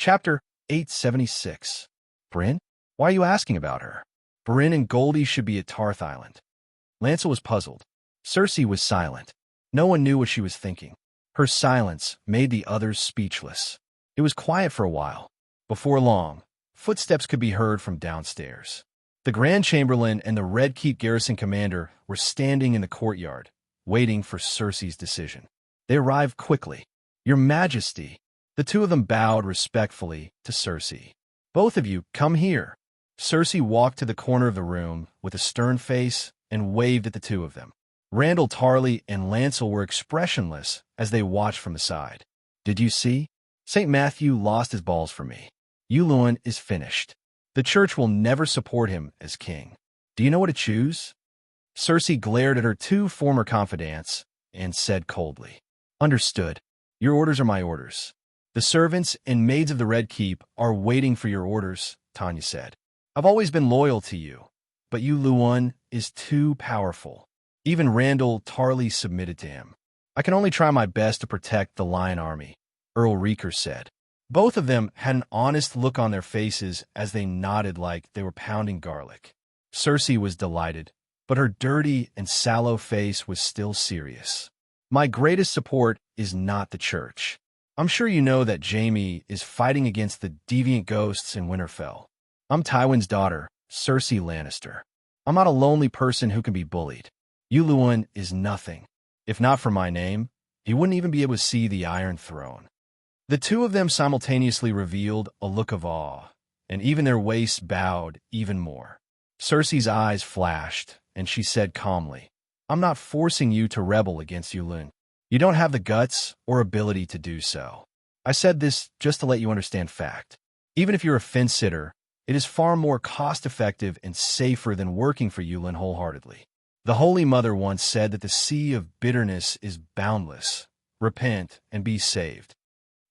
Chapter 876. Bryn? Why are you asking about her? Bryn and Goldie should be at Tarth Island. Lancel was puzzled. Cersei was silent. No one knew what she was thinking. Her silence made the others speechless. It was quiet for a while. Before long, footsteps could be heard from downstairs. The Grand Chamberlain and the Red Keep garrison commander were standing in the courtyard, waiting for Cersei's decision. They arrived quickly. "Your Majesty." The two of them bowed respectfully to Cersei. "Both of you, come here." Cersei walked to the corner of the room with a stern face and waved at the two of them. Randall Tarly and Lancel were expressionless as they watched from the side. "Did you see? St. Matthew lost his balls for me. Uluin is finished. The church will never support him as king. Do you know what to choose?" Cersei glared at her two former confidants and said coldly, "Understood. Your orders are my orders." "The servants and maids of the Red Keep are waiting for your orders," Tanya said. "I've always been loyal to you, but Uluin is too powerful." Even Randall Tarly submitted to him. "I can only try my best to protect the Lion Army," Earl Reeker said. Both of them had an honest look on their faces as they nodded like they were pounding garlic. Cersei was delighted, but her dirty and sallow face was still serious. "My greatest support is not the church. I'm sure you know that Jaime is fighting against the deviant ghosts in Winterfell. I'm Tywin's daughter, Cersei Lannister. I'm not a lonely person who can be bullied. Uluin is nothing. If not for my name, he wouldn't even be able to see the Iron Throne." The two of them simultaneously revealed a look of awe, and even their waists bowed even more. Cersei's eyes flashed, and she said calmly, "I'm not forcing you to rebel against Uluin. You don't have the guts or ability to do so. I said this just to let you understand fact. Even if you're a fence-sitter, it is far more cost-effective and safer than working for Uluin wholeheartedly. The Holy Mother once said that the sea of bitterness is boundless. Repent and be saved.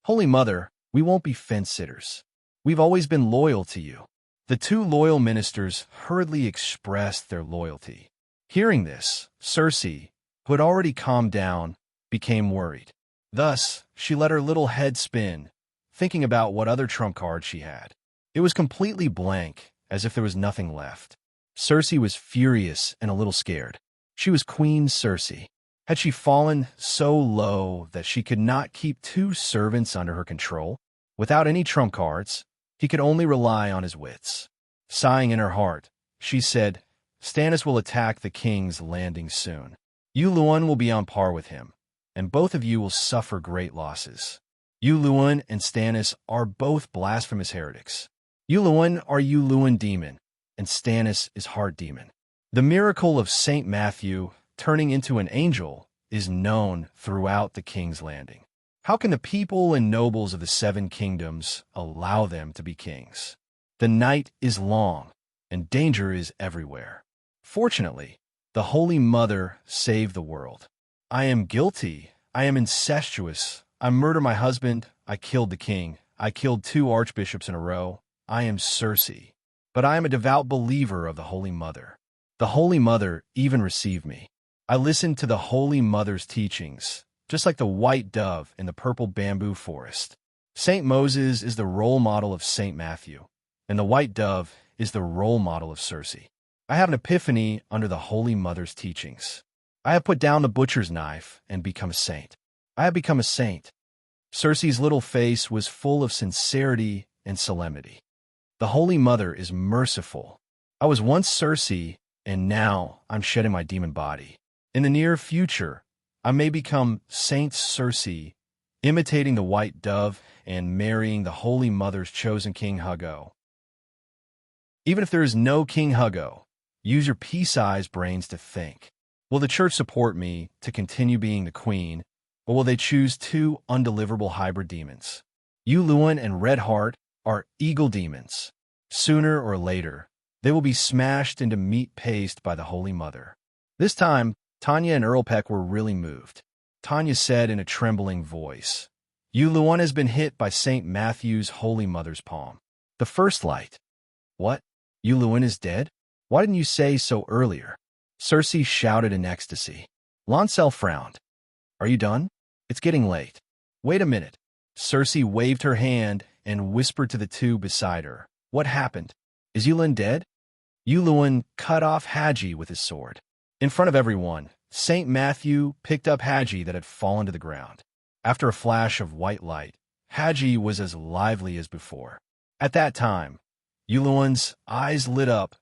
Holy Mother, we won't be fence-sitters. We've always been loyal to you." The two loyal ministers hurriedly expressed their loyalty. Hearing this, Cersei, who had already calmed down, became worried. Thus, she let her little head spin, thinking about what other trump card she had. It was completely blank, as if there was nothing left. Cersei was furious and a little scared. She was Queen Cersei. Had she fallen so low that she could not keep two servants under her control? Without any trump cards, he could only rely on his wits. Sighing in her heart, she said, "Stannis will attack the King's Landing soon. Uluin will be on par with him, and both of you will suffer great losses. Uluin and Stannis are both blasphemous heretics. Uluin are Uluin demon, and Stannis is Heart demon. The miracle of St. Matthew turning into an angel is known throughout the King's Landing. How can the people and nobles of the Seven Kingdoms allow them to be kings? The night is long, and danger is everywhere. Fortunately, the Holy Mother saved the world. I am guilty. I am incestuous. I murdered my husband. I killed the king. I killed 2 archbishops in a row. I am Cersei. But I am a devout believer of the Holy Mother. The Holy Mother even received me. I listened to the Holy Mother's teachings, just like the white dove in the purple bamboo forest. St. Moses is the role model of St. Matthew, and the white dove is the role model of Cersei. I have an epiphany under the Holy Mother's teachings. I have put down the butcher's knife and become a saint. I have become a saint." Cersei's little face was full of sincerity and solemnity. "The Holy Mother is merciful. I was once Cersei, and now I'm shedding my demon body. In the near future, I may become Saint Cersei, imitating the white dove and marrying the Holy Mother's chosen King Huggo. Even if there is no King Huggo, use your pea-sized brains to think. Will the church support me to continue being the queen, or will they choose 2 undeliverable hybrid demons? Uluin and Redheart are eagle demons. Sooner or later, they will be smashed into meat paste by the Holy Mother." This time, Tanya and Earl Peck were really moved. Tanya said in a trembling voice, "Uluin has been hit by St. Matthew's Holy Mother's palm. The first light." "What? Uluin is dead? Why didn't you say so earlier?" Cersei shouted in ecstasy. Lancel frowned. "Are you done? It's getting late." "Wait a minute." Cersei waved her hand, and whispered to the two beside her, "What happened? Is Yulin dead?" Yulin cut off Haji with his sword. In front of everyone, St. Matthew picked up Haji that had fallen to the ground. After a flash of white light, Haji was as lively as before. At that time, Yulin's eyes lit up,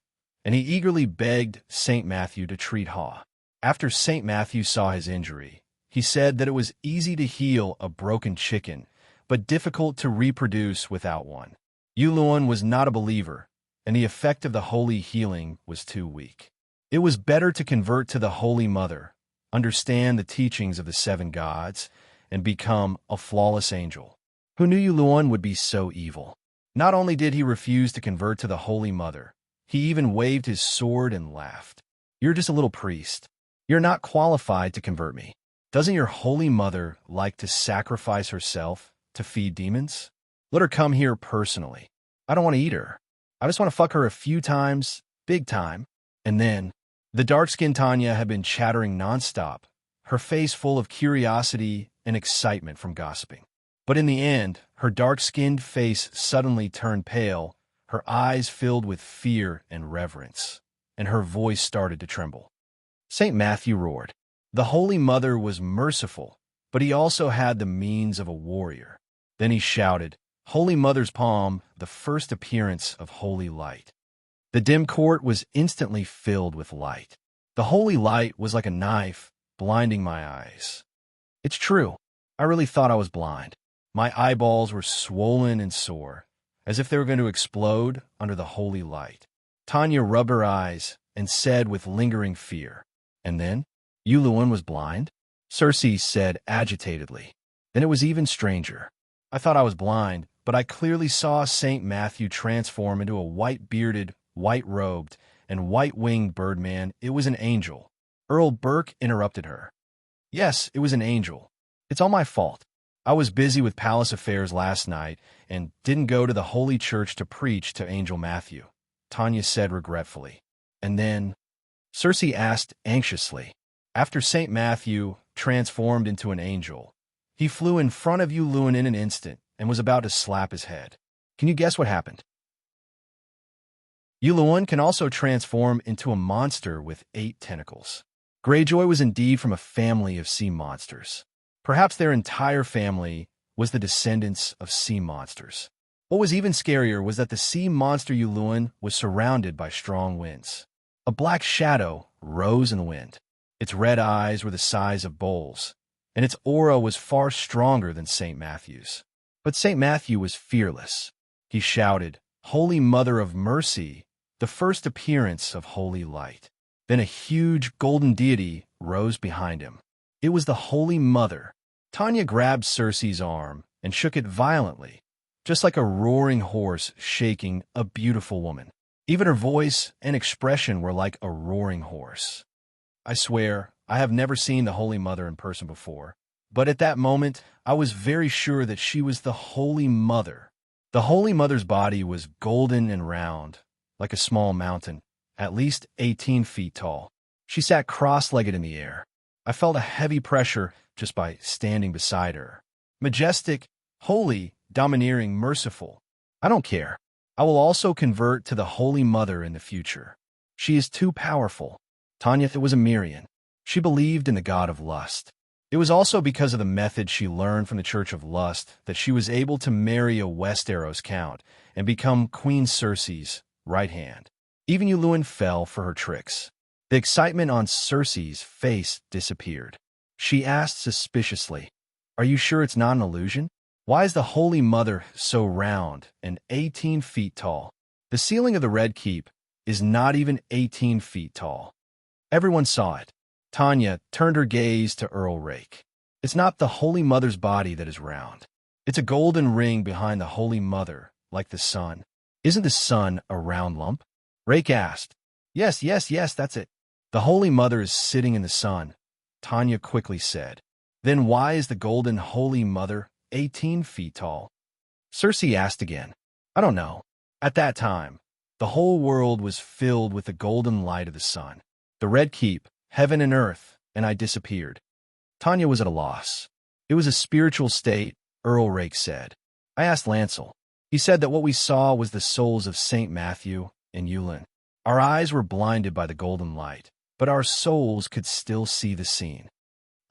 and he eagerly begged St. Matthew to treat Ha. After St. Matthew saw his injury, he said that it was easy to heal a broken chicken, but difficult to reproduce without one. Yulin was not a believer, and the effect of the holy healing was too weak. It was better to convert to the Holy Mother, understand the teachings of the seven gods, and become a flawless angel. Who knew Yulin would be so evil? Not only did he refuse to convert to the Holy Mother, he even waved his sword and laughed. "You're just a little priest. You're not qualified to convert me. Doesn't your Holy Mother like to sacrifice herself to feed demons? Let her come here personally. I don't want to eat her. I just want to fuck her a few times, big time." And then, the dark-skinned Tanya had been chattering nonstop, her face full of curiosity and excitement from gossiping. But in the end, her dark-skinned face suddenly turned pale, her eyes filled with fear and reverence, and her voice started to tremble. St. Matthew roared. The Holy Mother was merciful, but he also had the means of a warrior. Then he shouted, "Holy Mother's palm, the first appearance of holy light." The dim court was instantly filled with light. The holy light was like a knife, blinding my eyes. It's true. I really thought I was blind. My eyeballs were swollen and sore, as if they were going to explode under the holy light. Tanya rubbed her eyes and said with lingering fear, "And then? Yulin was blind?" Circe said agitatedly. "Then it was even stranger. I thought I was blind, but I clearly saw St. Matthew transform into a white-bearded, white-robed, and white-winged birdman. It was an angel." Earl Burke interrupted her. "Yes, it was an angel. It's all my fault. I was busy with palace affairs last night and didn't go to the Holy Church to preach to Angel Matthew," Tanya said regretfully. "And then?" Circe asked anxiously. "After St. Matthew transformed into an angel, he flew in front of Yulin in an instant and was about to slap his head. Can you guess what happened?" Yulin can also transform into a monster with 8 tentacles. Greyjoy was indeed from a family of sea monsters. Perhaps their entire family was the descendants of sea monsters. What was even scarier was that the sea monster Yulin was surrounded by strong winds. A black shadow rose in the wind. Its red eyes were the size of bowls, and its aura was far stronger than St. Matthew's. But St. Matthew was fearless. He shouted, "Holy Mother of Mercy, the first appearance of holy light." Then a huge golden deity rose behind him. It was the Holy Mother. Tanya grabbed Circe's arm and shook it violently, just like a roaring horse shaking a beautiful woman. Even her voice and expression were like a roaring horse. I swear, I have never seen the Holy Mother in person before, but at that moment, I was very sure that she was the Holy Mother. The Holy Mother's body was golden and round, like a small mountain, at least 18 feet tall. She sat cross-legged in the air. I felt a heavy pressure just by standing beside her. Majestic, holy, domineering, merciful. I don't care. I will also convert to the Holy Mother in the future. She is too powerful. Tanya was a Mirian. She believed in the god of lust. It was also because of the method she learned from the Church of Lust that she was able to marry a Westeros count and become Queen Circe's right hand. Even Yulin fell for her tricks. The excitement on Circe's face disappeared. She asked suspiciously, "Are you sure it's not an illusion? Why is the Holy Mother so round and 18 feet tall? The ceiling of the Red Keep is not even 18 feet tall." Everyone saw it. Tanya turned her gaze to Earl Rake. "It's not the Holy Mother's body that is round. It's a golden ring behind the Holy Mother, like the sun. Isn't the sun a round lump?" Rake asked. Yes, that's it. "The Holy Mother is sitting in the sun," Tanya quickly said. "Then why is the golden Holy Mother 18 feet tall?" Circe asked again. "I don't know. At that time, the whole world was filled with the golden light of the sun. The Red Keep, heaven and earth, and I disappeared." Tanya was at a loss. "It was a spiritual state," Earl Rake said. I asked Lancel, He said that what we saw was the souls of St. Matthew and Yulin. Our eyes were blinded by the golden light, but our souls could still see the scene.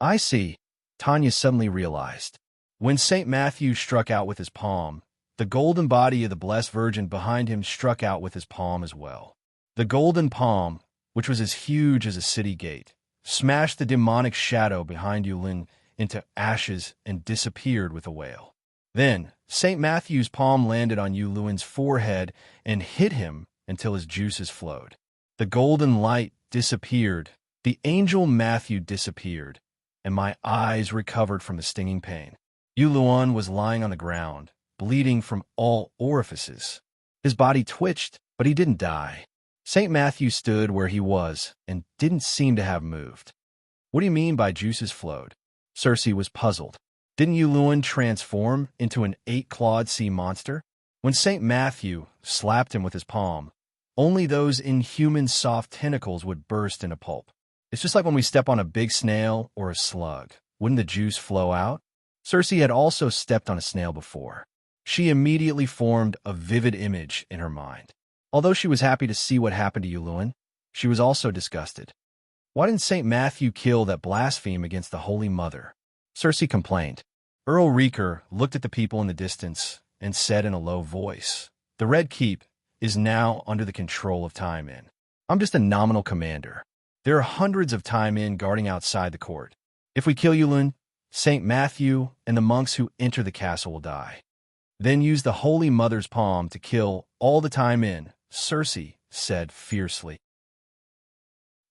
I see, Tanya suddenly realized. When St. Matthew struck out with his palm, the golden body of the Blessed Virgin behind him struck out with his palm as well. The golden palm, which was as huge as a city gate, smashed the demonic shadow behind Yulin into ashes and disappeared with a wail. Then, St. Matthew's palm landed on Yuluin's forehead and hit him until his juices flowed. The golden light disappeared, the angel Matthew disappeared, and my eyes recovered from the stinging pain. Yuluin was lying on the ground, bleeding from all orifices. His body twitched, but he didn't die. St. Matthew stood where he was and didn't seem to have moved. What do you mean by juices flowed? Cersei was puzzled. Didn't Yuluin transform into an 8-clawed sea monster? When St. Matthew slapped him with his palm, only those inhuman soft tentacles would burst into pulp. It's just like when we step on a big snail or a slug. Wouldn't the juice flow out? Cersei had also stepped on a snail before. She immediately formed a vivid image in her mind. Although she was happy to see what happened to Yuluin, she was also disgusted. Why didn't St. Matthew kill that blaspheme against the Holy Mother? Cersei complained. Earl Reeker looked at the people in the distance and said in a low voice, "The Red Keep is now under the control of Time Inn. I'm just a nominal commander. There are hundreds of Time Inn guarding outside the court. If we kill Yulin, St. Matthew and the monks who enter the castle will die. Then use the Holy Mother's palm to kill all the Time Inn," Cersei said fiercely.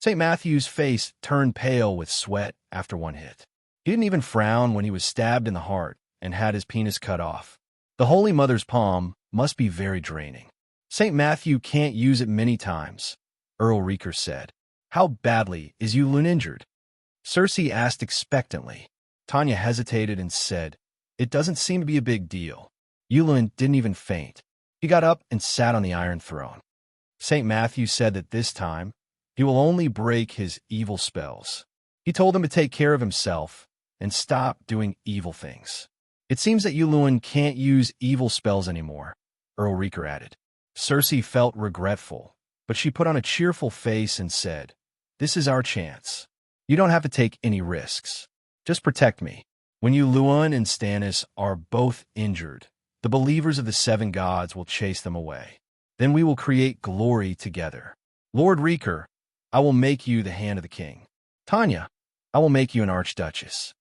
St. Matthew's face turned pale with sweat after one hit. He didn't even frown when he was stabbed in the heart and had his penis cut off. The Holy Mother's palm must be very draining. St. Matthew can't use it many times, Earl Reeker said. How badly is Yulin injured? Cersei asked expectantly. Tanya hesitated and said, "It doesn't seem to be a big deal." Yulin didn't even faint. He got up and sat on the Iron Throne. St. Matthew said that this time, he will only break his evil spells. He told him to take care of himself and stop doing evil things. It seems that Yulin can't use evil spells anymore, Earl Reeker added. Cersei felt regretful, but she put on a cheerful face and said, "This is our chance. You don't have to take any risks. Just protect me. When Yulin and Stannis are both injured, the believers of the 7 gods will chase them away. Then we will create glory together. Lord Reeker, I will make you the hand of the king. Tanya, I will make you an archduchess."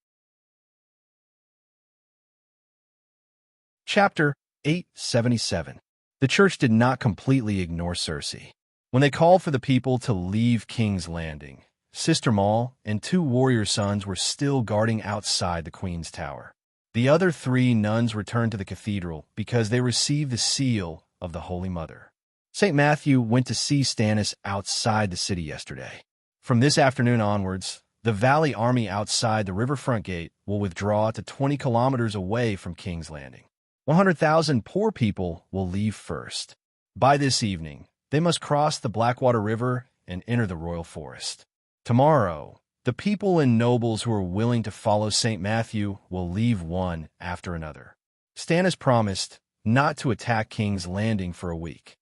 Chapter 877. The church did not completely ignore Cersei. When they called for the people to leave King's Landing, Sister Maul and 2 warrior sons were still guarding outside the Queen's Tower. The other 3 nuns returned to the cathedral because they received the seal of the Holy Mother. St. Matthew went to see Stannis outside the city yesterday. From this afternoon onwards, the Valley Army outside the riverfront gate will withdraw to 20 kilometers away from King's Landing. 100,000 poor people will leave first. By this evening, they must cross the Blackwater River and enter the royal forest. Tomorrow, the people and nobles who are willing to follow St. Matthew will leave one after another. Stannis promised not to attack King's Landing for a week.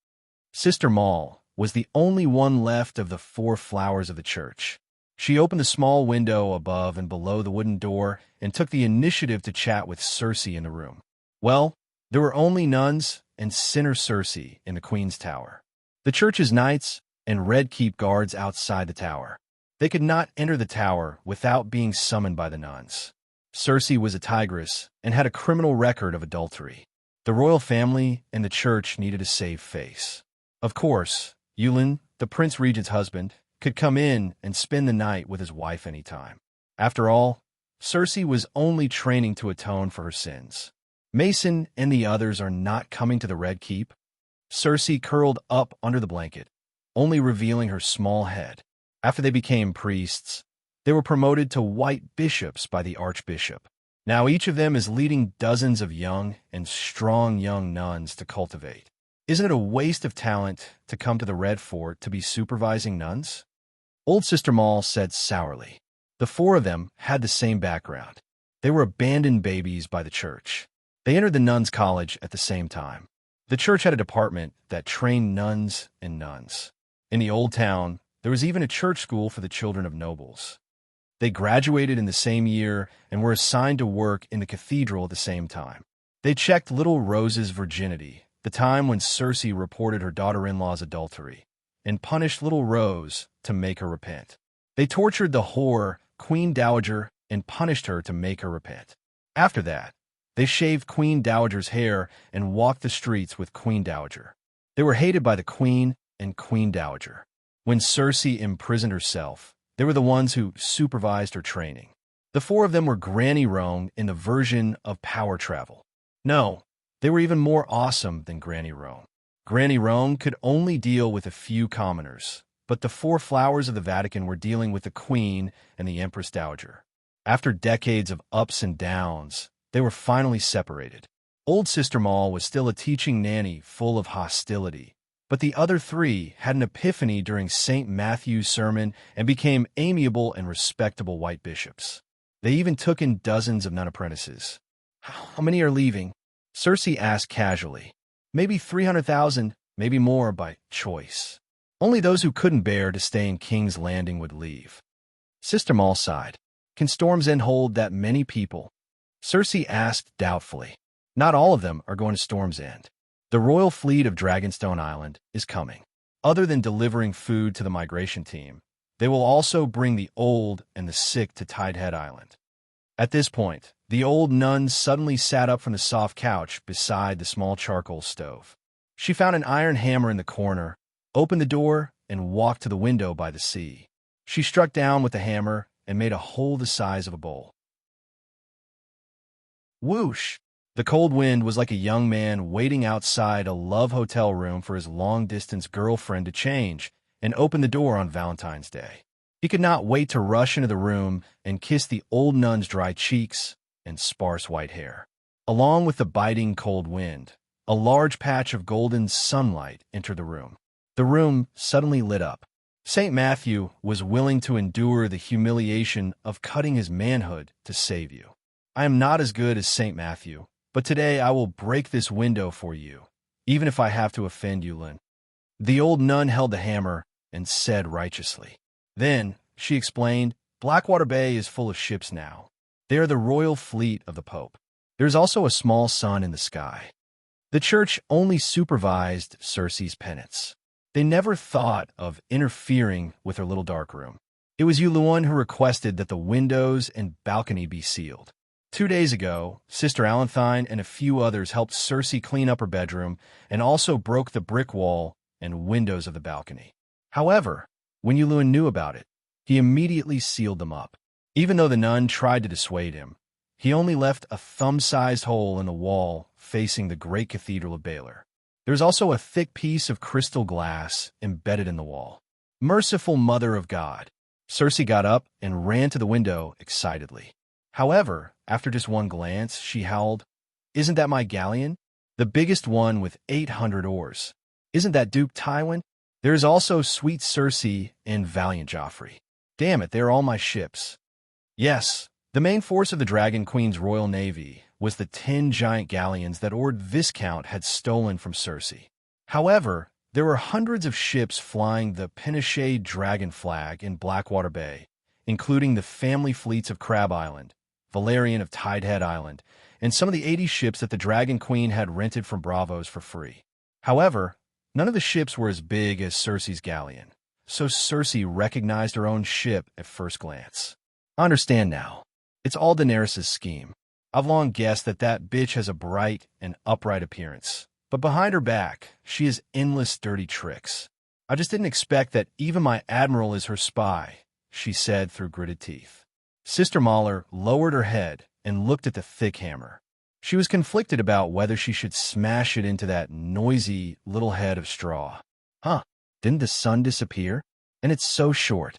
Sister Maul was the only one left of the 4 flowers of the church. She opened the small window above and below the wooden door and took the initiative to chat with Cersei in the room. Well, there were only nuns and sinner Cersei in the Queen's Tower. The church's knights and Red Keep guards outside the tower. They could not enter the tower without being summoned by the nuns. Cersei was a tigress and had a criminal record of adultery. The royal family and the church needed to save face. Of course, Yulin, the Prince Regent's husband, could come in and spend the night with his wife anytime. After all, Cersei was only training to atone for her sins. Mason and the others are not coming to the Red Keep. Cersei curled up under the blanket, only revealing her small head. After they became priests, they were promoted to white bishops by the archbishop. Now each of them is leading dozens of young and strong young nuns to cultivate. Isn't it a waste of talent to come to the Red Fort to be supervising nuns? Old Sister Maul said sourly. The 4 of them had the same background. They were abandoned babies by the church. They entered the nuns' college at the same time. The church had a department that trained nuns and nuns. In the old town, there was even a church school for the children of nobles. They graduated in the same year and were assigned to work in the cathedral at the same time. They checked little Rose's virginity, the time when Circe reported her daughter-in-law's adultery, and punished little Rose to make her repent. They tortured the whore, Queen Dowager, and punished her to make her repent. After that, they shaved Queen Dowager's hair and walked the streets with Queen Dowager. They were hated by the Queen and Queen Dowager. When Circe imprisoned herself, they were the ones who supervised her training. The four of them were Granny Roan in the version of power travel. No, they were even more awesome than Granny Roan. Granny Roan could only deal with a few commoners, but the four flowers of the Vatican were dealing with the Queen and the Empress Dowager. After decades of ups and downs, they were finally separated. Old Sister Maul was still a teaching nanny full of hostility, but the other three had an epiphany during St. Matthew's sermon and became amiable and respectable white bishops. They even took in dozens of nun apprentices. How many are leaving? Circe asked casually. Maybe 300,000, maybe more by choice. Only those who couldn't bear to stay in King's Landing would leave. Sister Maul sighed. Can Storm's End hold that many people? Circe asked doubtfully. Not all of them are going to Storm's End. The royal fleet of Dragonstone Island is coming. Other than delivering food to the migration team, they will also bring the old and the sick to Tidehead Island. At this point, the old nun suddenly sat up from the soft couch beside the small charcoal stove. She found an iron hammer in the corner, opened the door, and walked to the window by the sea. She struck down with the hammer and made a hole the size of a bowl. Whoosh! The cold wind was like a young man waiting outside a love hotel room for his long-distance girlfriend to change and open the door on Valentine's Day. He could not wait to rush into the room and kiss the old nun's dry cheeks and sparse white hair. Along with the biting cold wind, a large patch of golden sunlight entered the room. The room suddenly lit up. St. Matthew was willing to endure the humiliation of cutting his manhood to save you. I am not as good as St. Matthew, but today I will break this window for you, even if I have to offend you, Lynn. The old nun held the hammer and said righteously. Then, she explained, Blackwater Bay is full of ships now. They are the royal fleet of the Pope. There's also a small sun in the sky. The church only supervised Circe's penance. They never thought of interfering with her little dark room. It was Yuluan who requested that the windows and balcony be sealed. 2 days ago, Sister Allanthine and a few others helped Circe clean up her bedroom and also broke the brick wall and windows of the balcony. However, when Yuluan knew about it, he immediately sealed them up. Even though the nun tried to dissuade him, he only left a thumb-sized hole in the wall facing the great cathedral of Baylor. There's also a thick piece of crystal glass embedded in the wall. Merciful Mother of God! Circe got up and ran to the window excitedly. However, after just one glance, she howled, Isn't that my galleon? The biggest one with 800 oars. Isn't that Duke Tywin? There is also Sweet Circe and Valiant Joffrey. Damn it, they're all my ships. Yes, the main force of the Dragon Queen's Royal Navy was the 10 giant galleons that Ord Viscount had stolen from Circe. However, there were hundreds of ships flying the Pinochet Dragon flag in Blackwater Bay, including the family fleets of Crab Island, Valerian of Tidehead Island, and some of the 80 ships that the Dragon Queen had rented from Bravos for free. However, none of the ships were as big as Circe's galleon, so Circe recognized her own ship at first glance. I understand now. It's all Daenerys' scheme. I've long guessed that that bitch has a bright and upright appearance, but behind her back, she has endless dirty tricks. I just didn't expect that even my admiral is her spy, she said through gritted teeth. Sister Mahler lowered her head and looked at the thick hammer. She was conflicted about whether she should smash it into that noisy little head of straw. Didn't the sun disappear? And it's so short.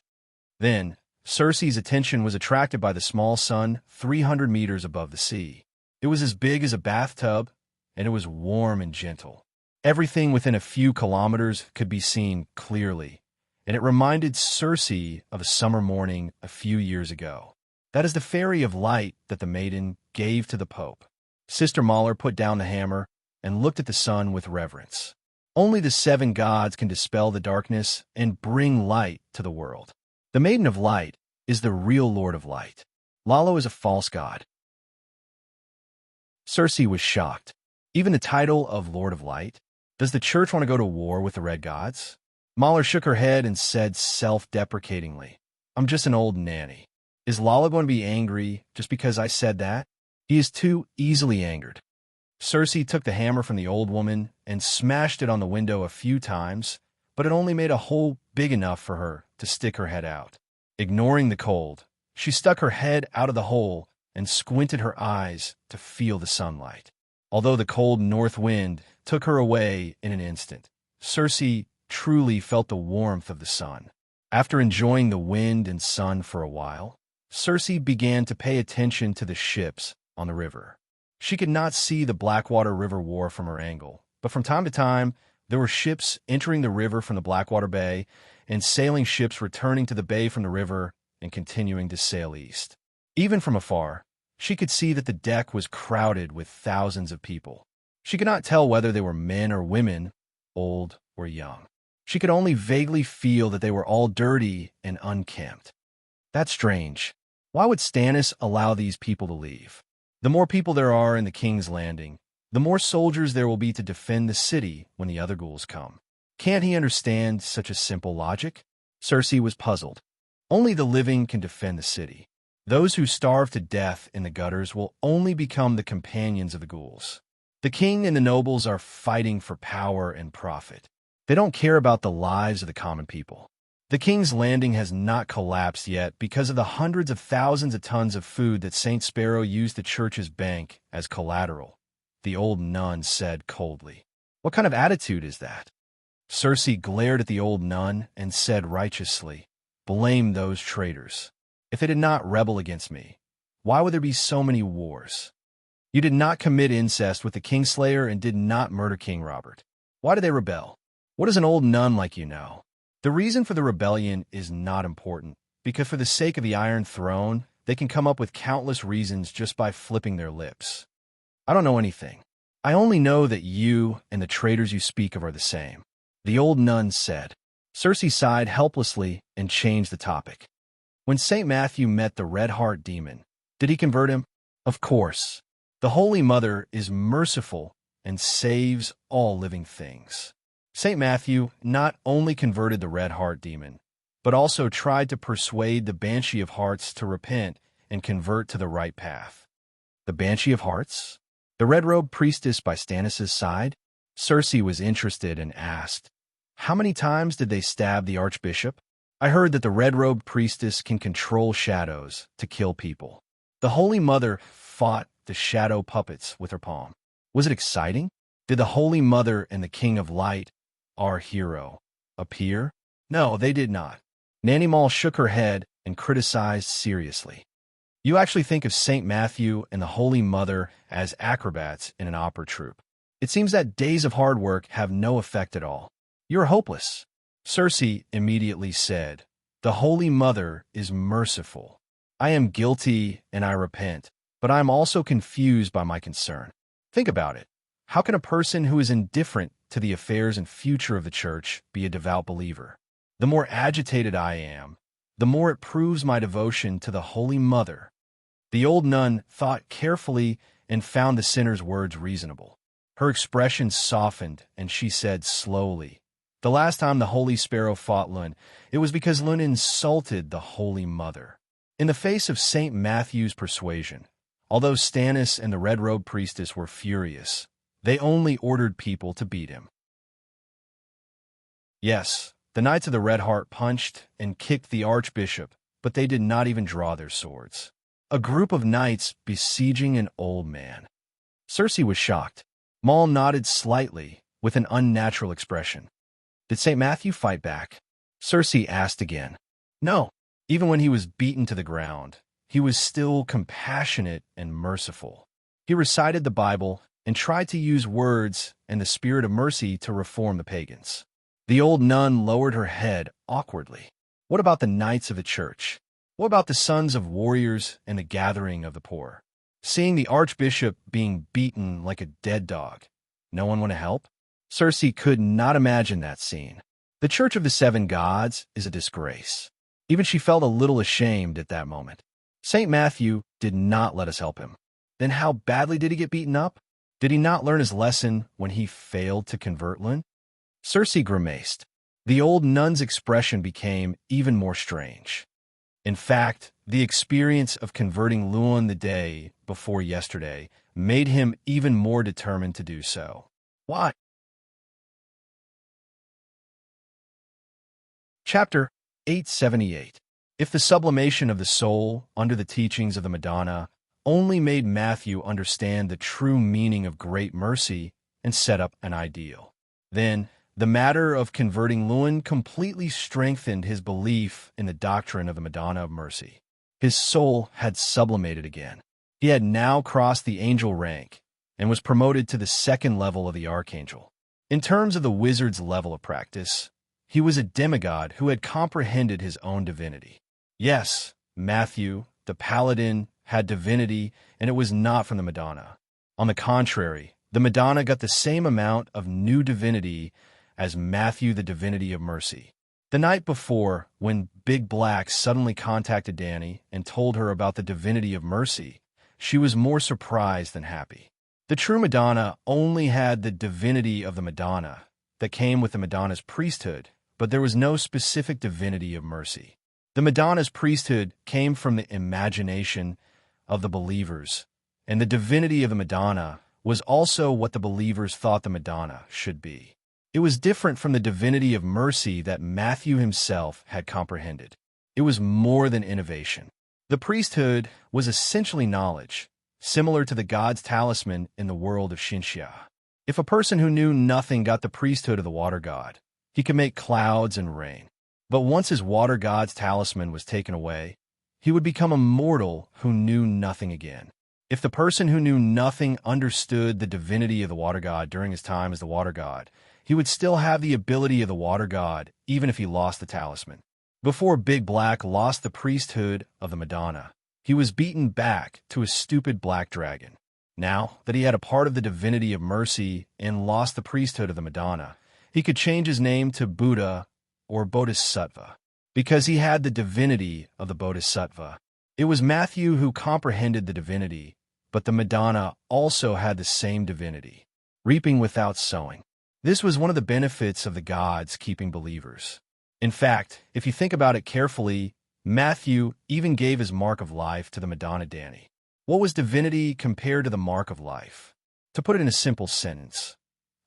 Then, Circe's attention was attracted by the small sun 300 meters above the sea. It was as big as a bathtub, and it was warm and gentle. Everything within a few kilometers could be seen clearly, and it reminded Circe of a summer morning a few years ago. That is the fairy of light that the maiden gave to the Pope. Sister Mahler put down the hammer, and looked at the sun with reverence. Only the 7 gods can dispel the darkness and bring light to the world. The Maiden of Light is the real Lord of Light. Lalo is a false god. Circe was shocked. Even the title of Lord of Light? Does the church want to go to war with the red gods? Mahler shook her head and said self-deprecatingly, I'm just an old nanny. Is Lalo going to be angry just because I said that? He is too easily angered. Circe took the hammer from the old woman and smashed it on the window a few times, but it only made a hole big enough for her to stick her head out. Ignoring the cold, she stuck her head out of the hole and squinted her eyes to feel the sunlight. Although the cold north wind took her away in an instant, Circe truly felt the warmth of the sun. After enjoying the wind and sun for a while, Circe began to pay attention to the ships on the river. She could not see the Blackwater River Wharf from her angle, but from time to time, there were ships entering the river from the Blackwater Bay and sailing ships returning to the bay from the river and continuing to sail east. Even from afar, she could see that the deck was crowded with thousands of people. She could not tell whether they were men or women, old or young. She could only vaguely feel that they were all dirty and unkempt. That's strange. Why would Stannis allow these people to leave? The more people there are in the King's Landing, the more soldiers there will be to defend the city when the other ghouls come. Can't he understand such a simple logic? Circe was puzzled. Only the living can defend the city. Those who starve to death in the gutters will only become the companions of the ghouls. The king and the nobles are fighting for power and profit. They don't care about the lives of the common people. The King's Landing has not collapsed yet because of the hundreds of thousands of tons of food that St. Sparrow used the church's bank as collateral, the old nun said coldly. What kind of attitude is that? Circe glared at the old nun and said righteously, blame those traitors. If they did not rebel against me, why would there be so many wars? You did not commit incest with the Kingslayer and did not murder King Robert. Why did they rebel? What does an old nun like you know? The reason for the rebellion is not important, because for the sake of the Iron Throne, they can come up with countless reasons just by flipping their lips. I don't know anything. I only know that you and the traitors you speak of are the same. The old nun said. Circe sighed helplessly and changed the topic. When St. Matthew met the Red Heart demon, did he convert him? Of course. The Holy Mother is merciful and saves all living things. St. Matthew not only converted the Red Heart demon, but also tried to persuade the Banshee of Hearts to repent and convert to the right path. The Banshee of Hearts? The red-robed priestess by Stannis' side? Circe was interested and asked, how many times did they stab the archbishop? I heard that the red-robed priestess can control shadows to kill people. The Holy Mother fought the shadow puppets with her palm. Was it exciting? Did the Holy Mother and the King of Light, our hero, appear? No, they did not. Nanny Mall shook her head and criticized seriously. You actually think of St. Matthew and the Holy Mother as acrobats in an opera troupe. It seems that days of hard work have no effect at all. You're hopeless. Circe immediately said, the Holy Mother is merciful. I am guilty and I repent, but I am also confused by my concern. Think about it. How can a person who is indifferent to the affairs and future of the church be a devout believer? The more agitated I am, the more it proves my devotion to the Holy Mother. The old nun thought carefully and found the sinner's words reasonable. Her expression softened, and she said slowly, the last time the Holy Sparrow fought Lun, it was because Lun insulted the Holy Mother. In the face of St. Matthew's persuasion, although Stannis and the red-robed priestess were furious, they only ordered people to beat him. Yes, the Knights of the Red Heart punched and kicked the archbishop, but they did not even draw their swords. A group of knights besieging an old man. Circe was shocked. Maul nodded slightly with an unnatural expression. Did St. Matthew fight back? Circe asked again. No. Even when he was beaten to the ground, he was still compassionate and merciful. He recited the Bible and tried to use words and the spirit of mercy to reform the pagans. The old nun lowered her head awkwardly. What about the knights of the church? What about the sons of warriors and the gathering of the poor? Seeing the archbishop being beaten like a dead dog, No one want to help? Cersei could not imagine that scene. The Church of the Seven Gods is a disgrace. Even she felt a little ashamed at that moment. St. Matthew did not let us help him. Then how badly did he get beaten up? Did he not learn his lesson when he failed to convert Lyn? Cersei grimaced. The old nun's expression became even more strange. In fact, the experience of converting Lyn the day before yesterday made him even more determined to do so. Why? Chapter 878. If the sublimation of the soul under the teachings of the Madonna only made Matthew understand the true meaning of great mercy and set up an ideal, then the matter of converting Lyn completely strengthened his belief in the doctrine of the Madonna of Mercy. His soul had sublimated again. He had now crossed the angel rank and was promoted to the second level of the archangel. In terms of the wizard's level of practice, he was a demigod who had comprehended his own divinity. Yes, Matthew, the paladin, had divinity, and it was not from the Madonna. On the contrary, the Madonna got the same amount of new divinity as Matthew, the divinity of mercy. The night before, when Big Black suddenly contacted Dany and told her about the divinity of mercy, she was more surprised than happy. The true Madonna only had the divinity of the Madonna that came with the Madonna's priesthood, but there was no specific divinity of mercy. The Madonna's priesthood came from the imagination of the believers, and the divinity of the Madonna was also what the believers thought the Madonna should be. It was different from the divinity of mercy that Matthew himself had comprehended. It was more than innovation. The priesthood was essentially knowledge, similar to the god's talisman in the world of Xinxia. If a person who knew nothing got the priesthood of the water god, he could make clouds and rain. But once his water god's talisman was taken away, he would become a mortal who knew nothing again. If the person who knew nothing understood the divinity of the water god during his time as the water god, he would still have the ability of the water god even if he lost the talisman. Before Big Black lost the priesthood of the Madonna, he was beaten back to a stupid black dragon. Now that he had a part of the divinity of mercy and lost the priesthood of the Madonna, he could change his name to Buddha or Bodhisattva, because he had the divinity of the Bodhisattva. It was Matthew who comprehended the divinity, but the Madonna also had the same divinity, reaping without sowing. This was one of the benefits of the gods keeping believers. In fact, if you think about it carefully, Matthew even gave his mark of life to the Madonna Dany. What was divinity compared to the mark of life? To put it in a simple sentence,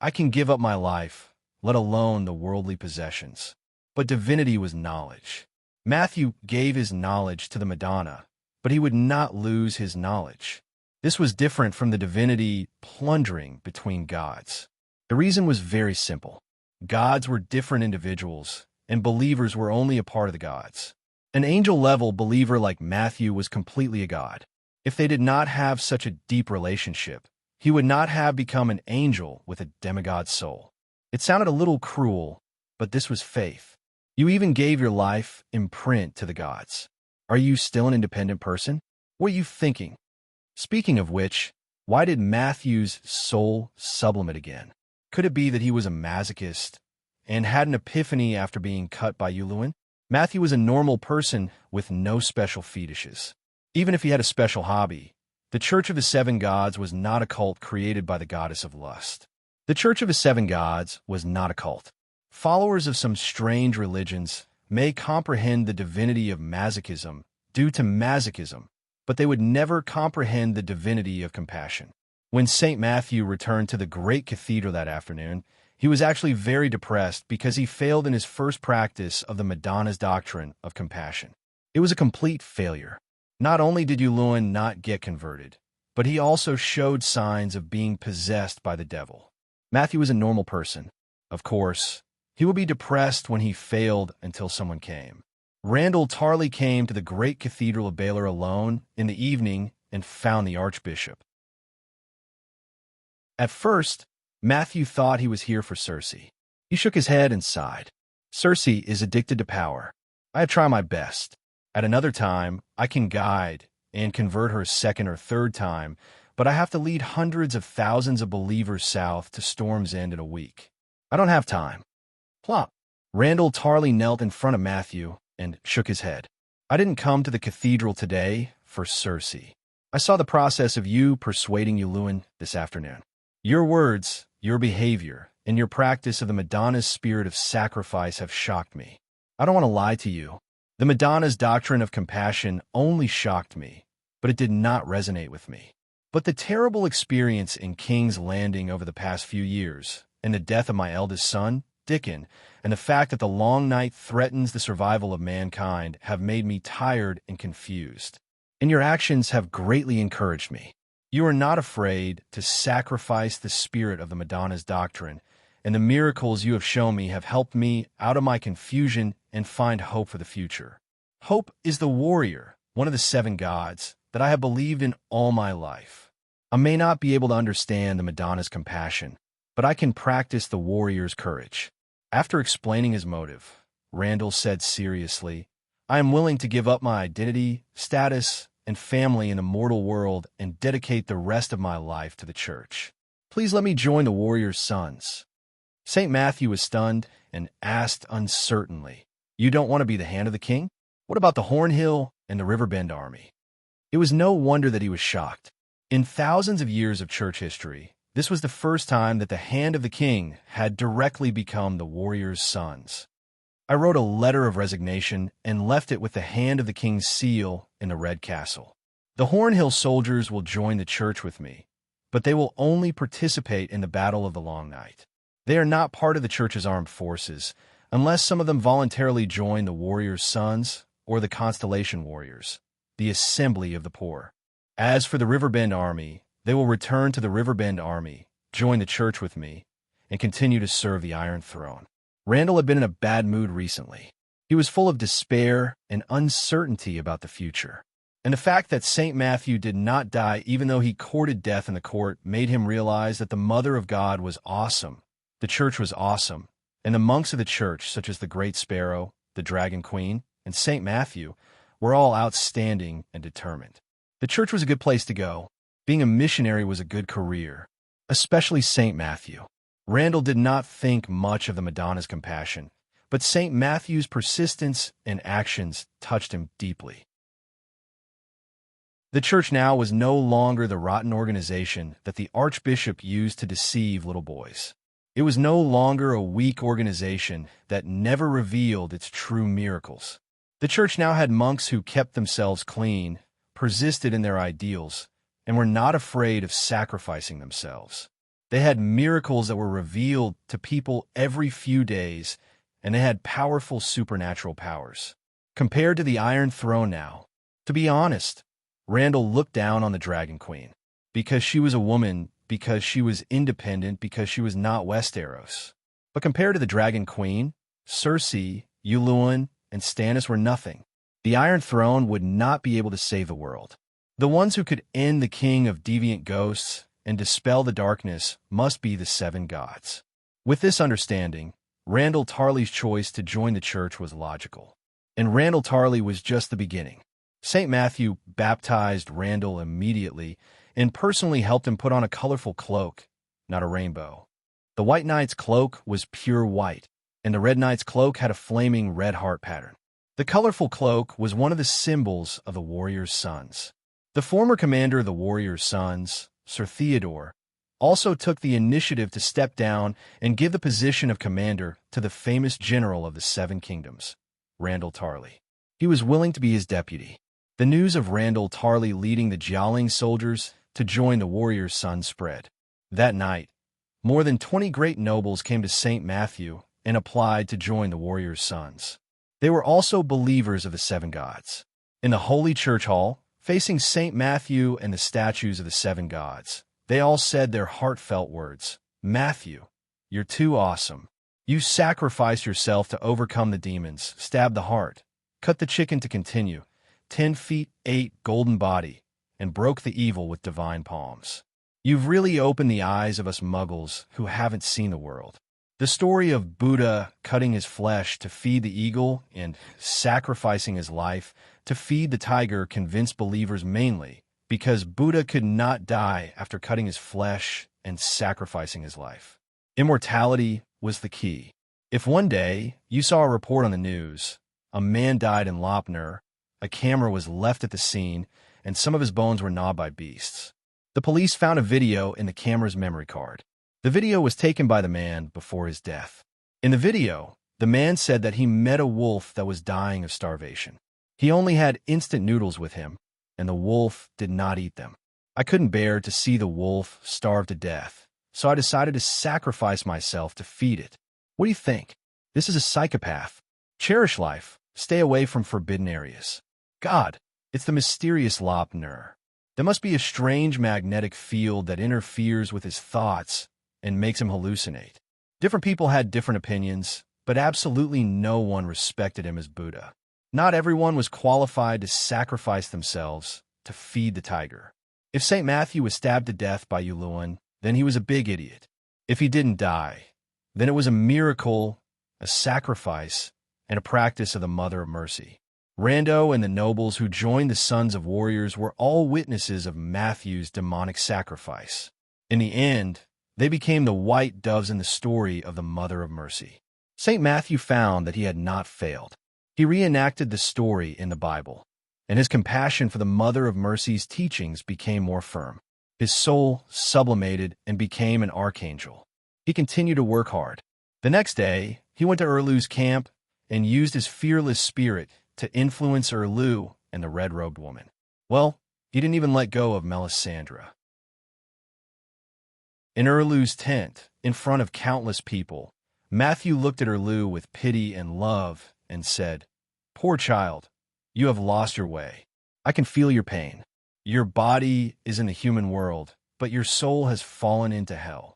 I can give up my life, let alone the worldly possessions. But divinity was knowledge. Matthew gave his knowledge to the Madonna, but he would not lose his knowledge. This was different from the divinity plundering between gods. The reason was very simple. Gods were different individuals, and believers were only a part of the gods. An angel-level believer like Matthew was completely a god. If they did not have such a deep relationship, he would not have become an angel with a demigod soul. It sounded a little cruel, but this was faith. You even gave your life in print to the gods. Are you still an independent person? What are you thinking? Speaking of which, why did Matthew's soul sublimate again? Could it be that he was a masochist and had an epiphany after being cut by Lyn? Matthew was a normal person with no special fetishes. Even if he had a special hobby, the Church of the Seven Gods was not a cult created by the goddess of lust. The Church of the Seven Gods was not a cult. Followers of some strange religions may comprehend the divinity of masochism due to masochism, but they would never comprehend the divinity of compassion. When St. Matthew returned to the great cathedral that afternoon, he was actually very depressed because he failed in his first practice of the Madonna's doctrine of compassion. It was a complete failure. Not only did Lyn not get converted, but he also showed signs of being possessed by the devil. Matthew was a normal person. Of course, he would be depressed when he failed until someone came. Randall Tarley came to the great cathedral of Baylor alone in the evening and found the archbishop. At first, Matthew thought he was here for Cersei. He shook his head and sighed. Cersei is addicted to power. I have tried my best. At another time, I can guide and convert her a second or third time but I have to lead hundreds of thousands of believers south to Storm's End in a week. I don't have time. Plop. Randall Tarley knelt in front of Matthew and shook his head. I didn't come to the cathedral today for Cersei. I saw the process of you persuading Yuluen this afternoon. Your words, your behavior, and your practice of the Madonna's spirit of sacrifice have shocked me. I don't want to lie to you. The Madonna's doctrine of compassion only shocked me, but it did not resonate with me. But the terrible experience in King's Landing over the past few years, and the death of my eldest son, Dickon, and the fact that the long night threatens the survival of mankind have made me tired and confused. And your actions have greatly encouraged me. You are not afraid to sacrifice the spirit of the Madonna's doctrine, and the miracles you have shown me have helped me out of my confusion and find hope for the future. Hope is the warrior, one of the 7 gods, that I have believed in all my life. I may not be able to understand the Madonna's compassion, but I can practice the warrior's courage. After explaining his motive, Randall said seriously, I am willing to give up my identity, status, and family in the mortal world and dedicate the rest of my life to the church. Please let me join the warrior's sons. St. Matthew was stunned and asked uncertainly, You don't want to be the hand of the king? What about the Hornhill and the Riverbend army? It was no wonder that he was shocked. In thousands of years of church history, this was the first time that the hand of the king had directly become the warrior's sons. I wrote a letter of resignation and left it with the hand of the king's seal in the Red Castle. The Hornhill soldiers will join the church with me, but they will only participate in the Battle of the Long Night. They are not part of the church's armed forces, unless some of them voluntarily join the warrior's sons or the Constellation Warriors, the Assembly of the Poor. As for the Riverbend army, they will return to the Riverbend army, join the church with me, and continue to serve the Iron Throne. Randall had been in a bad mood recently. He was full of despair and uncertainty about the future. And the fact that St. Matthew did not die even though he courted death in the court made him realize that the Mother of God was awesome, the church was awesome, and the monks of the church, such as the Great Sparrow, the Dragon Queen, and St. Matthew, were all outstanding and determined. The church was a good place to go. Being a missionary was a good career, especially St. Matthew. Randall did not think much of the Madonna's compassion, but St. Matthew's persistence and actions touched him deeply. The church now was no longer the rotten organization that the archbishop used to deceive little boys. It was no longer a weak organization that never revealed its true miracles. The church now had monks who kept themselves clean, persisted in their ideals, and were not afraid of sacrificing themselves. They had miracles that were revealed to people every few days, and they had powerful supernatural powers. Compared to the Iron Throne now, to be honest, Randall looked down on the Dragon Queen. Because she was a woman, because she was independent, because she was not Westeros. But compared to the Dragon Queen, Cersei, Yuluen, and Stannis were nothing. The Iron Throne would not be able to save the world. The ones who could end the king of deviant ghosts and dispel the darkness must be the 7 gods. With this understanding, Randall Tarley's choice to join the church was logical. And Randall Tarley was just the beginning. St. Matthew baptized Randall immediately and personally helped him put on a colorful cloak, not a rainbow. The White Knight's cloak was pure white, and the Red Knight's cloak had a flaming red heart pattern. The colorful cloak was one of the symbols of the warrior's sons. The former commander of the warrior's sons, Sir Theodore, also took the initiative to step down and give the position of commander to the famous general of the 7 kingdoms, Randall Tarley. He was willing to be his deputy. The news of Randall Tarley leading the Jowling soldiers to join the warrior's sons spread. That night, more than 20 great nobles came to St. Matthew and applied to join the warrior's sons. They were also believers of the 7 gods. In the Holy Church Hall, facing St. Matthew and the statues of the 7 gods, they all said their heartfelt words, Matthew, you're too awesome. You sacrificed yourself to overcome the demons, stab the heart, cut the chicken to continue, 10 feet 8 golden body, and broke the evil with divine palms. You've really opened the eyes of us muggles who haven't seen the world. The story of Buddha cutting his flesh to feed the eagle and sacrificing his life to feed the tiger convinced believers mainly because Buddha could not die after cutting his flesh and sacrificing his life. Immortality was the key. If one day you saw a report on the news, a man died in Lopner, a camera was left at the scene, and some of his bones were gnawed by beasts. The police found a video in the camera's memory card. The video was taken by the man before his death. In the video, the man said that he met a wolf that was dying of starvation. He only had instant noodles with him, and the wolf did not eat them. I couldn't bear to see the wolf starve to death, so I decided to sacrifice myself to feed it. What do you think? This is a psychopath. Cherish life. Stay away from forbidden areas. God, it's the mysterious Lopner. There must be a strange magnetic field that interferes with his thoughts and makes him hallucinate. Different people had different opinions, but absolutely no one respected him as Buddha. Not everyone was qualified to sacrifice themselves to feed the tiger. If St. Matthew was stabbed to death by Yuluan, then he was a big idiot. If he didn't die, then it was a miracle, a sacrifice, and a practice of the Mother of Mercy. Rando and the nobles who joined the Sons of Warriors were all witnesses of Matthew's demonic sacrifice. In the end, they became the white doves in the story of the Mother of Mercy. St. Matthew found that he had not failed. He reenacted the story in the Bible, and his compassion for the Mother of Mercy's teachings became more firm. His soul sublimated and became an archangel. He continued to work hard. The next day, he went to Erlu's camp and used his fearless spirit to influence Erlu and the red-robed woman. Well, he didn't even let go of Melisandre. In Erlu's tent, in front of countless people, Matthew looked at Erlu with pity and love and said, "Poor child, you have lost your way. I can feel your pain. Your body is in the human world, but your soul has fallen into hell."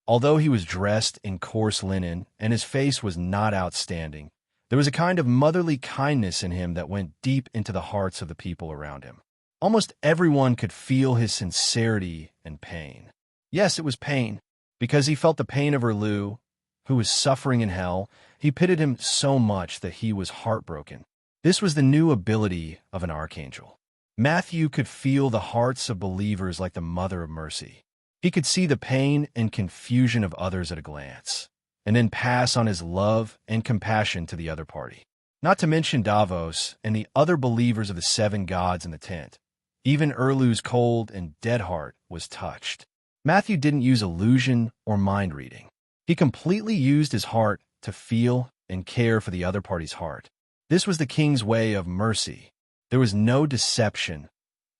Although he was dressed in coarse linen and his face was not outstanding, there was a kind of motherly kindness in him that went deep into the hearts of the people around him. Almost everyone could feel his sincerity and pain. Yes, it was pain, because he felt the pain of Erlu, who was suffering in hell. He pitied him so much that he was heartbroken. This was the new ability of an archangel. Matthew could feel the hearts of believers like the Mother of Mercy. He could see the pain and confusion of others at a glance, and then pass on his love and compassion to the other party. Not to mention Davos and the other believers of the seven gods in the tent. Even Erlu's cold and dead heart was touched. Matthew didn't use illusion or mind reading. He completely used his heart to feel and care for the other party's heart. This was the king's way of mercy. There was no deception,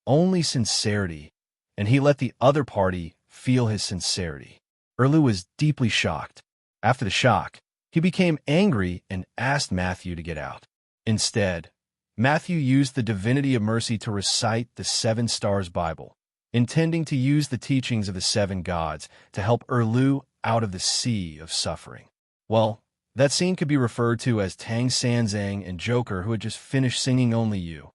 only sincerity, and he let the other party feel his sincerity. Erlu was deeply shocked. After the shock, he became angry and asked Matthew to get out. Instead, Matthew used the divinity of mercy to recite the Seven Stars Bible, intending to use the teachings of the seven gods to help Erlu out of the sea of suffering. Well, that scene could be referred to as Tang Sanzang and Joker, who had just finished singing Only You.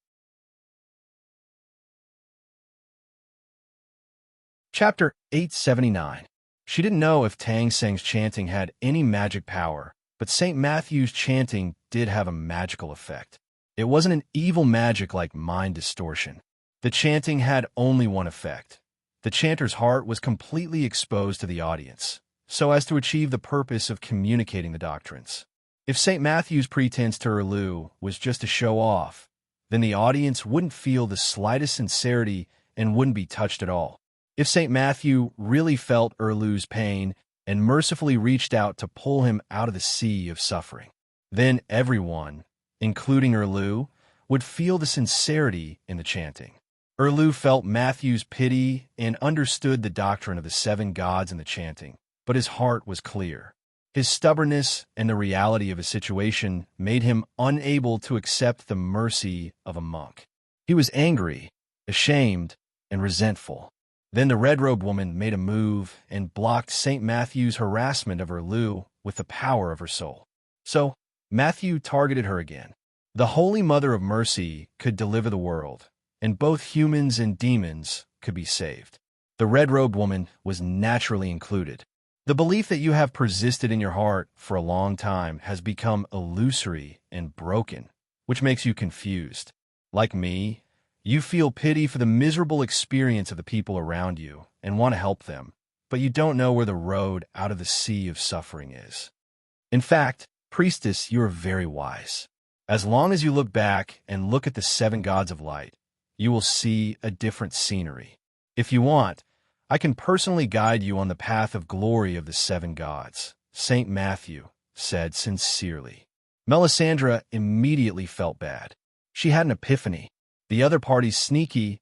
Chapter 879. She didn't know if Tang Sang's chanting had any magic power, but St. Matthew's chanting did have a magical effect. It wasn't an evil magic like mind distortion. The chanting had only one effect. The chanter's heart was completely exposed to the audience, so as to achieve the purpose of communicating the doctrines. If St. Matthew's pretense to Erlu was just to show off, then the audience wouldn't feel the slightest sincerity and wouldn't be touched at all. If St. Matthew really felt Erlu's pain and mercifully reached out to pull him out of the sea of suffering, then everyone, including Erlu, would feel the sincerity in the chanting. Erlu felt Matthew's pity and understood the doctrine of the seven gods in the chanting, but his heart was clear. His stubbornness and the reality of his situation made him unable to accept the mercy of a monk. He was angry, ashamed, and resentful. Then the red-robed woman made a move and blocked St. Matthew's harassment of Erlu with the power of her soul. So, Matthew targeted her again. The Holy Mother of Mercy could deliver the world, and both humans and demons could be saved. The red-robed woman was naturally included. The belief that you have persisted in your heart for a long time has become illusory and broken, which makes you confused. Like me, You feel pity for the miserable experience of the people around you and want to help them, but you don't know where the road out of the sea of suffering is. In fact, priestess, you are very wise. As long as you look back and look at the 7 gods of light, you will see a different scenery. If you want, I can personally guide you on the path of glory of the 7 gods, St. Matthew said sincerely. Melisandre immediately felt bad. She had an epiphany. The other party's sneaky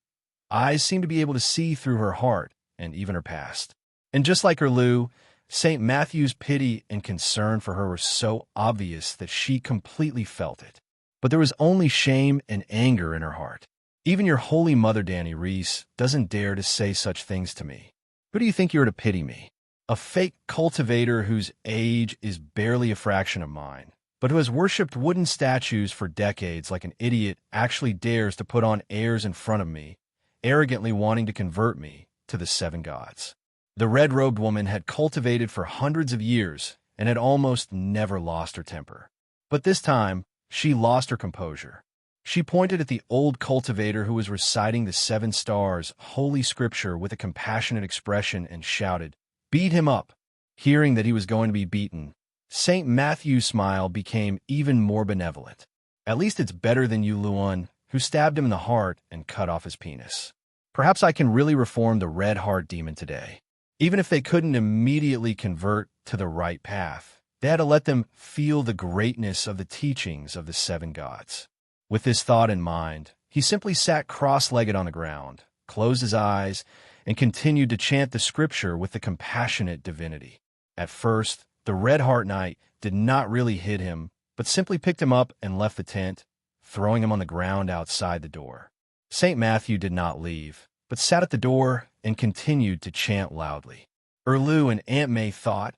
eyes seemed to be able to see through her heart and even her past. And just like Erlu, St. Matthew's pity and concern for her were so obvious that she completely felt it. But there was only shame and anger in her heart. Even your holy mother, Dani Reese, doesn't dare to say such things to me. Who do you think you are to pity me? A fake cultivator whose age is barely a fraction of mine, but who has worshipped wooden statues for decades like an idiot actually dares to put on airs in front of me, arrogantly wanting to convert me to the 7 gods. The red-robed woman had cultivated for hundreds of years and had almost never lost her temper. But this time, she lost her composure. She pointed at the old cultivator who was reciting the 7 stars holy scripture with a compassionate expression and shouted, "Beat him up!" Hearing that he was going to be beaten, St. Matthew's smile became even more benevolent. At least it's better than you, Luan, who stabbed him in the heart and cut off his penis. Perhaps I can really reform the red heart demon today. Even if they couldn't immediately convert to the right path, they had to let them feel the greatness of the teachings of the 7 gods. With this thought in mind, he simply sat cross-legged on the ground, closed his eyes, and continued to chant the scripture with the compassionate divinity. At first, the Red Heart Knight did not really hit him, but simply picked him up and left the tent, throwing him on the ground outside the door. St. Matthew did not leave, but sat at the door and continued to chant loudly. Erlu and Aunt May thought,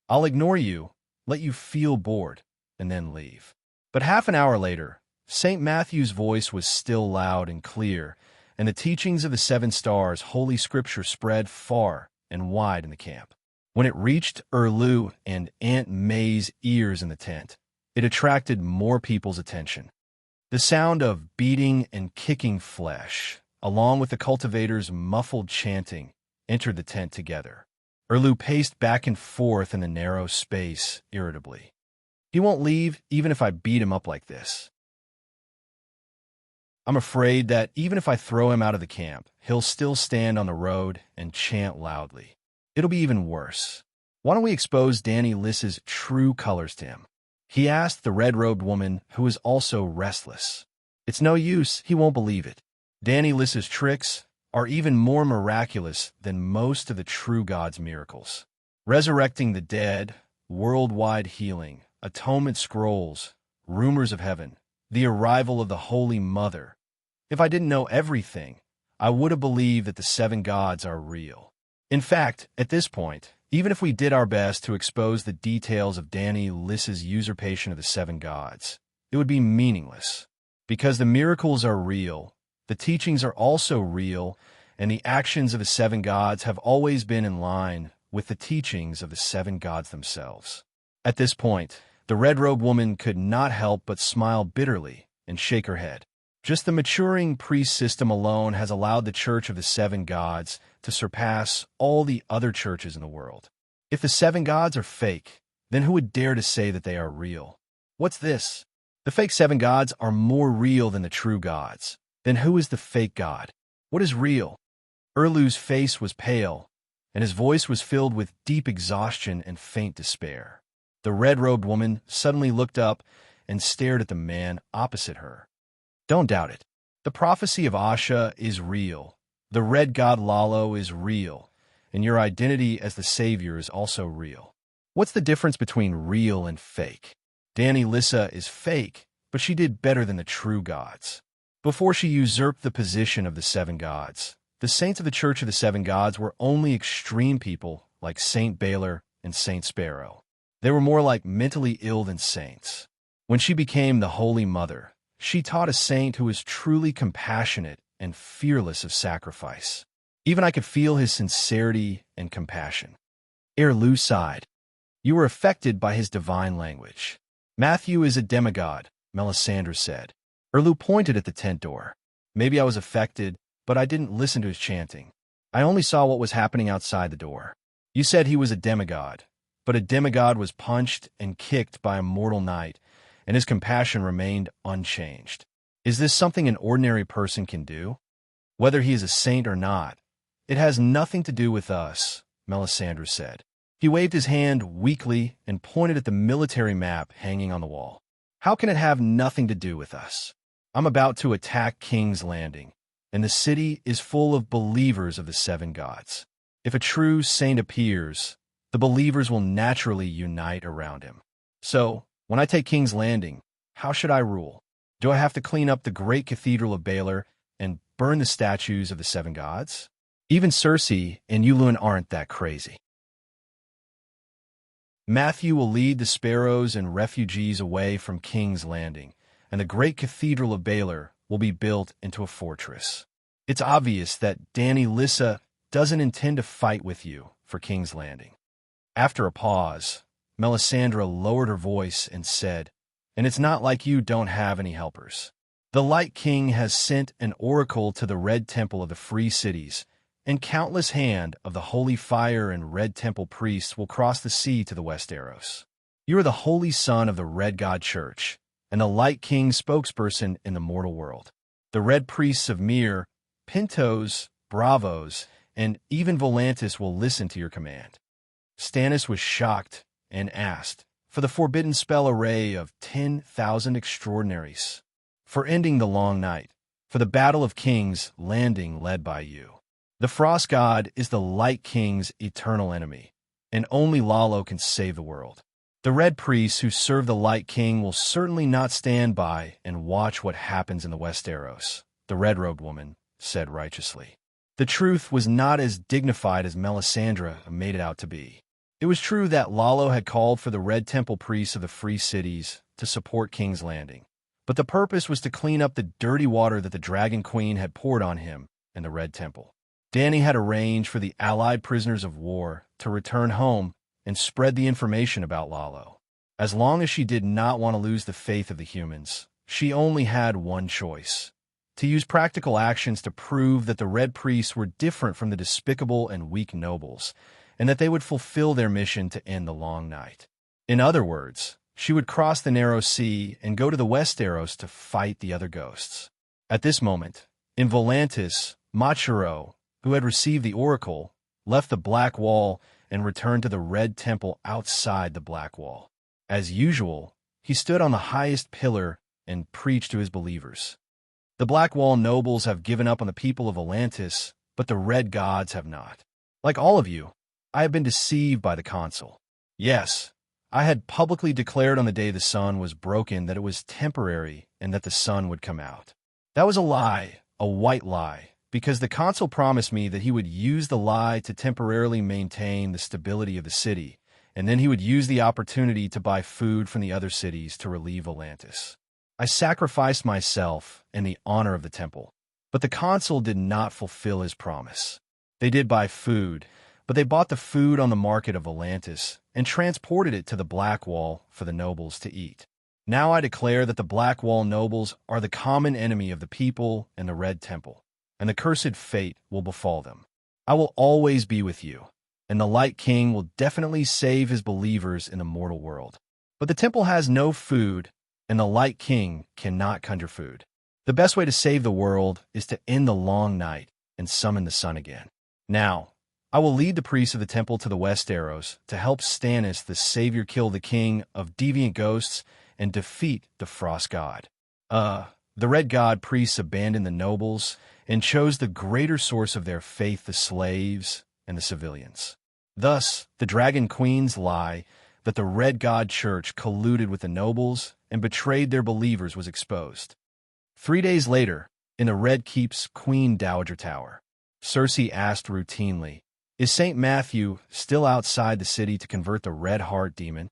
"I'll ignore you, let you feel bored, and then leave." But half an hour later, St. Matthew's voice was still loud and clear, and the teachings of the 7 stars holy scripture spread far and wide in the camp. When it reached Erlu and Aunt May's ears in the tent, it attracted more people's attention. The sound of beating and kicking flesh, along with the cultivator's muffled chanting, entered the tent together. Erlu paced back and forth in the narrow space irritably. He won't leave even if I beat him up like this. I'm afraid that even if I throw him out of the camp, he'll still stand on the road and chant loudly. It'll be even worse. Why don't we expose Dani Liss's true colors to him? He asked the red-robed woman, who was also restless. It's no use, he won't believe it. Dani Liss's tricks are even more miraculous than most of the true God's miracles. Resurrecting the dead, worldwide healing, atonement scrolls, rumors of heaven, the arrival of the Holy Mother. If I didn't know everything, I would have believed that the 7 gods are real. In fact, at this point, even if we did our best to expose the details of Dani Liss's usurpation of the 7 gods, it would be meaningless. Because the miracles are real, the teachings are also real, and the actions of the 7 gods have always been in line with the teachings of the 7 gods themselves. At this point, the red-robed woman could not help but smile bitterly and shake her head. Just the maturing priest system alone has allowed the Church of the 7 gods to surpass all the other churches in the world. If the 7 gods are fake, then who would dare to say that they are real? What's this? The fake 7 gods are more real than the true gods. Then who is the fake god? What is real? Erlu's face was pale, and his voice was filled with deep exhaustion and faint despair. The red-robed woman suddenly looked up and stared at the man opposite her. Don't doubt it. The prophecy of Asha is real. The red god Lalo is real, and your identity as the savior is also real. What's the difference between real and fake? Dani Lissa is fake, but she did better than the true gods. Before she usurped the position of the 7 gods, the saints of the Church of the 7 gods were only extreme people like Saint Baylor and Saint Sparrow. They were more like mentally ill than saints. When she became the Holy Mother, she taught a saint who was truly compassionate and fearless of sacrifice. Even I could feel his sincerity and compassion. Erlu sighed. You were affected by his divine language. Matthew is a demigod, Melisandre said. Erlu pointed at the tent door. Maybe I was affected, but I didn't listen to his chanting. I only saw what was happening outside the door. You said he was a demigod, but a demigod was punched and kicked by a mortal knight, and his compassion remained unchanged. Is this something an ordinary person can do? Whether he is a saint or not, it has nothing to do with us, Melisandre said. He waved his hand weakly and pointed at the military map hanging on the wall. How can it have nothing to do with us? I'm about to attack King's Landing, and the city is full of believers of the seven gods. If a true saint appears, the believers will naturally unite around him. So, when I take King's Landing, how should I rule? Do I have to clean up the great cathedral of Baelor and burn the statues of the seven gods? Even Cersei and Yulun aren't that crazy. Matthew will lead the sparrows and refugees away from King's Landing, and the great cathedral of Baelor will be built into a fortress. It's obvious that Dany Lissa doesn't intend to fight with you for King's Landing. After a pause, Melisandre lowered her voice and said, "And it's not like you don't have any helpers. The Light King has sent an oracle to the Red Temple of the Free Cities, and countless hand of the Holy Fire and Red Temple priests will cross the sea to the Westeros. You are the Holy Son of the Red God Church, and the Light King's spokesperson in the mortal world. The Red Priests of Myr, Pintos, Bravos, and even Volantis will listen to your command." Stannis was shocked and asked, "For the forbidden spell array of 10,000 extraordinaries, for ending the long night, for the battle of King's Landing led by you. The Frost God is the Light King's eternal enemy, and only Lalo can save the world. The Red Priests who serve the Light King will certainly not stand by and watch what happens in the Westeros," the red-robed woman said righteously. The truth was not as dignified as Melisandre made it out to be. It was true that Lalo had called for the Red Temple priests of the Free Cities to support King's Landing, but the purpose was to clean up the dirty water that the Dragon Queen had poured on him in the Red Temple. Dany had arranged for the allied prisoners of war to return home and spread the information about Lalo. As long as she did not want to lose the faith of the humans, she only had one choice: to use practical actions to prove that the Red Priests were different from the despicable and weak nobles, and that they would fulfill their mission to end the long night. In other words, she would cross the narrow sea and go to the Westeros to fight the other ghosts. At this moment, in Volantis, Machiro, who had received the oracle, left the Black Wall and returned to the Red Temple outside the Black Wall. As usual, he stood on the highest pillar and preached to his believers. The Black Wall nobles have given up on the people of Volantis, but the Red Gods have not. Like all of you, I have been deceived by the Consul. Yes, I had publicly declared on the day the sun was broken that it was temporary and that the sun would come out. That was a lie, a white lie, because the Consul promised me that he would use the lie to temporarily maintain the stability of the city, and then he would use the opportunity to buy food from the other cities to relieve Volantis. I sacrificed myself and the honor of the temple, but the Consul did not fulfill his promise. They did buy food, but they bought the food on the market of Volantis and transported it to the Black Wall for the nobles to eat. Now I declare that the Black Wall nobles are the common enemy of the people and the Red Temple, and the cursed fate will befall them. I will always be with you, and the Light King will definitely save his believers in the mortal world. But the temple has no food, and the Light King cannot conjure food. The best way to save the world is to end the long night and summon the sun again. Now, I will lead the priests of the temple to the Westeros to help Stannis the Savior kill the king of deviant ghosts and defeat the Frost God. The Red God priests abandoned the nobles and chose the greater source of their faith, the slaves and the civilians. Thus, the Dragon Queen's lie that the Red God Church colluded with the nobles and betrayed their believers was exposed. 3 days later, in the Red Keep's Queen Dowager Tower, Cersei asked routinely, "Is St. Matthew still outside the city to convert the Red Heart demon?"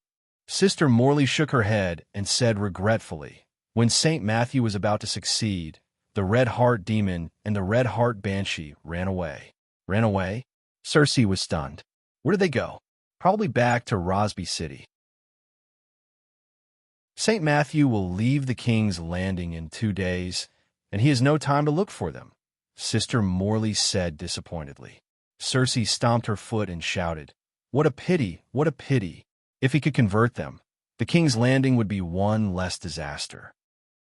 Sister Morley shook her head and said regretfully, "When St. Matthew was about to succeed, the Red Heart demon and the Red Heart Banshee ran away." Ran away? Cersei was stunned. Where did they go? Probably back to Rosby City. St. Matthew will leave the King's Landing in 2 days, and he has no time to look for them," Sister Morley said disappointedly. Cersei stomped her foot and shouted, "What a pity, what a pity! If he could convert them, the King's Landing would be one less disaster.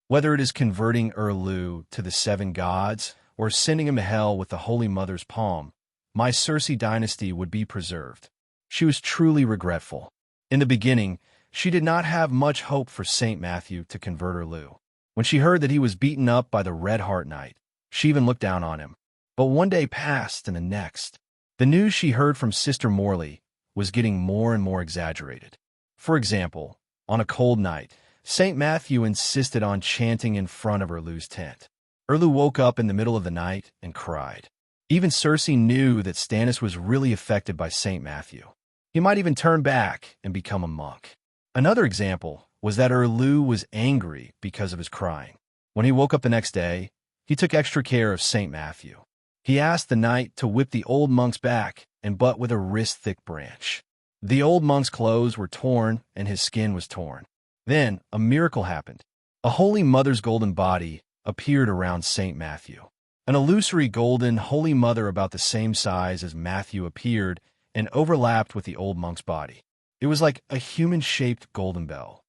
Whether it is converting Erlu to the seven gods or sending him to hell with the Holy Mother's palm, my Cersei dynasty would be preserved." She was truly regretful. In the beginning, she did not have much hope for St. Matthew to convert Erlu. When she heard that he was beaten up by the Red Heart Knight, she even looked down on him. But one day passed and the next. The news she heard from Sister Morley was getting more and more exaggerated. For example, on a cold night, St. Matthew insisted on chanting in front of Erlu's tent. Erlu woke up in the middle of the night and cried. Even Cersei knew that Stannis was really affected by St. Matthew. He might even turn back and become a monk. Another example was that Erlu was angry because of his crying. When he woke up the next day, he took extra care of St. Matthew. He asked the knight to whip the old monk's back and butt with a wrist-thick branch. The old monk's clothes were torn and his skin was torn. Then a miracle happened. A Holy Mother's golden body appeared around St. Matthew. An illusory golden Holy Mother about the same size as Matthew appeared and overlapped with the old monk's body. It was like a human-shaped golden bell.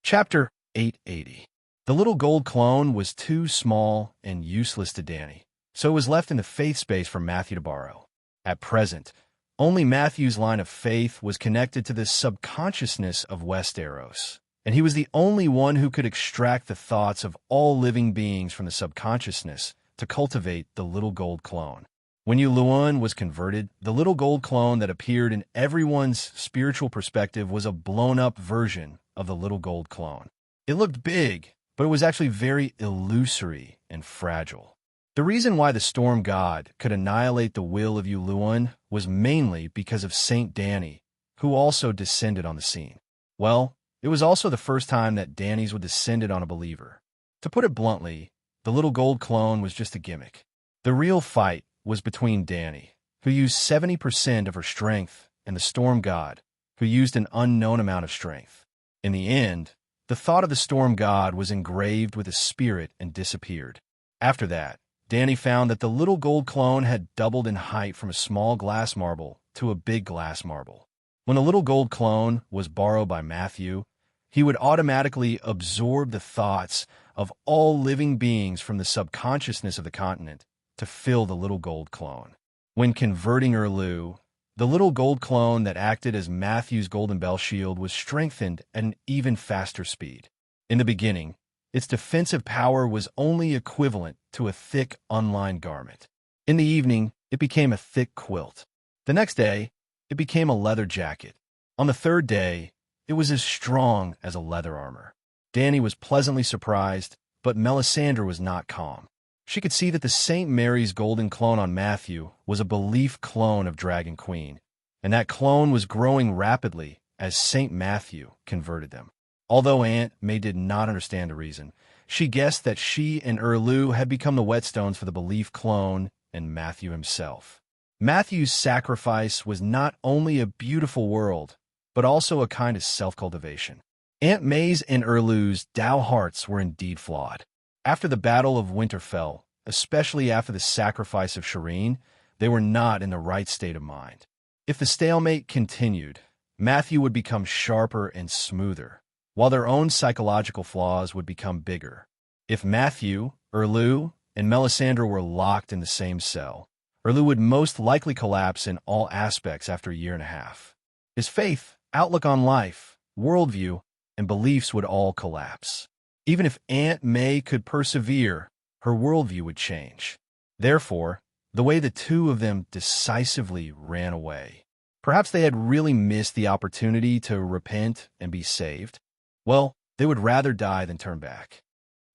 Chapter 880. The little gold clone was too small and useless to Dany, so it was left in the faith space for Matthew to borrow. At present, only Matthew's line of faith was connected to the subconsciousness of Westeros, and he was the only one who could extract the thoughts of all living beings from the subconsciousness to cultivate the little gold clone. When Yulun was converted, the little gold clone that appeared in everyone's spiritual perspective was a blown-up version of the little gold clone. It looked big, but it was actually very illusory and fragile. The reason why the Storm God could annihilate the will of Yulun was mainly because of Saint Dany, who also descended on the scene. Well, it was also the first time that Dany's would descended on a believer. To put it bluntly, the little gold clone was just a gimmick. The real fight was between Dany, who used 70% of her strength, and the Storm God, who used an unknown amount of strength. In the end, the thought of the Storm God was engraved with his spirit and disappeared. After that, Dany found that the little gold clone had doubled in height from a small glass marble to a big glass marble. When the little gold clone was borrowed by Matthew, he would automatically absorb the thoughts of all living beings from the subconsciousness of the continent to fill the little gold clone. When converting Erlu, the little gold clone that acted as Matthew's golden bell shield was strengthened at an even faster speed. In the beginning, its defensive power was only equivalent to a thick, unlined garment. In the evening, it became a thick quilt. The next day, it became a leather jacket. On the third day, it was as strong as a leather armor. Dany was pleasantly surprised, but Melisandre was not calm. She could see that the St. Mary's golden clone on Matthew was a belief clone of Dragon Queen, and that clone was growing rapidly as St. Matthew converted them. Although Aunt May did not understand the reason, she guessed that she and Erlu had become the whetstones for the belief clone and Matthew himself. Matthew's sacrifice was not only a beautiful world, but also a kind of self-cultivation. Aunt May's and Erlu's Tao hearts were indeed flawed. After the Battle of Winterfell, especially after the sacrifice of Serene, they were not in the right state of mind. If the stalemate continued, Matthew would become sharper and smoother, while their own psychological flaws would become bigger. If Matthew, Erlu, and Melisandre were locked in the same cell, Erlu would most likely collapse in all aspects after a year and a half. His faith, outlook on life, worldview, and beliefs would all collapse. Even if Aunt May could persevere, her worldview would change. Therefore, the way the two of them decisively ran away. Perhaps they had really missed the opportunity to repent and be saved. Well, they would rather die than turn back.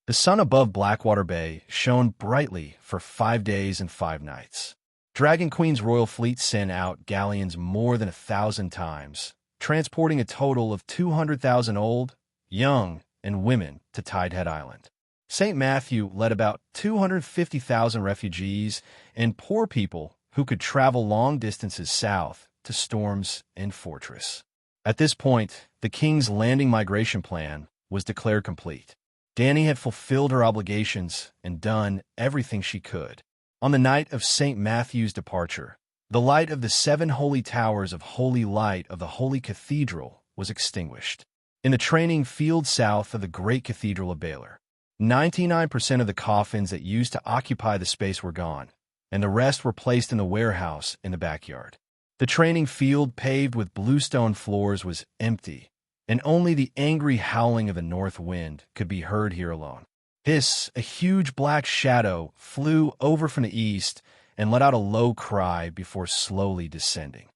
The sun above Blackwater Bay shone brightly for 5 days and 5 nights. Dragon Queen's royal fleet sent out galleons more than 1,000 times, transporting a total of 200,000 old, young, and women to Tidehead Island. St. Matthew led about 250,000 refugees and poor people who could travel long distances south to Storm's End Fortress. At this point, the king's landing migration plan was declared complete. Dany had fulfilled her obligations and done everything she could. On the night of St. Matthew's departure, the light of the 7 holy towers of holy light of the Holy Cathedral was extinguished. In the training field south of the great Cathedral of Baylor, 99% of the coffins that used to occupy the space were gone, and the rest were placed in the warehouse in the backyard. The training field, paved with bluestone floors, was empty, and only the angry howling of the north wind could be heard here alone. Hiss, a huge black shadow, flew over from the east and let out a low cry before slowly descending.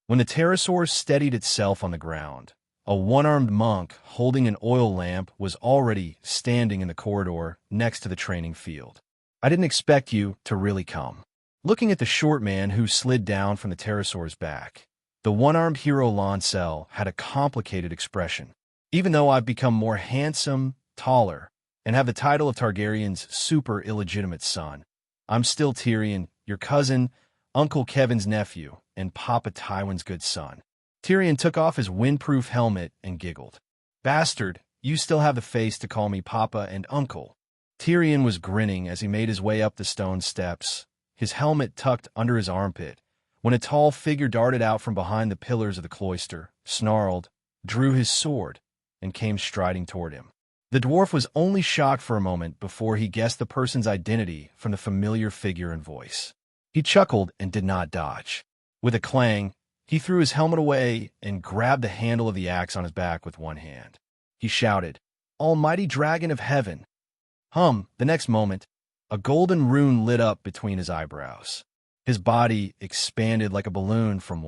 When the pterosaur steadied itself on the ground, a one-armed monk holding an oil lamp was already standing in the corridor next to the training field. "I didn't expect you to really come." Looking at the short man who slid down from the pterosaur's back, the one-armed hero Lancel had a complicated expression. "Even though I've become more handsome, taller, and have the title of Targaryen's super illegitimate son, I'm still Tyrion, your cousin, Uncle Kevin's nephew, and Papa Tywin's good son." Tyrion took off his windproof helmet and giggled. "Bastard, you still have the face to call me Papa and Uncle." Tyrion was grinning as he made his way up the stone steps, his helmet tucked under his armpit, when a tall figure darted out from behind the pillars of the cloister, snarled, drew his sword, and came striding toward him. The dwarf was only shocked for a moment before he guessed the person's identity from the familiar figure and voice. He chuckled and did not dodge. With a clang, he threw his helmet away and grabbed the handle of the axe on his back with one hand. He shouted, "Almighty dragon of heaven!" The next moment, a golden rune lit up between his eyebrows. His body expanded like a balloon from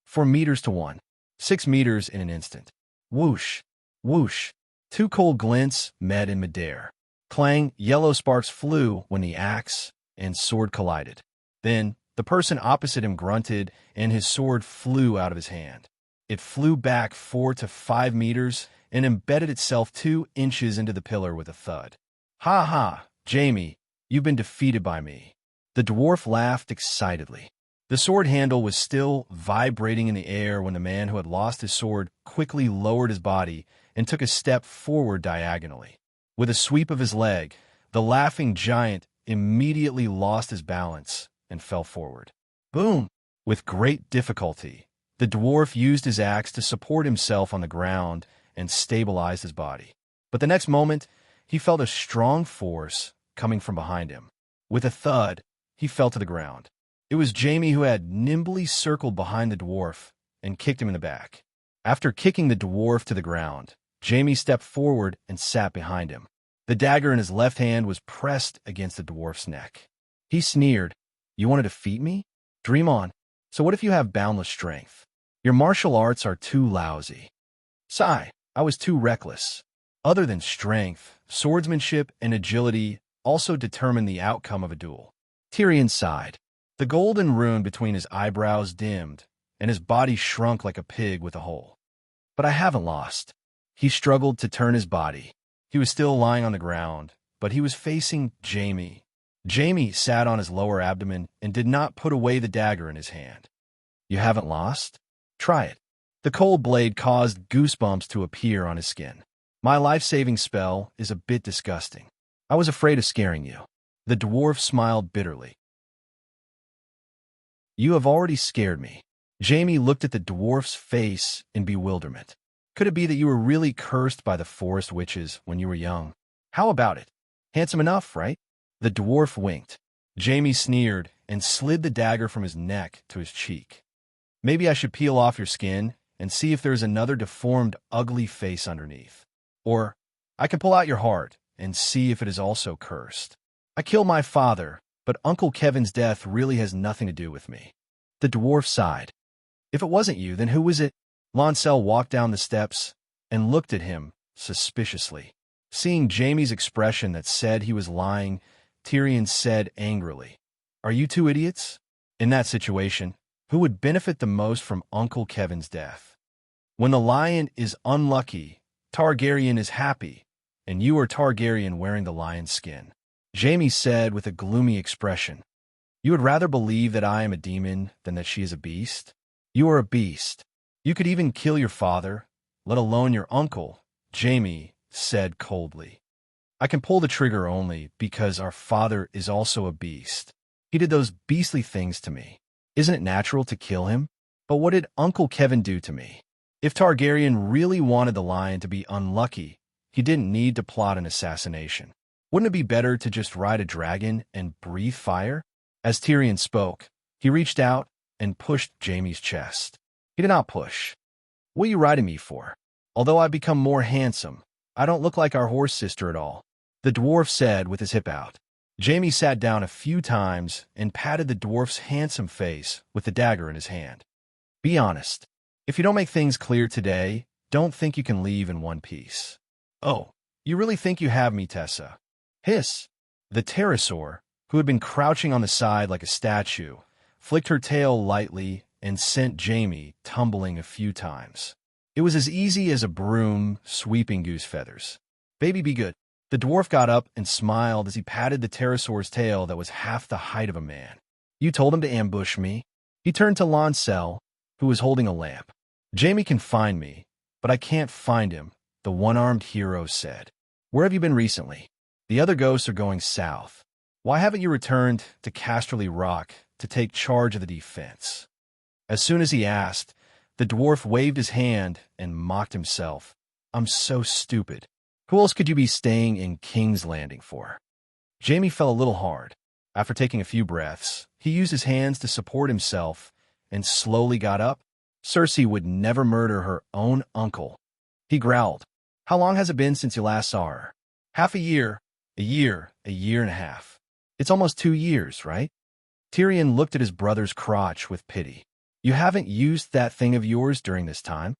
4 meters to 6 meters in an instant. Whoosh, whoosh. 2 cold glints met in midair. Clang, yellow sparks flew when the axe and sword collided. Then, the person opposite him grunted, and his sword flew out of his hand. It flew back 4 to 5 meters and embedded itself 2 inches into the pillar with a thud. "Ha ha, Jaime, you've been defeated by me." The dwarf laughed excitedly. The sword handle was still vibrating in the air when the man who had lost his sword quickly lowered his body and took a step forward diagonally. With a sweep of his leg, the laughing giant immediately lost his balance and fell forward. Boom! With great difficulty, the dwarf used his axe to support himself on the ground and stabilize his body. But the next moment, he felt a strong force coming from behind him. With a thud, he fell to the ground. It was Jaime who had nimbly circled behind the dwarf and kicked him in the back. After kicking the dwarf to the ground, Jaime stepped forward and sat behind him. The dagger in his left hand was pressed against the dwarf's neck. He sneered, "You want to defeat me? Dream on. So what if you have boundless strength? Your martial arts are too lousy." Sigh, I was too reckless. Other than strength, swordsmanship and agility also determine the outcome of a duel. Tyrion sighed. The golden rune between his eyebrows dimmed, and his body shrunk like a pig with a hole. "But I haven't lost." He struggled to turn his body. He was still lying on the ground, but he was facing Jaime. Jaime sat on his lower abdomen and did not put away the dagger in his hand. "You haven't lost? Try it." The cold blade caused goosebumps to appear on his skin. "My life-saving spell is a bit disgusting. I was afraid of scaring you." The dwarf smiled bitterly. "You have already scared me." Jaime looked at the dwarf's face in bewilderment. "Could it be that you were really cursed by the forest witches when you were young? How about it? Handsome enough, right?" The dwarf winked. Jaime sneered and slid the dagger from his neck to his cheek. "Maybe I should peel off your skin and see if there's another deformed, ugly face underneath. Or I can pull out your heart and see if it is also cursed. I killed my father, but Uncle Kevin's death really has nothing to do with me." The dwarf sighed. "If it wasn't you, then who was it?" Lancel walked down the steps and looked at him suspiciously. Seeing Jaime's expression that said he was lying, Tyrion said angrily, "Are you two idiots? In that situation, who would benefit the most from Uncle Kevin's death? When the lion is unlucky, Targaryen is happy, and you are Targaryen wearing the lion's skin." Jaime said with a gloomy expression, "You would rather believe that I am a demon than that she is a beast?" You are a beast. You could even kill your father, let alone your uncle, Jamie said coldly. I can pull the trigger only because our father is also a beast. He did those beastly things to me. Isn't it natural to kill him? But what did Uncle Kevin do to me? If Targaryen really wanted the lion to be unlucky, he didn't need to plot an assassination. Wouldn't it be better to just ride a dragon and breathe fire? As Tyrion spoke, he reached out and pushed Jaime's chest. He did not push. What are you riding me for? Although I've become more handsome, I don't look like our horse sister at all, the dwarf said with his hip out. Jaime sat down a few times and patted the dwarf's handsome face with the dagger in his hand. Be honest. If you don't make things clear today, don't think you can leave in one piece. Oh, you really think you have me, Tessa? Hiss. The pterosaur, who had been crouching on the side like a statue, flicked her tail lightly and sent Jaime tumbling a few times. It was as easy as a broom sweeping goose feathers. Baby, be good. The dwarf got up and smiled as he patted the pterosaur's tail that was half the height of a man. You told him to ambush me. He turned to Lancel, who was holding a lamp. Jaime can find me, but I can't find him, the one-armed hero said. Where have you been recently? The other ghosts are going south. Why haven't you returned to Casterly Rock to take charge of the defense? As soon as he asked, the dwarf waved his hand and mocked himself. I'm so stupid. Who else could you be staying in King's Landing for? Jaime fell a little hard. After taking a few breaths, he used his hands to support himself and slowly got up. Cersei would never murder her own uncle. He growled. How long has it been since you last saw her? Half a year, a year and a half. It's almost 2 years, right? Tyrion looked at his brother's crotch with pity. You haven't used that thing of yours during this time?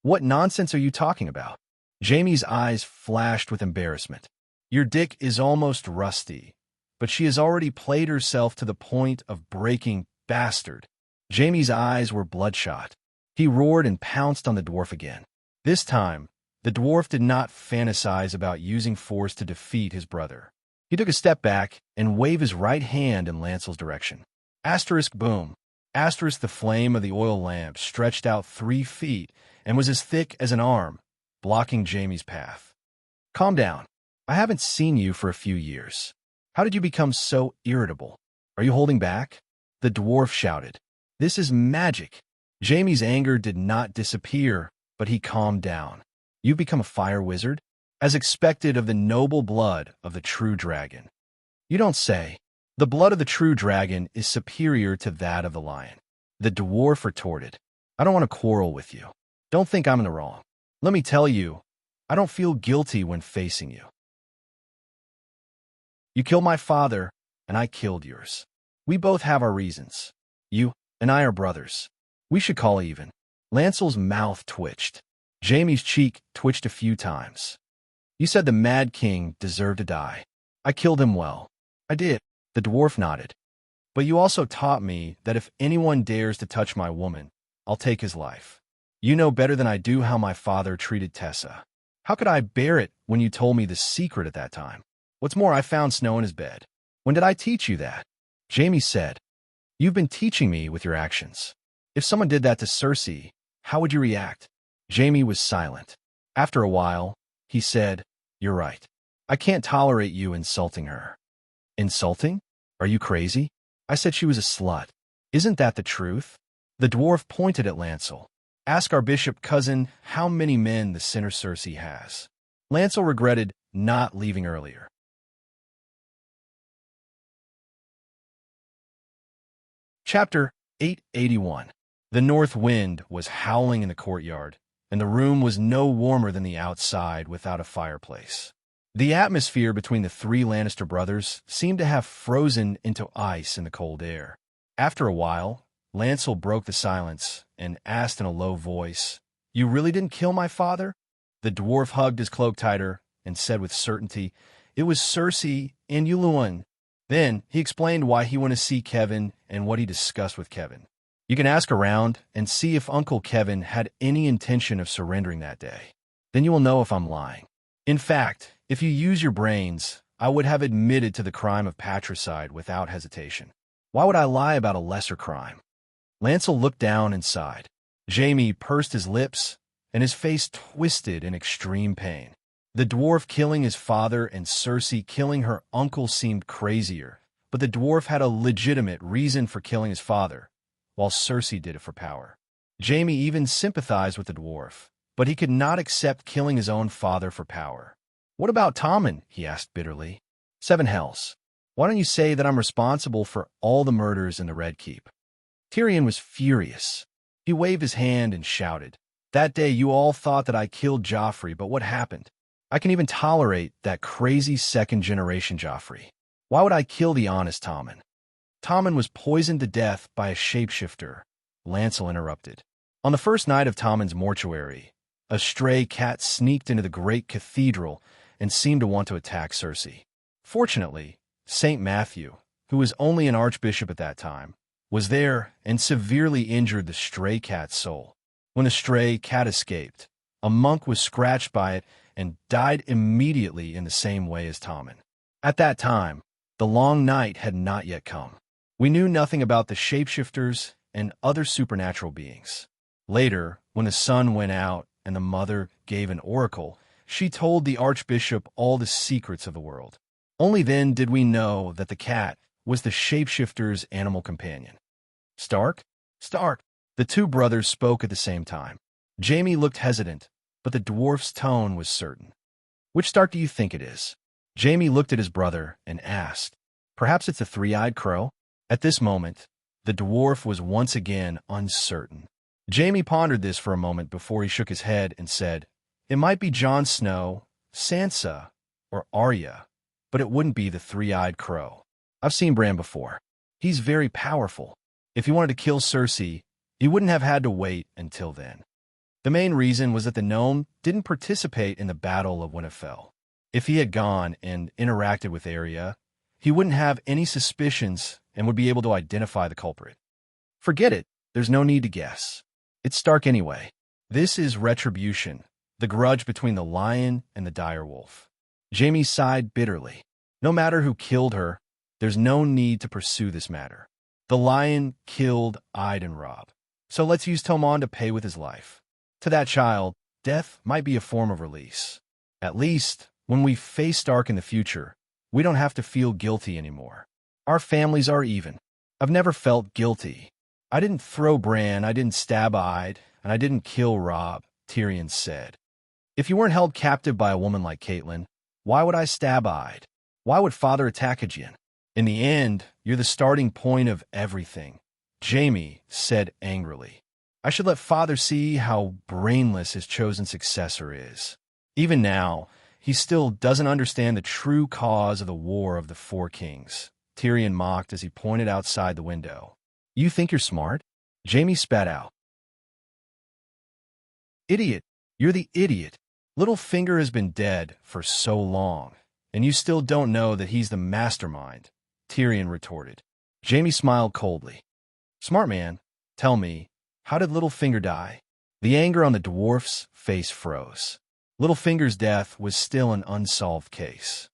What nonsense are you talking about? Jaime's eyes flashed with embarrassment. Your dick is almost rusty, but she has already played herself to the point of breaking, bastard. Jaime's eyes were bloodshot. He roared and pounced on the dwarf again. This time, the dwarf did not fantasize about using force to defeat his brother. He took a step back and waved his right hand in Lancel's direction. Asterisk boom. Asterisk the flame of the oil lamp stretched out 3 feet and was as thick as an arm, blocking Jaime's path. Calm down. I haven't seen you for a few years. How did you become so irritable? Are you holding back? The dwarf shouted. This is magic. Jaime's anger did not disappear, but he calmed down. You've become a fire wizard? As expected of the noble blood of the true dragon. You don't say. The blood of the true dragon is superior to that of the lion. The dwarf retorted. I don't want to quarrel with you. Don't think I'm in the wrong. Let me tell you, I don't feel guilty when facing you. You killed my father, and I killed yours. We both have our reasons. You and I are brothers. We should call even. Lancel's mouth twitched. Jaime's cheek twitched a few times. You said the Mad King deserved to die. I killed him well. I did. The dwarf nodded. But you also taught me that if anyone dares to touch my woman, I'll take his life. You know better than I do how my father treated Tessa. How could I bear it when you told me the secret at that time? What's more, I found snow in his bed. When did I teach you that? Jaime said. You've been teaching me with your actions. If someone did that to Cersei, how would you react? Jaime was silent. After a while, he said, You're right. I can't tolerate you insulting her. Insulting? Are you crazy? I said she was a slut. Isn't that the truth? The dwarf pointed at Lancel. Ask our bishop cousin how many men the sinner Cersei has. Lancel regretted not leaving earlier. Chapter 881. The north wind was howling in the courtyard, and the room was no warmer than the outside without a fireplace. The atmosphere between the 3 Lannister brothers seemed to have frozen into ice in the cold air. After a while, Lancel broke the silence and asked in a low voice, You really didn't kill my father? The dwarf hugged his cloak tighter and said with certainty, It was Cersei and Yuluan. Then he explained why he went to see Kevin and what he discussed with Kevin. You can ask around and see if Uncle Kevin had any intention of surrendering that day. Then you will know if I'm lying. In fact, if you use your brains, I would have admitted to the crime of patricide without hesitation. Why would I lie about a lesser crime? Lancel looked down and sighed. Jaime pursed his lips, and his face twisted in extreme pain. The dwarf killing his father and Cersei killing her uncle seemed crazier, but the dwarf had a legitimate reason for killing his father, while Cersei did it for power. Jaime even sympathized with the dwarf, but he could not accept killing his own father for power. "What about Tommen?" he asked bitterly. "Seven hells. Why don't you say that I'm responsible for all the murders in the Red Keep?" Tyrion was furious. He waved his hand and shouted, "That day you all thought that I killed Joffrey, but what happened? I can even tolerate that crazy second-generation Joffrey. Why would I kill the honest Tommen?" "Tommen was poisoned to death by a shapeshifter," Lancel interrupted. "On the first night of Tommen's mortuary, a stray cat sneaked into the great cathedral and seemed to want to attack Cersei. Fortunately, St. Matthew, who was only an archbishop at that time, was there and severely injured the stray cat's soul. When the stray cat escaped, a monk was scratched by it and died immediately in the same way as Tommen. At that time, the long night had not yet come. We knew nothing about the shapeshifters and other supernatural beings. Later, when the sun went out and the mother gave an oracle, she told the archbishop all the secrets of the world. Only then did we know that the cat was the shapeshifter's animal companion." "Stark?" "Stark." The two brothers spoke at the same time. Jaime looked hesitant, but the dwarf's tone was certain. "Which Stark do you think it is?" Jaime looked at his brother and asked, "Perhaps it's the three-eyed crow?" At this moment, the dwarf was once again uncertain. Jaime pondered this for a moment before he shook his head and said, "It might be Jon Snow, Sansa, or Arya, but it wouldn't be the three-eyed crow. I've seen Bran before. He's very powerful. If he wanted to kill Cersei, he wouldn't have had to wait until then." The main reason was that the gnome didn't participate in the Battle of Winterfell. If he had gone and interacted with Arya, he wouldn't have any suspicions and would be able to identify the culprit. "Forget it. There's no need to guess. It's Stark anyway. This is retribution, the grudge between the lion and the direwolf." Jaime sighed bitterly. No matter who killed her, there's no need to pursue this matter. The lion killed Ide and Robb, so let's use Tommen to pay with his life. To that child, death might be a form of release. At least, when we face Stark in the future, we don't have to feel guilty anymore. Our families are even. I've never felt guilty. I didn't throw Bran, I didn't stab Ide, and I didn't kill Robb, Tyrion said. "If you weren't held captive by a woman like Catelyn, why would I stab Ide? Why would Father attack Aegon? In the end, you're the starting point of everything," Jaime said angrily. "I should let Father see how brainless his chosen successor is. Even now, he still doesn't understand the true cause of the War of the Four Kings," Tyrion mocked as he pointed outside the window. "You think you're smart?" Jaime spat out. "Idiot. You're the idiot. Littlefinger has been dead for so long, and you still don't know that he's the mastermind," Tyrion retorted. Jaime smiled coldly. "Smart man, tell me, how did Littlefinger die?" The anger on the dwarf's face froze. Littlefinger's death was still an unsolved case.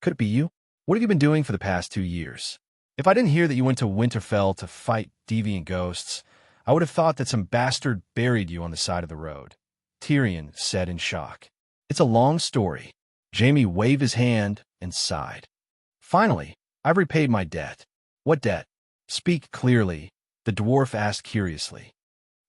"Could it be you? What have you been doing for the past 2 years? If I didn't hear that you went to Winterfell to fight deviant ghosts, I would have thought that some bastard buried you on the side of the road," Tyrion said in shock. "It's a long story." Jaime waved his hand and sighed. "Finally, I've repaid my debt." "What debt? Speak clearly," the dwarf asked curiously.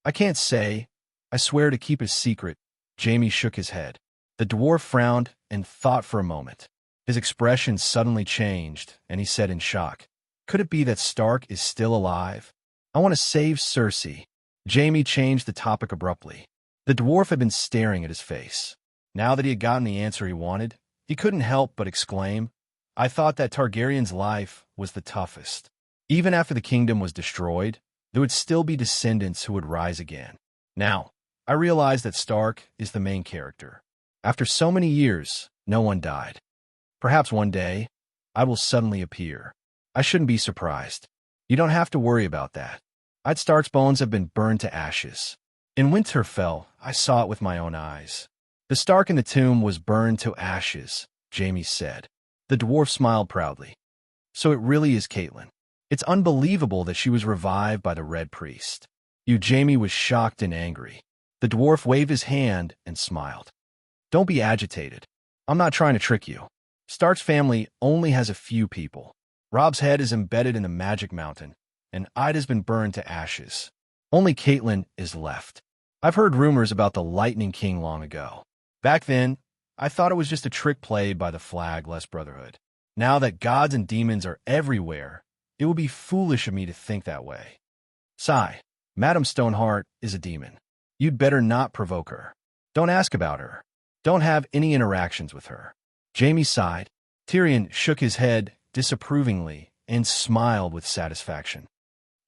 "I can't say. I swear to keep a secret." Jaime shook his head. The dwarf frowned and thought for a moment. His expression suddenly changed, and he said in shock, "Could it be that Stark is still alive? I want to save Cersei." Jaime changed the topic abruptly. The dwarf had been staring at his face. Now that he had gotten the answer he wanted, he couldn't help but exclaim, "I thought that Targaryen's life was the toughest. Even after the kingdom was destroyed, there would still be descendants who would rise again. Now, I realize that Stark is the main character. After so many years, no one died. Perhaps one day, I will suddenly appear. I shouldn't be surprised. You don't have to worry about that. Ed Stark's bones have been burned to ashes. In Winterfell, I saw it with my own eyes. The Stark in the tomb was burned to ashes," Jaime said. The dwarf smiled proudly. "So it really is Catelyn. It's unbelievable that she was revived by the Red Priest. Jaime was shocked and angry. The dwarf waved his hand and smiled. Don't be agitated. I'm not trying to trick you. Stark's family only has a few people. Rob's head is embedded in the magic mountain, and Ida's been burned to ashes. Only Caitlin is left. I've heard rumors about the Lightning King long ago. Back then, I thought it was just a trick played by the Flagless Brotherhood. Now that gods and demons are everywhere, it would be foolish of me to think that way. Sigh, Madame Stoneheart is a demon. You'd better not provoke her. Don't ask about her. Don't have any interactions with her. Jaime sighed. Tyrion shook his head disapprovingly and smiled with satisfaction.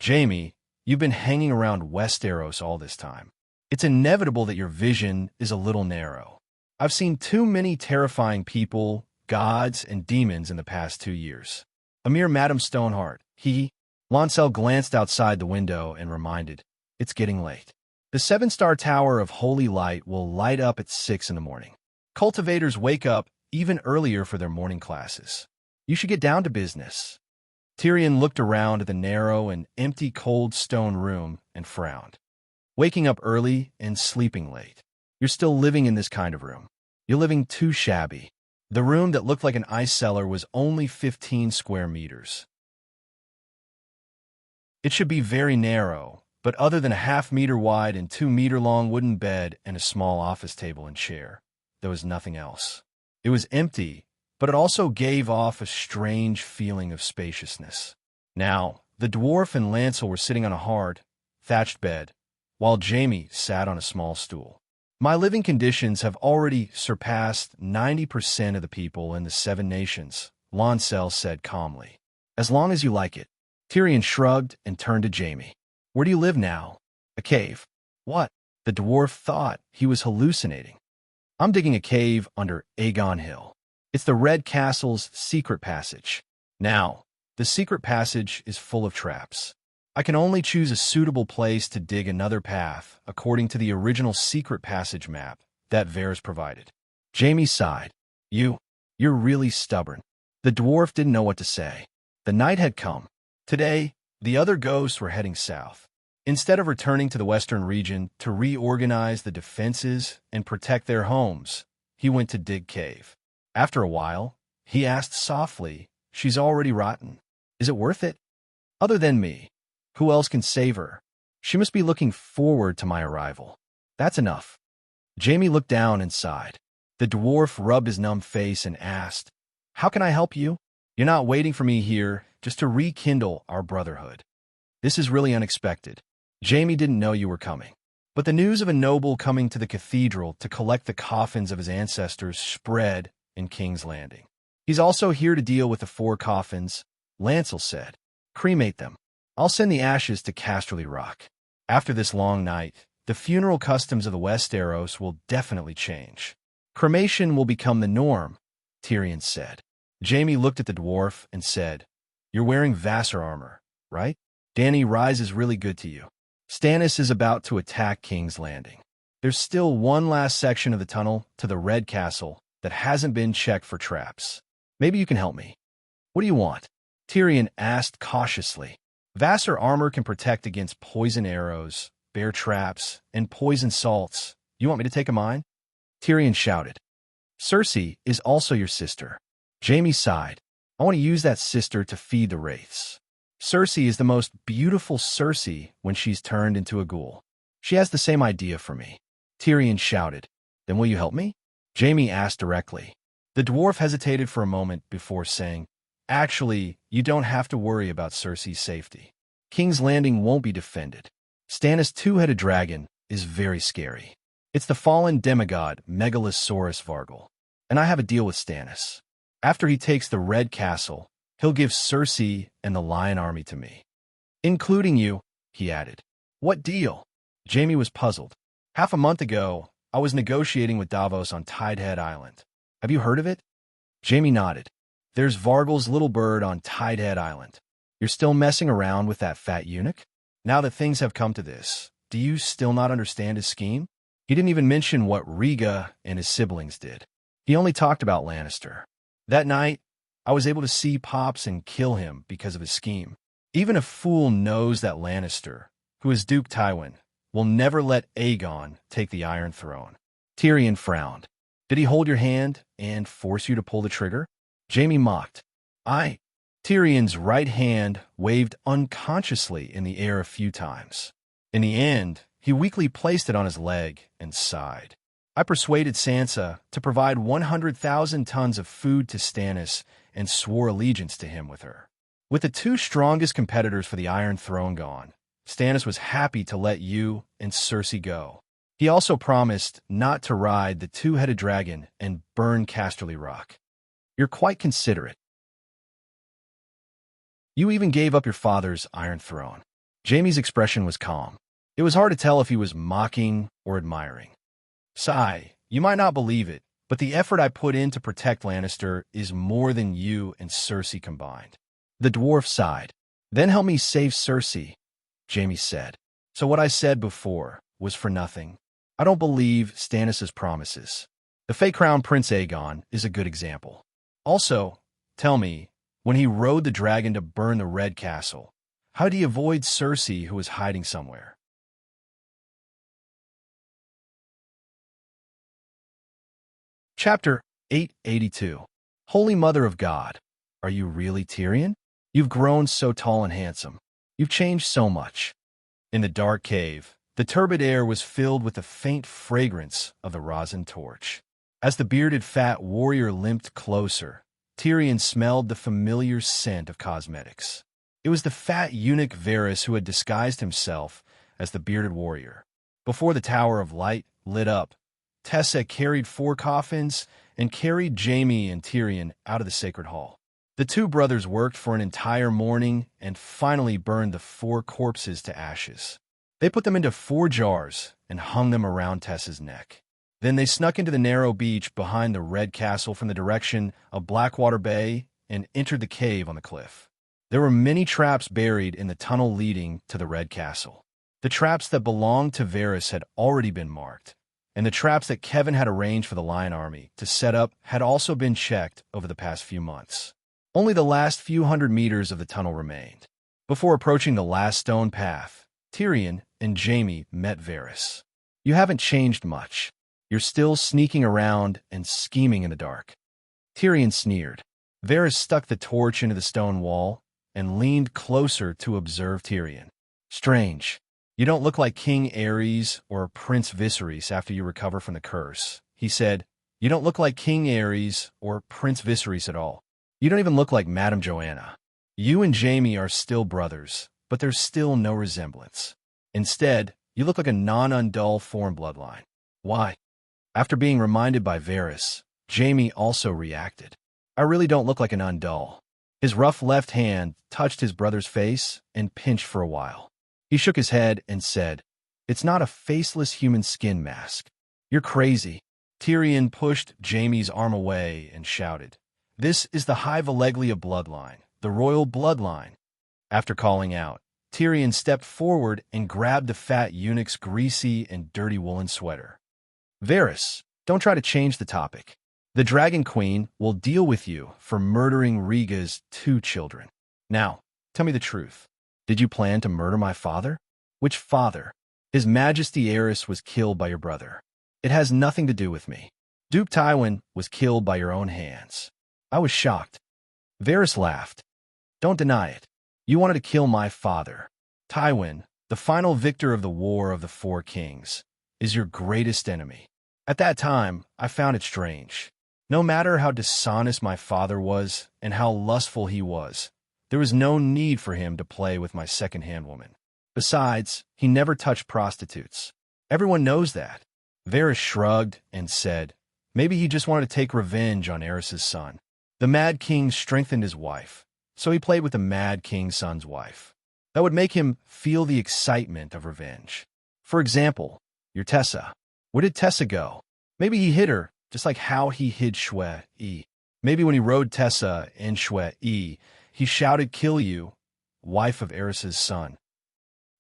Jaime, you've been hanging around Westeros all this time. It's inevitable that your vision is a little narrow. I've seen too many terrifying people, gods, and demons in the past 2 years. A mere Madame Stoneheart, Lancel glanced outside the window and reminded, it's getting late. The 7-star Tower of Holy Light will light up at 6 in the morning. Cultivators wake up even earlier for their morning classes. You should get down to business. Tyrion looked around at the narrow and empty cold stone room and frowned. Waking up early and sleeping late. You're still living in this kind of room. You're living too shabby. The room that looked like an ice cellar was only 15 square meters. It should be very narrow, but other than a half-meter wide and 2-meter-long wooden bed and a small office table and chair, there was nothing else. It was empty, but it also gave off a strange feeling of spaciousness. Now, the dwarf and Lancel were sitting on a hard, thatched bed, while Jaime sat on a small stool. My living conditions have already surpassed 90% of the people in the 7 nations, Lancel said calmly. As long as you like it. Tyrion shrugged and turned to Jaime. Where do you live now? A cave. What? The dwarf thought he was hallucinating. I'm digging a cave under Aegon Hill. It's the Red Castle's secret passage. Now, the secret passage is full of traps. I can only choose a suitable place to dig another path according to the original secret passage map that Varys provided. Jaime sighed. You're really stubborn. The dwarf didn't know what to say. The night had come. Today, the other ghosts were heading south. Instead of returning to the western region to reorganize the defenses and protect their homes, he went to dig cave. After a while, he asked softly, She's already rotten. Is it worth it? Other than me, who else can save her? She must be looking forward to my arrival. That's enough. Jaime looked down and sighed. The dwarf rubbed his numb face and asked, How can I help you? You're not waiting for me here just to rekindle our brotherhood. This is really unexpected. Jaime didn't know you were coming. But the news of a noble coming to the cathedral to collect the coffins of his ancestors spread in King's Landing. He's also here to deal with the 4 coffins, Lancel said. Cremate them. I'll send the ashes to Casterly Rock. After this long night, the funeral customs of the Westeros will definitely change. Cremation will become the norm, Tyrion said. Jaime looked at the dwarf and said, You're wearing Vassar armor, right? Dany Rise is really good to you. Stannis is about to attack King's Landing. There's still one last section of the tunnel to the Red Castle that hasn't been checked for traps. Maybe you can help me. What do you want? Tyrion asked cautiously. Vassar armor can protect against poison arrows, bear traps, and poison salts. You want me to take a mine? Tyrion shouted. Cersei is also your sister. Jaime sighed. I want to use that sister to feed the wraiths. Cersei is the most beautiful Cersei when she's turned into a ghoul. She has the same idea for me. Tyrion shouted. Then will you help me? Jaime asked directly. The dwarf hesitated for a moment before saying, Actually, you don't have to worry about Cersei's safety. King's Landing won't be defended. Stannis' 2-headed dragon is very scary. It's the fallen demigod Megalosaurus Vargal, and I have a deal with Stannis. After he takes the Red Castle, he'll give Cersei and the Lion Army to me. Including you, he added. What deal? Jaime was puzzled. Half a month ago, I was negotiating with Davos on Tidehead Island. Have you heard of it? Jaime nodded. There's Vargal's little bird on Tidehead Island. You're still messing around with that fat eunuch? Now that things have come to this, do you still not understand his scheme? He didn't even mention what Rhaega and his siblings did. He only talked about Lannister. That night, I was able to see Pops and kill him because of his scheme. Even a fool knows that Lannister, who is Duke Tywin, will never let Aegon take the Iron Throne. Tyrion frowned. Did he hold your hand and force you to pull the trigger? Jaime mocked. I. Tyrion's right hand waved unconsciously in the air a few times. In the end, he weakly placed it on his leg and sighed. I persuaded Sansa to provide 100,000 tons of food to Stannis and swore allegiance to him with her. With the two strongest competitors for the Iron Throne gone, Stannis was happy to let you and Cersei go. He also promised not to ride the two-headed dragon and burn Casterly Rock. You're quite considerate. You even gave up your father's Iron Throne. Jaime's expression was calm. It was hard to tell if he was mocking or admiring. Sigh, you might not believe it, but the effort I put in to protect Lannister is more than you and Cersei combined. The dwarf sighed. Then help me save Cersei, Jaime said. So what I said before was for nothing. I don't believe Stannis' promises. The fake crown Prince Aegon is a good example. Also, tell me, when he rode the dragon to burn the Red Castle, how did he avoid Cersei, who was hiding somewhere? Chapter 882. Holy Mother of God, are you really Tyrion? You've grown so tall and handsome. You've changed so much. In the dark cave, the turbid air was filled with the faint fragrance of the rosin torch. As the bearded fat warrior limped closer, Tyrion smelled the familiar scent of cosmetics. It was the fat eunuch Varys who had disguised himself as the bearded warrior. Before the Tower of Light lit up, Tessa carried 4 coffins and carried Jaime and Tyrion out of the sacred hall. The two brothers worked for an entire morning and finally burned the 4 corpses to ashes. They put them into 4 jars and hung them around Tessa's neck. Then they snuck into the narrow beach behind the Red Castle from the direction of Blackwater Bay and entered the cave on the cliff. There were many traps buried in the tunnel leading to the Red Castle. The traps that belonged to Varys had already been marked, and the traps that Kevin had arranged for the Lion Army to set up had also been checked over the past few months. Only the last few hundred meters of the tunnel remained. Before approaching the last stone path, Tyrion and Jaime met Varys. You haven't changed much. You're still sneaking around and scheming in the dark. Tyrion sneered. Varys stuck the torch into the stone wall and leaned closer to observe Tyrion. Strange. You don't look like King Aerys or Prince Viserys after you recover from the curse, he said. You don't look like King Aerys or Prince Viserys at all. You don't even look like Madame Joanna. You and Jaime are still brothers, but there's still no resemblance. Instead, you look like a non-Undul foreign bloodline. Why? After being reminded by Varys, Jaime also reacted. I really don't look like an Undul. His rough left hand touched his brother's face and pinched for a while. He shook his head and said, It's not a faceless human skin mask. You're crazy. Tyrion pushed Jaime's arm away and shouted, This is the High Valeglia bloodline, the royal bloodline. After calling out, Tyrion stepped forward and grabbed the fat eunuch's greasy and dirty woolen sweater. Varys, don't try to change the topic. The Dragon Queen will deal with you for murdering Rhaega's 2 children. Now, tell me the truth. Did you plan to murder my father? Which father? His Majesty Aerys was killed by your brother. It has nothing to do with me. Duke Tywin was killed by your own hands. I was shocked. Varys laughed. Don't deny it. You wanted to kill my father. Tywin, the final victor of the War of the 4 Kings, is your greatest enemy. At that time, I found it strange. No matter how dishonest my father was and how lustful he was, there was no need for him to play with my second-hand woman. Besides, he never touched prostitutes. Everyone knows that. Varys shrugged and said, maybe he just wanted to take revenge on Aerys' son. The Mad King strengthened his wife, so he played with the Mad King's son's wife. That would make him feel the excitement of revenge. For example, your Tessa. Where did Tessa go? Maybe he hid her, just like how he hid Shwe-E. Maybe when he rode Tessa in Shwe-E, he shouted, Kill you, wife of Aerys' son.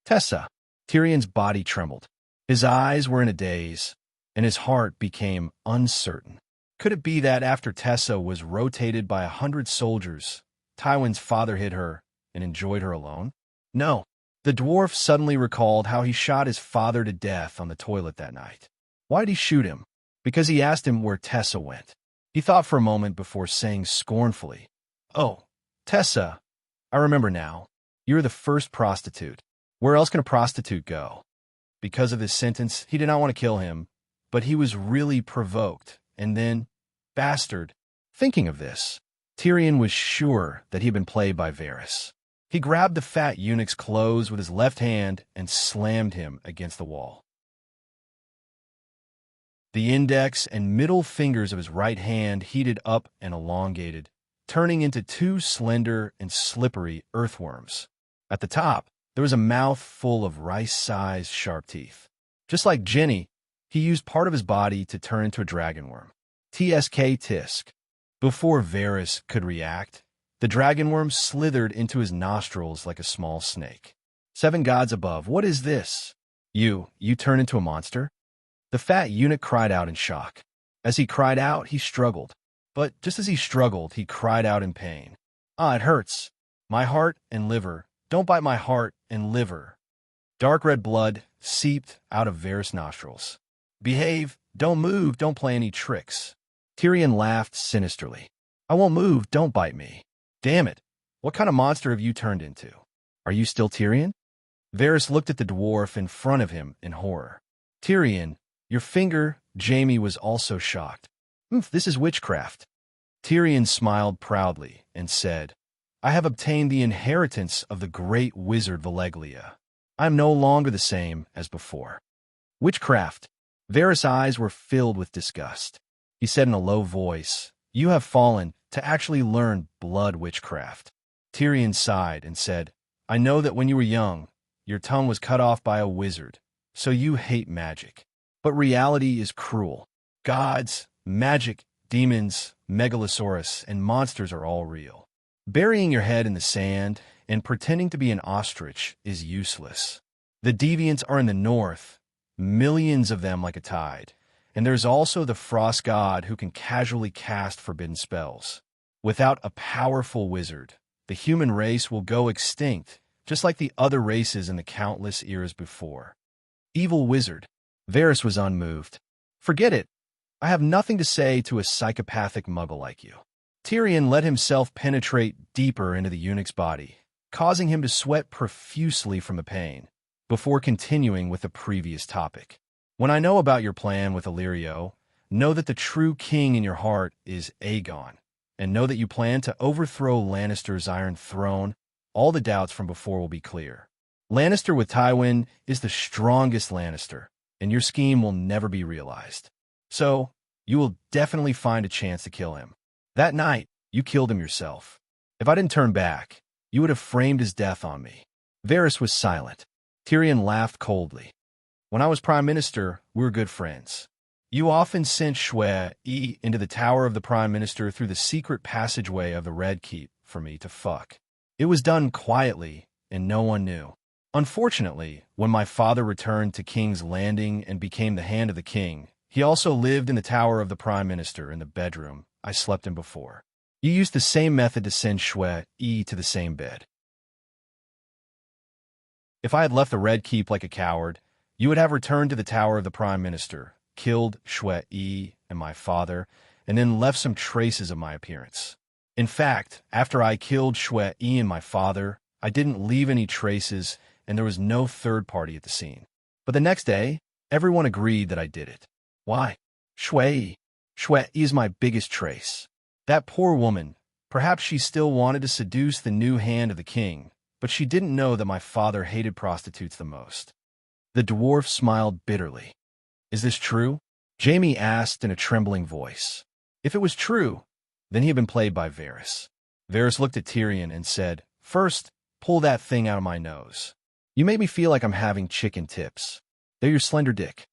Tessa. Tyrion's body trembled. His eyes were in a daze, and his heart became uncertain. Could it be that after Tessa was rotated by 100 soldiers, Tywin's father hid her and enjoyed her alone? No. The dwarf suddenly recalled how he shot his father to death on the toilet that night. Why did he shoot him? Because he asked him where Tessa went. He thought for a moment before saying scornfully, "Oh, Tessa, I remember now. You're the first prostitute. Where else can a prostitute go?" Because of this sentence, he did not want to kill him, but he was really provoked. And then, bastard. Thinking of this, Tyrion was sure that he had been played by Varys. He grabbed the fat eunuch's clothes with his left hand and slammed him against the wall. The index and middle fingers of his right hand heated up and elongated, turning into two slender and slippery earthworms. At the top, there was a mouth full of rice-sized sharp teeth. Just like Jenny, he used part of his body to turn into a dragonworm. TSK Tisk. Before Varys could react, the dragonworm slithered into his nostrils like a small snake. Seven gods above, what is this? You turned into a monster? The fat eunuch cried out in shock. As he cried out, he struggled. But just as he struggled, he cried out in pain. "Ah, it hurts. My heart and liver. Don't bite my heart and liver." Dark red blood seeped out of Varys' nostrils. "Behave. Don't move. Don't play any tricks." Tyrion laughed sinisterly. "I won't move. Don't bite me." "Damn it. What kind of monster have you turned into? Are you still Tyrion?" Varys looked at the dwarf in front of him in horror. "Tyrion, your finger." Jaime was also shocked. "This is witchcraft." Tyrion smiled proudly and said, "I have obtained the inheritance of the great wizard Valeglia. I am no longer the same as before." "Witchcraft." Varys' eyes were filled with disgust. He said in a low voice, "You have fallen to actually learn blood witchcraft." Tyrion sighed and said, "I know that when you were young, your tongue was cut off by a wizard, so you hate magic. But reality is cruel. Gods, magic, demons, megalosaurus, and monsters are all real. Burying your head in the sand and pretending to be an ostrich is useless. The deviants are in the north, millions of them like a tide, and there's also the frost god who can casually cast forbidden spells. Without a powerful wizard, the human race will go extinct, just like the other races in the countless eras before." "Evil wizard." Varys was unmoved. "Forget it. I have nothing to say to a psychopathic muggle like you." Tyrion let himself penetrate deeper into the eunuch's body, causing him to sweat profusely from the pain, before continuing with the previous topic. "When I know about your plan with Illyrio, know that the true king in your heart is Aegon, and know that you plan to overthrow Lannister's Iron Throne. All the doubts from before will be clear. Lannister with Tywin is the strongest Lannister, and your scheme will never be realized. So, you will definitely find a chance to kill him. That night, you killed him yourself. If I didn't turn back, you would have framed his death on me." Varys was silent. Tyrion laughed coldly. "When I was Prime Minister, we were good friends. You often sent Shwe into the Tower of the Prime Minister through the secret passageway of the Red Keep for me to fuck. It was done quietly, and no one knew. Unfortunately, when my father returned to King's Landing and became the Hand of the King, he also lived in the Tower of the Prime Minister in the bedroom I slept in before. You used the same method to send Shwe to the same bed. If I had left the Red Keep like a coward, you would have returned to the Tower of the Prime Minister, killed Shwe and my father, and then left some traces of my appearance. In fact, after I killed Shwe and my father, I didn't leave any traces, and there was no third party at the scene. But the next day, everyone agreed that I did it. Why? Shwe is my biggest trace. That poor woman, perhaps she still wanted to seduce the new Hand of the King, but she didn't know that my father hated prostitutes the most." The dwarf smiled bitterly. "Is this true?" Jaime asked in a trembling voice. If it was true, then he had been played by Varys. Varys looked at Tyrion and said, "First, pull that thing out of my nose. You make me feel like I'm having chicken tips. They're your slender dick."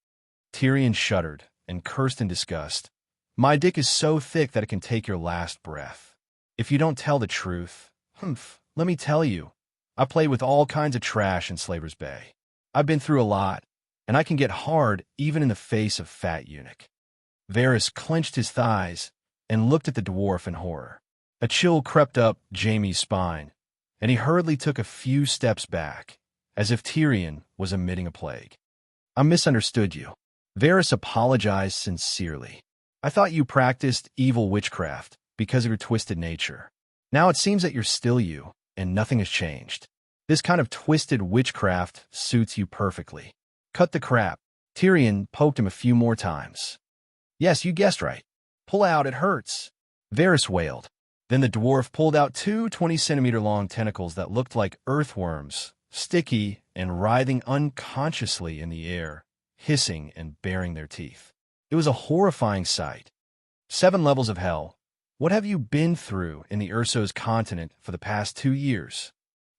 Tyrion shuddered and cursed in disgust. "My dick is so thick that it can take your last breath. If you don't tell the truth, let me tell you, I played with all kinds of trash in Slaver's Bay. I've been through a lot, and I can get hard even in the face of fat eunuch." Varys clenched his thighs and looked at the dwarf in horror. A chill crept up Jaime's spine, and he hurriedly took a few steps back, as if Tyrion was emitting a plague. "I misunderstood you." Varys apologized sincerely. "I thought you practiced evil witchcraft because of your twisted nature. Now it seems that you're still you, and nothing has changed. This kind of twisted witchcraft suits you perfectly. Cut the crap." Tyrion poked him a few more times. "Yes, you guessed right. Pull out, it hurts," Varys wailed. Then the dwarf pulled out two 20-centimeter-long tentacles that looked like earthworms, sticky and writhing unconsciously in the air, hissing and baring their teeth. It was a horrifying sight. 7 levels of hell. What have you been through in the Urso's continent for the past 2 years?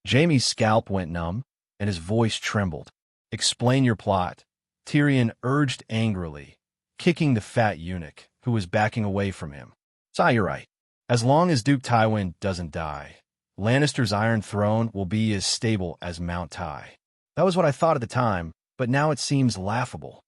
Jaime's scalp went numb, and his voice trembled. "Explain your plot," Tyrion urged angrily, kicking the fat eunuch, who was backing away from him. "You're right. As long as Duke Tywin doesn't die, Lannister's Iron Throne will be as stable as Mount Ty. That was what I thought at the time, but now it seems laughable.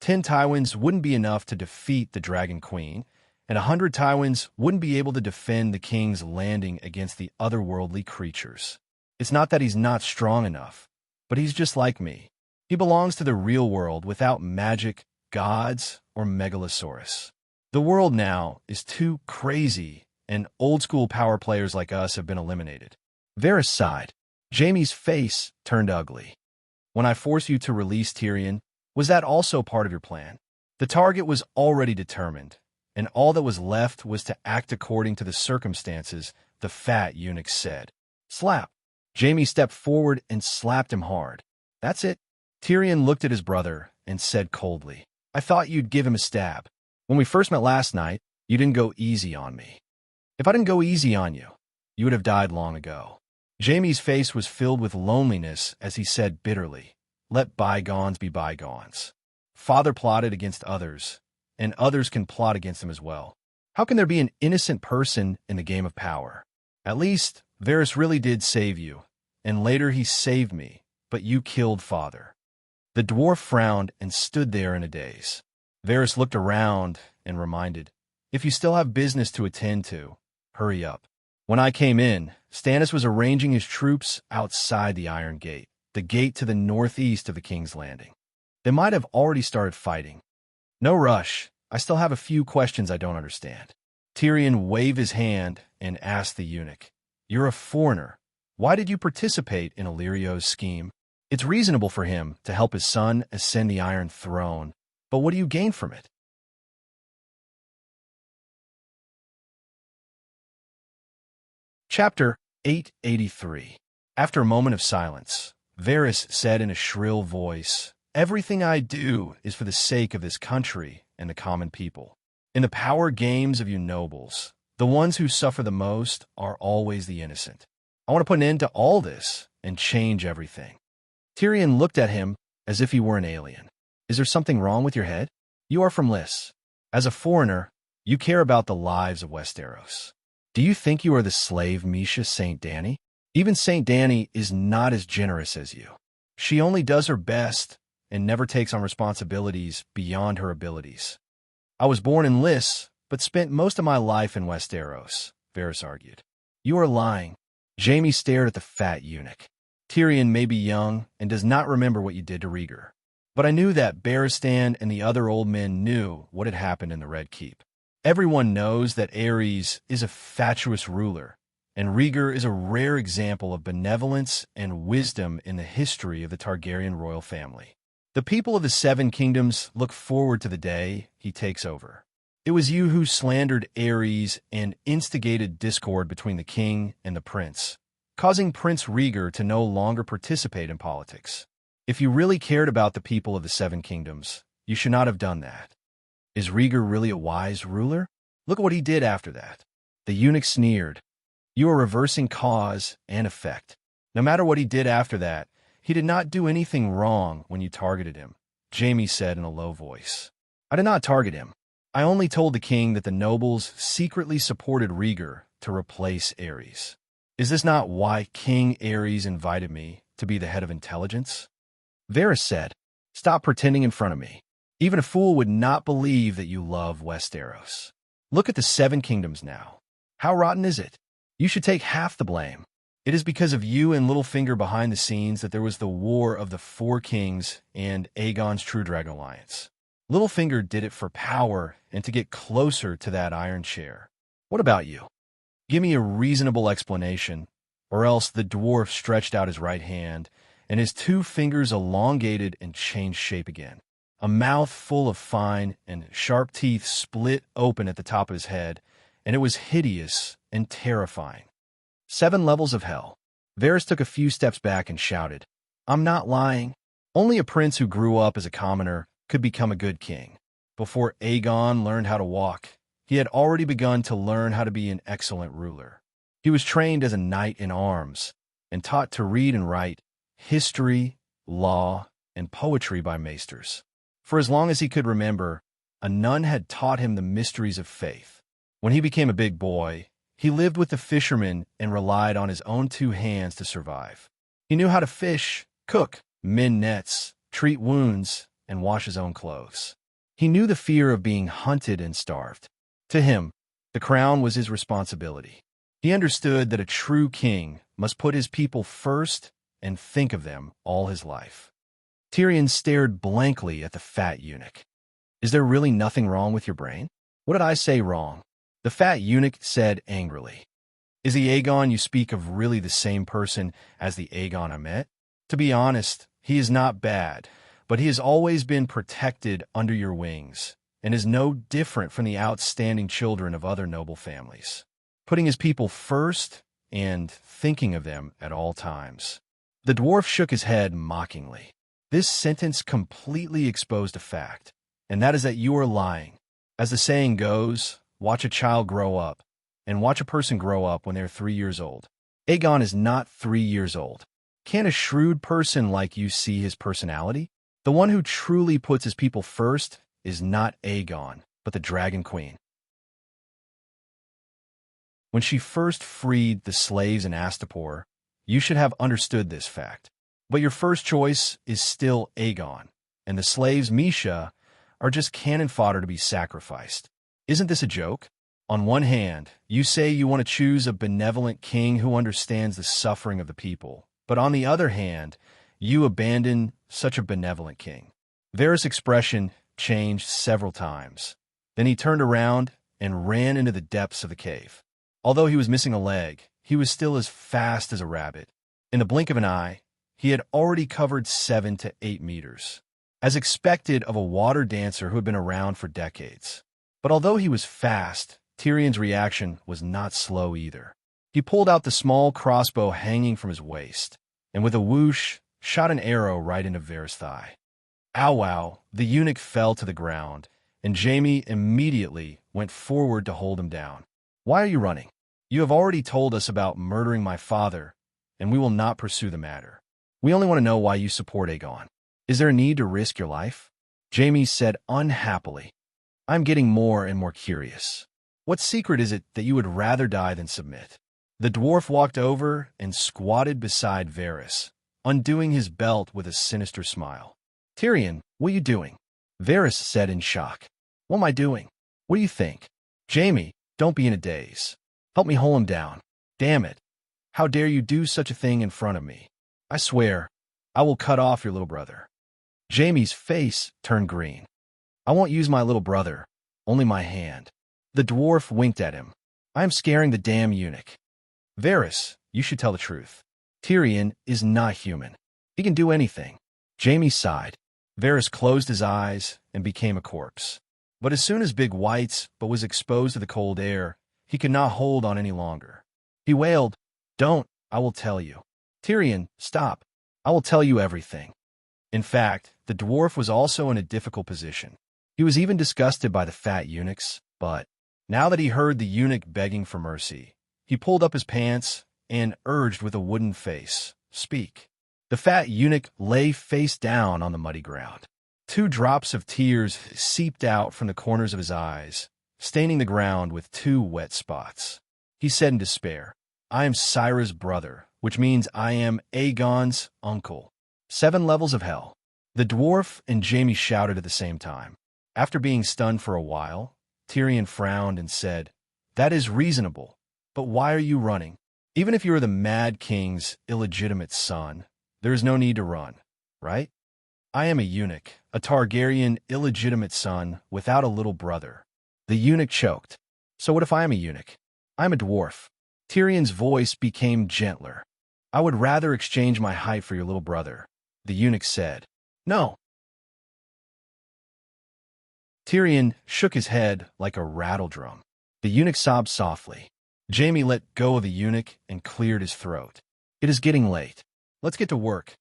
10 Tywins wouldn't be enough to defeat the Dragon Queen, and 100 Tywins wouldn't be able to defend the King's Landing against the otherworldly creatures. It's not that he's not strong enough, but he's just like me. He belongs to the real world without magic, gods, or Megalosaurus. The world now is too crazy, and old-school power players like us have been eliminated." Varys sighed. Jaime's face turned ugly. "When I forced you to release Tyrion, was that also part of your plan?" The target was already determined, and all that was left was to act according to the circumstances, the fat eunuch said. "Slap." Jaime stepped forward and slapped him hard. "That's it." Tyrion looked at his brother and said coldly, "I thought you'd give him a stab. When we first met last night, you didn't go easy on me. If I didn't go easy on you, you would have died long ago." Jaime's face was filled with loneliness as he said bitterly, "Let bygones be bygones. Father plotted against others, and others can plot against him as well. How can there be an innocent person in the game of power? At least, Varys really did save you, and later he saved me, but you killed Father." The dwarf frowned and stood there in a daze. Varys looked around and reminded, "If you still have business to attend to, hurry up." When I came in, Stannis was arranging his troops outside the Iron Gate, the gate to the northeast of the King's Landing. They might have already started fighting. "No rush. I still have a few questions I don't understand." Tyrion waved his hand and asked the eunuch, "You're a foreigner. Why did you participate in Illyrio's scheme? It's reasonable for him to help his son ascend the Iron Throne, but what do you gain from it?" Chapter 883. After a moment of silence, Varys said in a shrill voice, "Everything I do is for the sake of this country and the common people. In the power games of you nobles, the ones who suffer the most are always the innocent. I want to put an end to all this and change everything." Tyrion looked at him as if he were an alien. "Is there something wrong with your head? You are from Lys. As a foreigner, you care about the lives of Westeros. Do you think you are the slave Misha St. Dany? Even St. Dany is not as generous as you. She only does her best and never takes on responsibilities beyond her abilities. I was born in Lys, but spent most of my life in Westeros," Varys argued. "You are lying." Jaime stared at the fat eunuch. "Tyrion may be young and does not remember what you did to Rhaegar, but I knew that Barristan and the other old men knew what had happened in the Red Keep. Everyone knows that Aerys is a fatuous ruler, and Rhaegar is a rare example of benevolence and wisdom in the history of the Targaryen royal family. The people of the Seven Kingdoms look forward to the day he takes over. It was you who slandered Aerys and instigated discord between the king and the prince, causing Prince Rhaegar to no longer participate in politics. If you really cared about the people of the Seven Kingdoms, you should not have done that. Is Rhaegar really a wise ruler? Look at what he did after that." The eunuch sneered. "You are reversing cause and effect. No matter what he did after that, he did not do anything wrong when you targeted him," Jaime said in a low voice. "I did not target him. I only told the king that the nobles secretly supported Rhaegar to replace Aerys. Is this not why King Aerys invited me to be the head of intelligence?" Varys said, "Stop pretending in front of me. Even a fool would not believe that you love Westeros. Look at the Seven Kingdoms now. How rotten is it? You should take half the blame. It is because of you and Littlefinger behind the scenes that there was the War of the Four Kings and Aegon's True Dragon Alliance. Littlefinger did it for power and to get closer to that iron chair. What about you? Give me a reasonable explanation, or else the dwarf stretched out his right hand, and his two fingers elongated and changed shape again. A mouth full of fine and sharp teeth split open at the top of his head, and it was hideous and terrifying. 7 levels of hell. Varys took a few steps back and shouted, "I'm not lying. Only a prince who grew up as a commoner could become a good king. Before Aegon learned how to walk, he had already begun to learn how to be an excellent ruler. He was trained as a knight in arms and taught to read and write history, law, and poetry by maesters. For as long as he could remember, a nun had taught him the mysteries of faith. When he became a big boy, he lived with the fishermen and relied on his own 2 hands to survive. He knew how to fish, cook, mend nets, treat wounds, and wash his own clothes. He knew the fear of being hunted and starved. To him, the crown was his responsibility. He understood that a true king must put his people first and think of them all his life." Tyrion stared blankly at the fat eunuch. "Is there really nothing wrong with your brain? What did I say wrong?" The fat eunuch said angrily. "Is the Aegon you speak of really the same person as the Aegon I met? To be honest, he is not bad, but he has always been protected under your wings, and is no different from the outstanding children of other noble families, putting his people first and thinking of them at all times." The dwarf shook his head mockingly. This sentence completely exposed a fact, and that is that you are lying. As the saying goes, watch a child grow up, and watch a person grow up when they're 3 years old. Aegon is not 3 years old. Can a shrewd person like you see his personality? The one who truly puts his people first is not Aegon, but the Dragon Queen. When she first freed the slaves in Astapor, you should have understood this fact. But your first choice is still Aegon, and the slaves Misha are just cannon fodder to be sacrificed. Isn't this a joke? On one hand, you say you want to choose a benevolent king who understands the suffering of the people, but on the other hand, you abandon such a benevolent king. Varys' expression changed several times. Then he turned around and ran into the depths of the cave. Although he was missing a leg, he was still as fast as a rabbit. In the blink of an eye, he had already covered 7 to 8 meters, as expected of a water dancer who had been around for decades. But although he was fast, Tyrion's reaction was not slow either. He pulled out the small crossbow hanging from his waist, and with a whoosh, shot an arrow right into Varys' thigh. Ow wow, the eunuch fell to the ground, and Jaime immediately went forward to hold him down. "Why are you running? You have already told us about murdering my father, and we will not pursue the matter. We only want to know why you support Aegon. Is there a need to risk your life?" Jaime said unhappily. "I'm getting more and more curious. What secret is it that you would rather die than submit?" The dwarf walked over and squatted beside Varys, undoing his belt with a sinister smile. "Tyrion, what are you doing?" Varys said in shock. "What am I doing? What do you think?" "Jaime, don't be in a daze. Help me hold him down. Damn it. How dare you do such a thing in front of me? I swear, I will cut off your little brother." Jaime's face turned green. "I won't use my little brother, only my hand." The dwarf winked at him. "I am scaring the damn eunuch." "Varys, you should tell the truth. Tyrion is not human. He can do anything." Jaime sighed. Varys closed his eyes and became a corpse. But as soon as Big Whites but was exposed to the cold air, he could not hold on any longer. He wailed, "Don't, I will tell you. Tyrion, stop. I will tell you everything." In fact, the dwarf was also in a difficult position. He was even disgusted by the fat eunuchs, but now that he heard the eunuch begging for mercy, he pulled up his pants and urged with a wooden face, "Speak." The fat eunuch lay face down on the muddy ground. 2 drops of tears seeped out from the corners of his eyes, staining the ground with 2 wet spots. He said in despair, "I am Syra's brother, which means I am Aegon's uncle." 7 levels of hell. The dwarf and Jaime shouted at the same time. After being stunned for a while, Tyrion frowned and said, "That is reasonable, but why are you running? Even if you are the Mad King's illegitimate son, there is no need to run, right? I am a eunuch, a Targaryen illegitimate son without a little brother. The eunuch choked. So what if I am a eunuch? I'm a dwarf. Tyrion's voice became gentler. I would rather exchange my height for your little brother. The eunuch said. No. Tyrion shook his head like a rattledrum. The eunuch sobbed softly. Jaime let go of the eunuch and cleared his throat. It is getting late. Let's get to work.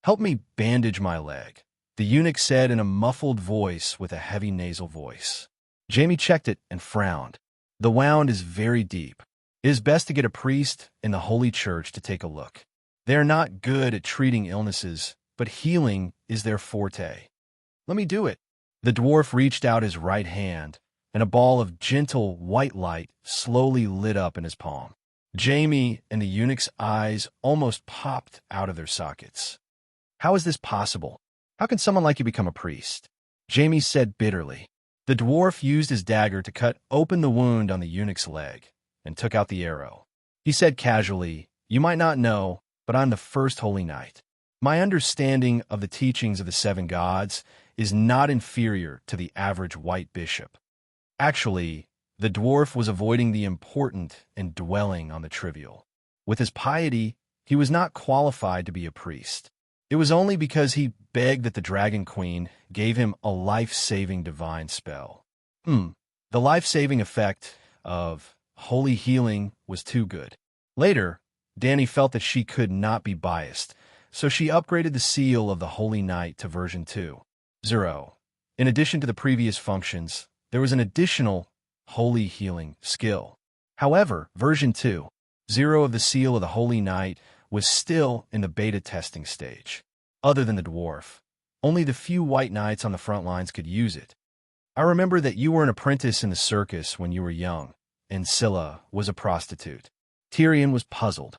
Help me bandage my leg, the eunuch said in a muffled voice with a heavy nasal voice. Jaime checked it and frowned. The wound is very deep. It is best to get a priest in the Holy Church to take a look. They are not good at treating illnesses, but healing is their forte. Let me do it. The dwarf reached out his right hand, and a ball of gentle white light slowly lit up in his palm. Jaime and the eunuch's eyes almost popped out of their sockets. How is this possible? How can someone like you become a priest? Jaime said bitterly. The dwarf used his dagger to cut open the wound on the eunuch's leg and took out the arrow. He said casually, You might not know, but I'm the first holy knight. My understanding of the teachings of the seven gods is not inferior to the average white bishop. Actually, the dwarf was avoiding the important and dwelling on the trivial. With his piety, he was not qualified to be a priest. It was only because he begged that the Dragon Queen gave him a life-saving divine spell. The life-saving effect of holy healing was too good. Later, Dany felt that she could not be biased, so she upgraded the seal of the Holy Knight to version 2.0. In addition to the previous functions, there was an additional holy healing skill. However, version 2.0 of the seal of the Holy Knight was still in the beta testing stage. Other than the dwarf, only the few white knights on the front lines could use it. I remember that you were an apprentice in the circus when you were young, and Scylla was a prostitute. Tyrion was puzzled.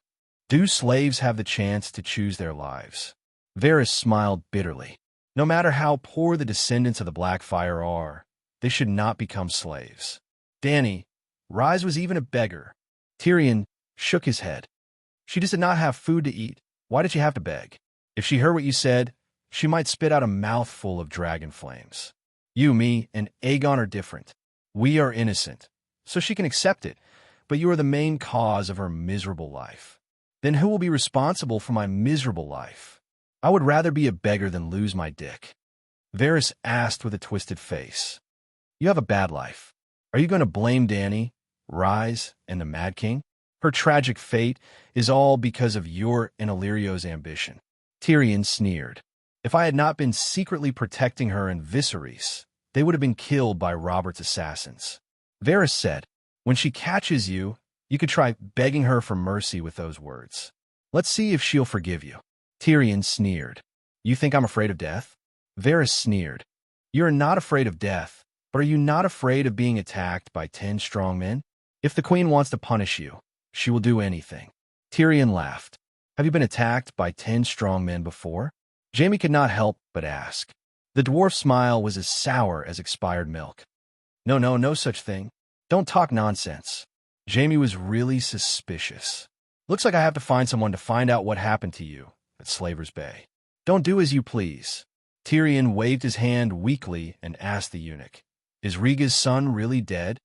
Do slaves have the chance to choose their lives? Varys smiled bitterly. No matter how poor the descendants of the Blackfire are, they should not become slaves. Dany, Rise was even a beggar. Tyrion shook his head. She just did not have food to eat. Why did she have to beg? If she heard what you said, she might spit out a mouthful of dragon flames. You, me, and Aegon are different. We are innocent, so she can accept it, but you are the main cause of her miserable life. Then who will be responsible for my miserable life? I would rather be a beggar than lose my dick. Varys asked with a twisted face. You have a bad life. Are you going to blame Dany, Rise, and the Mad King? Her tragic fate is all because of your and Illyrio's ambition. Tyrion sneered. If I had not been secretly protecting her in Viserys, they would have been killed by Robert's assassins. Varys said, When she catches you, you could try begging her for mercy with those words. Let's see if she'll forgive you. Tyrion sneered. You think I'm afraid of death? Varys sneered. You're not afraid of death, but are you not afraid of being attacked by 10 strong men? If the queen wants to punish you, she will do anything. Tyrion laughed. Have you been attacked by 10 strong men before? Jaime could not help but ask. The dwarf's smile was as sour as expired milk. No such thing. Don't talk nonsense. Jaime was really suspicious. Looks like I have to find someone to find out what happened to you at Slaver's Bay. Don't do as you please. Tyrion waved his hand weakly and asked the eunuch, Is Rhaega's son really dead?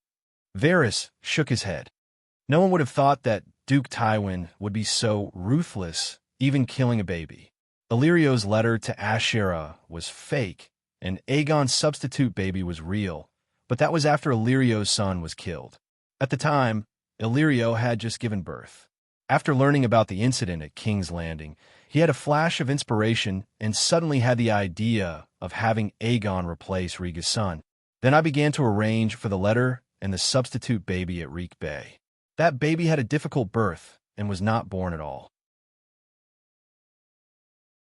Varys shook his head. No one would have thought that Duke Tywin would be so ruthless, even killing a baby. Illyrio's letter to Asherah was fake, and Aegon's substitute baby was real, but that was after Illyrio's son was killed. At the time, Illyrio had just given birth. After learning about the incident at King's Landing, he had a flash of inspiration and suddenly had the idea of having Aegon replace Rhaega's son. Then I began to arrange for the letter and the substitute baby at Reek Bay. That baby had a difficult birth and was not born at all.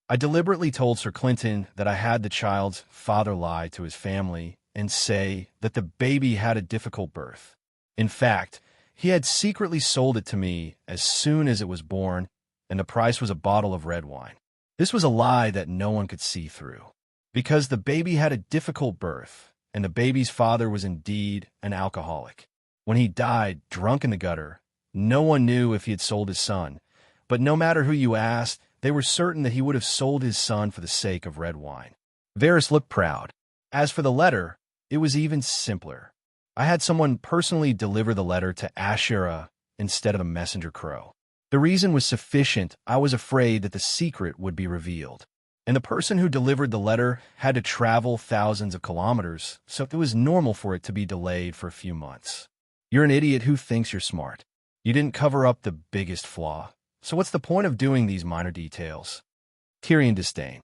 I deliberately told Sir Clinton that I had the child's father lie to his family and say that the baby had a difficult birth. In fact, he had secretly sold it to me as soon as it was born, and the price was a bottle of red wine. This was a lie that no one could see through. Because the baby had a difficult birth, and the baby's father was indeed an alcoholic. When he died drunk in the gutter, No one knew if he had sold his son, but no matter who you asked, they were certain that he would have sold his son for the sake of red wine. Varys looked proud. As for the letter, it was even simpler. I had someone personally deliver the letter to Asherah instead of a messenger crow. The reason was sufficient. I was afraid that the secret would be revealed. And the person who delivered the letter had to travel thousands of kilometers, so it was normal for it to be delayed for a few months. You're an idiot who thinks you're smart. You didn't cover up the biggest flaw. So what's the point of doing these minor details? Tyrion disdained.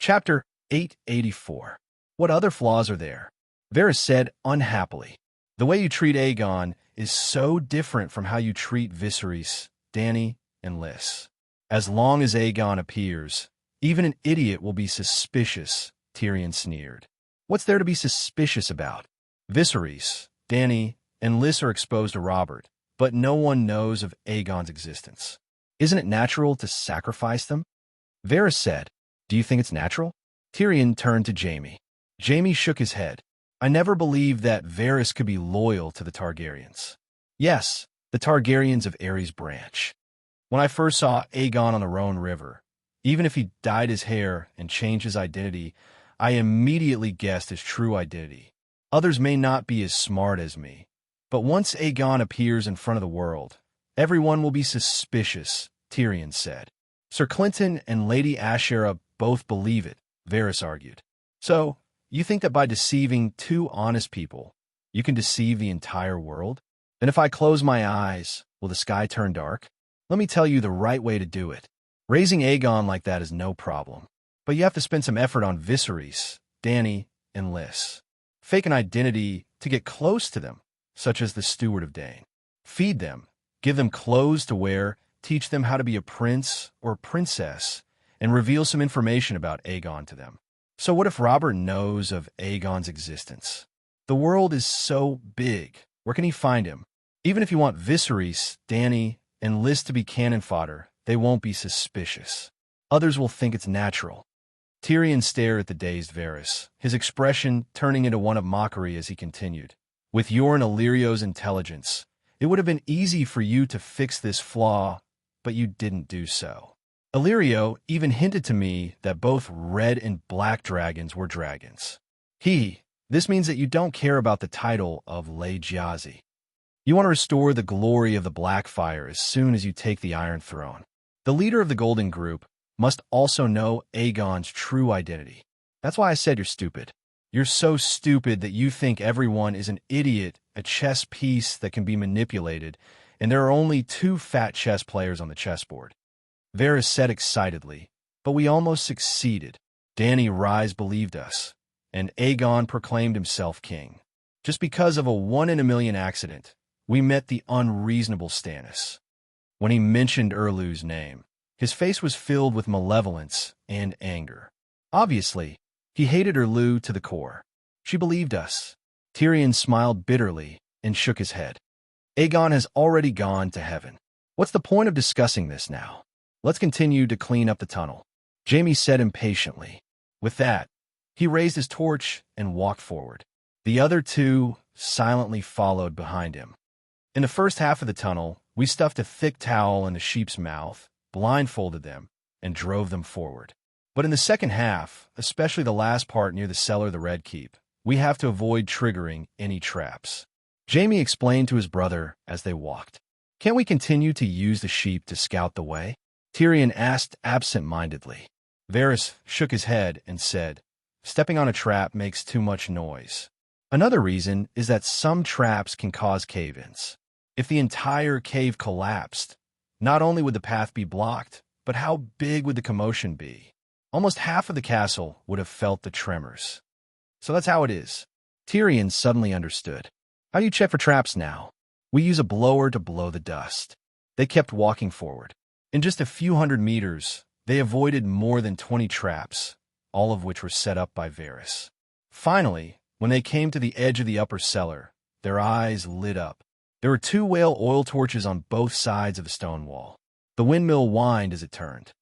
Chapter 884. What other flaws are there? Varys said unhappily. The way you treat Aegon is so different from how you treat Viserys, Dany, and Lys. As long as Aegon appears, even an idiot will be suspicious, Tyrion sneered. What's there to be suspicious about? Viserys, Dany, and Lys are exposed to Robert, but no one knows of Aegon's existence. Isn't it natural to sacrifice them? Varys said, do you think it's natural? Tyrion turned to Jaime. Jaime shook his head. I never believed that Varys could be loyal to the Targaryens. Yes, the Targaryens of Aerys branch. When I first saw Aegon on the Rhone River, even if he dyed his hair and changed his identity, I immediately guessed his true identity. Others may not be as smart as me, but once Aegon appears in front of the world, everyone will be suspicious, Tyrion said. Sir Clinton and Lady Asherah both believe it, Varys argued. So, you think that by deceiving two honest people, you can deceive the entire world? Then if I close my eyes, will the sky turn dark? Let me tell you the right way to do it. Raising Aegon like that is no problem. But you have to spend some effort on Viserys, Dany, and Lys. Fake an identity to get close to them, such as the Steward of Dane. Feed them, give them clothes to wear, teach them how to be a prince or princess, and reveal some information about Aegon to them. So what if Robert knows of Aegon's existence? The world is so big. Where can he find him? Even if you want Viserys, Dany, and Lys to be cannon fodder, they won't be suspicious. Others will think it's natural. Tyrion stared at the dazed Varys, his expression turning into one of mockery as he continued. With your and Illyrio's intelligence, it would have been easy for you to fix this flaw, but you didn't do so. Illyrio even hinted to me that both red and black dragons were dragons. This means that you don't care about the title of Le Giazi. You want to restore the glory of the Blackfire as soon as you take the Iron Throne. The leader of the Golden Group must also know Aegon's true identity. That's why I said you're stupid. You're so stupid that you think everyone is an idiot, a chess piece that can be manipulated, and there are only two fat chess players on the chessboard. Varys said excitedly, but we almost succeeded. Dany Rise believed us, and Aegon proclaimed himself king. Just because of a 1-in-a-million accident, we met the unreasonable Stannis. When he mentioned Erlu's name, his face was filled with malevolence and anger. Obviously, he hated Erlu to the core. She believed us. Tyrion smiled bitterly and shook his head. Aegon has already gone to heaven. What's the point of discussing this now? Let's continue to clean up the tunnel, Jaime said impatiently. With that, he raised his torch and walked forward. The other two silently followed behind him. In the first half of the tunnel, we stuffed a thick towel in the sheep's mouth, blindfolded them, and drove them forward. But in the second half, especially the last part near the cellar of the Red Keep, we have to avoid triggering any traps. Jaime explained to his brother as they walked. Can't we continue to use the sheep to scout the way? Tyrion asked absent-mindedly. Varys shook his head and said, stepping on a trap makes too much noise. Another reason is that some traps can cause cave-ins. If the entire cave collapsed, not only would the path be blocked, but how big would the commotion be? Almost half of the castle would have felt the tremors. So that's how it is. Tyrion suddenly understood. How do you check for traps now? We use a blower to blow the dust. They kept walking forward. In just a few hundred meters, they avoided more than 20 traps, all of which were set up by Varys. Finally, when they came to the edge of the upper cellar, their eyes lit up. There were 2 whale oil torches on both sides of the stone wall. The windmill whined as it turned.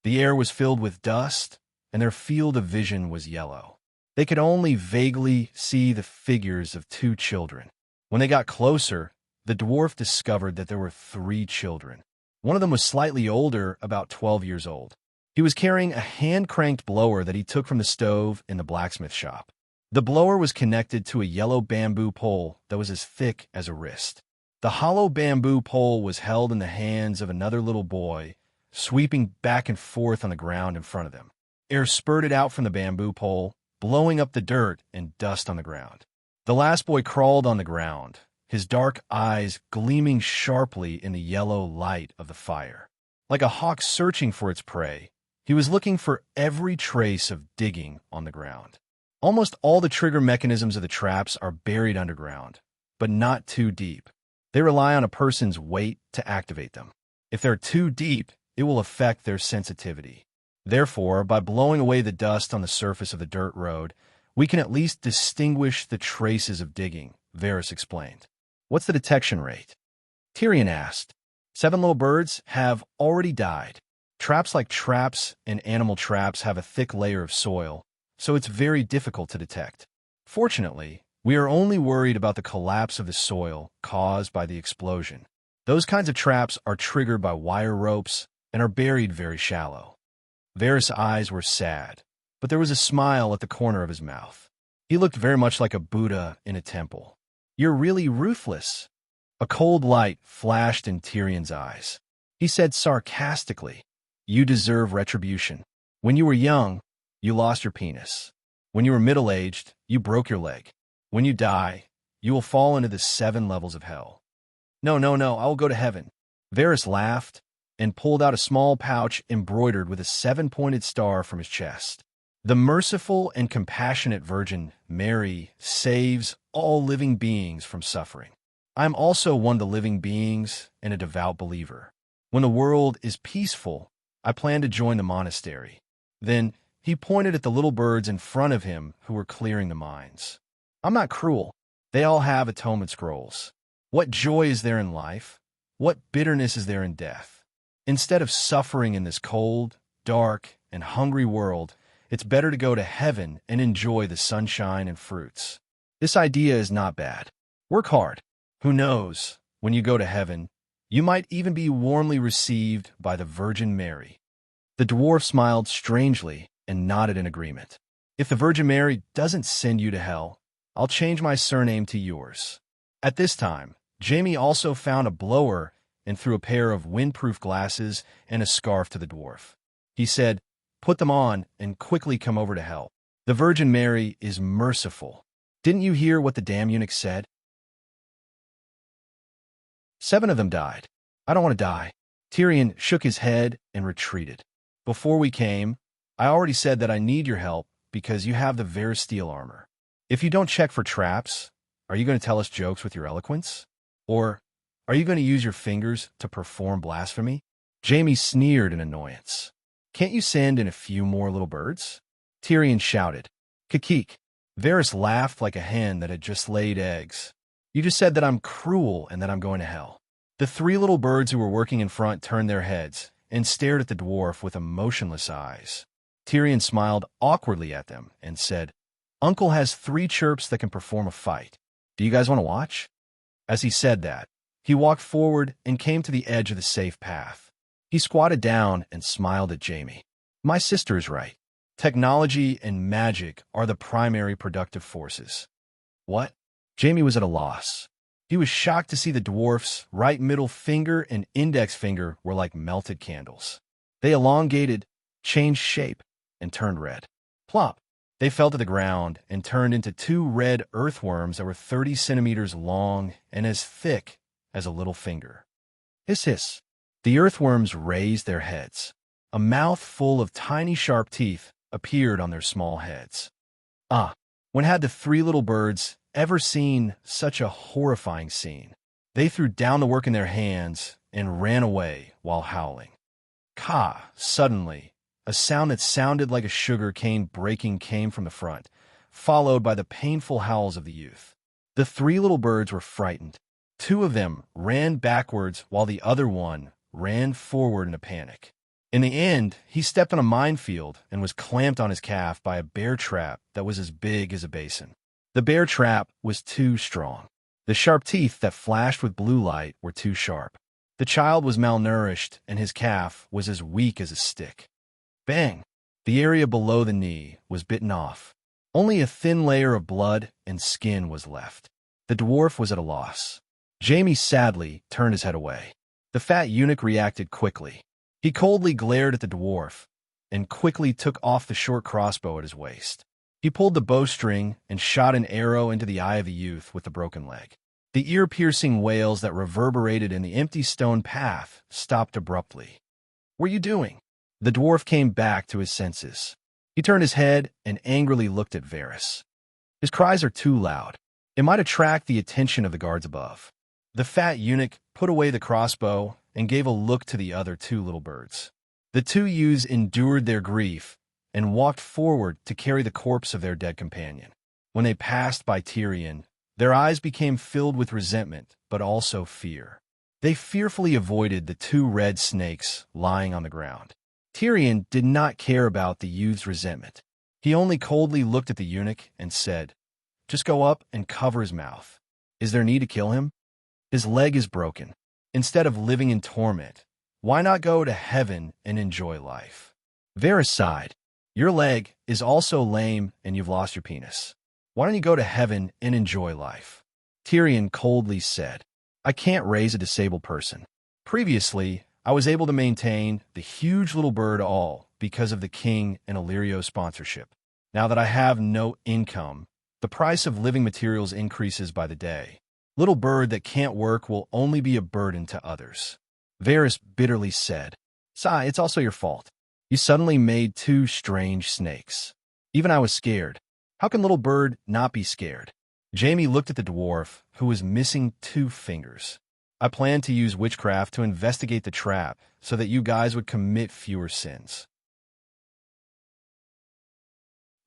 The air was filled with dust, and their field of vision was yellow. They could only vaguely see the figures of two children. When they got closer, the dwarf discovered that there were 3 children. One of them was slightly older, about 12 years old. He was carrying a hand-cranked blower that he took from the stove in the blacksmith shop. The blower was connected to a yellow bamboo pole that was as thick as a wrist. The hollow bamboo pole was held in the hands of another little boy, sweeping back and forth on the ground in front of them. Air spurted out from the bamboo pole, blowing up the dirt and dust on the ground. The last boy crawled on the ground, his dark eyes gleaming sharply in the yellow light of the fire. Like a hawk searching for its prey, he was looking for every trace of digging on the ground. Almost all the trigger mechanisms of the traps are buried underground, but not too deep. They rely on a person's weight to activate them. If they're too deep, it will affect their sensitivity. Therefore, by blowing away the dust on the surface of the dirt road, we can at least distinguish the traces of digging, Varys explained. What's the detection rate? Tyrion asked. 7 little birds have already died. Traps like traps and animal traps have a thick layer of soil, so it's very difficult to detect. Fortunately, we are only worried about the collapse of the soil caused by the explosion. Those kinds of traps are triggered by wire ropes and are buried very shallow. Varys' eyes were sad, but there was a smile at the corner of his mouth. He looked very much like a Buddha in a temple. You're really ruthless. A cold light flashed in Tyrion's eyes. He said sarcastically, You deserve retribution. When you were young, you lost your penis. When you were middle-aged, you broke your leg. When you die, you will fall into the 7 levels of hell. No, I will go to heaven. Varys laughed and pulled out a small pouch embroidered with a 7-pointed star from his chest. The merciful and compassionate Virgin Mary saves all living beings from suffering. I am also one of the living beings and a devout believer. When the world is peaceful, I plan to join the monastery. Then he pointed at the little birds in front of him who were clearing the mines. I'm not cruel. They all have atonement scrolls. What joy is there in life? What bitterness is there in death? Instead of suffering in this cold, dark, and hungry world, it's better to go to heaven and enjoy the sunshine and fruits. This idea is not bad. Work hard. Who knows, when you go to heaven, you might even be warmly received by the Virgin Mary. The dwarf smiled strangely and nodded in agreement. If the Virgin Mary doesn't send you to hell, I'll change my surname to yours. At this time, Jaime also found a blower and threw a pair of windproof glasses and a scarf to the dwarf. He said, Put them on and quickly come over to help. The Virgin Mary is merciful. Didn't you hear what the damn eunuch said? 7 of them died. I don't want to die. Tyrion shook his head and retreated. Before we came, I already said that I need your help because you have the Varys steel armor. If you don't check for traps, are you going to tell us jokes with your eloquence? Or are you going to use your fingers to perform blasphemy? Jaime sneered in annoyance. Can't you send in a few more little birds? Tyrion shouted. Kikik. Varys laughed like a hen that had just laid eggs. You just said that I'm cruel and that I'm going to hell. The 3 little birds who were working in front turned their heads and stared at the dwarf with emotionless eyes. Tyrion smiled awkwardly at them and said, Uncle has 3 chirps that can perform a fight. Do you guys want to watch? As he said that, he walked forward and came to the edge of the safe path. He squatted down and smiled at Jaime. My sister is right. Technology and magic are the primary productive forces. What? Jaime was at a loss. He was shocked to see the dwarf's right middle finger and index finger were like melted candles. They elongated, changed shape, and turned red. Plop! They fell to the ground and turned into 2 red earthworms that were 30 centimeters long and as thick as a little finger. Hiss, hiss. The earthworms raised their heads. A mouth full of tiny sharp teeth appeared on their small heads. When had the 3 little birds ever seen such a horrifying scene? They threw down the work in their hands and ran away while howling. Ka! Suddenly, a sound that sounded like a sugar cane breaking came from the front, followed by the painful howls of the youth. The 3 little birds were frightened. 2 of them ran backwards while the other one ran forward in a panic. In the end, he stepped on a minefield and was clamped on his calf by a bear trap that was as big as a basin. The bear trap was too strong. The sharp teeth that flashed with blue light were too sharp. The child was malnourished, and his calf was as weak as a stick. Bang! The area below the knee was bitten off. Only a thin layer of blood and skin was left. The dwarf was at a loss. Jamie sadly turned his head away. The fat eunuch reacted quickly. He coldly glared at the dwarf and quickly took off the short crossbow at his waist. He pulled the bowstring and shot an arrow into the eye of the youth with the broken leg. The ear-piercing wails that reverberated in the empty stone path stopped abruptly. "What are you doing?" The dwarf came back to his senses. He turned his head and angrily looked at Varys. "His cries are too loud. It might attract the attention of the guards above." The fat eunuch put away the crossbow and gave a look to the other two little birds. The two youths endured their grief and walked forward to carry the corpse of their dead companion. When they passed by Tyrion, their eyes became filled with resentment, but also fear. They fearfully avoided the two red snakes lying on the ground. Tyrion did not care about the youth's resentment. He only coldly looked at the eunuch and said, "Just go up and cover his mouth. Is there need to kill him? His leg is broken. Instead of living in torment, why not go to heaven and enjoy life?" Varys sighed. "Your leg is also lame and you've lost your penis. Why don't you go to heaven and enjoy life?" Tyrion coldly said, "I can't raise a disabled person. Previously, I was able to maintain the huge little bird all because of the king and Illyrio's sponsorship. Now that I have no income, the price of living materials increases by the day. Little bird that can't work will only be a burden to others." Varys bitterly said, "Sigh, it's also your fault. You suddenly made two strange snakes. Even I was scared. How can little bird not be scared?" Jamie looked at the dwarf, who was missing two fingers. "I plan to use witchcraft to investigate the trap so that you guys would commit fewer sins."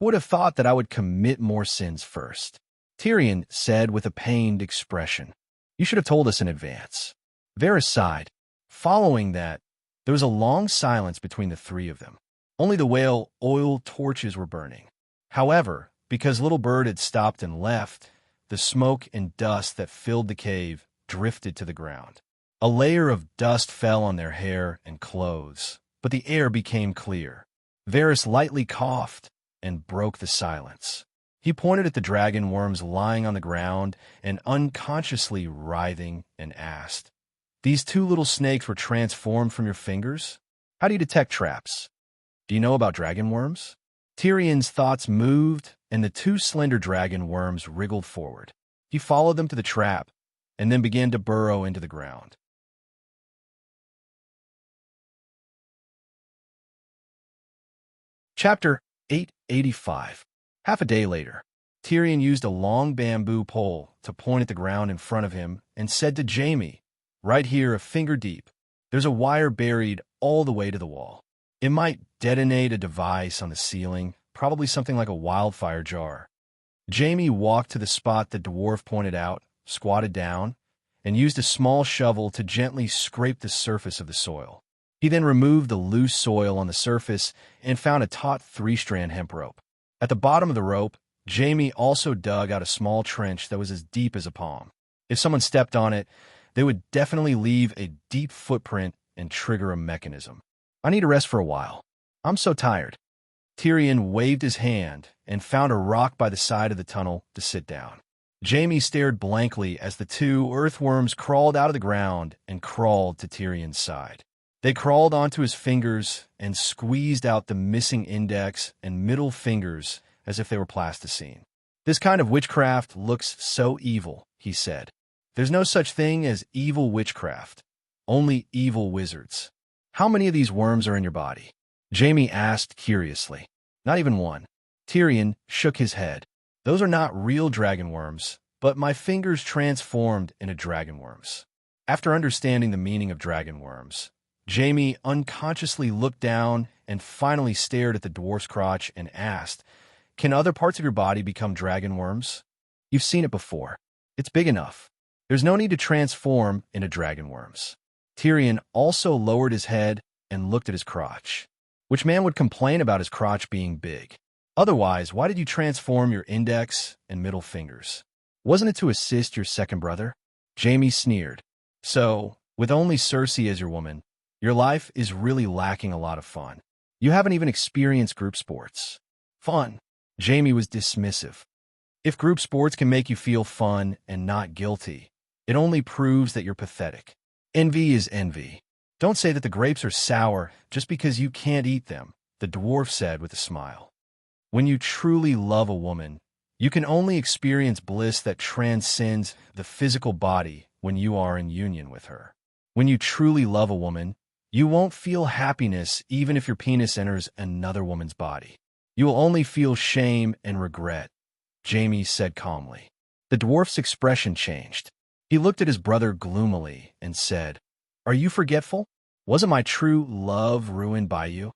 "Who would have thought that I would commit more sins first?" Tyrion said with a pained expression. "You should have told us in advance." Varys sighed. Following that, there was a long silence between the three of them. Only the whale oil torches were burning. However, because Little Bird had stopped and left, the smoke and dust that filled the cave drifted to the ground. A layer of dust fell on their hair and clothes, but the air became clear. Varys lightly coughed and broke the silence. He pointed at the dragon worms lying on the ground and unconsciously writhing and asked, "These two little snakes were transformed from your fingers? How do you detect traps? Do you know about dragon worms?" Tyrion's thoughts moved, and the two slender dragon worms wriggled forward. He followed them to the trap and then began to burrow into the ground. Chapter 885. Half a day later, Tyrion used a long bamboo pole to point at the ground in front of him and said to Jamie, "Right here, a finger deep, there's a wire buried all the way to the wall. It might detonate a device on the ceiling, probably something like a wildfire jar." Jamie walked to the spot the dwarf pointed out, squatted down, and used a small shovel to gently scrape the surface of the soil. He then removed the loose soil on the surface and found a taut three-strand hemp rope. At the bottom of the rope, Jamie also dug out a small trench that was as deep as a palm. If someone stepped on it, they would definitely leave a deep footprint and trigger a mechanism. "I need to rest for a while. I'm so tired." Tyrion waved his hand and found a rock by the side of the tunnel to sit down. Jamie stared blankly as the two earthworms crawled out of the ground and crawled to Tyrion's side. They crawled onto his fingers and squeezed out the missing index and middle fingers as if they were plasticine. "This kind of witchcraft looks so evil," he said. "There's no such thing as evil witchcraft, only evil wizards." "How many of these worms are in your body?" Jamie asked curiously. "Not even one." Tyrion shook his head. "Those are not real dragon worms, but my fingers transformed into dragon worms." After understanding the meaning of dragon worms, Jamie unconsciously looked down and finally stared at the dwarf's crotch and asked, "Can other parts of your body become dragon worms?" "You've seen it before. It's big enough. There's no need to transform into dragon worms." Tyrion also lowered his head and looked at his crotch. Which man would complain about his crotch being big? Otherwise, why did you transform your index and middle fingers? Wasn't it to assist your second brother? Jaime sneered. So, with only Cersei as your woman, your life is really lacking a lot of fun. You haven't even experienced group sports. Fun. Jaime was dismissive. If group sports can make you feel fun and not guilty, it only proves that you're pathetic. Envy is envy. Don't say that the grapes are sour just because you can't eat them, the dwarf said with a smile. When you truly love a woman, you can only experience bliss that transcends the physical body when you are in union with her. When you truly love a woman, you won't feel happiness even if your penis enters another woman's body. You will only feel shame and regret, Jaime said calmly. The dwarf's expression changed. He looked at his brother gloomily and said, "Are you forgetful? Wasn't my true love ruined by you?"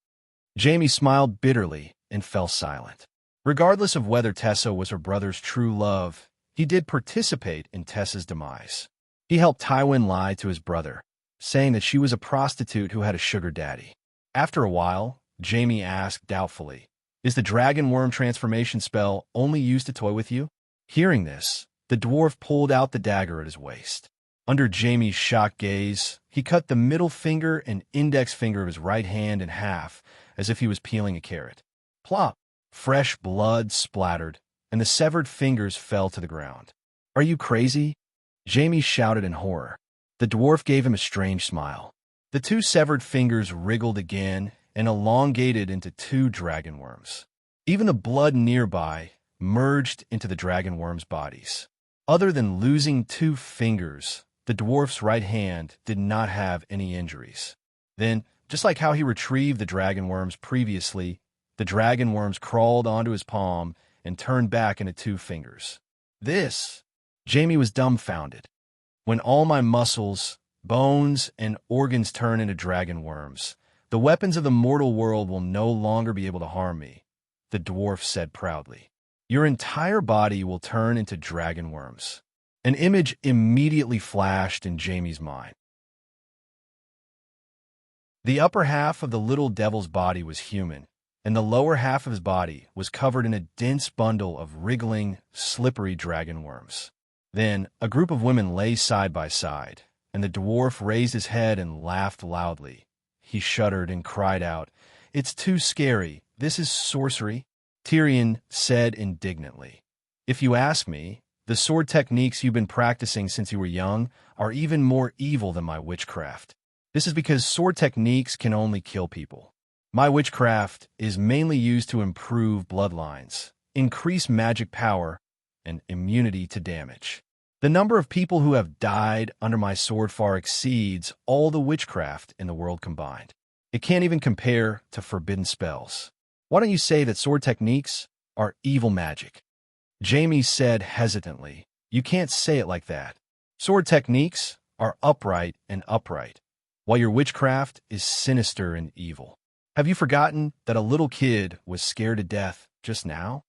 Jaime smiled bitterly and fell silent. Regardless of whether Tessa was her brother's true love, he did participate in Tessa's demise. He helped Tywin lie to his brother, saying that she was a prostitute who had a sugar daddy. After a while, Jaime asked doubtfully, "Is the dragon worm transformation spell only used to toy with you?" Hearing this, the dwarf pulled out the dagger at his waist. Under Jaime's shocked gaze, he cut the middle finger and index finger of his right hand in half, as if he was peeling a carrot. Plop! Fresh blood splattered, and the severed fingers fell to the ground. "Are you crazy?" Jaime shouted in horror. The dwarf gave him a strange smile. The two severed fingers wriggled again and elongated into two dragon worms. Even the blood nearby merged into the dragon worms' bodies. Other than losing two fingers, the dwarf's right hand did not have any injuries. Then, just like how he retrieved the dragon worms previously, the dragon worms crawled onto his palm and turned back into two fingers. Jaime was dumbfounded. When all my muscles, bones, and organs turn into dragon worms, the weapons of the mortal world will no longer be able to harm me, the dwarf said proudly. Your entire body will turn into dragon worms. An image immediately flashed in Jaime's mind. The upper half of the little devil's body was human, and the lower half of his body was covered in a dense bundle of wriggling, slippery dragon worms. Then a group of women lay side by side, and the dwarf raised his head and laughed loudly. He shuddered and cried out, "It's too scary. This is sorcery." Tyrion said indignantly, "If you ask me, the sword techniques you've been practicing since you were young are even more evil than my witchcraft. This is because sword techniques can only kill people. My witchcraft is mainly used to improve bloodlines, increase magic power, and immunity to damage. The number of people who have died under my sword far exceeds all the witchcraft in the world combined. It can't even compare to forbidden spells. Why don't you say that sword techniques are evil magic?" Jaime said hesitantly, "You can't say it like that. Sword techniques are upright and upright, while your witchcraft is sinister and evil. Have you forgotten that a little kid was scared to death just now?"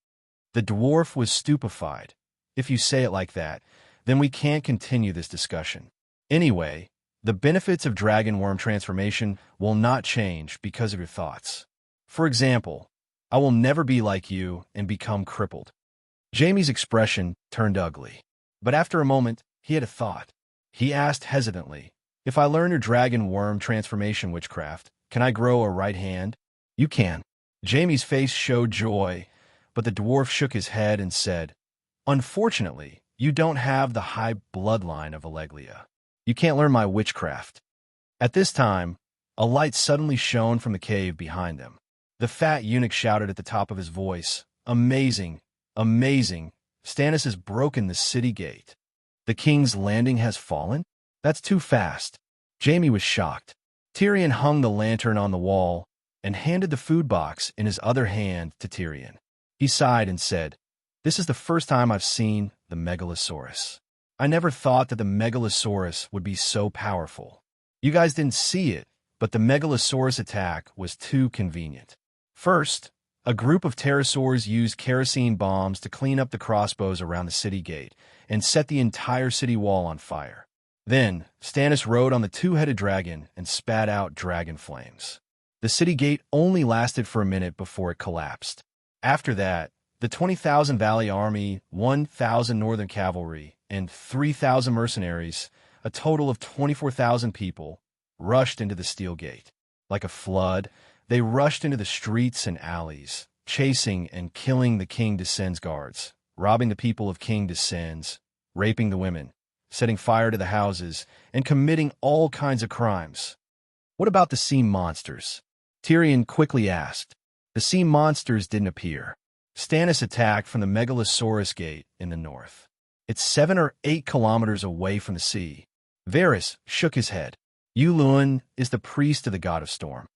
The dwarf was stupefied. "If you say it like that, then we can't continue this discussion. Anyway, the benefits of dragon worm transformation will not change because of your thoughts. For example, I will never be like you and become crippled." Jaime's expression turned ugly. But after a moment, he had a thought. He asked hesitantly, "If I learn your dragon worm transformation witchcraft, can I grow a right hand?" "You can." Jaime's face showed joy, but the dwarf shook his head and said, "Unfortunately, you don't have the high bloodline of Alleglia. You can't learn my witchcraft." At this time, a light suddenly shone from the cave behind them. The fat eunuch shouted at the top of his voice, "Amazing! Amazing! Stannis has broken the city gate. The king's landing has fallen? That's too fast." Jaime was shocked. Tyrion hung the lantern on the wall and handed the food box in his other hand to Tyrion. He sighed and said, "This is the first time I've seen the Megalosaurus. I never thought that the Megalosaurus would be so powerful. You guys didn't see it, but the Megalosaurus attack was too convenient. First, a group of pterosaurs used kerosene bombs to clean up the crossbows around the city gate and set the entire city wall on fire. Then Stannis rode on the two-headed dragon and spat out dragon flames. The city gate only lasted for a minute before it collapsed. After that, the 20,000 Valley Army, 1,000 Northern Cavalry, and 3,000 mercenaries, a total of 24,000 people, rushed into the Steel Gate. Like a flood, they rushed into the streets and alleys, chasing and killing the King Descend's guards, robbing the people of King Descend's, raping the women, setting fire to the houses, and committing all kinds of crimes. What about the sea monsters? Tyrion quickly asked. The sea monsters didn't appear. Stannis attacked from the Megalosaurus Gate in the north. It's 7 or 8 kilometers away from the sea. Varys shook his head. Yulun is the priest of the god of storm.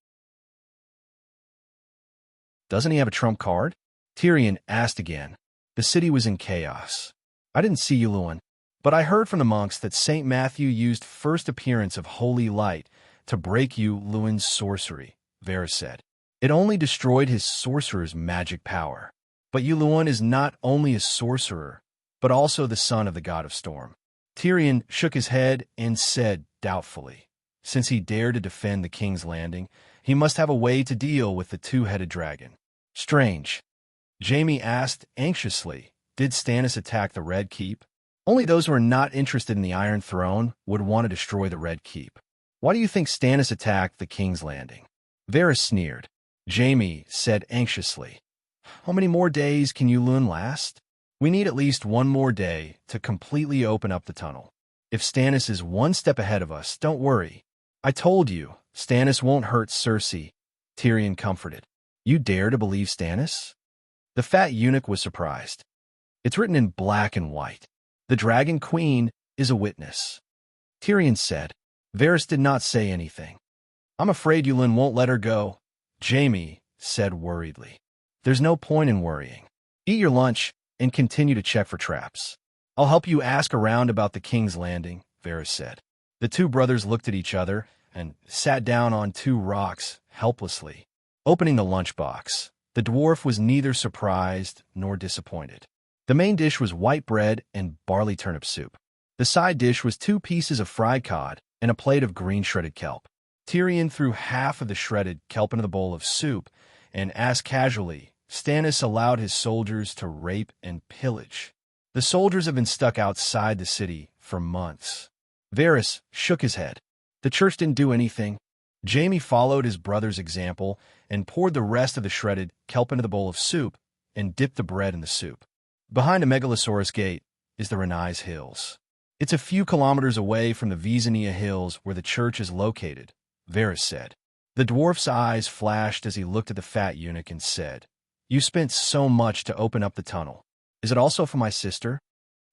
Doesn't he have a trump card? Tyrion asked again. The city was in chaos. I didn't see Yulun, but I heard from the monks that St. Matthew used first appearance of holy light to break Yulun's sorcery, Varys said. It only destroyed his sorcerer's magic power. But Yulun is not only a sorcerer, but also the son of the god of storm. Tyrion shook his head and said doubtfully, since he dared to defend the King's Landing, he must have a way to deal with the two-headed dragon. Strange. Jaime asked anxiously, did Stannis attack the Red Keep? Only those who are not interested in the Iron Throne would want to destroy the Red Keep. Why do you think Stannis attacked the King's Landing? Varys sneered. Jaime said anxiously, how many more days can Yulun last? We need at least one more day to completely open up the tunnel. If Stannis is one step ahead of us, don't worry. I told you, Stannis won't hurt Cersei, Tyrion comforted. You dare to believe Stannis? The fat eunuch was surprised. It's written in black and white. The Dragon Queen is a witness. Tyrion said. Varys did not say anything. I'm afraid Yulun won't let her go, Jaime said worriedly. There's no point in worrying. Eat your lunch and continue to check for traps. I'll help you ask around about the King's Landing, Varys said. The two brothers looked at each other and sat down on 2 rocks helplessly. Opening the lunchbox, the dwarf was neither surprised nor disappointed. The main dish was white bread and barley turnip soup. The side dish was 2 pieces of fried cod and a plate of green shredded kelp. Tyrion threw half of the shredded kelp into the bowl of soup and asked casually, Stannis allowed his soldiers to rape and pillage. The soldiers have been stuck outside the city for months. Varys shook his head. The church didn't do anything. Jaime followed his brother's example and poured the rest of the shredded kelp into the bowl of soup and dipped the bread in the soup. Behind the Megalosaurus Gate is the Renais Hills. It's a few kilometers away from the Visania Hills where the church is located, Varys said. The dwarf's eyes flashed as he looked at the fat eunuch and said, You spent so much to open up the tunnel. Is it also for my sister?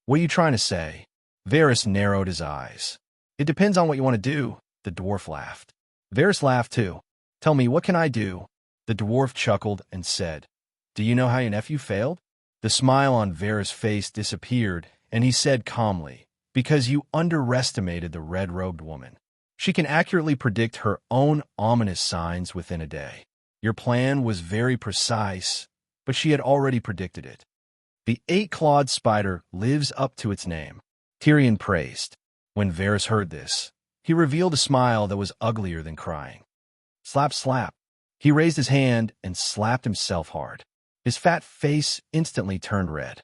What are you trying to say? Varys narrowed his eyes. It depends on what you want to do, the dwarf laughed. Varys laughed too. Tell me, what can I do? The dwarf chuckled and said, Do you know how your nephew failed? The smile on Varys' face disappeared, and he said calmly, Because you underestimated the red-robed woman. She can accurately predict her own ominous signs within a day. Your plan was very precise, but she had already predicted it. The 8-clawed spider lives up to its name, Tyrion praised. When Varys heard this, he revealed a smile that was uglier than crying. Slap, slap. He raised his hand and slapped himself hard. His fat face instantly turned red.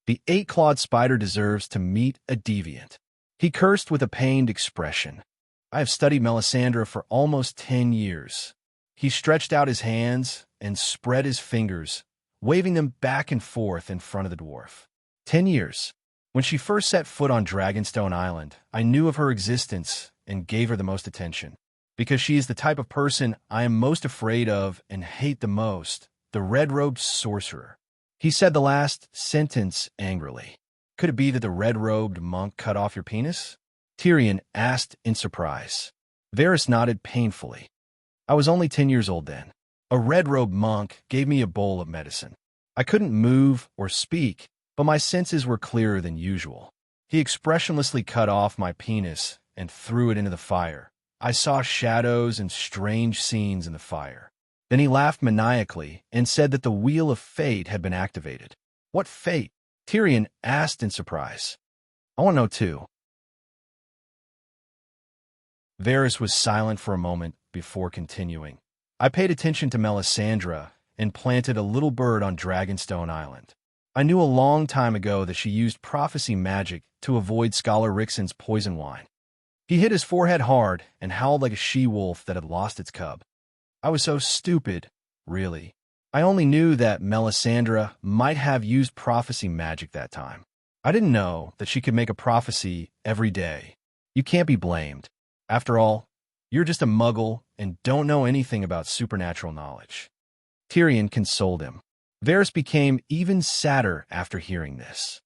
The 8-clawed spider deserves to meet a deviant. He cursed with a pained expression. I have studied Melisandre for almost 10 years. He stretched out his hands and spread his fingers, waving them back and forth in front of the dwarf. 10 years. When she first set foot on Dragonstone Island, I knew of her existence and gave her the most attention. Because she is the type of person I am most afraid of and hate the most, the red-robed sorcerer. He said the last sentence angrily. Could it be that the red-robed monk cut off your penis? Tyrion asked in surprise. Varys nodded painfully. I was only 10 years old then. A red-robed monk gave me a bowl of medicine. I couldn't move or speak, but my senses were clearer than usual. He expressionlessly cut off my penis and threw it into the fire. I saw shadows and strange scenes in the fire. Then he laughed maniacally and said that the Wheel of Fate had been activated. What fate? Tyrion asked in surprise. I want to know too. Varys was silent for a moment before continuing. I paid attention to Melisandre and planted a little bird on Dragonstone Island. I knew a long time ago that she used prophecy magic to avoid Scholar Rixon's poison wine. He hit his forehead hard and howled like a she-wolf that had lost its cub. I was so stupid, really. I only knew that Melisandre might have used prophecy magic that time. I didn't know that she could make a prophecy every day. You can't be blamed. After all, you're just a muggle and don't know anything about supernatural knowledge. Tyrion consoled him. Varys became even sadder after hearing this.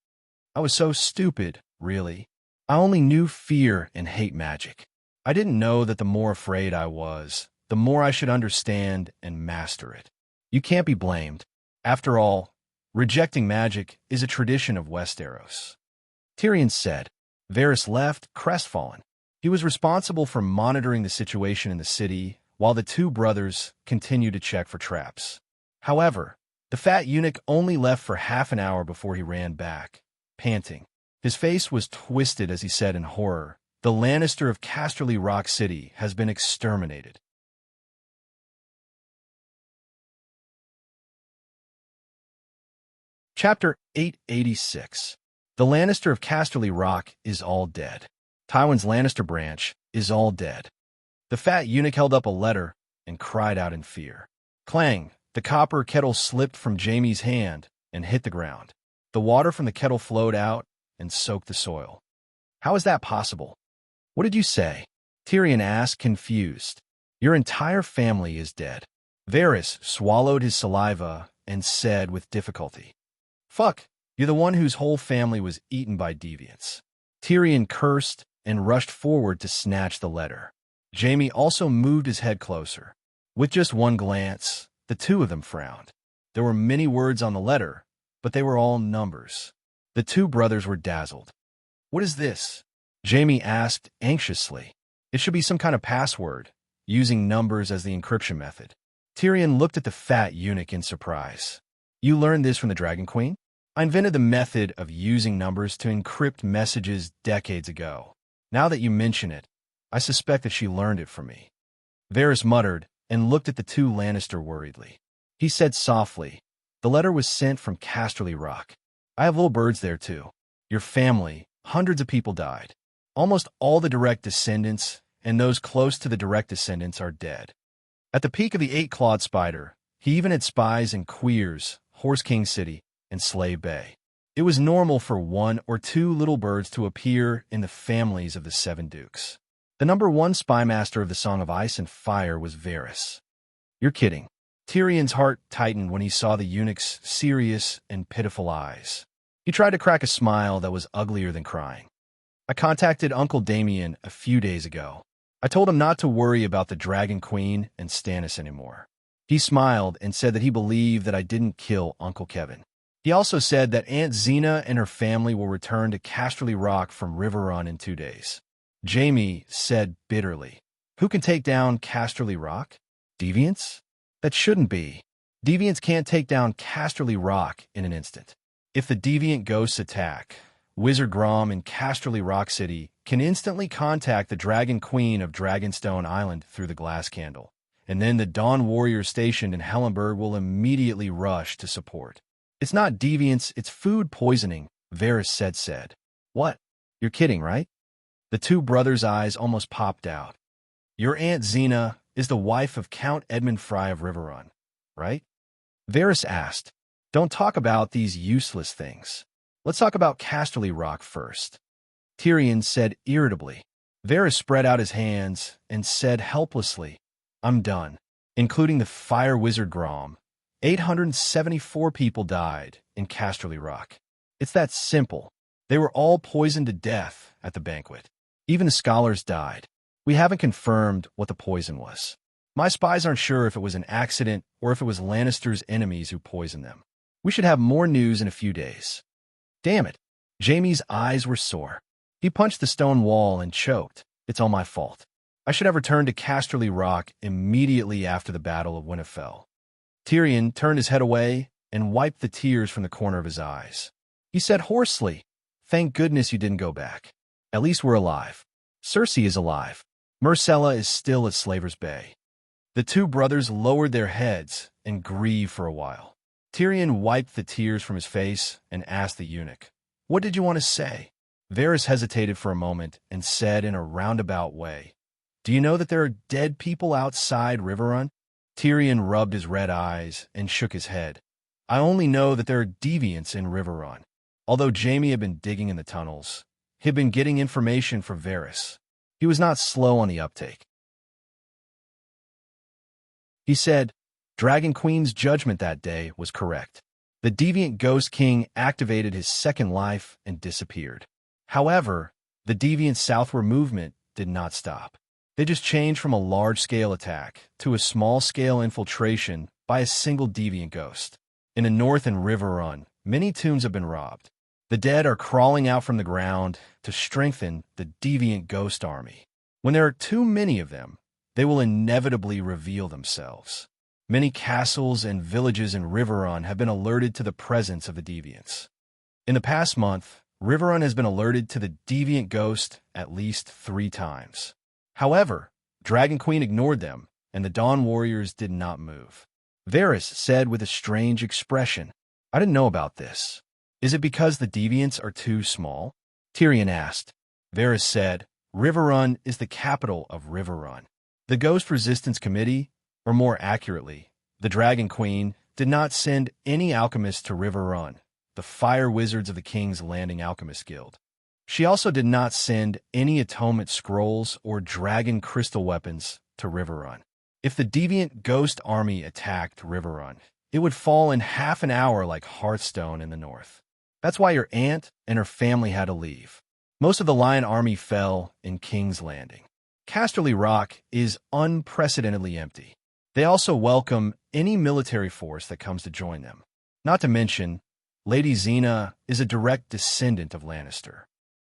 I was so stupid, really. I only knew fear and hate magic. I didn't know that the more afraid I was, the more I should understand and master it. You can't be blamed. After all, rejecting magic is a tradition of Westeros. Tyrion said. Varys left, crestfallen. He was responsible for monitoring the situation in the city, while the two brothers continued to check for traps. However, the fat eunuch only left for half an hour before he ran back, panting. His face was twisted as he said in horror, "The Lannister of Casterly Rock City has been exterminated." Chapter 886. The Lannister of Casterly Rock is all dead. Tywin's Lannister branch is all dead. The fat eunuch held up a letter and cried out in fear. Clang! The copper kettle slipped from Jaime's hand and hit the ground. The water from the kettle flowed out and soaked the soil. How is that possible? What did you say? Tyrion asked, confused. Your entire family is dead. Varys swallowed his saliva and said with difficulty, Fuck, you're the one whose whole family was eaten by deviants. Tyrion cursed and rushed forward to snatch the letter. Jaime also moved his head closer. With just one glance, the two of them frowned. There were many words on the letter, but they were all numbers. The two brothers were dazzled. What is this? Jaime asked anxiously. It should be some kind of password, using numbers as the encryption method. Tyrion looked at the fat eunuch in surprise. You learned this from the Dragon Queen? I invented the method of using numbers to encrypt messages decades ago. Now that you mention it, I suspect that she learned it from me. Varys muttered and looked at the two Lannister worriedly. He said softly, The letter was sent from Casterly Rock. I have little birds there too. Your family, hundreds of people died. Almost all the direct descendants and those close to the direct descendants are dead. At the peak of the eight-clawed spider, he even had spies in Queers, Horse King City, and Slave Bay. It was normal for one or two little birds to appear in the families of the Seven Dukes. The number one spymaster of the Song of Ice and Fire was Varys. You're kidding. Tyrion's heart tightened when he saw the eunuch's serious and pitiful eyes. He tried to crack a smile that was uglier than crying. I contacted Uncle Damien a few days ago. I told him not to worry about the Dragon Queen and Stannis anymore. He smiled and said that he believed that I didn't kill Uncle Kevin. He also said that Aunt Xena and her family will return to Casterly Rock from River Run in 2 days. Jaime said bitterly, Who can take down Casterly Rock? Deviants? That shouldn't be. Deviants can't take down Casterly Rock in an instant. If the deviant ghosts attack, Wizard Grom in Casterly Rock City can instantly contact the Dragon Queen of Dragonstone Island through the glass candle, and then the Dawn Warriors stationed in Hellenberg will immediately rush to support. It's not deviants, it's food poisoning, Varys said. What? You're kidding, right? The two brothers' eyes almost popped out. Your Aunt Xena is the wife of Count Edmund Fry of Riverrun, right? Varys asked. Don't talk about these useless things. Let's talk about Casterly Rock first. Tyrion said irritably. Varys spread out his hands and said helplessly, I'm done. Including the fire wizard Grom, 874 people died in Casterly Rock. It's that simple. They were all poisoned to death at the banquet. Even the scholars died. We haven't confirmed what the poison was. My spies aren't sure if it was an accident or if it was Lannister's enemies who poisoned them. We should have more news in a few days. Damn it. Jaime's eyes were sore. He punched the stone wall and choked. It's all my fault. I should have returned to Casterly Rock immediately after the Battle of Winterfell. Tyrion turned his head away and wiped the tears from the corner of his eyes. He said hoarsely, Thank goodness you didn't go back. At least we're alive. Cersei is alive. Myrcella is still at Slaver's Bay. The two brothers lowered their heads and grieved for a while. Tyrion wiped the tears from his face and asked the eunuch, "What did you want to say?" Varys hesitated for a moment and said in a roundabout way, "Do you know that there are dead people outside Riverrun?" Tyrion rubbed his red eyes and shook his head. "I only know that there are deviants in Riverrun." Although Jaime had been digging in the tunnels, he had been getting information from Varys. He was not slow on the uptake. He said, Dragon Queen's judgment that day was correct. The deviant Ghost King activated his second life and disappeared. However, the deviant southward movement did not stop. They just changed from a large-scale attack to a small-scale infiltration by a single deviant ghost. In the north and Riverrun, many tombs have been robbed. The dead are crawling out from the ground to strengthen the deviant ghost army. When there are too many of them, they will inevitably reveal themselves. Many castles and villages in Riverrun have been alerted to the presence of the deviants. In the past month, Riverrun has been alerted to the deviant ghost at least 3 times. However, Dragon Queen ignored them, and the Dawn Warriors did not move. Varys said with a strange expression, "I didn't know about this. Is it because the deviants are too small?" Tyrion asked. Varys said, "Riverrun is the capital of Riverrun. The Ghost Resistance Committee, or more accurately, the Dragon Queen, did not send any alchemists to Riverrun, the Fire Wizards of the King's Landing Alchemist Guild. She also did not send any atonement scrolls or dragon crystal weapons to Riverrun. If the deviant ghost army attacked Riverrun, it would fall in half an hour like Hearthstone in the north. That's why your aunt and her family had to leave. Most of the Lion army fell in King's Landing. Casterly Rock is unprecedentedly empty. They also welcome any military force that comes to join them. Not to mention, Lady Xena is a direct descendant of Lannister.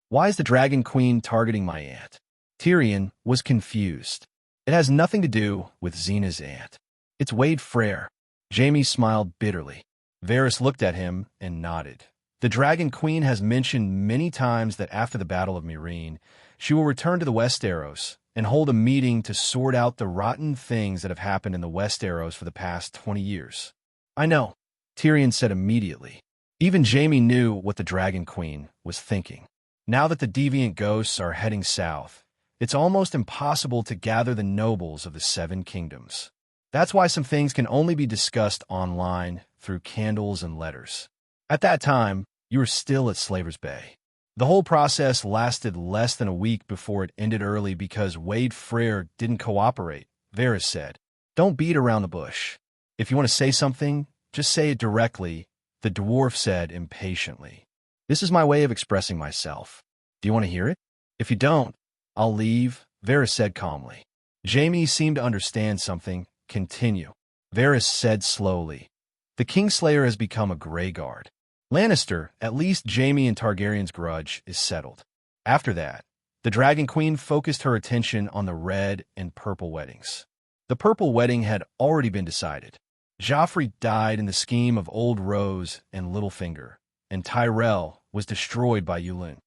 Why is the Dragon Queen targeting my aunt? Tyrion was confused. It has nothing to do with Xena's aunt. It's Wade Freyr. Jaime smiled bitterly. Varys looked at him and nodded. The Dragon Queen has mentioned many times that after the Battle of Meereen, she will return to the Westeros and hold a meeting to sort out the rotten things that have happened in the Westeros for the past 20 years. I know, Tyrion said immediately. Even Jaime knew what the Dragon Queen was thinking. Now that the deviant ghosts are heading south, it's almost impossible to gather the nobles of the 7 kingdoms. That's why some things can only be discussed online through candles and letters. At that time, you were still at Slaver's Bay. The whole process lasted less than a week before it ended early because Wade Freyr didn't cooperate, Varys said. Don't beat around the bush. If you want to say something, just say it directly, the dwarf said impatiently. This is my way of expressing myself. Do you want to hear it? If you don't, I'll leave, Varys said calmly. Jaime seemed to understand something. Continue. Varys said slowly. The Kingslayer has become a Greyguard. Lannister, at least Jaime and Targaryen's grudge, is settled. After that, the Dragon Queen focused her attention on the red and purple weddings. The purple wedding had already been decided. Joffrey died in the scheme of Old Rose and Littlefinger, and Tyrell was destroyed by Yulin.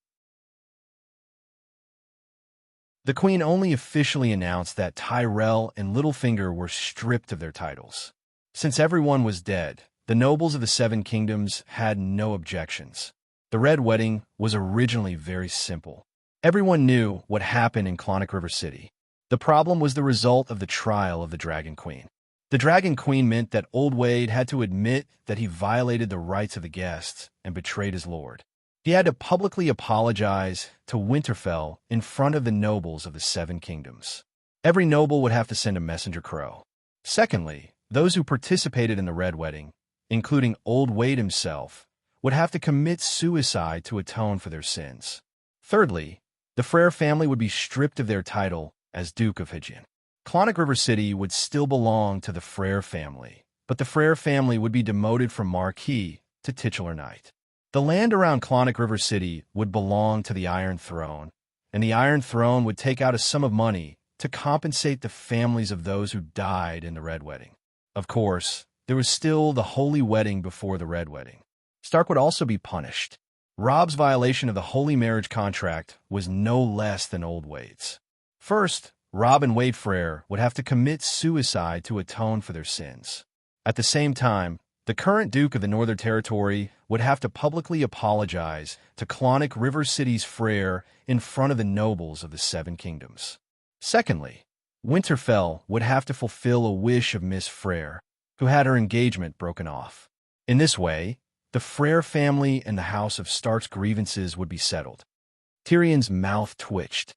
The Queen only officially announced that Tyrell and Littlefinger were stripped of their titles. Since everyone was dead, the nobles of the 7 kingdoms had no objections. The Red Wedding was originally very simple. Everyone knew what happened in Clonic River City. The problem was the result of the trial of the Dragon Queen. The Dragon Queen meant that Old Wade had to admit that he violated the rights of the guests and betrayed his lord. He had to publicly apologize to Winterfell in front of the nobles of the 7 kingdoms. Every noble would have to send a messenger crow. Secondly, those who participated in the Red Wedding, including Old Wade himself, would have to commit suicide to atone for their sins. Thirdly, the Freyr family would be stripped of their title as Duke of Hygin. Clonic River City would still belong to the Freyr family, but the Freyr family would be demoted from Marquis to titular knight. The land around Clonic River City would belong to the Iron Throne, and the Iron Throne would take out a sum of money to compensate the families of those who died in the Red Wedding. Of course, there was still the Holy Wedding before the Red Wedding. Stark would also be punished. Robb's violation of the Holy Marriage Contract was no less than Old Wade's. First, Rob and Wade Frere would have to commit suicide to atone for their sins. At the same time, the current Duke of the Northern Territory would have to publicly apologize to Clonic River City's Frere in front of the nobles of the Seven Kingdoms. Secondly, Winterfell would have to fulfill a wish of Miss Frere, who had her engagement broken off. In this way, the Frere family and the House of Stark's grievances would be settled. Tyrion's mouth twitched.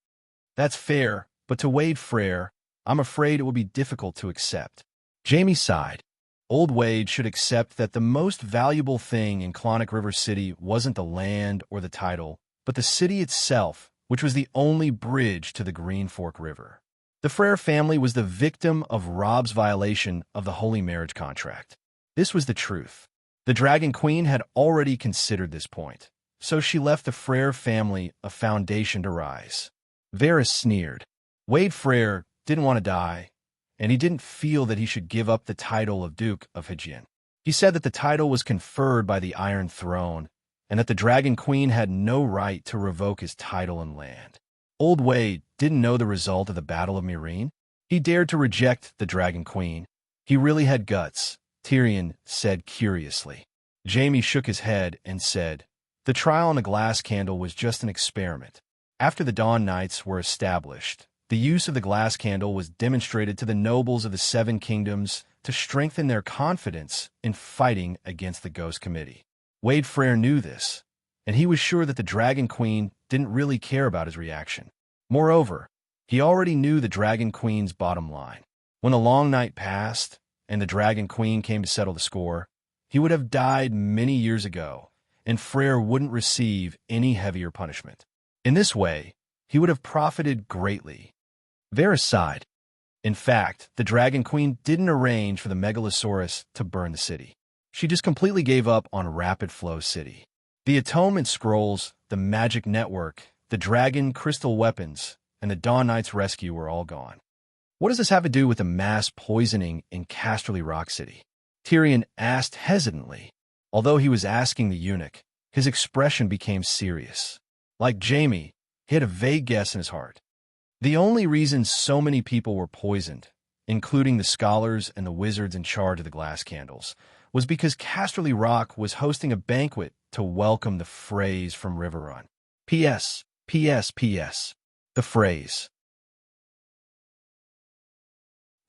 That's fair, but to Wade Frere, I'm afraid it will be difficult to accept. Jaime sighed. Old Wade should accept that the most valuable thing in Clonic River City wasn't the land or the title, but the city itself, which was the only bridge to the Green Fork River. The Frere family was the victim of Rob's violation of the Holy Marriage Contract. This was the truth. The Dragon Queen had already considered this point, so she left the Frere family a foundation to rise. Varys sneered. Wade Frere didn't want to die, and he didn't feel that he should give up the title of Duke of Hygin. He said that the title was conferred by the Iron Throne, and that the Dragon Queen had no right to revoke his title and land. Old Wade didn't know the result of the Battle of Meereen. He dared to reject the Dragon Queen. He really had guts, Tyrion said curiously. Jaime shook his head and said, the trial on the glass candle was just an experiment. After the Dawn Knights were established, the use of the glass candle was demonstrated to the nobles of the Seven Kingdoms to strengthen their confidence in fighting against the Ghost Committee. Wade Frere knew this, and he was sure that the Dragon Queen didn't really care about his reaction. Moreover, he already knew the Dragon Queen's bottom line. When the long night passed and the Dragon Queen came to settle the score, he would have died many years ago, and Frere wouldn't receive any heavier punishment. In this way, he would have profited greatly. Varys sighed. In fact, the Dragon Queen didn't arrange for the Megalosaurus to burn the city. She just completely gave up on Rapid Flow City. The Atonement Scrolls, the Magic Network, the Dragon Crystal Weapons, and the Dawn Knight's rescue were all gone. What does this have to do with the mass poisoning in Casterly Rock City? Tyrion asked hesitantly. Although he was asking the eunuch, his expression became serious. Like Jaime, he had a vague guess in his heart. The only reason so many people were poisoned, including the scholars and the wizards in charge of the glass candles, was because Casterly Rock was hosting a banquet to welcome the Freys from Riverrun. P.S. P.S. P.S. The Freys.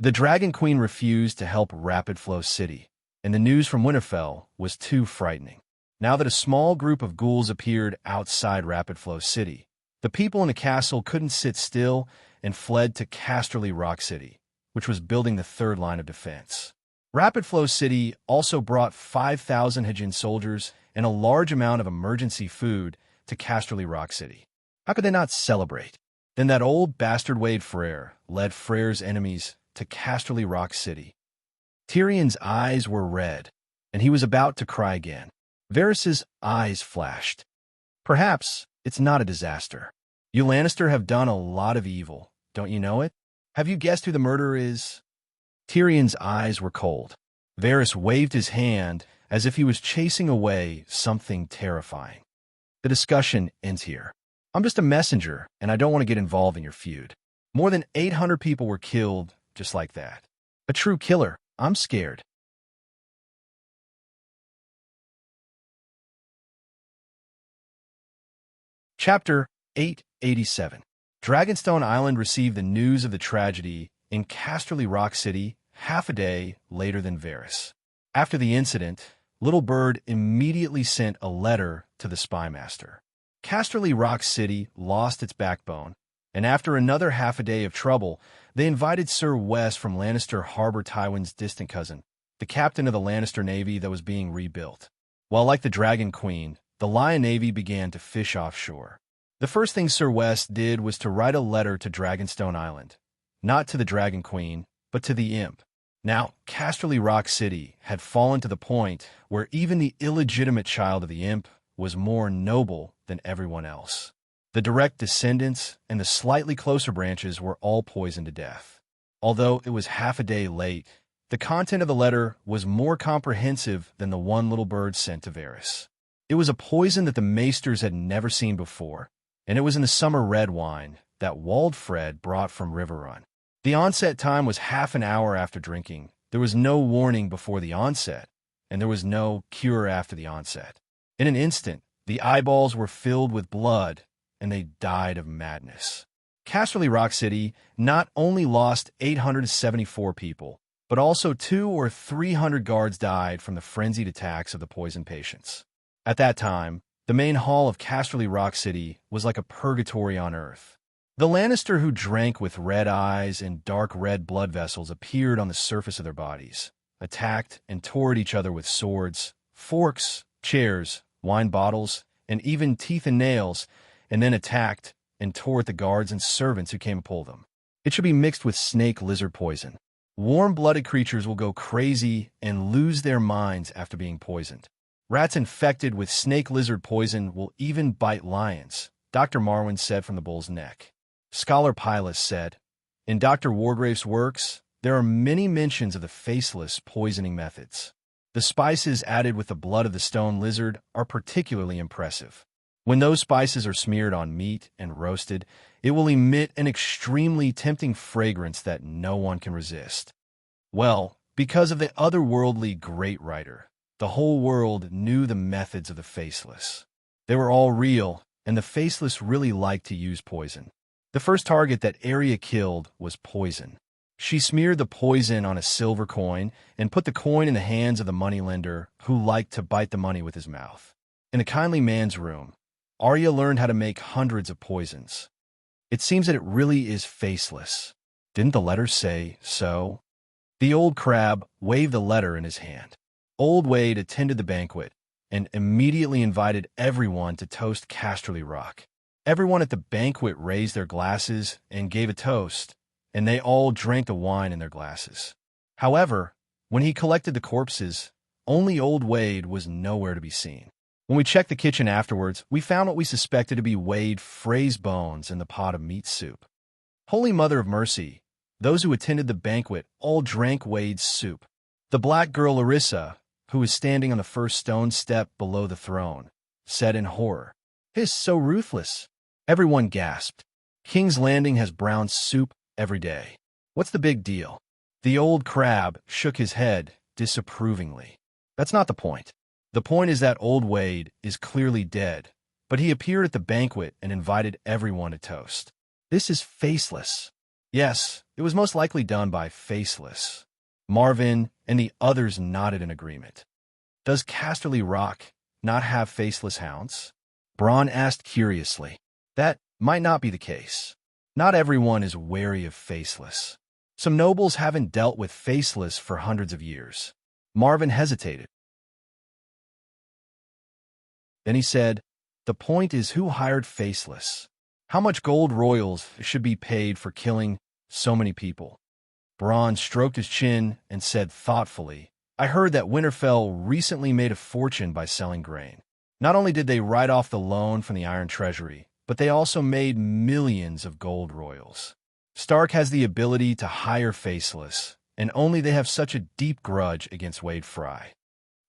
The Dragon Queen refused to help Rapid Flow City, and the news from Winterfell was too frightening. Now that a small group of ghouls appeared outside Rapid Flow City, the people in the castle couldn't sit still and fled to Casterly Rock City, which was building the third line of defense. Rapid Flow City also brought 5,000 Hygin soldiers and a large amount of emergency food to Casterly Rock City. How could they not celebrate? Then that old bastard Wade Frere led Frere's enemies to Casterly Rock City. Tyrion's eyes were red, and he was about to cry again. Varys's eyes flashed. Perhaps it's not a disaster. You Lannister have done a lot of evil, don't you know it? Have you guessed who the murderer is? Tyrion's eyes were cold. Varys waved his hand as if he was chasing away something terrifying. The discussion ends here. I'm just a messenger, and I don't want to get involved in your feud. More than 800 people were killed just like that. A true killer. I'm scared. Chapter 887. Dragonstone Island received the news of the tragedy in Casterly Rock City half a day later than Varys. After the incident, Little Bird immediately sent a letter to the spymaster. Casterly Rock City lost its backbone, and after another half a day of trouble, they invited Sir Wes from Lannister Harbor Tywin's distant cousin, the captain of the Lannister Navy that was being rebuilt. While like the Dragon Queen, the Lion Navy began to fish offshore. The first thing Sir Wes did was to write a letter to Dragonstone Island, not to the Dragon Queen, but to the Imp. Now, Casterly Rock City had fallen to the point where even the illegitimate child of the Imp was more noble than everyone else. The direct descendants and the slightly closer branches were all poisoned to death. Although it was half a day late, the content of the letter was more comprehensive than the one Little Bird sent to Varys. It was a poison that the maesters had never seen before, and it was in the summer red wine that Waldfred brought from Riverrun. The onset time was half an hour after drinking. There was no warning before the onset, and there was no cure after the onset. In an instant, the eyeballs were filled with blood, and they died of madness. Casterly Rock City not only lost 874 people, but also 200 or 300 guards died from the frenzied attacks of the poison patients. At that time, the main hall of Casterly Rock City was like a purgatory on Earth. The Lannister who drank with red eyes and dark red blood vessels appeared on the surface of their bodies, attacked and tore at each other with swords, forks, chairs, wine bottles, and even teeth and nails, and then attacked and tore at the guards and servants who came to pull them. It should be mixed with snake lizard poison. Warm-blooded creatures will go crazy and lose their minds after being poisoned. Rats infected with snake lizard poison will even bite lions, Dr. Marwyn said from the bull's neck. Scholar Pilus said, in Dr. Wargrave's works, there are many mentions of the faceless poisoning methods. The spices added with the blood of the stone lizard are particularly impressive. When those spices are smeared on meat and roasted, it will emit an extremely tempting fragrance that no one can resist. Well, because of the otherworldly great writer, the whole world knew the methods of the faceless. They were all real, and the faceless really liked to use poison. The first target that Arya killed was poison. She smeared the poison on a silver coin and put the coin in the hands of the moneylender who liked to bite the money with his mouth. In a kindly man's room, Arya learned how to make hundreds of poisons. It seems that it really is faceless. Didn't the letter say so? The old crab waved the letter in his hand. Old Wade attended the banquet and immediately invited everyone to toast Casterly Rock. Everyone at the banquet raised their glasses and gave a toast, and they all drank the wine in their glasses. However, when he collected the corpses, only Old Wade was nowhere to be seen. When we checked the kitchen afterwards, we found what we suspected to be Wade Frey's bones in the pot of meat soup. Holy Mother of Mercy, those who attended the banquet all drank Wade's soup. The black girl Larissa, who was standing on the first stone step below the throne, said in horror, "He is so ruthless." Everyone gasped. King's Landing has brown soup every day. What's the big deal? The old crab shook his head disapprovingly. That's not the point. The point is that Old Wade is clearly dead, but he appeared at the banquet and invited everyone to toast. This is faceless. Yes, it was most likely done by faceless. Marvin and the others nodded in agreement. Does Casterly Rock not have faceless hounds? Bronn asked curiously. That might not be the case. Not everyone is wary of faceless. Some nobles haven't dealt with faceless for hundreds of years. Marvin hesitated. Then he said, the point is who hired faceless? How much gold royals should be paid for killing so many people? Bronn stroked his chin and said thoughtfully, I heard that Winterfell recently made a fortune by selling grain. Not only did they write off the loan from the Iron Treasury, but they also made millions of gold royals. Stark has the ability to hire faceless, and only they have such a deep grudge against Wade Frey.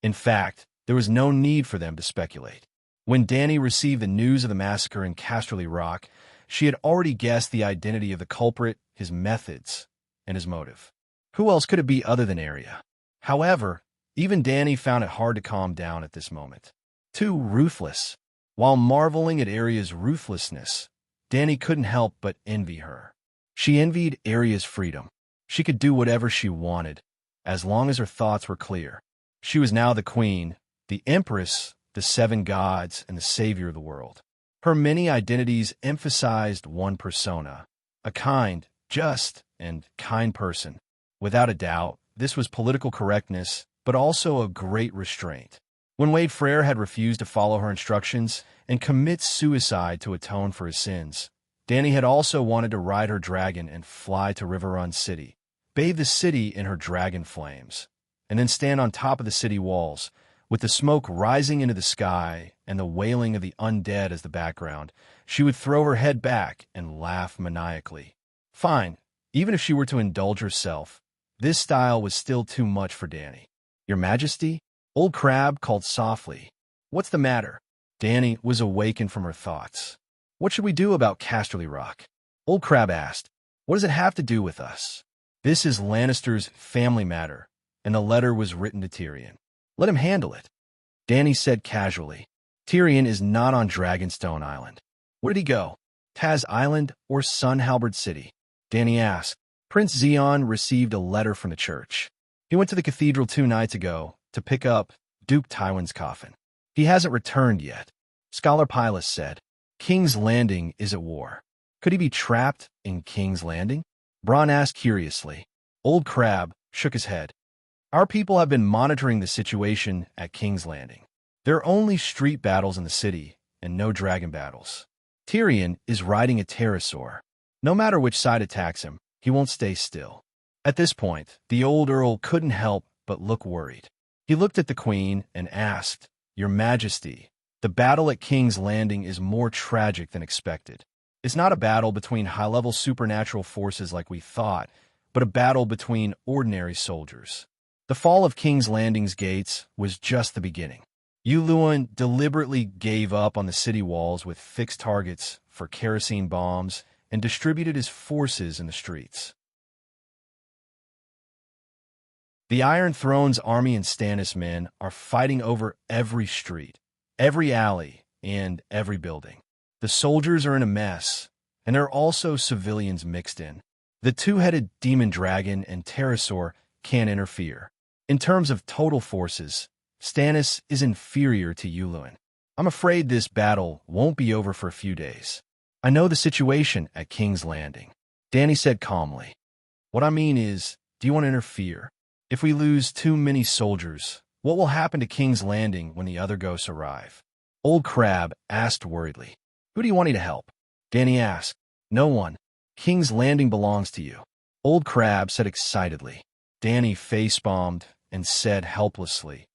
In fact, there was no need for them to speculate. When Dany received the news of the massacre in Casterly Rock, she had already guessed the identity of the culprit, his methods, and his motive. Who else could it be other than Arya? However, even Dany found it hard to calm down at this moment. Too ruthless. While marveling at Arya's ruthlessness, Dany couldn't help but envy her. She envied Arya's freedom. She could do whatever she wanted, as long as her thoughts were clear. She was now the queen, the empress, the seven gods, and the savior of the world. Her many identities emphasized one persona, a kind, just, and kind person. Without a doubt, this was political correctness, but also a great restraint. When Wade Freyr had refused to follow her instructions and commit suicide to atone for his sins, Dany had also wanted to ride her dragon and fly to Riverrun City, bathe the city in her dragon flames, and then stand on top of the city walls, with the smoke rising into the sky and the wailing of the undead as the background. She would throw her head back and laugh maniacally. Fine, even if she were to indulge herself, this style was still too much for Dany. Your Majesty? Old Crab called softly. What's the matter? Dany was awakened from her thoughts. What should we do about Casterly Rock? Old Crab asked, "What does it have to do with us?" "This is Lannister's family matter, and the letter was written to Tyrion. Let him handle it," Dany said casually. "Tyrion is not on Dragonstone Island." "Where did he go? Taz Island or Sun Halberd City?" Dany asked. "Prince Zeon received a letter from the church. He went to the cathedral 2 nights ago to pick up Duke Tywin's coffin. He hasn't returned yet," Scholar Pylus said. "King's Landing is at war. Could he be trapped in King's Landing?" Bronn asked curiously. Old Crab shook his head. "Our people have been monitoring the situation at King's Landing. There are only street battles in the city and no dragon battles. Tyrion is riding a pterosaur. No matter which side attacks him, he won't stay still." At this point, the old Earl couldn't help but look worried. He looked at the Queen and asked, "Your Majesty, the battle at King's Landing is more tragic than expected. It's not a battle between high-level supernatural forces like we thought, but a battle between ordinary soldiers. The fall of King's Landing's gates was just the beginning. Yuluin deliberately gave up on the city walls with fixed targets for kerosene bombs and distributed his forces in the streets. The Iron Throne's army and Stannis men are fighting over every street, every alley, and every building. The soldiers are in a mess, and there are also civilians mixed in. The two-headed demon dragon and pterosaur can't interfere. In terms of total forces, Stannis is inferior to Yuluin. I'm afraid this battle won't be over for a few days. I know the situation at King's Landing," Dany said calmly. "What I mean is, do you want to interfere? If we lose too many soldiers, what will happen to King's Landing when the other ghosts arrive?" Old Crab asked worriedly. "Who do you want me to help?" Dany asked. "No one. King's Landing belongs to you," Old Crab said excitedly. Dany face-bombed and said helplessly,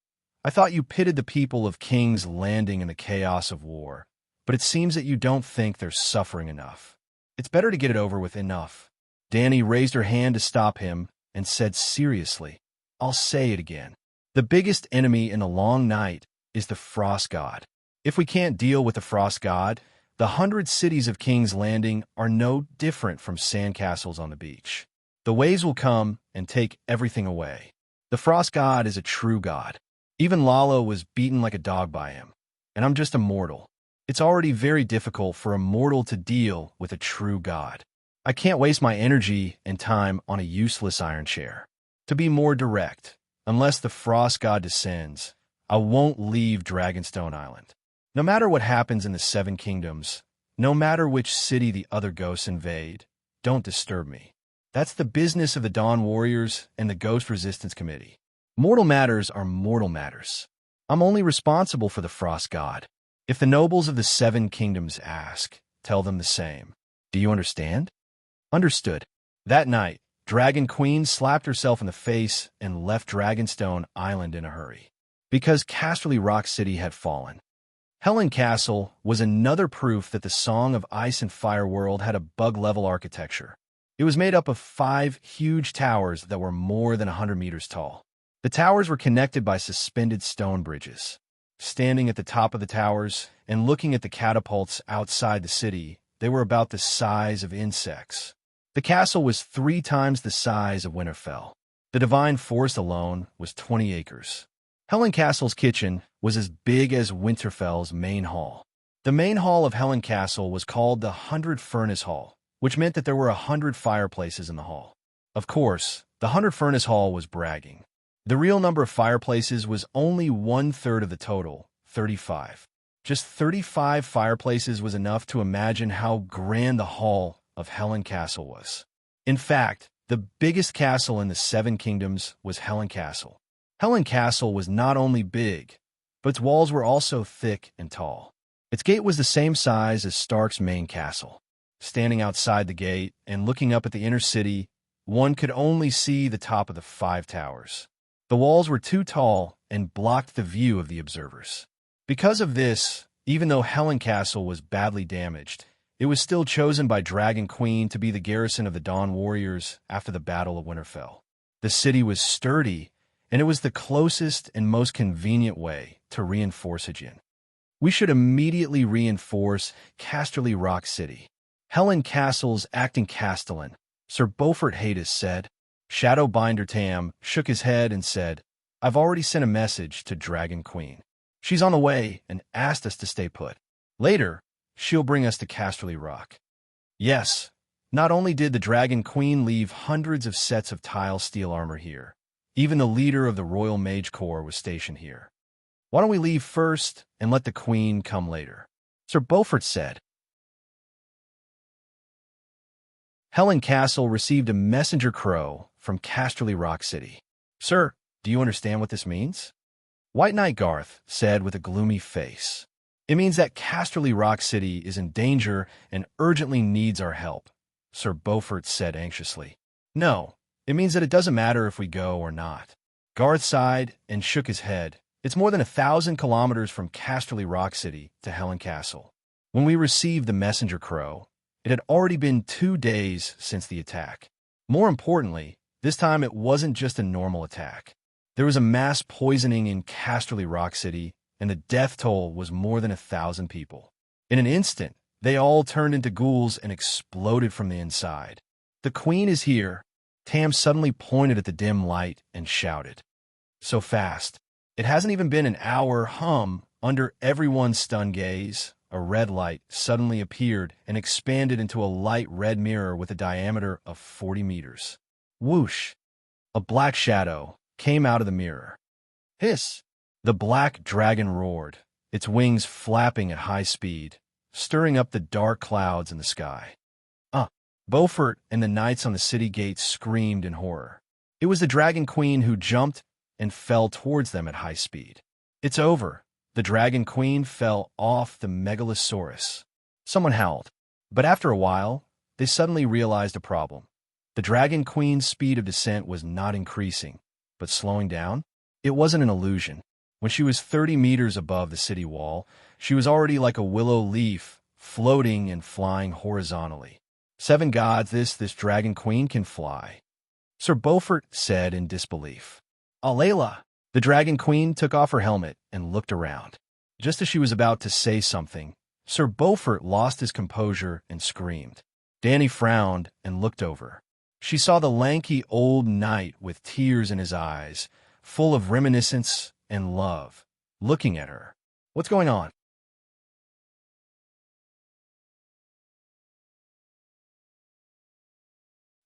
"I thought you pitted the people of King's Landing in the chaos of war, but it seems that you don't think they're suffering enough. It's better to get it over with enough." Dany raised her hand to stop him and said seriously, "I'll say it again. The biggest enemy in the Long Night is the Frost God. If we can't deal with the Frost God, the 100 cities of King's Landing are no different from sandcastles on the beach. The waves will come and take everything away. The Frost God is a true god. Even Lalo was beaten like a dog by him, and I'm just a mortal. It's already very difficult for a mortal to deal with a true god. I can't waste my energy and time on a useless iron chair. To be more direct, unless the Frost God descends, I won't leave Dragonstone Island. No matter what happens in the Seven Kingdoms, no matter which city the other ghosts invade, don't disturb me. That's the business of the Dawn Warriors and the Ghost Resistance Committee. Mortal matters are mortal matters. I'm only responsible for the Frost God. If the nobles of the Seven Kingdoms ask, tell them the same. Do you understand?" "Understood." That night, Dragon Queen slapped herself in the face and left Dragonstone Island in a hurry, because Casterly Rock City had fallen. Helen Castle was another proof that the Song of Ice and Fire world had a bug-level architecture. It was made up of 5 huge towers that were more than 100 meters tall. The towers were connected by suspended stone bridges. Standing at the top of the towers and looking at the catapults outside the city, they were about the size of insects. The castle was 3 times the size of Winterfell. The Divine Forest alone was 20 acres. Helen Castle's kitchen was as big as Winterfell's main hall. The main hall of Helen Castle was called the 100 Furnace Hall, which meant that there were 100 fireplaces in the hall. Of course, the 100 Furnace Hall was bragging. The real number of fireplaces was only 1/3 of the total, 35. Just 35 fireplaces was enough to imagine how grand the hall of Helen Castle was. In fact, the biggest castle in the Seven Kingdoms was Helen Castle. Helen Castle was not only big, but its walls were also thick and tall. Its gate was the same size as Stark's main castle. Standing outside the gate and looking up at the inner city, one could only see the top of the 5 towers. The walls were too tall and blocked the view of the observers. Because of this, even though Helen Castle was badly damaged, it was still chosen by Dragon Queen to be the garrison of the Dawn Warriors after the Battle of Winterfell. The city was sturdy, and it was the closest and most convenient way to reinforce Aegon. "We should immediately reinforce Casterly Rock City," Helen Castle's acting castellan, Sir Beaufort Hayes said. Shadowbinder Tam shook his head and said, I've already sent a message to Dragon Queen. She's on the way and asked us to stay put. Later, she'll bring us to Casterly Rock. Yes, not only did the Dragon Queen leave hundreds of sets of tile steel armor here, even the leader of the Royal Mage Corps was stationed here. Why don't we leave first and let the Queen come later? Sir Beaufort said. Helen Castle received a messenger crow from Casterly Rock City. Sir, do you understand what this means? White Knight Garth said with a gloomy face. It means that Casterly Rock City is in danger and urgently needs our help, Sir Beaufort said anxiously. No, it means that it doesn't matter if we go or not. Garth sighed and shook his head. It's more than 1,000 kilometers from Casterly Rock City to Helen Castle. When we received the messenger crow, it had already been 2 days since the attack. More importantly, this time it wasn't just a normal attack. There was a mass poisoning in Casterly Rock City, and the death toll was more than 1,000 people. In an instant, they all turned into ghouls and exploded from the inside. The Queen is here. Tam suddenly pointed at the dim light and shouted. So fast. It hasn't even been an hour. Under everyone's stunned gaze, a red light suddenly appeared and expanded into a light red mirror with a diameter of 40 meters. Whoosh! A black shadow came out of the mirror. Hiss! The black dragon roared, its wings flapping at high speed, stirring up the dark clouds in the sky. Beaufort and the knights on the city gates screamed in horror. It was the Dragon Queen who jumped and fell towards them at high speed. It's over. The Dragon Queen fell off the Megalosaurus. Someone howled. But after a while, they suddenly realized a problem. The Dragon Queen's speed of descent was not increasing, but slowing down. It wasn't an illusion. When she was 30 meters above the city wall, she was already like a willow leaf, floating and flying horizontally. 7 gods, this Dragon Queen can fly. Sir Beaufort said in disbelief. Alayla! The Dragon Queen took off her helmet and looked around. Just as she was about to say something, Sir Beaufort lost his composure and screamed. Danny frowned and looked over. She saw the lanky old knight with tears in his eyes, full of reminiscence and love, looking at her. What's going on?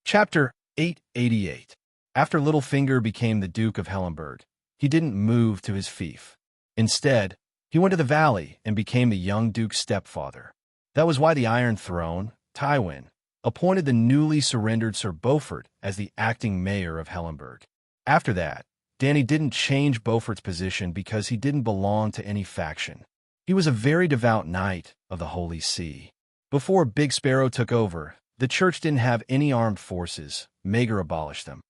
Chapter 888. After Littlefinger became the Duke of Hellenberg, he didn't move to his fief. Instead, he went to the valley and became the young Duke's stepfather. That was why the Iron Throne, Tywin, appointed the newly surrendered Sir Beaufort as the acting mayor of Hellenberg. After that, Danny didn't change Beaufort's position because he didn't belong to any faction. He was a very devout knight of the Holy See. Before Big Sparrow took over, the church didn't have any armed forces. Maegor abolished them.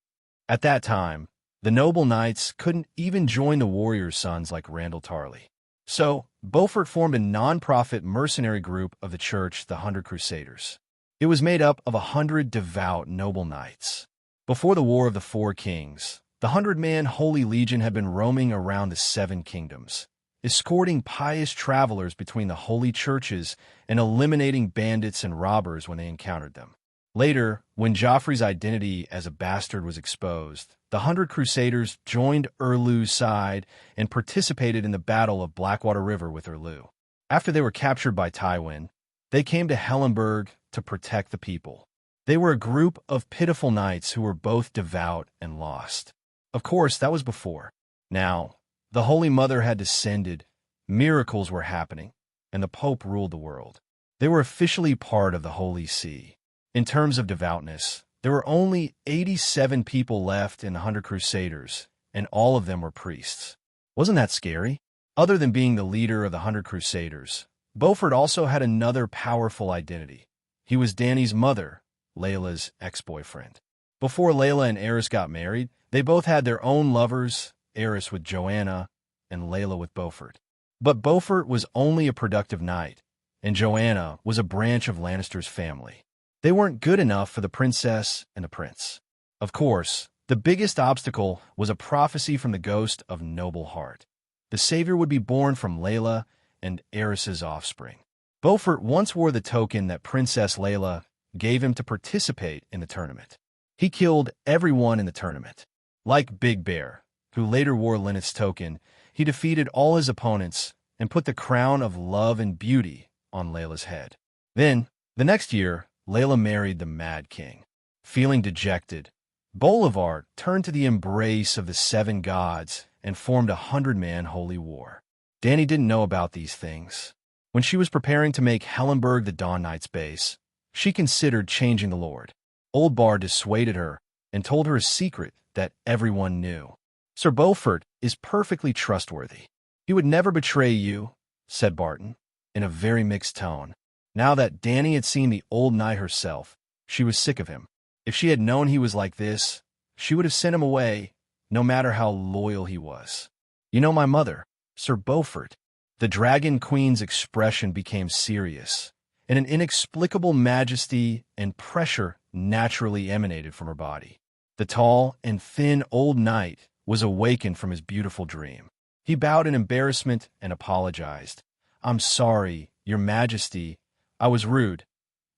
At that time, the noble knights couldn't even join the warriors' sons like Randall Tarley. So, Beaufort formed a non-profit mercenary group of the church, the 100 Crusaders. It was made up of 100 devout noble knights. Before the War of the Four Kings, the 100-man Holy Legion had been roaming around the 7 kingdoms, escorting pious travelers between the holy churches and eliminating bandits and robbers when they encountered them. Later, when Joffrey's identity as a bastard was exposed, the 100 Crusaders joined Erlu's side and participated in the Battle of Blackwater River with Erlu. After they were captured by Tywin, they came to Hellenberg to protect the people. They were a group of pitiful knights who were both devout and lost. Of course, that was before. Now, the Holy Mother had descended, miracles were happening, and the Pope ruled the world. They were officially part of the Holy See. In terms of devoutness, there were only 87 people left in the 100 Crusaders, and all of them were priests. Wasn't that scary? Other than being the leader of the 100 Crusaders, Beaufort also had another powerful identity. He was Dany's mother, Layla's ex-boyfriend. Before Layla and Aerys got married, they both had their own lovers, Aerys with Joanna and Layla with Beaufort. But Beaufort was only a productive knight, and Joanna was a branch of Lannister's family. They weren't good enough for the princess and the prince. Of course, the biggest obstacle was a prophecy from the ghost of Noble Heart. The savior would be born from Layla and Aerys's offspring. Beaufort once wore the token that Princess Layla gave him to participate in the tournament. He killed everyone in the tournament. Like Big Bear, who later wore Lynette's token, he defeated all his opponents and put the crown of love and beauty on Layla's head. Then, the next year, Layla married the Mad King. Feeling dejected, Bolivar turned to the embrace of the 7 gods and formed a 100-man holy war. Dany didn't know about these things. When she was preparing to make Hellenberg the Dawn Knight's base, she considered changing the Lord. Old Bar dissuaded her and told her a secret that everyone knew. Sir Beaufort is perfectly trustworthy. He would never betray you, said Barton, in a very mixed tone. Now that Dany had seen the old knight herself, she was sick of him. If she had known he was like this, she would have sent him away, no matter how loyal he was. You know my mother, Sir Beaufort. The Dragon Queen's expression became serious, and an inexplicable majesty and pressure naturally emanated from her body. The tall and thin old knight was awakened from his beautiful dream. He bowed in embarrassment and apologized. I'm sorry, Your Majesty. I was rude.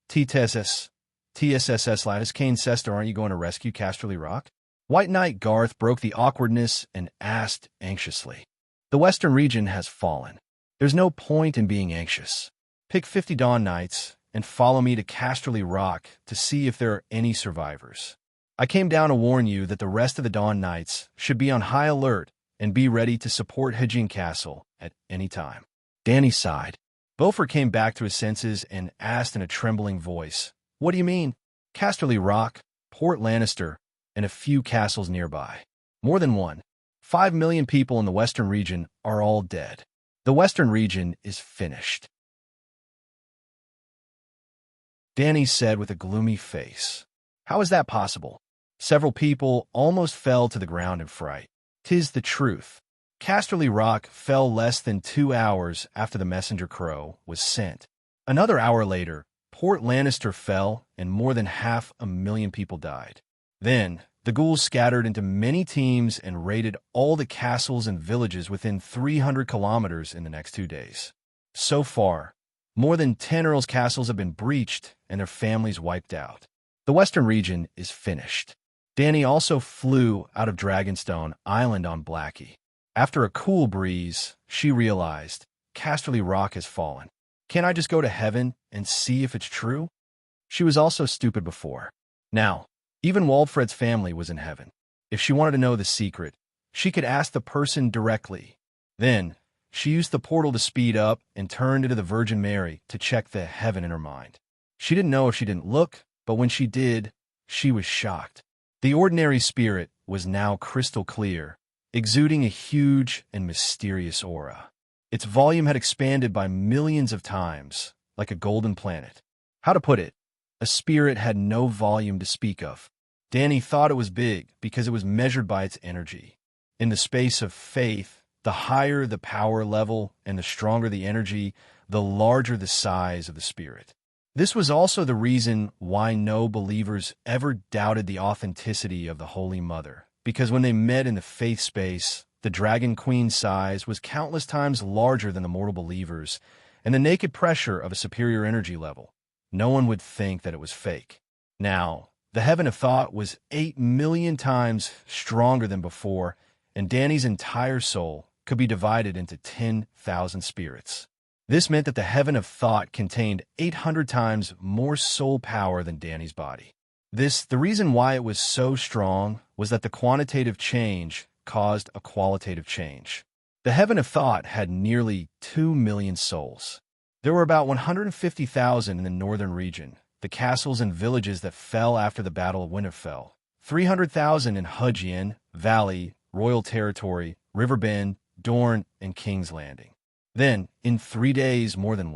TSSS Lattice Kane Sester, aren't you going to rescue Casterly Rock? White Knight Garth broke the awkwardness and asked anxiously. The Western region has fallen. There's no point in being anxious. Pick 50 Dawn Knights and follow me to Casterly Rock to see if there are any survivors. I came down to warn you that the rest of the Dawn Knights should be on high alert and be ready to support Hedging Castle at any time. Dany sighed. Beaufort came back to his senses and asked in a trembling voice, What do you mean? Casterly Rock, Port Lannister, and a few castles nearby. More than one. 5 million people in the Western region are all dead. The Western region is finished. Dany said with a gloomy face. How is that possible? Several people almost fell to the ground in fright. 'Tis the truth. Casterly Rock fell less than 2 hours after the messenger crow was sent. Another hour later, Port Lannister fell and more than 500,000 people died. Then, the ghouls scattered into many teams and raided all the castles and villages within 300 kilometers in the next 2 days. So far, more than 10 earls' castles have been breached and their families wiped out. The Western region is finished. Dany also flew out of Dragonstone Island on Blackie. After a cool breeze, she realized, Casterly Rock has fallen. Can't I just go to heaven and see if it's true? She was also stupid before. Now, even Waldfred's family was in heaven. If she wanted to know the secret, she could ask the person directly. Then, she used the portal to speed up and turned into the Virgin Mary to check the heaven in her mind. She didn't know if she didn't look, but when she did, she was shocked. The ordinary spirit was now crystal clear, exuding a huge and mysterious aura. Its volume had expanded by millions of times, like a golden planet. How to put it? A spirit had no volume to speak of. Dany thought it was big because it was measured by its energy. In the space of faith, the higher the power level and the stronger the energy, the larger the size of the spirit. This was also the reason why no believers ever doubted the authenticity of the Holy Mother, because when they met in the faith space, the Dragon Queen's size was countless times larger than the mortal believers, and the naked pressure of a superior energy level. No one would think that it was fake. Now, the Heaven of Thought was 8 million times stronger than before, and Dany's entire soul could be divided into 10,000 spirits. This meant that the Heaven of Thought contained 800 times more soul power than Dany's body. The reason why it was so strong was that the quantitative change caused a qualitative change. The Heaven of Thought had nearly 2 million souls. There were about 150,000 in the northern region, the castles and villages that fell after the Battle of Winterfell, 300,000 in Hudgien, Valley, Royal Territory, Riverbend, Dorne, and King's Landing. Then, in 3 days, more than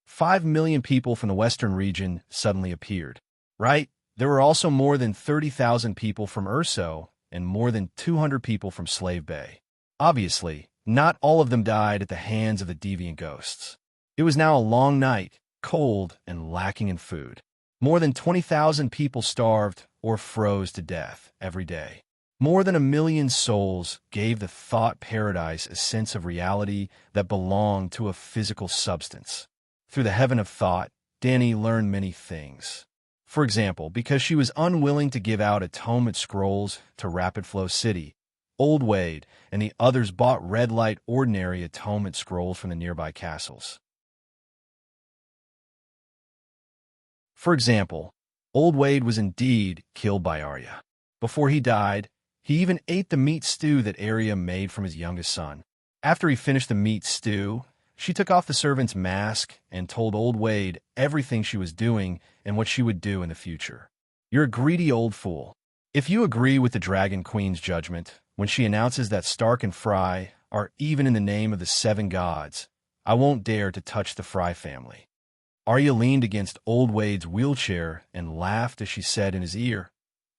5 million people from the western region suddenly appeared. Right? There were also more than 30,000 people from Urso and more than 200 people from Slave Bay. Obviously, not all of them died at the hands of the deviant ghosts. It was now a long night, cold and lacking in food. More than 20,000 people starved or froze to death every day. More than 1 million souls gave the thought paradise a sense of reality that belonged to a physical substance. Through the heaven of thought, Dany learned many things. For example, because she was unwilling to give out atonement scrolls to Rapid Flow City, Old Wade and the others bought red light ordinary atonement scrolls from the nearby castles. For example, Old Wade was indeed killed by Arya. Before he died, he even ate the meat stew that Arya made from his youngest son. After he finished the meat stew, she took off the servant's mask and told Old Wade everything she was doing and what she would do in the future. You're a greedy old fool. If you agree with the Dragon Queen's judgment, when she announces that Stark and Fry are even in the name of the seven gods, I won't dare to touch the Fry family. Arya leaned against Old Wade's wheelchair and laughed as she said in his ear,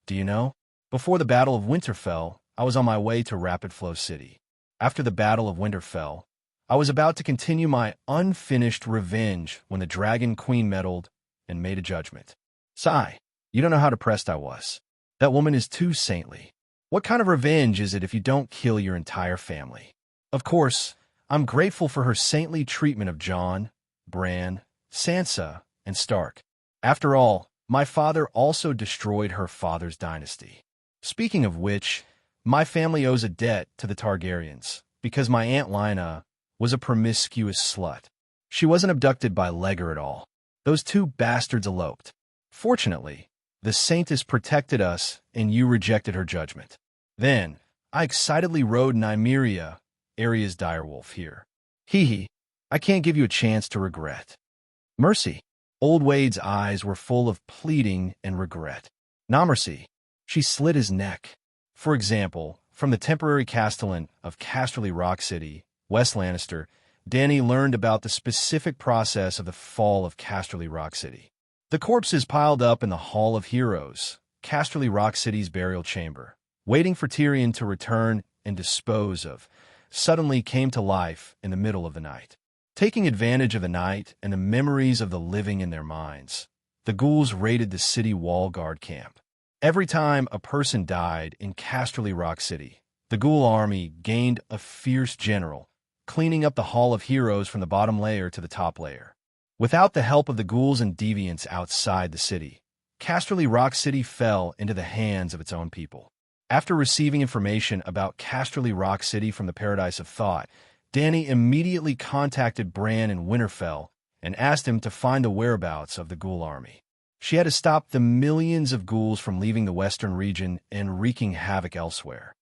Do you know? Before the Battle of Winterfell, I was on my way to Rapid Flow City. After the Battle of Winterfell, I was about to continue my unfinished revenge when the Dragon Queen meddled and made a judgment. Sigh, you don't know how depressed I was. That woman is too saintly. What kind of revenge is it if you don't kill your entire family? Of course, I'm grateful for her saintly treatment of Jon, Bran, Sansa, and Stark. After all, my father also destroyed her father's dynasty. Speaking of which, my family owes a debt to the Targaryens, because my Aunt Lynna was a promiscuous slut. She wasn't abducted by Legger at all. Those two bastards eloped. Fortunately, the Saintess protected us, and you rejected her judgment. Then, I excitedly rode Nymeria, Arya's direwolf, here. Hee, I can't give you a chance to regret. Mercy. Old Wade's eyes were full of pleading and regret. Na mercy. She slit his neck. For example, from the temporary castellan of Casterly Rock City, West Lannister, Dany learned about the specific process of the fall of Casterly Rock City. The corpses piled up in the Hall of Heroes, Casterly Rock City's burial chamber, waiting for Tyrion to return and dispose of, suddenly came to life in the middle of the night. Taking advantage of the night and the memories of the living in their minds, the ghouls raided the city wall guard camp. Every time a person died in Casterly Rock City, the ghoul army gained a fierce general, cleaning up the Hall of Heroes from the bottom layer to the top layer. Without the help of the ghouls and deviants outside the city, Casterly Rock City fell into the hands of its own people. After receiving information about Casterly Rock City from the Paradise of Thought, Dany immediately contacted Bran in Winterfell and asked him to find the whereabouts of the ghoul army. She had to stop the millions of ghouls from leaving the western region and wreaking havoc elsewhere.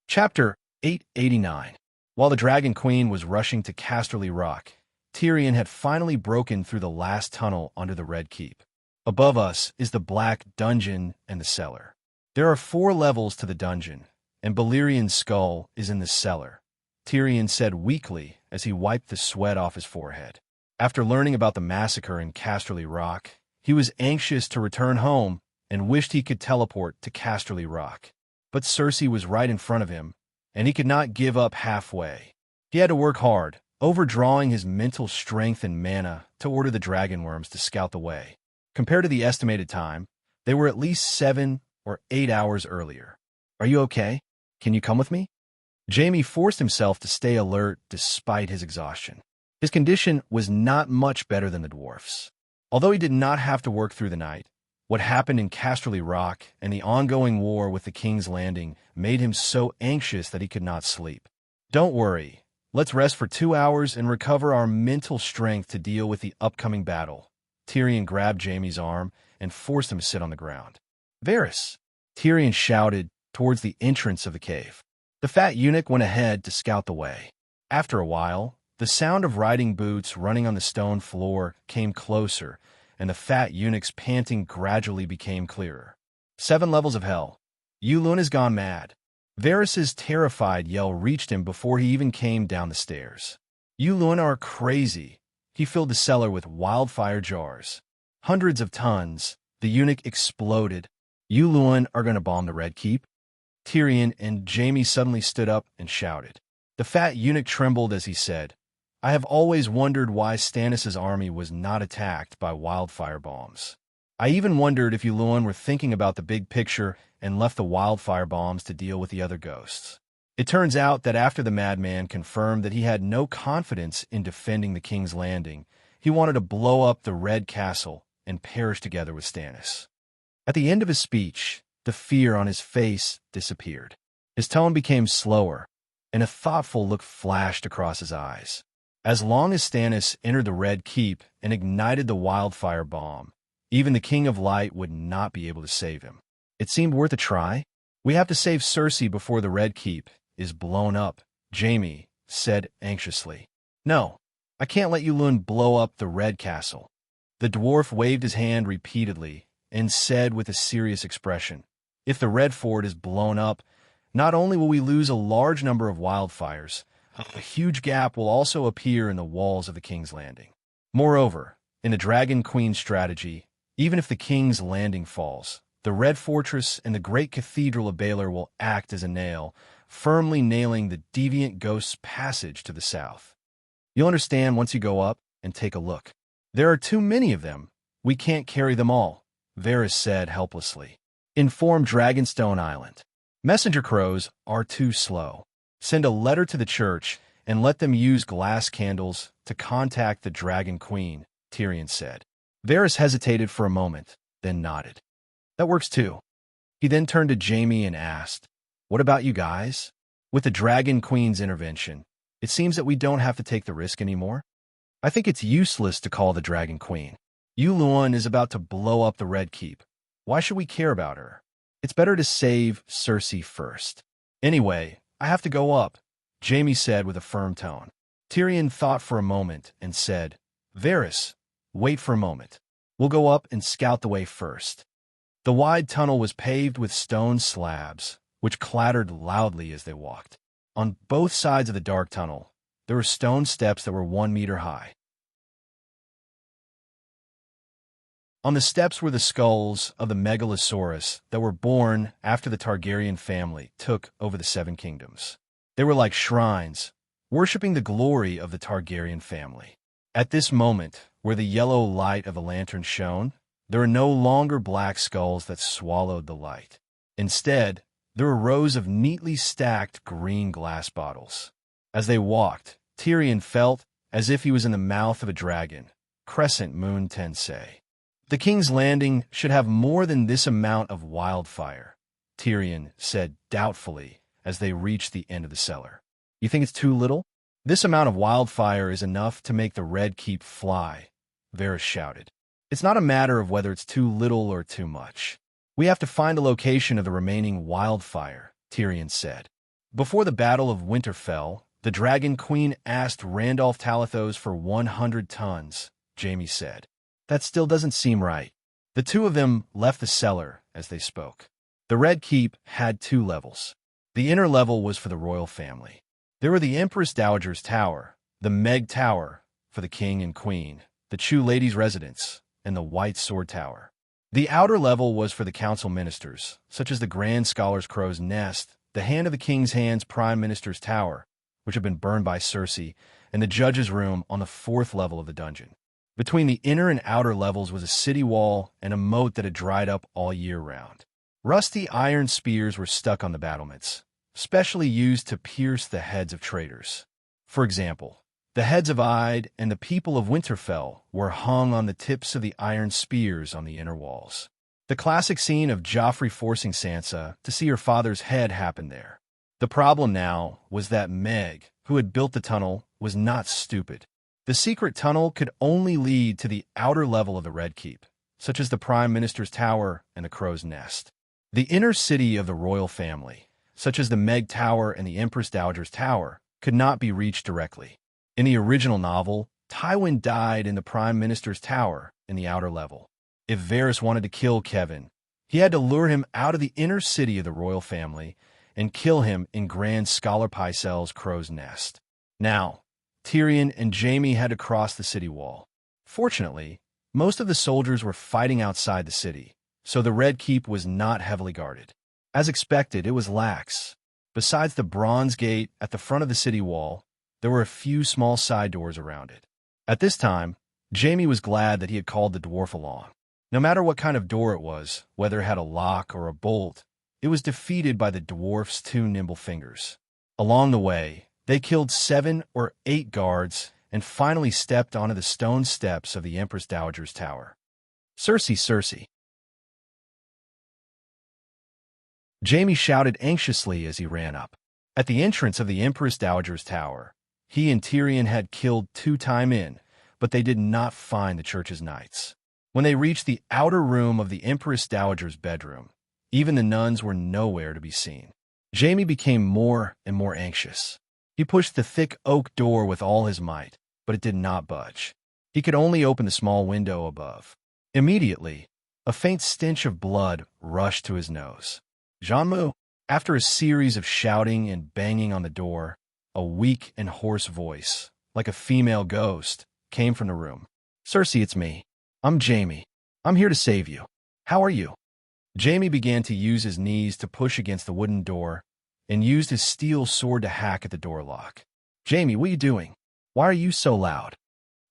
Chapter 889. While the Dragon Queen was rushing to Casterly Rock, Tyrion had finally broken through the last tunnel under the Red Keep. Above us is the Black Dungeon and the cellar. There are 4 levels to the dungeon, and Balerian's skull is in the cellar, Tyrion said weakly as he wiped the sweat off his forehead. After learning about the massacre in Casterly Rock, he was anxious to return home and wished he could teleport to Casterly Rock. But Cersei was right in front of him, and he could not give up halfway. He had to work hard, overdrawing his mental strength and mana to order the dragonworms to scout the way. Compared to the estimated time, they were at least 7 or 8 hours earlier. Are you okay? Can you come with me? Jaime forced himself to stay alert despite his exhaustion. His condition was not much better than the dwarfs. Although he did not have to work through the night, what happened in Casterly Rock and the ongoing war with the King's Landing made him so anxious that he could not sleep. Don't worry. Let's rest for 2 hours and recover our mental strength to deal with the upcoming battle. Tyrion grabbed Jaime's arm and forced him to sit on the ground. Varys, Tyrion shouted towards the entrance of the cave. The fat eunuch went ahead to scout the way. After a while, the sound of riding boots running on the stone floor came closer, and the fat eunuch's panting gradually became clearer. 7 levels of hell. Yulun has gone mad. Varys's terrified yell reached him before he even came down the stairs. Yulun are crazy. He filled the cellar with wildfire jars. Hundreds of tons. The eunuch exploded. Yulun are going to bomb the Red Keep. Tyrion and Jaime suddenly stood up and shouted. The fat eunuch trembled as he said, I have always wondered why Stannis' army was not attacked by wildfire bombs. I even wondered if Yulun were thinking about the big picture and left the wildfire bombs to deal with the other ghosts. It turns out that after the madman confirmed that he had no confidence in defending the King's Landing, he wanted to blow up the Red Castle and perish together with Stannis. At the end of his speech, the fear on his face disappeared. His tone became slower, and a thoughtful look flashed across his eyes. As long as Stannis entered the Red Keep and ignited the wildfire bomb, even the King of Light would not be able to save him. It seemed worth a try. "We have to save Cersei before the Red Keep is blown up," Jaime said anxiously. "No, I can't let you blow up the Red Castle." The dwarf waved his hand repeatedly and said with a serious expression, "If the Red Fort is blown up, not only will we lose a large number of wildfires, a huge gap will also appear in the walls of the King's Landing. Moreover, in the Dragon Queen strategy, even if the King's Landing falls, the Red Fortress and the great Cathedral of Baelor will act as a nail, firmly nailing the deviant ghost's passage to the south. You'll understand once you go up and take a look. There are too many of them. We can't carry them all," Varys said helplessly. "Inform Dragonstone Island. Messenger crows are too slow. Send a letter to the church and let them use glass candles to contact the Dragon Queen," Tyrion said. Varys hesitated for a moment, then nodded. "That works too." He then turned to Jaime and asked, "What about you guys? With the Dragon Queen's intervention, it seems that we don't have to take the risk anymore. I think it's useless to call the Dragon Queen. Yulun is about to blow up the Red Keep. Why should we care about her? It's better to save Cersei first. Anyway, I have to go up," Jaime said with a firm tone. Tyrion thought for a moment and said, "Varys, wait for a moment. We'll go up and scout the way first." The wide tunnel was paved with stone slabs, which clattered loudly as they walked. On both sides of the dark tunnel, there were stone steps that were 1 meter high. On the steps were the skulls of the megalosaurus that were born after the Targaryen family took over the Seven Kingdoms. They were like shrines, worshipping the glory of the Targaryen family. At this moment, where the yellow light of the lantern shone, there were no longer black skulls that swallowed the light. Instead, there were rows of neatly stacked green glass bottles. As they walked, Tyrion felt as if he was in the mouth of a dragon. Crescent Moon Tensei. "The King's Landing should have more than this amount of wildfire," Tyrion said doubtfully as they reached the end of the cellar. "You think it's too little?" "This amount of wildfire is enough to make the Red Keep fly," Varys shouted. "It's not a matter of whether it's too little or too much. We have to find the location of the remaining wildfire," Tyrion said. Before the Battle of Winterfell, the Dragon Queen asked Randolph Talithos for 100 tons, Jaime said. "That still doesn't seem right." The two of them left the cellar as they spoke. The Red Keep had 2 levels. The inner level was for the royal family. There were the Empress Dowager's Tower, the Meg Tower for the King and Queen, the Chu Lady's Residence, and the White Sword Tower. The outer level was for the council ministers, such as the Grand Scholar's Crow's Nest, the Hand of the King's Hand's Prime Minister's Tower, which had been burned by Cersei, and the judge's room on the 4th level of the dungeon. Between the inner and outer levels was a city wall and a moat that had dried up all year round. Rusty iron spears were stuck on the battlements, specially used to pierce the heads of traitors. For example, the heads of Ide and the people of Winterfell were hung on the tips of the iron spears on the inner walls. The classic scene of Joffrey forcing Sansa to see her father's head happened there. The problem now was that Meg, who had built the tunnel, was not stupid. The secret tunnel could only lead to the outer level of the Red Keep, such as the Prime Minister's Tower and the Crow's Nest. The inner city of the royal family, such as the Meg Tower and the Empress Dowager's Tower, could not be reached directly. In the original novel, Tywin died in the Prime Minister's Tower in the outer level. If Varys wanted to kill Kevin, he had to lure him out of the inner city of the royal family and kill him in Grand Scholar Pycelle's Crow's Nest. Now, Tyrion and Jaime had to cross the city wall. Fortunately, most of the soldiers were fighting outside the city, so the Red Keep was not heavily guarded. As expected, it was lax. Besides the bronze gate at the front of the city wall, there were a few small side doors around it. At this time, Jaime was glad that he had called the dwarf along. No matter what kind of door it was, whether it had a lock or a bolt, it was defeated by the dwarf's 2 nimble fingers. Along the way, they killed 7 or 8 guards and finally stepped onto the stone steps of the Empress Dowager's tower. "Cersei, Cersei!" Jaime shouted anxiously as he ran up. At the entrance of the Empress Dowager's tower, he and Tyrion had killed 2 time in, but they did not find the church's knights. When they reached the outer room of the Empress Dowager's bedroom, even the nuns were nowhere to be seen. Jaime became more and more anxious. He pushed the thick oak door with all his might, but it did not budge. He could only open the small window above. Immediately, a faint stench of blood rushed to his nose. "Jean-Mu!" After a series of shouting and banging on the door, a weak and hoarse voice, like a female ghost, came from the room. "Cersei, it's me. I'm Jaime. I'm here to save you. How are you?" Jaime began to use his knees to push against the wooden door and used his steel sword to hack at the door lock. "Jaime, what are you doing? Why are you so loud?"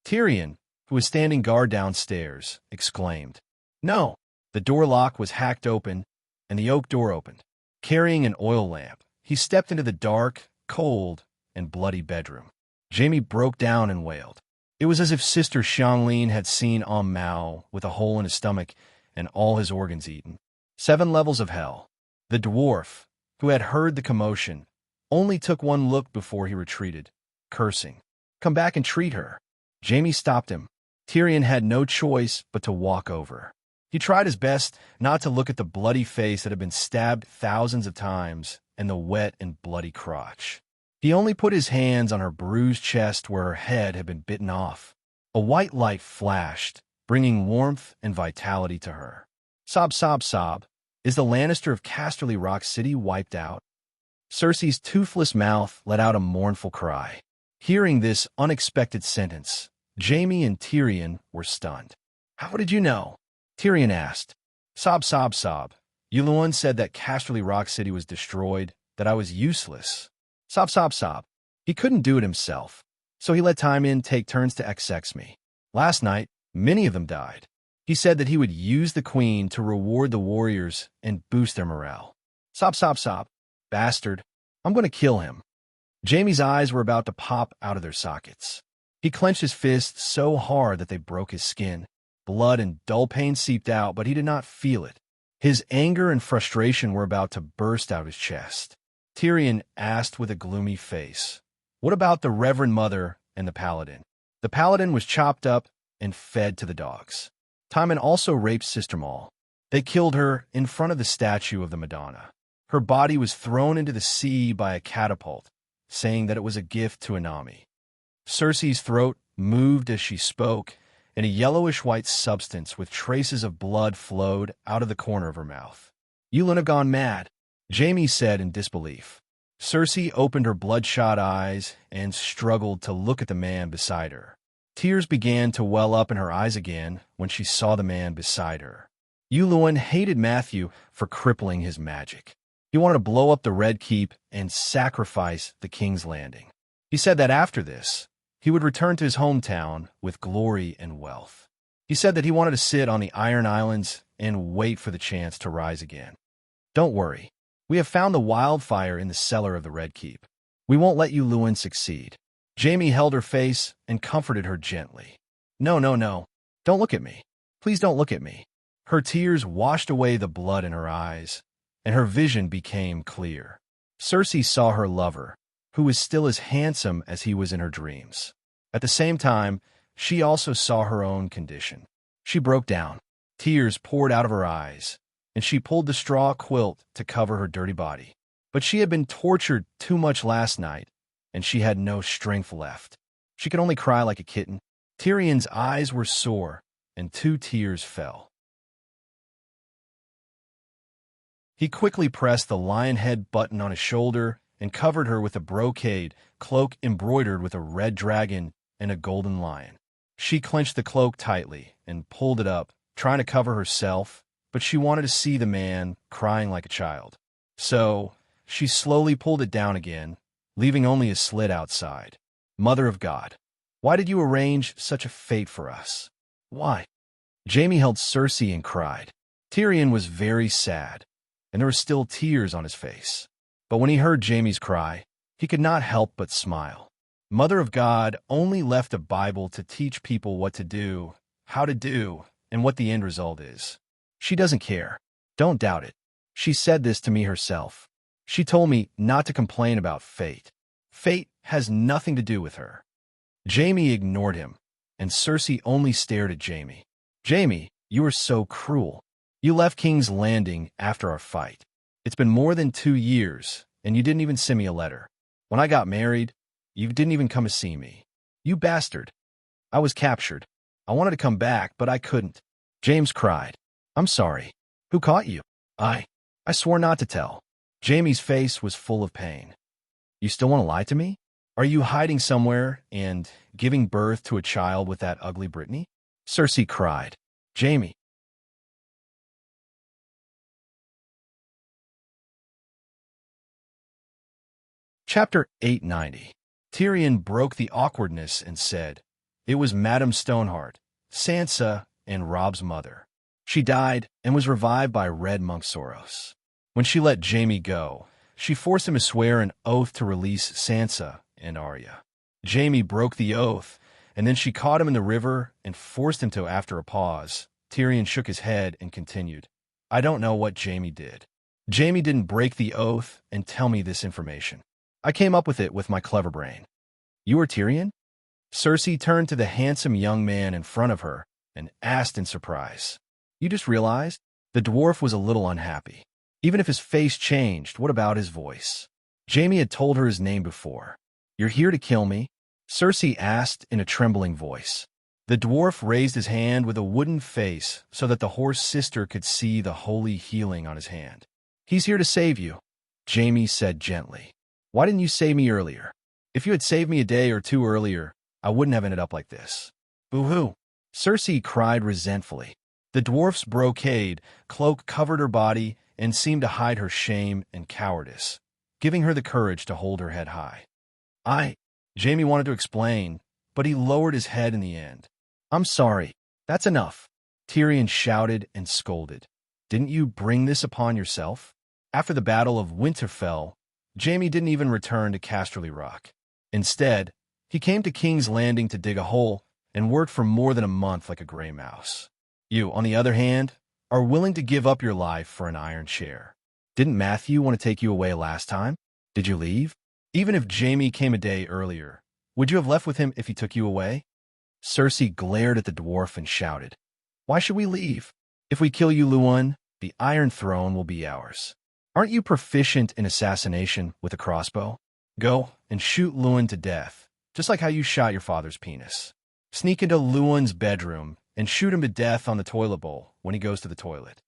Tyrion, who was standing guard downstairs, exclaimed. "No!" The door lock was hacked open, and the oak door opened. Carrying an oil lamp, he stepped into the dark, cold, and bloody bedroom. Jaime broke down and wailed. It was as if Sister Xianglin had seen Mao with a hole in his stomach and all his organs eaten. 7 levels of hell. The dwarf, who had heard the commotion, only took one look before he retreated, cursing. "Come back and treat her." Jaime stopped him. Tyrion had no choice but to walk over. He tried his best not to look at the bloody face that had been stabbed thousands of times and the wet and bloody crotch. He only put his hands on her bruised chest where her head had been bitten off. A white light flashed, bringing warmth and vitality to her. Sob, sob, sob. Is the Lannister of Casterly Rock City wiped out? Cersei's toothless mouth let out a mournful cry. Hearing this unexpected sentence, Jaime and Tyrion were stunned. "How did you know?" Tyrion asked. "Sob, sob, sob. Yulun said that Casterly Rock City was destroyed, that I was useless. Sob, sob, sob. He couldn't do it himself, so he let Tywin take turns to XX me. Last night, many of them died. He said that he would use the queen to reward the warriors and boost their morale. Sob, sob, sob. Bastard. I'm going to kill him." Jaime's eyes were about to pop out of their sockets. He clenched his fists so hard that they broke his skin. Blood and dull pain seeped out, but he did not feel it. His anger and frustration were about to burst out his chest. Tyrion asked with a gloomy face, "What about the Reverend Mother and the Paladin?" The Paladin was chopped up and fed to the dogs. Tywin also raped Sister Maul. They killed her in front of the statue of the Madonna. Her body was thrown into the sea by a catapult, saying that it was a gift to Anami. Cersei's throat moved as she spoke, and a yellowish-white substance with traces of blood flowed out of the corner of her mouth. "Yulun have gone mad," Jaime said in disbelief. Cersei opened her bloodshot eyes and struggled to look at the man beside her. Tears began to well up in her eyes again when she saw the man beside her. Yulun hated Matthew for crippling his magic. He wanted to blow up the Red Keep and sacrifice the King's Landing. He said that after this, he would return to his hometown with glory and wealth. He said that he wanted to sit on the Iron Islands and wait for the chance to rise again. "Don't worry. We have found the wildfire in the cellar of the Red Keep. We won't let Yulun succeed." Jaime held her face and comforted her gently. "No, no, no. Don't look at me. Please don't look at me." Her tears washed away the blood in her eyes, and her vision became clear. Cersei saw her lover, who was still as handsome as he was in her dreams. At the same time, she also saw her own condition. She broke down. Tears poured out of her eyes, and she pulled the straw quilt to cover her dirty body. But she had been tortured too much last night, and she had no strength left. She could only cry like a kitten. Tyrion's eyes were sore, and 2 tears fell. He quickly pressed the lion head button on his shoulder and covered her with a brocade cloak embroidered with a red dragon and a golden lion. She clenched the cloak tightly and pulled it up, trying to cover herself, but she wanted to see the man crying like a child. So she slowly pulled it down again, leaving only a slit outside. "Mother of God, why did you arrange such a fate for us? Why?" Jaime held Cersei and cried. Tyrion was very sad, and there were still tears on his face. But when he heard Jaime's cry, He could not help but smile. Mother of God only left a Bible to teach people what to do, how to do, and what the end result is. She doesn't care. Don't doubt it. She said this to me herself. She told me not to complain about fate. Fate has nothing to do with her. Jaime ignored him, and Cersei only stared at Jaime. Jaime, you are so cruel. You left King's Landing after our fight. It's been more than 2 years, and you didn't even send me a letter. When I got married, you didn't even come to see me. You bastard. I was captured. I wanted to come back, but I couldn't. James cried. I'm sorry. Who caught you? I swore not to tell. Jaime's face was full of pain. You still want to lie to me? Are you hiding somewhere and giving birth to a child with that ugly Brittany? Cersei cried. Jaime. Chapter 890. Tyrion broke the awkwardness and said, It was Madame Stoneheart, Sansa, and Robb's mother. She died and was revived by Red Monk Soros. When she let Jaime go, she forced him to swear an oath to release Sansa and Arya. Jaime broke the oath, and then she caught him in the river and forced him to. After a pause, Tyrion shook his head and continued, I don't know what Jaime did. Jaime didn't break the oath and tell me this information. I came up with it with my clever brain. You are Tyrion? Cersei turned to the handsome young man in front of her and asked in surprise. You just realized? The dwarf was a little unhappy. Even if his face changed, what about his voice? Jaime had told her his name before. You're here to kill me? Cersei asked in a trembling voice. The dwarf raised his hand with a wooden face so that the horse sister could see the holy healing on his hand. He's here to save you, Jaime said gently. Why didn't you save me earlier? If you had saved me a day or two earlier, I wouldn't have ended up like this. Boo-hoo. Cersei cried resentfully. The dwarf's brocade cloak covered her body and seemed to hide her shame and cowardice, giving her the courage to hold her head high. Jaime wanted to explain, but he lowered his head in the end. I'm sorry. That's enough. Tyrion shouted and scolded. Didn't you bring this upon yourself? After the Battle of Winterfell, Jaime didn't even return to Casterly Rock. Instead, he came to King's Landing to dig a hole and worked for more than a month like a gray mouse. You, on the other hand, are willing to give up your life for an iron chair. Didn't Matthew want to take you away last time? Did you leave? Even if Jaime came a day earlier, would you have left with him if he took you away? Cersei glared at the dwarf and shouted, Why should we leave? If we kill you, Luwin, the Iron Throne will be ours. Aren't you proficient in assassination with a crossbow? Go and shoot Luwin to death, just like how you shot your father's penis. Sneak into Luwin's bedroom and shoot him to death on the toilet bowl when he goes to the toilet.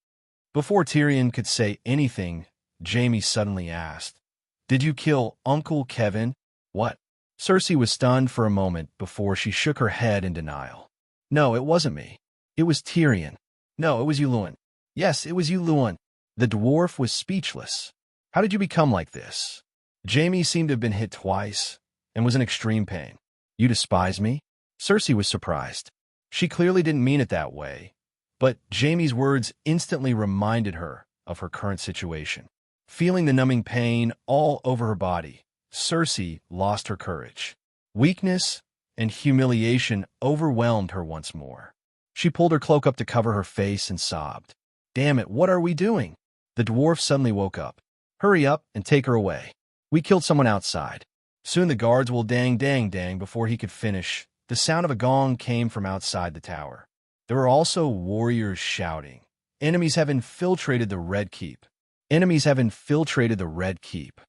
Before Tyrion could say anything, Jaime suddenly asked, Did you kill Uncle Kevin? What? Cersei was stunned for a moment before she shook her head in denial. No, it wasn't me. It was Tyrion. No, it was you, Luwin. Yes, it was you, Luwin. The dwarf was speechless. How did you become like this? Jaime seemed to have been hit twice and was in extreme pain. You despise me? Cersei was surprised. She clearly didn't mean it that way, but Jaime's words instantly reminded her of her current situation. Feeling the numbing pain all over her body, Cersei lost her courage. Weakness and humiliation overwhelmed her once more. She pulled her cloak up to cover her face and sobbed. Damn it, what are we doing? The dwarf suddenly woke up. Hurry up and take her away. We killed someone outside. Soon the guards will dang dang dang before he could finish. The sound of a gong came from outside the tower. There were also warriors shouting. Enemies have infiltrated the Red Keep. Enemies have infiltrated the Red Keep.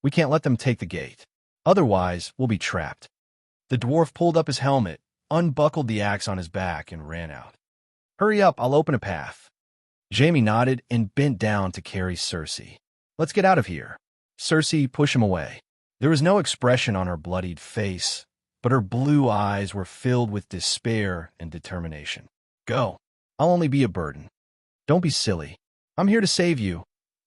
We can't let them take the gate. Otherwise, we'll be trapped. The dwarf pulled up his helmet, unbuckled the axe on his back, and ran out. Hurry up, I'll open a path. Jaime nodded and bent down to carry Cersei. Let's get out of here. Cersei pushed him away. There was no expression on her bloodied face, but her blue eyes were filled with despair and determination. Go. I'll only be a burden. Don't be silly. I'm here to save you,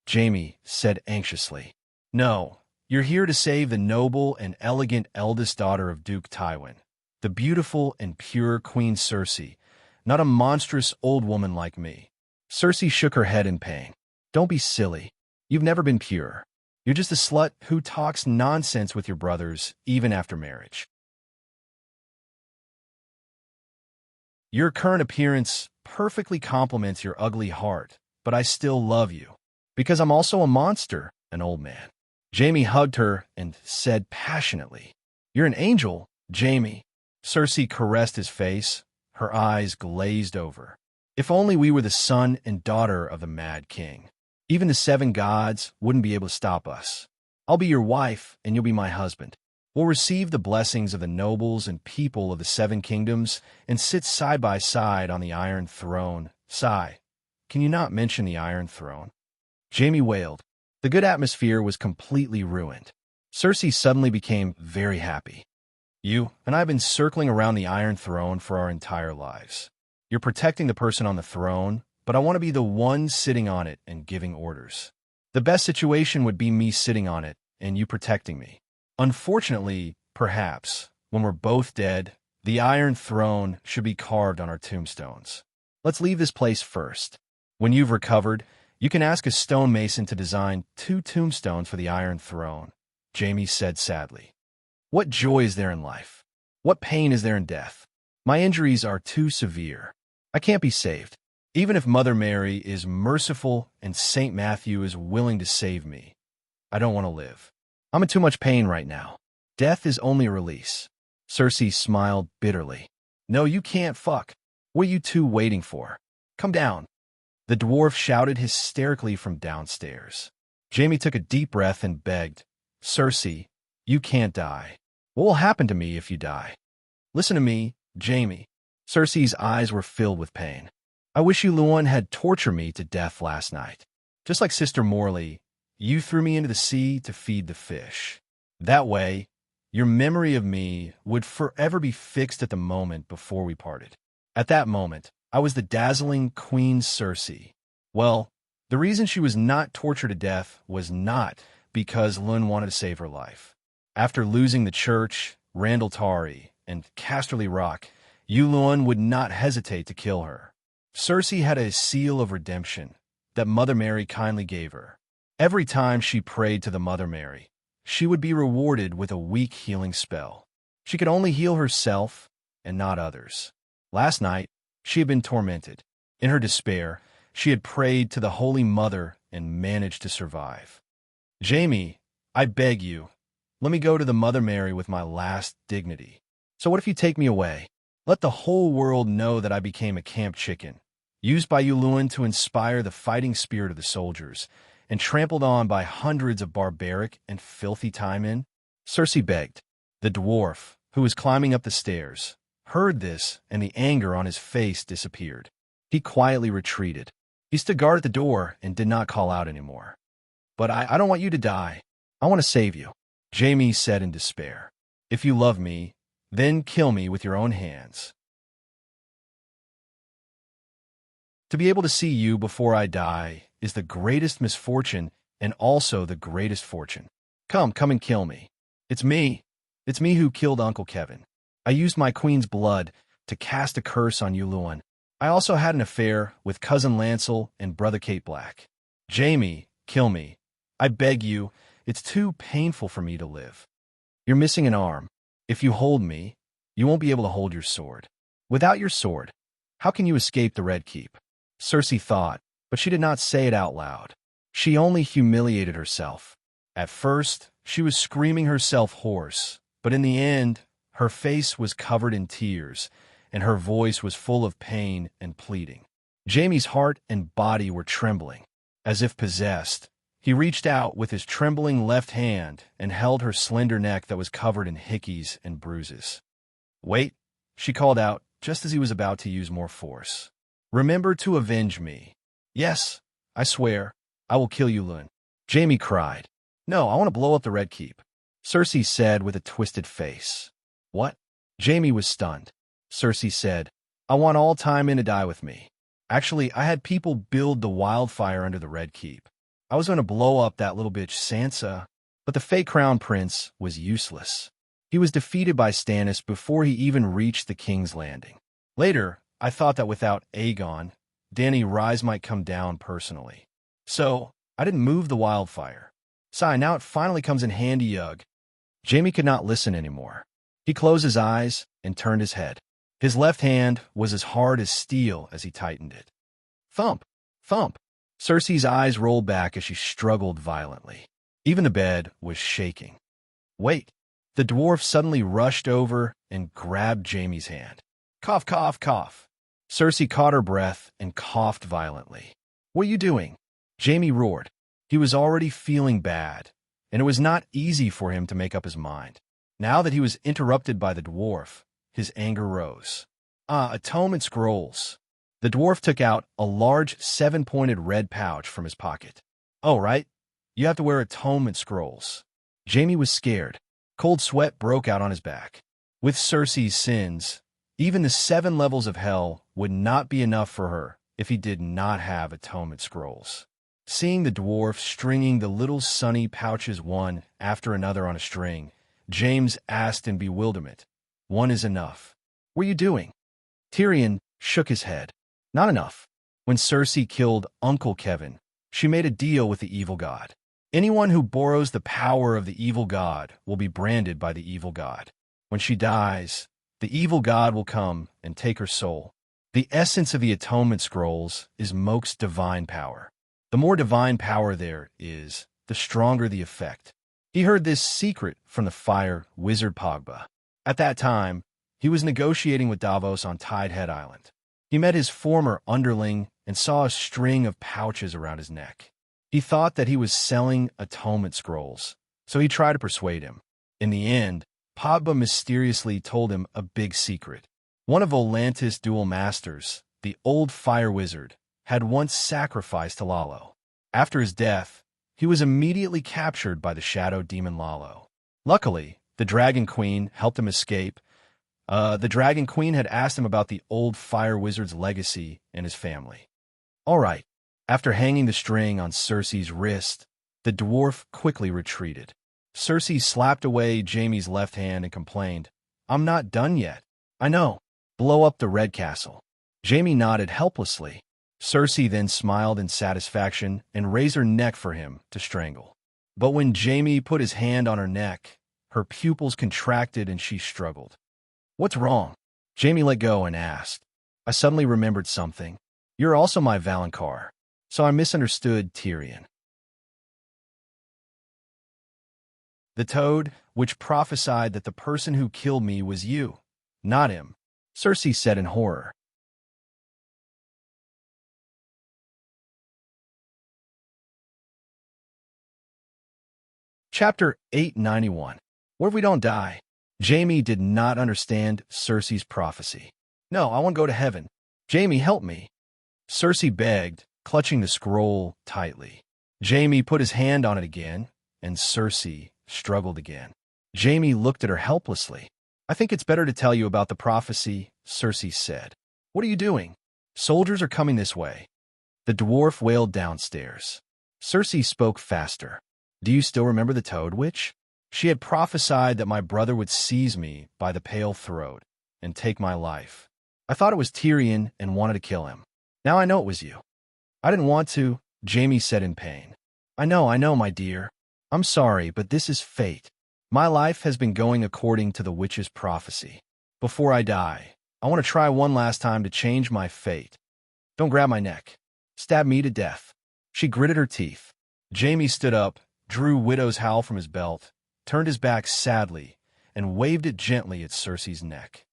Jaime said anxiously. No, you're here to save the noble and elegant eldest daughter of Duke Tywin, the beautiful and pure Queen Cersei, not a monstrous old woman like me. Cersei shook her head in pain. Don't be silly. You've never been pure. You're just a slut who talks nonsense with your brothers, even after marriage. Your current appearance perfectly complements your ugly heart, but I still love you. Because I'm also a monster, an old man. Jamie hugged her and said passionately, "You're an angel, Jamie." Cersei caressed his face, her eyes glazed over. If only we were the son and daughter of the Mad King. Even the seven gods wouldn't be able to stop us. I'll be your wife, and you'll be my husband. We'll receive the blessings of the nobles and people of the seven kingdoms and sit side by side on the Iron Throne. Sigh, can you not mention the Iron Throne? Jamie wailed. The good atmosphere was completely ruined. Cersei suddenly became very happy. You and I have been circling around the Iron Throne for our entire lives. You're protecting the person on the throne, but I want to be the one sitting on it and giving orders. The best situation would be me sitting on it and you protecting me. Unfortunately, perhaps, when we're both dead, the Iron Throne should be carved on our tombstones. Let's leave this place first. When you've recovered, you can ask a stonemason to design 2 tombstones for the Iron Throne, Jamie said sadly. What joy is there in life? What pain is there in death? My injuries are too severe. I can't be saved. Even if Mother Mary is merciful and St. Matthew is willing to save me, I don't want to live. I'm in too much pain right now. Death is only a release. Cersei smiled bitterly. No, you can't fuck. What are you two waiting for? Come down. The dwarf shouted hysterically from downstairs. Jamie took a deep breath and begged, Cersei, you can't die. What will happen to me if you die? Listen to me, Jamie. Cersei's eyes were filled with pain. I wish you Luan had tortured me to death last night. Just like Sister Morley, you threw me into the sea to feed the fish. That way, your memory of me would forever be fixed at the moment before we parted. At that moment, I was the dazzling Queen Cersei. Well, the reason she was not tortured to death was not because Lyn wanted to save her life. After losing the church, Randall Tarry, and Casterly Rock, Yulun would not hesitate to kill her. Cersei had a seal of redemption that Mother Mary kindly gave her. Every time she prayed to the Mother Mary, she would be rewarded with a weak healing spell. She could only heal herself and not others. Last night, she had been tormented. In her despair, she had prayed to the Holy Mother and managed to survive. Jamie, I beg you, let me go to the Mother Mary with my last dignity. So what if you take me away? Let the whole world know that I became a camp chicken, used by Yulun to inspire the fighting spirit of the soldiers, and trampled on by hundreds of barbaric and filthy Taimen? Cersei begged. The dwarf, who was climbing up the stairs, heard this, and the anger on his face disappeared. He quietly retreated. He stood guard at the door and did not call out anymore. But I don't want you to die. I want to save you, Jamie said in despair. If you love me, then kill me with your own hands. To be able to see you before I die is the greatest misfortune and also the greatest fortune. Come and kill me. It's me. It's me who killed Uncle Kevin. I used my queen's blood to cast a curse on Yulun. I also had an affair with Cousin Lancel and Brother Kate Black. Jamie, kill me. I beg you, it's too painful for me to live. You're missing an arm. If you hold me, you won't be able to hold your sword. Without your sword, how can you escape the Red Keep? Cersei thought, but she did not say it out loud. She only humiliated herself. At first, she was screaming herself hoarse, but in the end, her face was covered in tears, and her voice was full of pain and pleading. Jamie's heart and body were trembling. As if possessed, he reached out with his trembling left hand and held her slender neck that was covered in hickeys and bruises. Wait, she called out just as he was about to use more force. Remember to avenge me. Yes, I swear, I will kill you, Lyn. Jamie cried. No, I want to blow up the Red Keep, Cersei said with a twisted face. What? Jamie was stunned. Cersei said, I want all Taimen to die with me. Actually, I had people build the wildfire under the Red Keep. I was going to blow up that little bitch Sansa, but the fake crown prince was useless. He was defeated by Stannis before he even reached the King's Landing. Later, I thought that without Aegon, Dany Rise might come down personally. So, I didn't move the wildfire. Sigh, now it finally comes in handy, ugh. Jamie could not listen anymore. He closed his eyes and turned his head. His left hand was as hard as steel as he tightened it. Thump! Thump! Cersei's eyes rolled back as she struggled violently. Even the bed was shaking. Wait! The dwarf suddenly rushed over and grabbed Jamie's hand. Cough, cough, cough. Cersei caught her breath and coughed violently. What are you doing? Jamie roared. He was already feeling bad, and it was not easy for him to make up his mind. Now that he was interrupted by the dwarf, his anger rose. Atonement scrolls. The dwarf took out a large 7-pointed red pouch from his pocket. Oh, right. You have to wear atonement scrolls. Jamie was scared. Cold sweat broke out on his back. With Cersei's sins, even the 7 levels of hell would not be enough for her if he did not have atonement scrolls. Seeing the dwarf stringing the little sunny pouches one after another on a string, James asked in bewilderment, "One is enough. What are you doing?" Tyrion shook his head. Not enough. When Cersei killed Uncle Kevin, she made a deal with the evil god. Anyone who borrows the power of the evil god will be branded by the evil god. When she dies, the evil god will come and take her soul. The essence of the atonement scrolls is Moke's divine power. The more divine power there is, the stronger the effect. He heard this secret from the fire wizard Pogba. At that time, he was negotiating with Davos on Tidehead Island. He met his former underling and saw a string of pouches around his neck. He thought that he was selling atonement scrolls, so he tried to persuade him. In the end, Pogba mysteriously told him a big secret. One of Volantis' dual masters, the old fire wizard, had once sacrificed to Lalo. After his death, he was immediately captured by the shadow demon Lalo. Luckily, the Dragon Queen helped him escape. The Dragon Queen had asked him about the old fire wizard's legacy and his family. All right. After hanging the string on Cersei's wrist, the dwarf quickly retreated. Cersei slapped away Jaime's left hand and complained, "I'm not done yet." "I know. Blow up the Red Castle." Jaime nodded helplessly. Cersei then smiled in satisfaction and raised her neck for him to strangle. But when Jaime put his hand on her neck, her pupils contracted and she struggled. "What's wrong?" Jaime let go and asked. "I suddenly remembered something. You're also my Valonqar, so I misunderstood Tyrion." The toad, which prophesied that the person who killed me was you, not him, Cersei said in horror. Chapter 891. What if we don't die? Jaime did not understand Cersei's prophecy. "No, I want to go to heaven. Jaime, help me." Cersei begged, clutching the scroll tightly. Jaime put his hand on it again, and Cersei struggled again. Jaime looked at her helplessly. "I think it's better to tell you about the prophecy," Cersei said. "What are you doing?" "Soldiers are coming this way." The dwarf wailed downstairs. Cersei spoke faster. "Do you still remember the Toad Witch? She had prophesied that my brother would seize me by the pale throat and take my life. I thought it was Tyrion and wanted to kill him. Now I know it was you." "I didn't want to," Jaime said in pain. I know, my dear. I'm sorry, but this is fate. My life has been going according to the witch's prophecy. Before I die, I want to try one last time to change my fate. Don't grab my neck. Stab me to death." She gritted her teeth. Jaime stood up, drew Widow's Howl from his belt, turned his back sadly, and waved it gently at Cersei's neck.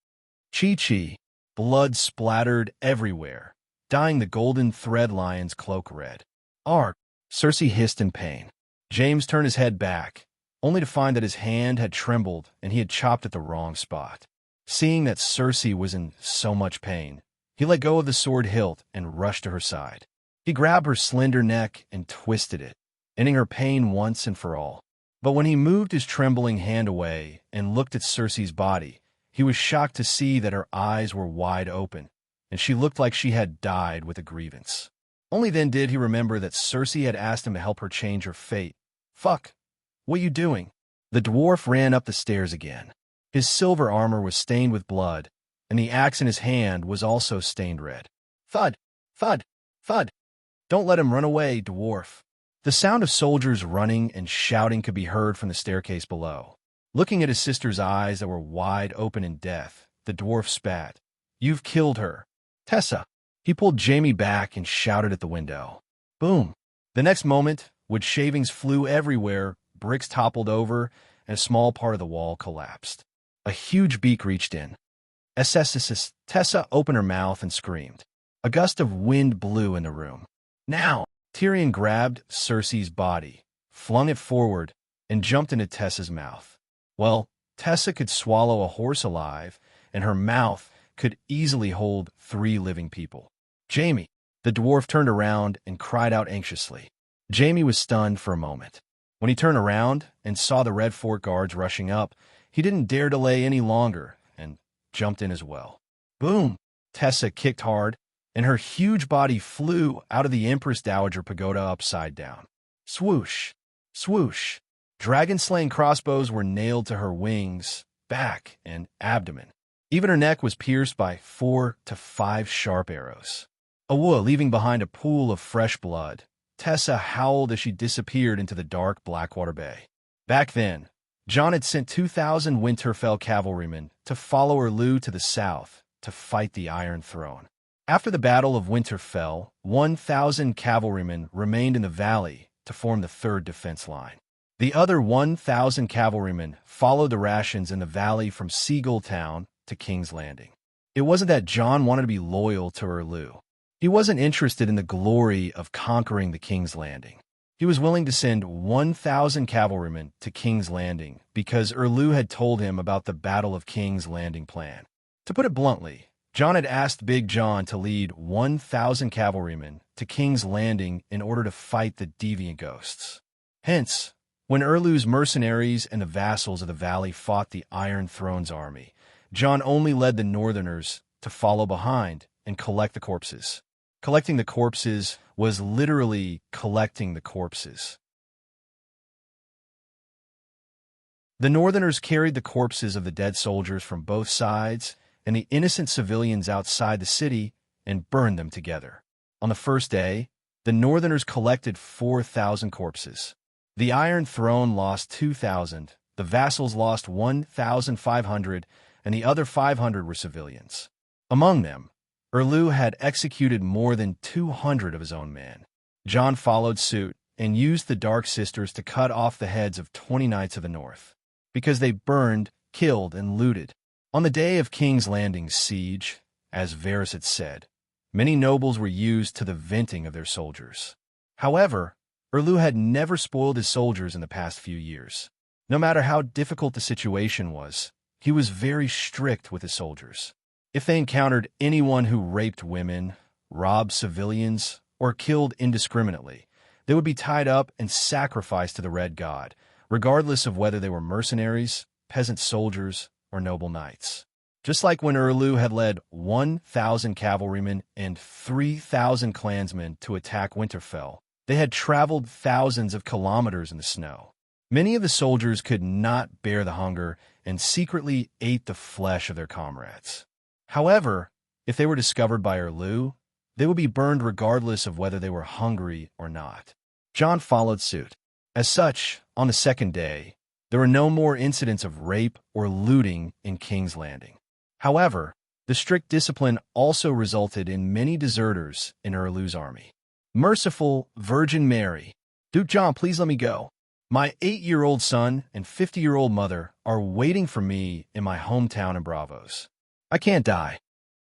Chi-chi, blood splattered everywhere, dyeing the golden thread lion's cloak red. "Arg!" Cersei hissed in pain. James turned his head back, only to find that his hand had trembled and he had chopped at the wrong spot. Seeing that Cersei was in so much pain, he let go of the sword hilt and rushed to her side. He grabbed her slender neck and twisted it, ending her pain once and for all. But when he moved his trembling hand away and looked at Cersei's body, he was shocked to see that her eyes were wide open, and she looked like she had died with a grievance. Only then did he remember that Cersei had asked him to help her change her fate. "Fuck! What you doing?" The dwarf ran up the stairs again. His silver armor was stained with blood, and the axe in his hand was also stained red. Thud! Thud! Thud! "Don't let him run away, dwarf." The sound of soldiers running and shouting could be heard from the staircase below. Looking at his sister's eyes that were wide open in death, the dwarf spat. "You've killed her. Tessa." He pulled Jamie back and shouted at the window. Boom. The next moment, wood shavings flew everywhere, bricks toppled over, and a small part of the wall collapsed. A huge beak reached in. "SSSS." Tessa opened her mouth and screamed. A gust of wind blew in the room. "Now!" Tyrion grabbed Cersei's body, flung it forward, and jumped into Tessa's mouth. Well, Tessa could swallow a horse alive, and her mouth could easily hold 3 living people. "Jamie!" The dwarf turned around and cried out anxiously. Jamie was stunned for a moment. When he turned around and saw the Red Fort guards rushing up, he didn't dare delay any longer and jumped in as well. Boom! Tessa kicked hard, and her huge body flew out of the Empress Dowager Pagoda upside down. Swoosh! Swoosh! Dragon-slaying crossbows were nailed to her wings, back, and abdomen. Even her neck was pierced by 4 to 5 sharp arrows. Awua leaving behind a pool of fresh blood, Tessa howled as she disappeared into the dark Blackwater Bay. Back then, Jon had sent 2,000 Winterfell cavalrymen to follow Erlu to the south to fight the Iron Throne. After the Battle of Winterfell, 1,000 cavalrymen remained in the valley to form the third defense line. The other 1,000 cavalrymen followed the rations in the valley from Seagull Town to King's Landing. It wasn't that Jon wanted to be loyal to Erlu. He wasn't interested in the glory of conquering the King's Landing. He was willing to send 1,000 cavalrymen to King's Landing because Erlu had told him about the Battle of King's Landing plan. To put it bluntly, Jon had asked Big John to lead 1,000 cavalrymen to King's Landing in order to fight the deviant ghosts. Hence, when Erlu's mercenaries and the vassals of the valley fought the Iron Throne's army, Jon only led the Northerners to follow behind and collect the corpses. Collecting the corpses was literally collecting the corpses. The Northerners carried the corpses of the dead soldiers from both sides and the innocent civilians outside the city and burned them together. On the first day, the Northerners collected 4,000 corpses. The Iron Throne lost 2,000, the vassals lost 1,500, and the other 500 were civilians. Among them, Erlu had executed more than 200 of his own men. Jon followed suit and used the Dark Sisters to cut off the heads of 20 knights of the North, because they burned, killed, and looted. On the day of King's Landing's siege, as Varys had said, many nobles were used to the venting of their soldiers. However, Erlu had never spoiled his soldiers in the past few years. No matter how difficult the situation was, he was very strict with his soldiers. If they encountered anyone who raped women, robbed civilians, or killed indiscriminately, they would be tied up and sacrificed to the Red God, regardless of whether they were mercenaries, peasant soldiers, or noble knights. Just like when Erlu had led 1,000 cavalrymen and 3,000 clansmen to attack Winterfell, they had traveled thousands of kilometers in the snow. Many of the soldiers could not bear the hunger and secretly ate the flesh of their comrades. However, if they were discovered by Erlu, they would be burned regardless of whether they were hungry or not. Jon followed suit. As such, on the second day, there were no more incidents of rape or looting in King's Landing. However, the strict discipline also resulted in many deserters in Erlu's army. Merciful Virgin Mary, Duke Jon, please let me go. My 8-year-old son and 50-year-old mother are waiting for me in my hometown in Bravos. I can't die.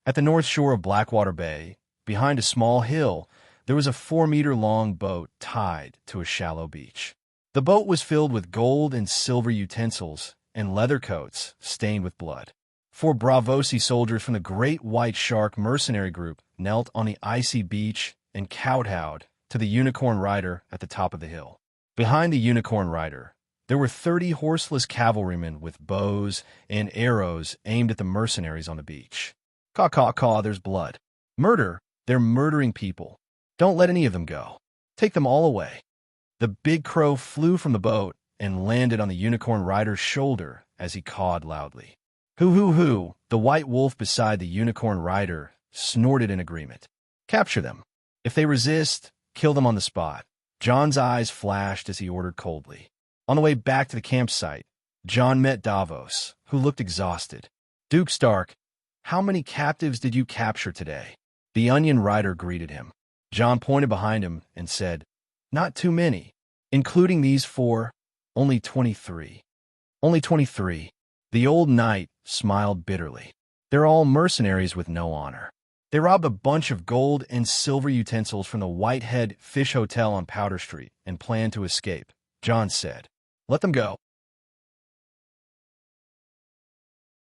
At the north shore of Blackwater Bay, behind a small hill, there was a 4-meter-long boat tied to a shallow beach. The boat was filled with gold and silver utensils and leather coats stained with blood. 4 Bravosi soldiers from the Great White Shark mercenary group knelt on the icy beach and kowtowed to the Unicorn Rider at the top of the hill. Behind the Unicorn Rider, there were 30 horseless cavalrymen with bows and arrows aimed at the mercenaries on the beach. Caw, caw, caw, there's blood. Murder, they're murdering people. Don't let any of them go. Take them all away. The big crow flew from the boat and landed on the Unicorn Rider's shoulder as he cawed loudly. Hoo, hoo, hoo, the white wolf beside the Unicorn Rider snorted in agreement. Capture them. If they resist, kill them on the spot. John's eyes flashed as he ordered coldly. On the way back to the campsite, John met Davos, who looked exhausted. Duke Stark, how many captives did you capture today? The Onion Rider greeted him. John pointed behind him and said, Not too many. Including these 4, only 23. Only 23. The old knight smiled bitterly. They're all mercenaries with no honor. They robbed a bunch of gold and silver utensils from the Whitehead Fish Hotel on Powder Street and planned to escape, John said. Let them go.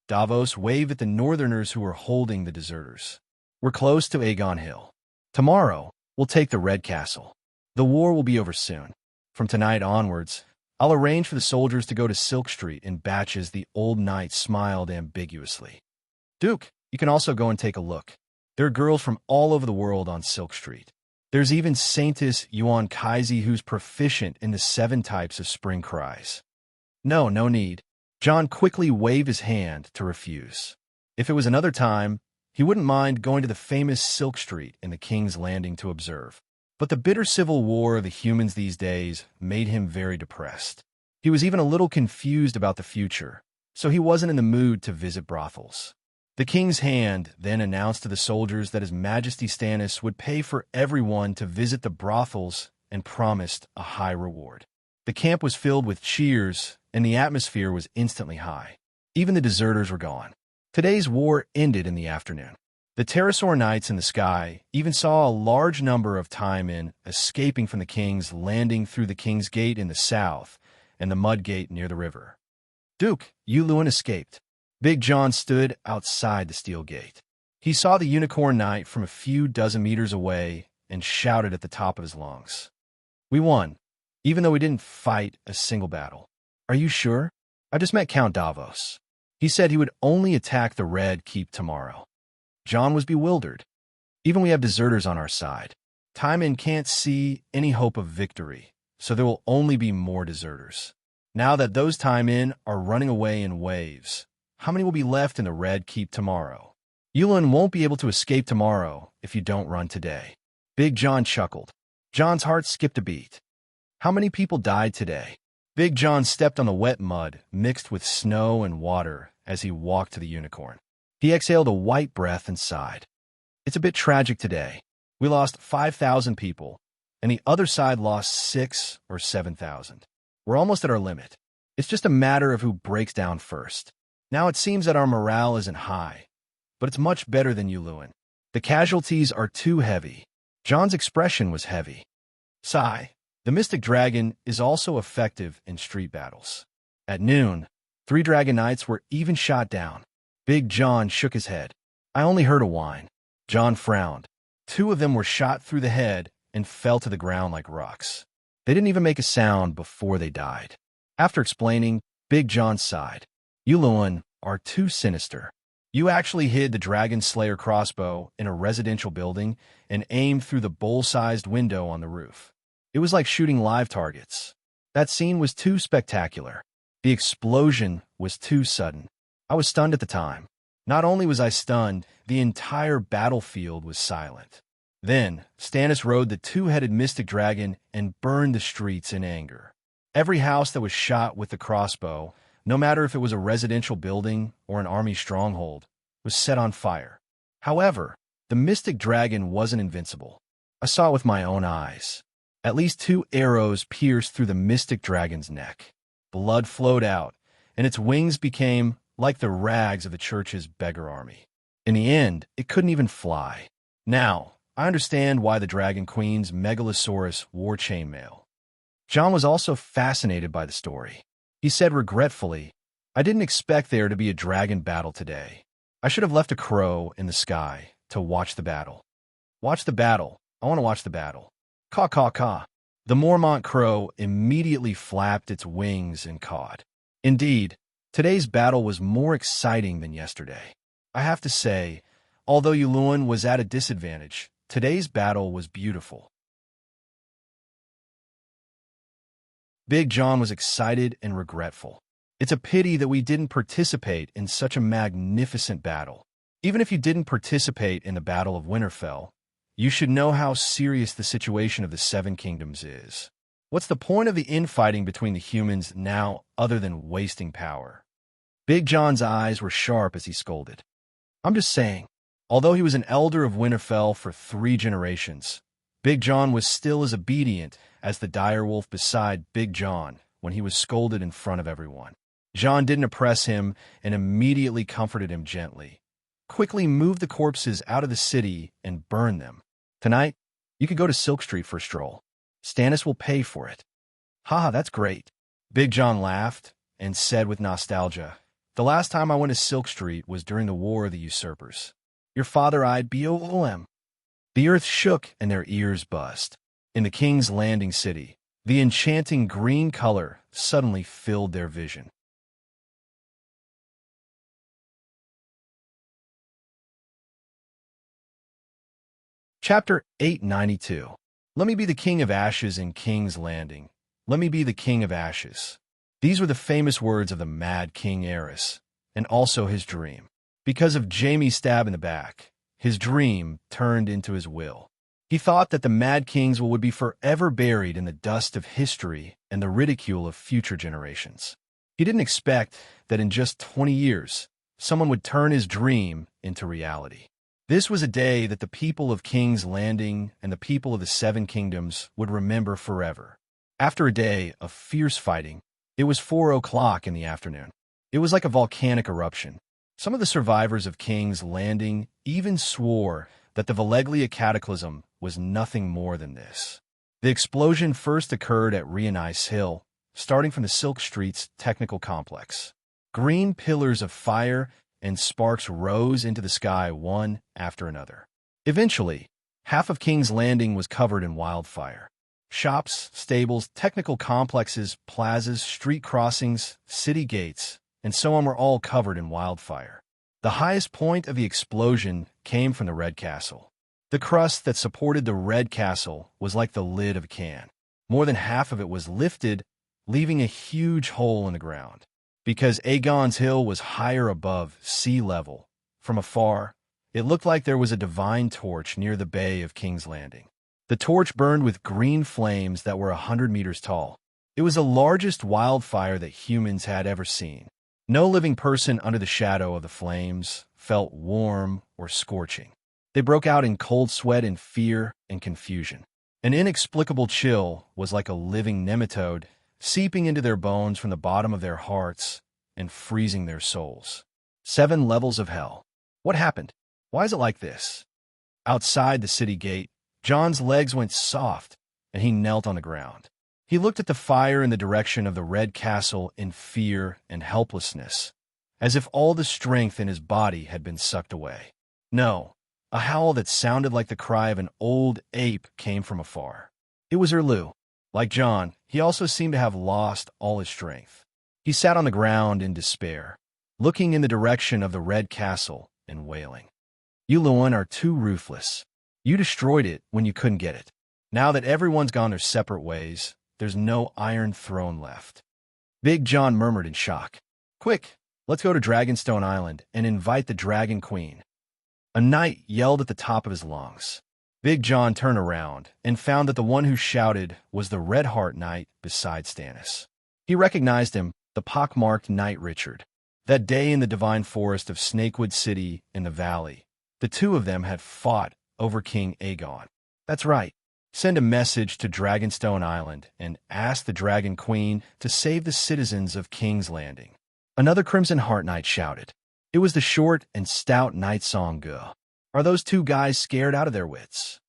Davos waved at the northerners who were holding the deserters. We're close to Aegon Hill. Tomorrow, we'll take the Red Castle. The war will be over soon. From tonight onwards, I'll arrange for the soldiers to go to Silk Street in batches. The old knight smiled ambiguously. Duke, you can also go and take a look. There are girls from all over the world on Silk Street. There's even Saintess Yuan Kaisi who's proficient in the 7 types of spring cries. No need. John quickly waved his hand to refuse. If it was another time, he wouldn't mind going to the famous Silk Street in the King's Landing to observe. But the bitter civil war of the humans these days made him very depressed. He was even a little confused about the future, so he wasn't in the mood to visit brothels. The King's Hand then announced to the soldiers that His Majesty Stannis would pay for everyone to visit the brothels and promised a high reward. The camp was filled with cheers, and the atmosphere was instantly high. Even the deserters were gone. Today's war ended in the afternoon. The Pterosaur Knights in the sky even saw a large number of Time Men escaping from the King's Landing through the King's Gate in the south and the Mud Gate near the river. Duke, Yulun escaped. Big John stood outside the steel gate. He saw the Unicorn Knight from a few dozen meters away and shouted at the top of his lungs. We won, even though we didn't fight a single battle. Are you sure? I just met Count Davos. He said he would only attack the Red Keep tomorrow. John was bewildered. Even we have deserters on our side. Time Men can't see any hope of victory, so there will only be more deserters. Now that those Time Men are running away in waves, how many will be left in the Red Keep tomorrow? Yulun won't be able to escape tomorrow if you don't run today. Big John chuckled. John's heart skipped a beat. How many people died today? Big John stepped on the wet mud mixed with snow and water as he walked to the Unicorn. He exhaled a white breath and sighed. It's a bit tragic today. We lost 5,000 people, and the other side lost 6 or 7,000. We're almost at our limit. It's just a matter of who breaks down first. Now it seems that our morale isn't high, but it's much better than Yulun. The casualties are too heavy. John's expression was heavy. Sigh. The Mystic Dragon is also effective in street battles. At noon, 3 Dragon Knights were even shot down. Big John shook his head. I only heard a whine. John frowned. 2 of them were shot through the head and fell to the ground like rocks. They didn't even make a sound before they died. After explaining, Big John sighed. Yulun are too sinister. You actually hid the Dragon Slayer crossbow in a residential building and aimed through the bowl-sized window on the roof. It was like shooting live targets. That scene was too spectacular. The explosion was too sudden. I was stunned at the time. Not only was I stunned, the entire battlefield was silent. Then, Stannis rode the 2-headed Mystic Dragon and burned the streets in anger. Every house that was shot with the crossbow, no matter if it was a residential building or an army stronghold, was set on fire. However, the Mystic Dragon wasn't invincible. I saw it with my own eyes. At least 2 arrows pierced through the Mystic Dragon's neck. Blood flowed out, and its wings became like the rags of the church's beggar army. In the end, it couldn't even fly. Now, I understand why the Dragon Queen's Megalosaurus wore chainmail. John was also fascinated by the story. He said regretfully, I didn't expect there to be a dragon battle today. I should have left a crow in the sky to watch the battle. Watch the battle. I want to watch the battle. Caw, caw, caw. The Mormont crow immediately flapped its wings and cawed. Indeed, today's battle was more exciting than yesterday. I have to say, although Yulun was at a disadvantage, today's battle was beautiful. Big John was excited and regretful. It's a pity that we didn't participate in such a magnificent battle. Even if you didn't participate in the Battle of Winterfell, You should know how serious the situation of the Seven Kingdoms is. What's the point of the infighting between the humans now other than wasting power? Big John's eyes were sharp as he scolded. I'm just saying, although he was an elder of Winterfell for 3 generations, Big John was still as obedient as the direwolf beside Big John when he was scolded in front of everyone. John didn't oppress him and immediately comforted him gently. Quickly move the corpses out of the city and burn them. Tonight, you could go to Silk Street for a stroll. Stannis will pay for it. Haha, that's great. Big John laughed and said with nostalgia, the last time I went to Silk Street was during the War of the Usurpers. Your father-eyed BOM. The earth shook and their ears buzzed. In the King's Landing city, the enchanting green color suddenly filled their vision. Chapter 892. Let me be the King of Ashes in King's Landing. Let me be the King of Ashes. These were the famous words of the Mad King Aerys, and also his dream. Because of Jaime's stab in the back, his dream turned into his will. He thought that the Mad Kings would be forever buried in the dust of history and the ridicule of future generations. He didn't expect that in just 20 years, someone would turn his dream into reality. This was a day that the people of King's Landing and the people of the Seven Kingdoms would remember forever. After a day of fierce fighting, it was 4 o'clock in the afternoon. It was like a volcanic eruption. Some of the survivors of King's Landing even swore that the Valeglia cataclysm was nothing more than this. The explosion first occurred at Rheonice Hill, starting from the Silk Street's technical complex. Green pillars of fire and sparks rose into the sky one after another. Eventually, half of King's Landing was covered in wildfire. Shops, stables, technical complexes, plazas, street crossings, city gates, and so on were all covered in wildfire. The highest point of the explosion came from the Red Castle. The crust that supported the Red Castle was like the lid of a can. More than half of it was lifted, leaving a huge hole in the ground. Because Aegon's Hill was higher above sea level, from afar, it looked like there was a divine torch near the bay of King's Landing. The torch burned with green flames that were 100 meters tall. It was the largest wildfire that humans had ever seen. No living person under the shadow of the flames felt warm or scorching. They broke out in cold sweat and fear and confusion. An inexplicable chill was like a living nematode seeping into their bones from the bottom of their hearts and freezing their souls. 7 levels of hell. What happened? Why is it like this? Outside the city gate, John's legs went soft, and he knelt on the ground. He looked at the fire in the direction of the Red Castle in fear and helplessness, as if all the strength in his body had been sucked away. No, a howl that sounded like the cry of an old ape came from afar. It was Erlu. Like John, he also seemed to have lost all his strength. He sat on the ground in despair, looking in the direction of the Red Castle and wailing. You Luan are too ruthless. You destroyed it when you couldn't get it. Now that everyone's gone their separate ways, there's no Iron Throne left. Big John murmured in shock. Quick, let's go to Dragonstone Island and invite the Dragon Queen. A knight yelled at the top of his lungs. Big John turned around and found that the one who shouted was the Red Heart Knight beside Stannis. He recognized him, the pockmarked Knight Richard. That day in the divine forest of Snakewood City in the valley, the two of them had fought over King Aegon. That's right. Send a message to Dragonstone Island and ask the Dragon Queen to save the citizens of King's Landing. Another Crimson Heart Knight shouted. It was the short and stout Knight Song-gu. Are those two guys scared out of their wits?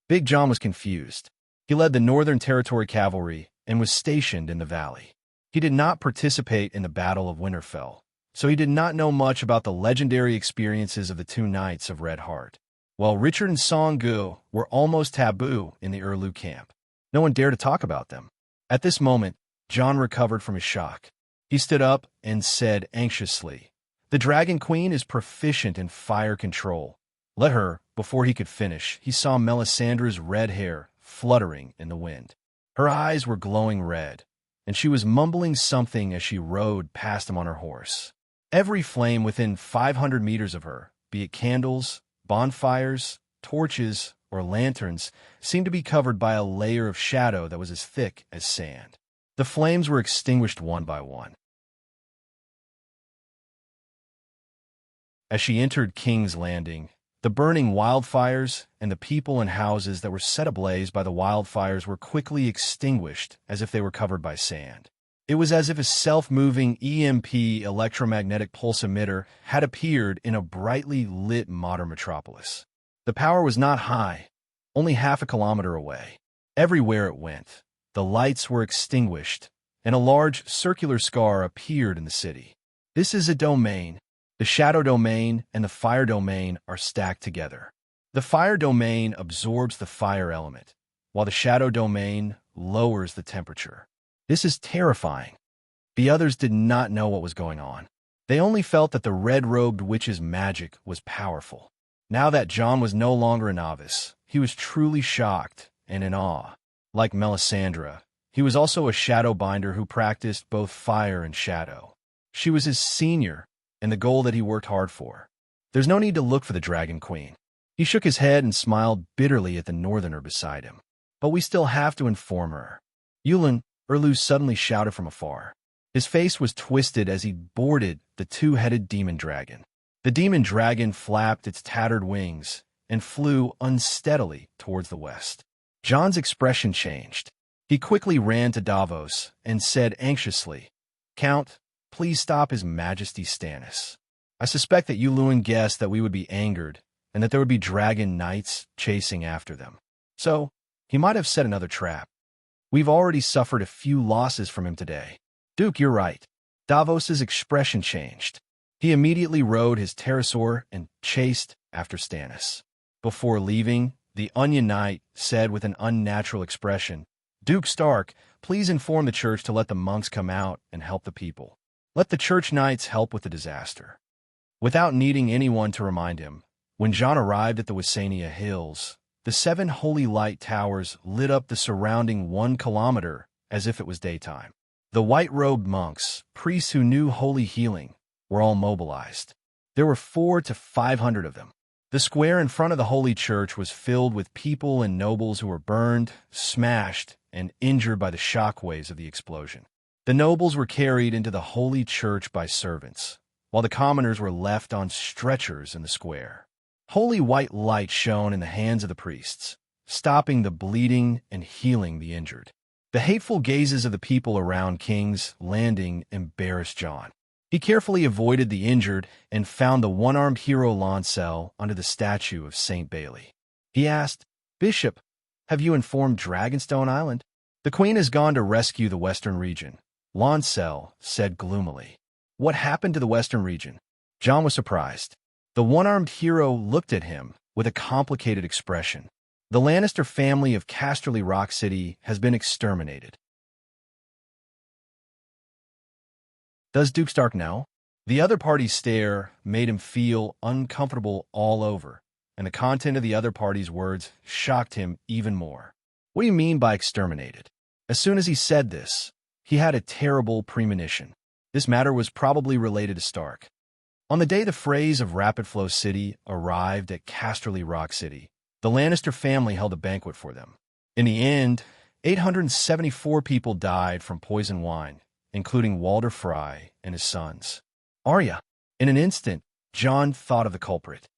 Big John was confused. He led the Northern Territory Cavalry and was stationed in the valley. He did not participate in the Battle of Winterfell, so he did not know much about the legendary experiences of the two Knights of Red Heart. While Richard and Song-gu were almost taboo in the Erlu camp, no one dared to talk about them. At this moment, John recovered from his shock. He stood up and said anxiously, The Dragon Queen is proficient in fire control. Let her. Before he could finish, he saw Melisandre's red hair fluttering in the wind. Her eyes were glowing red, and she was mumbling something as she rode past him on her horse. Every flame within 500 meters of her, be it candles, bonfires, torches, or lanterns, seemed to be covered by a layer of shadow that was as thick as sand. The flames were extinguished one by one. As she entered King's Landing, the burning wildfires and the people and houses that were set ablaze by the wildfires were quickly extinguished as if they were covered by sand. It was as if a self-moving EMP electromagnetic pulse emitter had appeared in a brightly lit modern metropolis. The power was not high, only half a kilometer away. Everywhere it went, the lights were extinguished, and a large circular scar appeared in the city. This is a domain. The shadow domain and the fire domain are stacked together. The fire domain absorbs the fire element, while the shadow domain lowers the temperature. This is terrifying. The others did not know what was going on. They only felt that the red-robed witch's magic was powerful. Now that John was no longer a novice, he was truly shocked and in awe. Like Melisandre, he was also a shadow binder who practiced both fire and shadow. She was his senior, and the goal that he worked hard for. There's no need to look for the Dragon Queen. He shook his head and smiled bitterly at the northerner beside him. But we still have to inform her. Yulin, Erlu suddenly shouted from afar. His face was twisted as he boarded the two-headed demon dragon. The demon dragon flapped its tattered wings and flew unsteadily towards the west. John's expression changed. He quickly ran to Davos and said anxiously, "Count, please stop His Majesty Stannis. I suspect that Yulin guessed that we would be angered and that there would be dragon knights chasing after them. So, he might have set another trap. We've already suffered a few losses from him today." "Duke, you're right." Davos's expression changed. He immediately rode his pterosaur and chased after Stannis. Before leaving, the Onion Knight said with an unnatural expression, "Duke Stark, please inform the church to let the monks come out and help the people. Let the church knights help with the disaster." Without needing anyone to remind him, when John arrived at the Wissania Hills, the 7 holy light towers lit up the surrounding 1 kilometer as if it was daytime. The white-robed monks, priests who knew holy healing, were all mobilized. There were 400 to 500 of them. The square in front of the holy church was filled with people and nobles who were burned, smashed, and injured by the shockwaves of the explosion. The nobles were carried into the holy church by servants, while the commoners were left on stretchers in the square. Holy white light shone in the hands of the priests, stopping the bleeding and healing the injured. The hateful gazes of the people around King's Landing embarrassed John. He carefully avoided the injured and found the one-armed hero Lancel under the statue of Saint Bailey. He asked, "Bishop, have you informed Dragonstone Island?" "The Queen has gone to rescue the Western region," Lancel said gloomily. "What happened to the Western region?" John was surprised. The one-armed hero looked at him with a complicated expression. "The Lannister family of Casterly Rock City has been exterminated." Does Duke Stark know? The other party's stare made him feel uncomfortable all over, and the content of the other party's words shocked him even more. "What do you mean by exterminated?" As soon as he said this, he had a terrible premonition. This matter was probably related to Stark. On the day the phrase of Rapid Flow City arrived at Casterly Rock City, the Lannister family held a banquet for them. In the end, 874 people died from poison wine, including Walder Frey and his sons. Arya. In an instant, John thought of the culprit.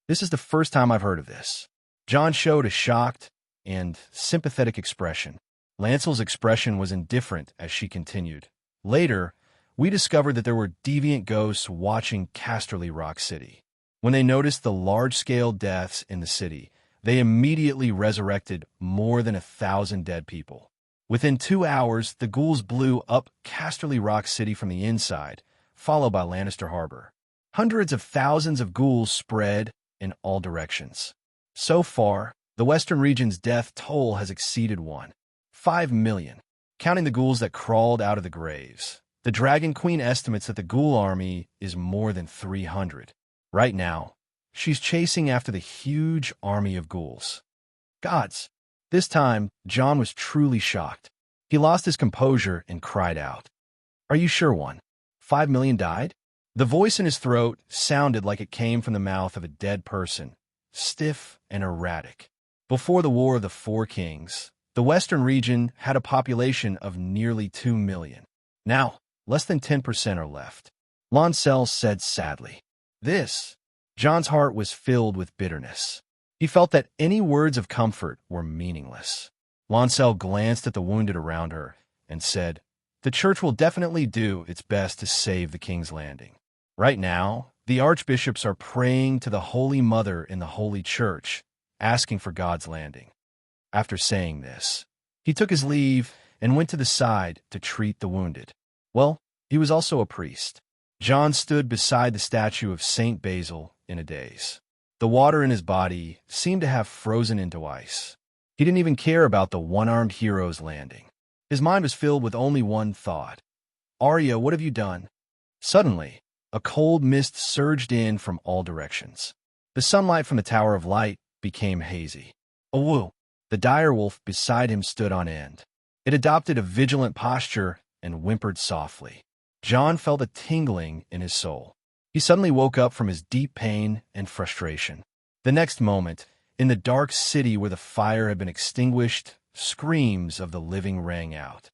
"This is the first time I've heard of this." John showed a shocked and sympathetic expression. Lancel's expression was indifferent as she continued. "Later, we discovered that there were deviant ghosts watching Casterly Rock City. When they noticed the large-scale deaths in the city, they immediately resurrected more than 1,000 dead people. Within 2 hours, the ghouls blew up Casterly Rock City from the inside, followed by Lannister Harbor. Hundreds of thousands of ghouls spread in all directions. So far, the Western region's death toll has exceeded 1.5 million, counting the ghouls that crawled out of the graves. The Dragon Queen estimates that the ghoul army is more than 300. Right now, she's chasing after the huge army of ghouls. Gods! This time, John was truly shocked. He lost his composure and cried out, "Are you sure 1.5 million died?" The voice in his throat sounded like it came from the mouth of a dead person, stiff and erratic. Before the War of the Four Kings, the Western region had a population of nearly 2 million. Now, less than 10% are left. Lancel said sadly. John's heart was filled with bitterness. He felt that any words of comfort were meaningless. Lancel glanced at the wounded around her and said, "The church will definitely do its best to save the King's Landing. Right now, the archbishops are praying to the Holy Mother in the Holy Church, asking for God's landing." After saying this, he took his leave and went to the side to treat the wounded. Well, he was also a priest. John stood beside the statue of Saint Basil in a daze. The water in his body seemed to have frozen into ice. He didn't even care about the one-armed hero's landing. His mind was filled with only one thought. "Arya, what have you done?" Suddenly, a cold mist surged in from all directions. The sunlight from the Tower of Light became hazy. "Awoo!" The direwolf beside him stood on end. It adopted a vigilant posture and whimpered softly. John felt a tingling in his soul. He suddenly woke up from his deep pain and frustration. The next moment, in the dark city where the fire had been extinguished, screams of the living rang out.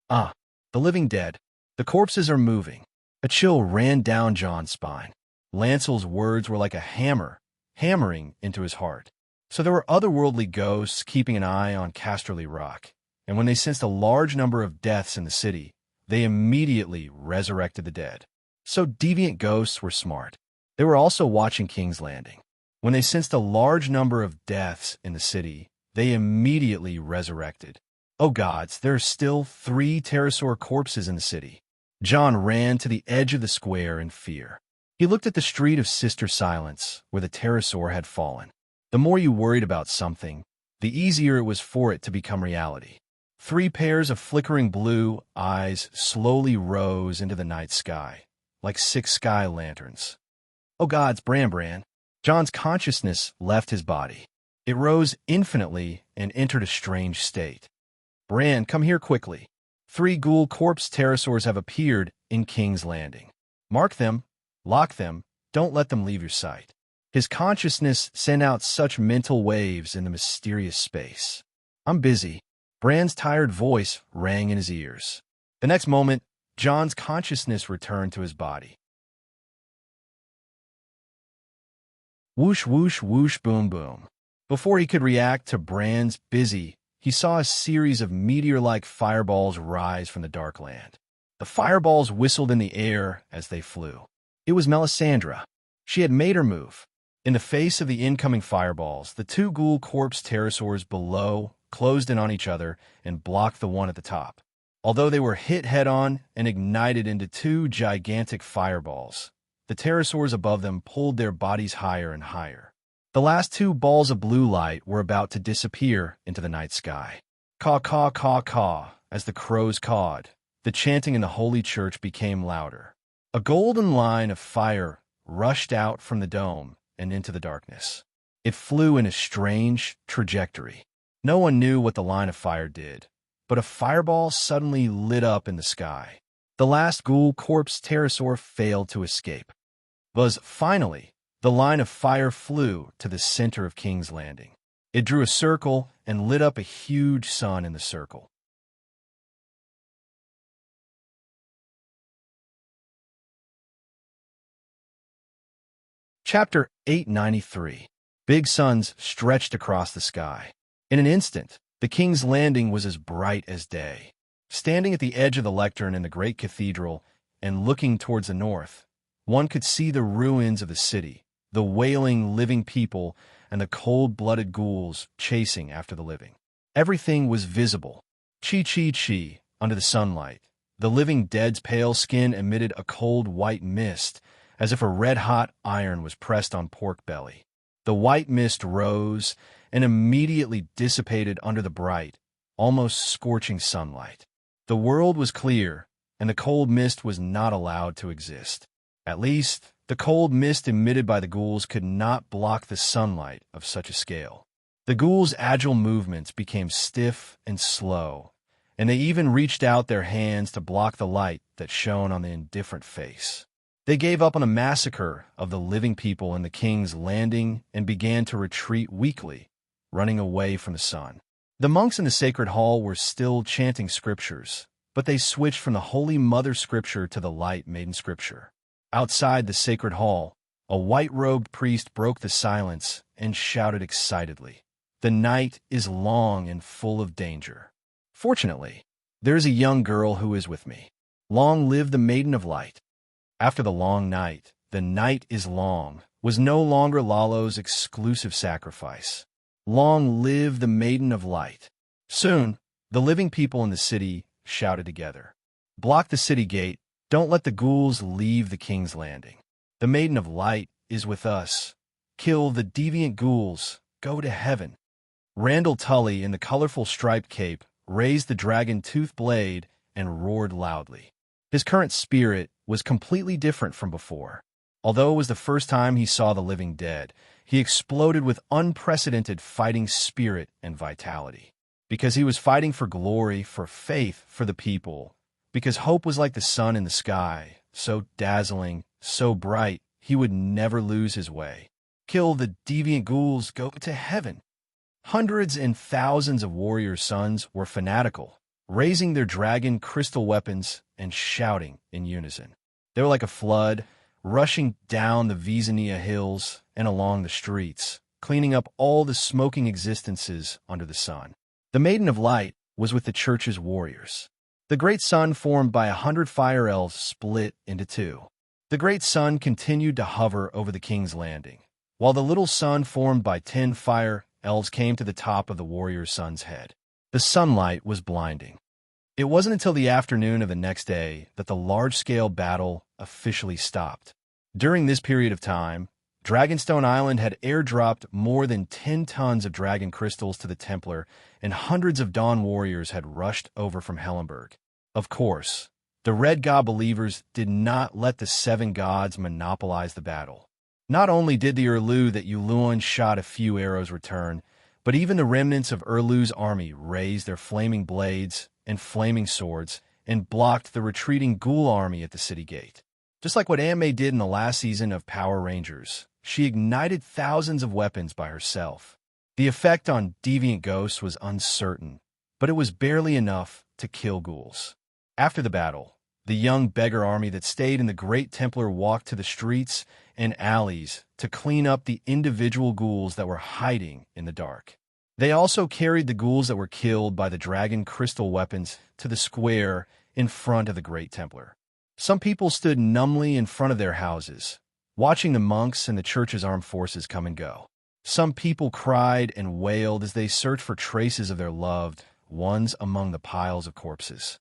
"Ah, the living dead. The corpses are moving." A chill ran down John's spine. Lancel's words were like a hammer, hammering into his heart. So there were otherworldly ghosts keeping an eye on Casterly Rock, and when they sensed a large number of deaths in the city, they immediately resurrected the dead. So deviant ghosts were smart. They were also watching King's Landing. When they sensed a large number of deaths in the city, they immediately resurrected. Oh gods, there are still 3 pterosaur corpses in the city. John ran to the edge of the square in fear. He looked at the street of Sister Silence, where the pterosaur had fallen. The more you worried about something, the easier it was for it to become reality. 3 pairs of flickering blue eyes slowly rose into the night sky, like 6 sky lanterns. Oh gods, Bran. John's consciousness left his body. It rose infinitely and entered a strange state. "Bran, come here quickly. 3 ghoul corpse pterosaurs have appeared in King's Landing. Mark them, lock them, don't let them leave your sight." His consciousness sent out such mental waves in the mysterious space. "I'm busy." Bran's tired voice rang in his ears. The next moment, John's consciousness returned to his body. Whoosh, whoosh, whoosh, boom, boom. Before he could react to Bran's busy, he saw a series of meteor-like fireballs rise from the dark land. The fireballs whistled in the air as they flew. It was Melisandre. She had made her move. In the face of the incoming fireballs, the 2 ghoul corpse pterosaurs below closed in on each other and blocked the one at the top. Although they were hit head-on and ignited into 2 gigantic fireballs, the pterosaurs above them pulled their bodies higher and higher. The last 2 balls of blue light were about to disappear into the night sky. Caw, caw, caw, caw, as the crows cawed. The chanting in the holy church became louder. A golden line of fire rushed out from the dome and into the darkness. It flew in a strange trajectory. No one knew what the line of fire did, but a fireball suddenly lit up in the sky. The last ghoul corpse pterosaur failed to escape. Finally, the line of fire flew to the center of King's Landing. It drew a circle and lit up a huge sun in the circle. Chapter 893. Big suns stretched across the sky. In an instant, the King's Landing was as bright as day. Standing at the edge of the lectern in the great cathedral and looking towards the north, one could see the ruins of the city, the wailing living people, and the cold-blooded ghouls chasing after the living. Everything was visible. Chi, under the sunlight. The living dead's pale skin emitted a cold white mist, as if a red-hot iron was pressed on pork belly. The white mist rose and immediately dissipated under the bright, almost scorching sunlight. The world was clear, and the cold mist was not allowed to exist. At least, the cold mist emitted by the ghouls could not block the sunlight of such a scale. The ghouls' agile movements became stiff and slow, and they even reached out their hands to block the light that shone on the indifferent face. They gave up on the massacre of the living people in the King's Landing and began to retreat weakly, running away from the sun. The monks in the sacred hall were still chanting scriptures, but they switched from the Holy Mother Scripture to the Light Maiden Scripture. Outside the sacred hall, a white-robed priest broke the silence and shouted excitedly, "The night is long and full of danger. Fortunately, there is a young girl who is with me. Long live the Maiden of Light." After the long night, the night is long was no longer Lalo's exclusive sacrifice. Long live the Maiden of Light. Soon, the living people in the city shouted together, "Block the city gate. Don't let the ghouls leave the King's Landing. The Maiden of Light is with us. Kill the deviant ghouls. Go to heaven." Randall Tully in the colorful striped cape raised the dragon-toothed blade and roared loudly. His current spirit was completely different from before. Although it was the first time he saw the living dead, he exploded with unprecedented fighting spirit and vitality. Because he was fighting for glory, for faith, for the people. Because hope was like the sun in the sky, so dazzling, so bright, he would never lose his way. Kill the deviant ghouls, go to heaven. Hundreds and thousands of warrior sons were fanatical, raising their dragon crystal weapons and shouting in unison. They were like a flood, rushing down the Vezania hills and along the streets, cleaning up all the smoking existences under the sun. The Maiden of Light was with the church's warriors. The great sun formed by 100 fire elves split into two. The great sun continued to hover over the King's Landing, while the little sun formed by 10 fire elves came to the top of the warrior sun's head. The sunlight was blinding. It wasn't until the afternoon of the next day that the large-scale battle officially stopped. During this period of time, Dragonstone Island had airdropped more than 10 tons of dragon crystals to the Templar, and hundreds of Dawn warriors had rushed over from Hellenberg. Of course, the Red God believers did not let the 7 gods monopolize the battle. Not only did the Erlu that Yuluan shot a few arrows return, but even the remnants of Erlu's army raised their flaming blades and flaming swords and blocked the retreating ghoul army at the city gate. Just like what Aunt May did in the last season of Power Rangers, she ignited thousands of weapons by herself. The effect on deviant ghosts was uncertain, but it was barely enough to kill ghouls. After the battle, the young beggar army that stayed in the Great Templar walked to the streets and alleys to clean up the individual ghouls that were hiding in the dark. They also carried the ghouls that were killed by the dragon crystal weapons to the square in front of the Great Templar. Some people stood numbly in front of their houses, watching the monks and the church's armed forces come and go. Some people cried and wailed as they searched for traces of their loved ones among the piles of corpses.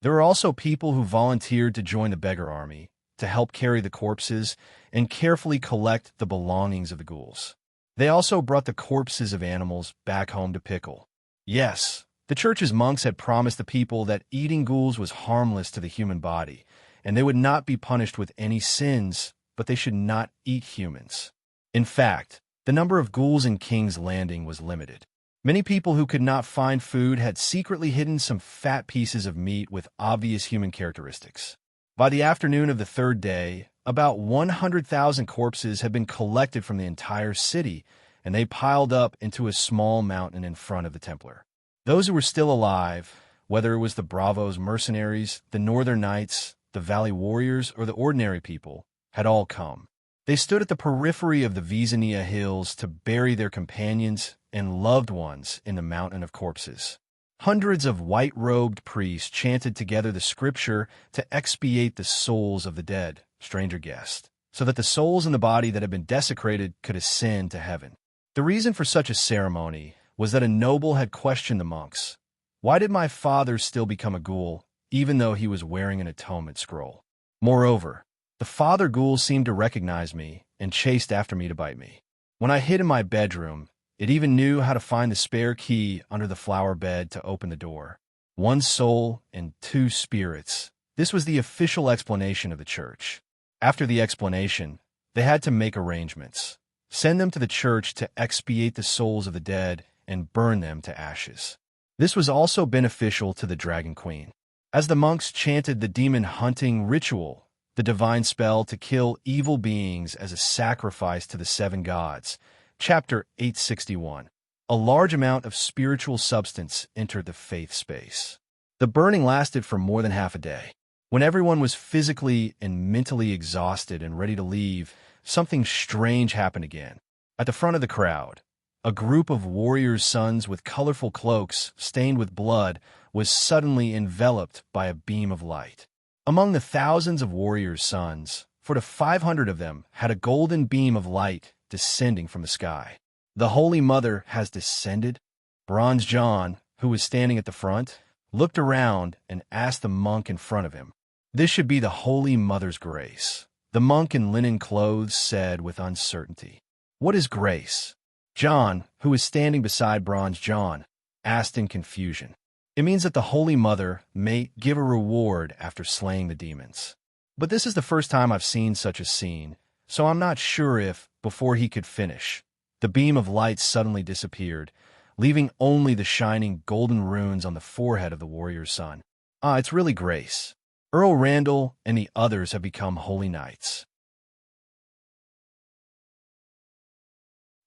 There were also people who volunteered to join the beggar army, to help carry the corpses and carefully collect the belongings of the ghouls. They also brought the corpses of animals back home to pickle. Yes, the church's monks had promised the people that eating ghouls was harmless to the human body, and they would not be punished with any sins, but they should not eat humans. In fact, the number of ghouls in King's Landing was limited. Many people who could not find food had secretly hidden some fat pieces of meat with obvious human characteristics. By the afternoon of the third day, about 100,000 corpses had been collected from the entire city, and they piled up into a small mountain in front of the Templar. Those who were still alive, whether it was the Bravos mercenaries, the Northern Knights, the Valley Warriors, or the ordinary people, had all come. They stood at the periphery of the Vezania Hills to bury their companions and loved ones in the mountain of corpses. Hundreds of white-robed priests chanted together the scripture to expiate the souls of the dead, stranger guest, so that the souls in the body that had been desecrated could ascend to heaven. The reason for such a ceremony was that a noble had questioned the monks. Why did my father still become a ghoul, even though he was wearing an atonement scroll? Moreover, the father ghoul seemed to recognize me and chased after me to bite me. When I hid in my bedroom, it even knew how to find the spare key under the flower bed to open the door. 1 soul and 2 spirits. This was the official explanation of the church. After the explanation, they had to make arrangements. Send them to the church to expiate the souls of the dead and burn them to ashes. This was also beneficial to the Dragon Queen. As the monks chanted the demon-hunting ritual, the divine spell to kill evil beings as a sacrifice to the seven gods. Chapter 861. A large amount of spiritual substance entered the faith space. The burning lasted for more than half a day. When everyone was physically and mentally exhausted and ready to leave, something strange happened again. At the front of the crowd, a group of warriors' sons with colorful cloaks stained with blood was suddenly enveloped by a beam of light. Among the thousands of warriors' sons, 400 to 500 of them had a golden beam of light descending from the sky. The Holy Mother has descended? Bronze John, who was standing at the front, looked around and asked the monk in front of him. This should be the Holy Mother's grace. The monk in linen clothes said with uncertainty. What is grace? John, who was standing beside Bronze John, asked in confusion. It means that the Holy Mother may give a reward after slaying the demons. But this is the first time I've seen such a scene, so I'm not sure if, before he could finish, the beam of light suddenly disappeared, leaving only the shining golden runes on the forehead of the warrior's son. It's really grace. Earl Randall and the others have become holy knights.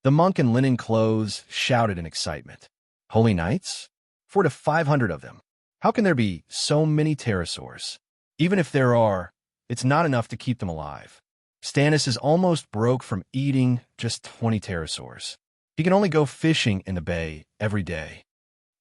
The monk in linen clothes shouted in excitement. Holy knights? 400 to 500 of them. How can there be so many pterosaurs? Even if there are, it's not enough to keep them alive. Stannis is almost broke from eating just 20 pterosaurs. He can only go fishing in the bay every day.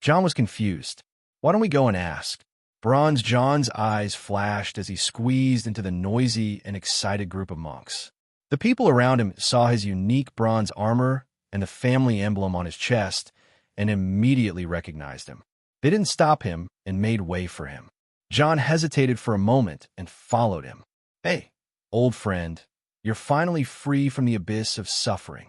John was confused. Why don't we go and ask? Bronze John's eyes flashed as he squeezed into the noisy and excited group of monks. The people around him saw his unique bronze armor and the family emblem on his chest and immediately recognized him. They didn't stop him and made way for him. John hesitated for a moment and followed him. Hey, old friend, you're finally free from the abyss of suffering.